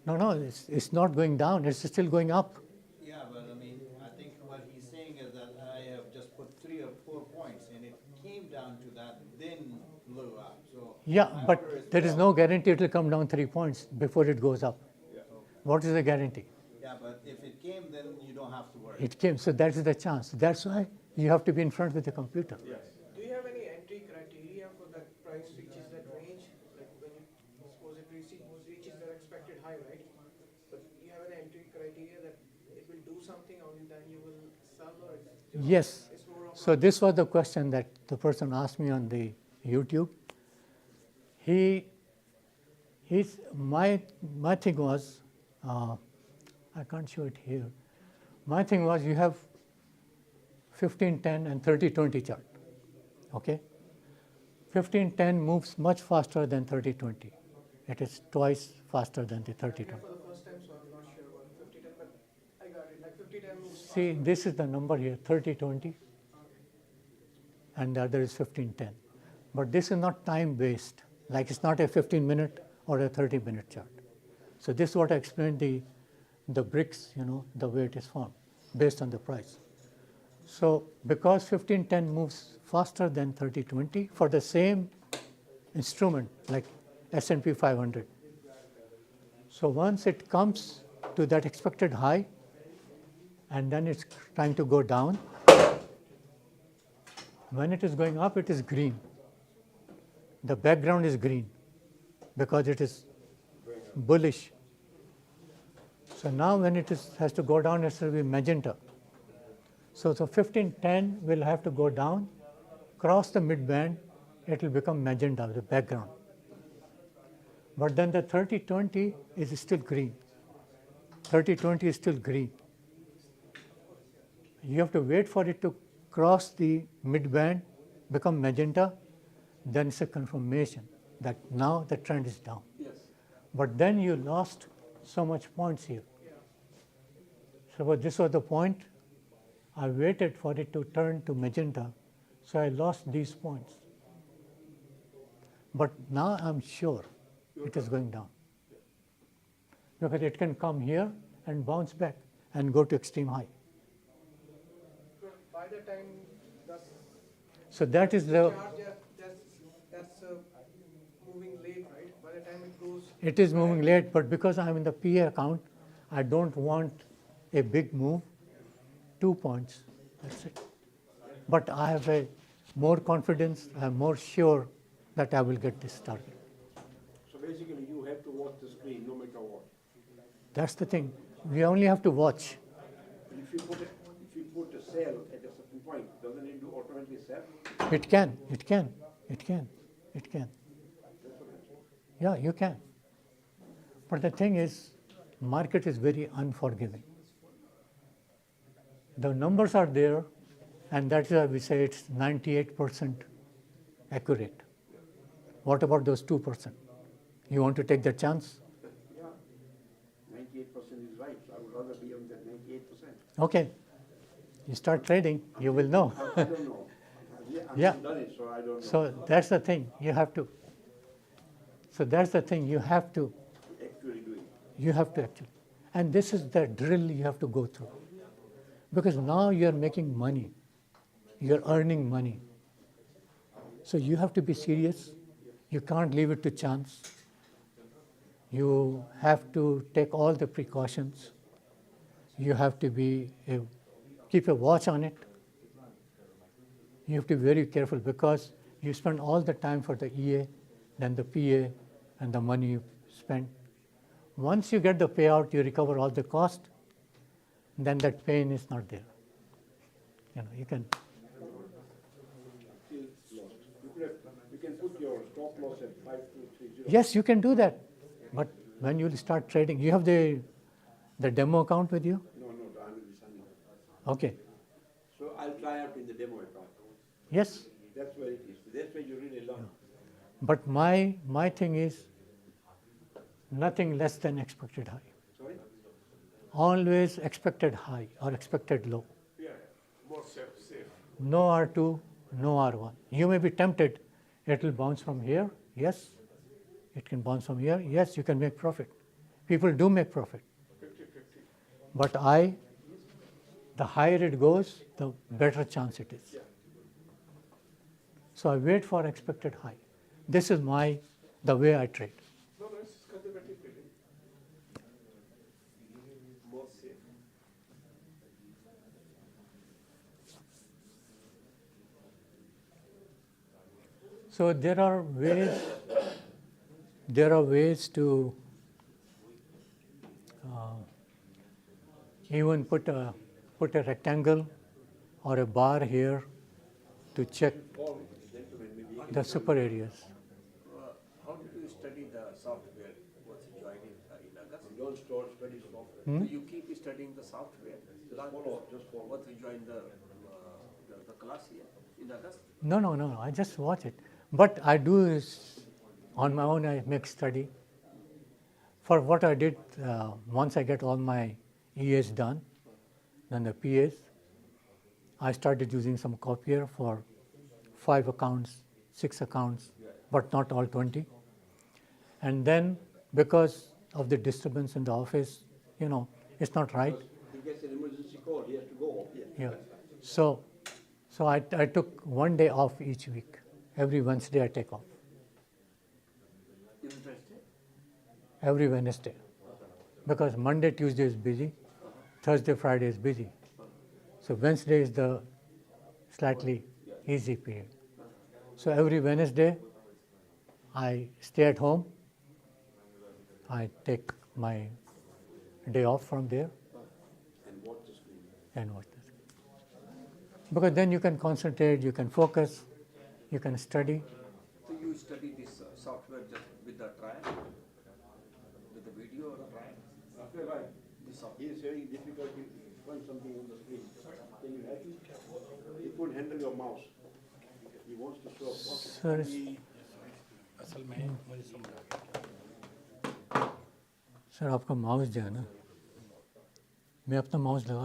No, it's not going down, it's still going up. Yeah, but I mean, I think what he's saying is that I have just put 3 or 4 points and it came down to that, then blew up. So Yeah, my but order is there is filled. no guarantee it will come down 3 points before it goes up. Yeah. What is the guarantee? Yeah, but if it came, then you don't have to worry. It came, so that is the chance. That's why you have to be in front with the computer. Yes. Do you have any entry criteria for that price reaches that range? Like when you suppose it reaches their expected high, right? But do you have an entry criteria that it will do something only then you will sell, or Yes. it's more of So this was the question that the person asked me on the YouTube. My thing was, I can't show it here. My thing was, you have 15-10 and 30-20 chart. Okay? 15-10 moves much faster than 30-20. It is twice faster than the 30-20. for the first time, so I'm not sure about 50-10, but I got it. Like 50-10 moves See, this is the number here, 30-20, and the other is 15-10. But this is not time-based, like it's not a 15-minute or a 30-minute chart. So this is what I explained the bricks, the way it is formed, based on the price. So because 15-10 moves faster than 30-20 for the same instrument, like S&P 500. So once it comes to that expected high, and then it's trying to go down, when it is going up, it is green. The background is green because it is bullish. So now when it has to go down, it will be magenta. So 15-10 will have to go down, cross the mid-band, it will become magenta, the background. But then the 30-20 is still green. 30-20 is still green. You have to wait for it to cross the mid-band, become magenta, then it's a confirmation that now the trend is down. Yes. But then you lost so much points here. So this was the point. I waited for it to turn to magenta, so I lost these points. But now I'm sure it is going down. Because it can come here and bounce back and go to extreme high. By the time So that is the, that's moving late, right? By the time it goes. it is moving late, but because I'm in the PA account, I don't want a big move, 2 points, that's it. But I have a more confidence, I'm more sure that I will get this target. So basically, you have to watch the screen no matter what. That's the thing. We only have to watch. If you put a sell at a certain point, doesn't it do automatically sell? It can. Yeah, you can. But the thing is, market is very unforgiving. The numbers are there, and that's why we say it's 98% accurate. What about those 2%? You want to take the chance? Yeah, 98% is right. So I would rather be on that 98%. Okay. You start trading, you will know. I don't know. I've Yeah. done it, so I don't know. So that's the thing. You have to. So that's the thing. You have to. Actually doing. You have to actually. And this is the drill you have to go through. Because now you are making money. You are earning money. So you have to be serious. You can't leave it to chance. You have to take all the precautions. You have to keep a watch on it. You have to be very careful because you spend all the time for the EA, then the PA, and the money you spend. Once you get the payout, you recover all the cost, then that pain is not there. You can. You can put your stop loss at 5230. Yes, you can do that. But when you start trading, you have the demo account with you? No, I will be signing up. Okay. So I'll try out in the demo account. Yes. That's where it is. That's where you really learn. But my thing is nothing less than expected high. Sorry? Always expected high or expected low. Yeah, more safe. No R2, no R1. You may be tempted, it will bounce from here. Yes, it can bounce from here. Yes, you can make profit. People do make profit. 50-50. But the higher it goes, the better chance it is. So I wait for expected high. This is the way I trade. No, it's conservative trading. More safe. So there are ways to even put a rectangle or a bar here to check the super areas. How do you study the software? What's joining in August? You don't study software. Hmm? So you keep studying the software. Just follow. What you join the class here in August? No. I just watch it. But I do is on my own. I make study. For what I did, once I get all my EAs done, then the PAs, I started using some copier for 5 accounts, 6 accounts, but not all 20. And then because of the disturbance in the office, it's not right. He gets an emergency call. He has to go. Yeah. So I took 1 day off each week. Every Wednesday I take off. Every Wednesday. Because Monday, Tuesday is busy. Thursday, Friday is busy. So Wednesday is the slightly easy period. So every Wednesday, I stay at home. I take my day off from there. And watch the screen. Because then you can concentrate, you can focus, you can study. So you study this software just with the trial, with the video or the trial? Okay, right. He is having difficulty to find something on the screen. Can you help him? He couldn't handle your mouse. He wants to show Sir, असल में मुझे समझा sir आपका mouse जो है ना, मैं अपना माउस लगा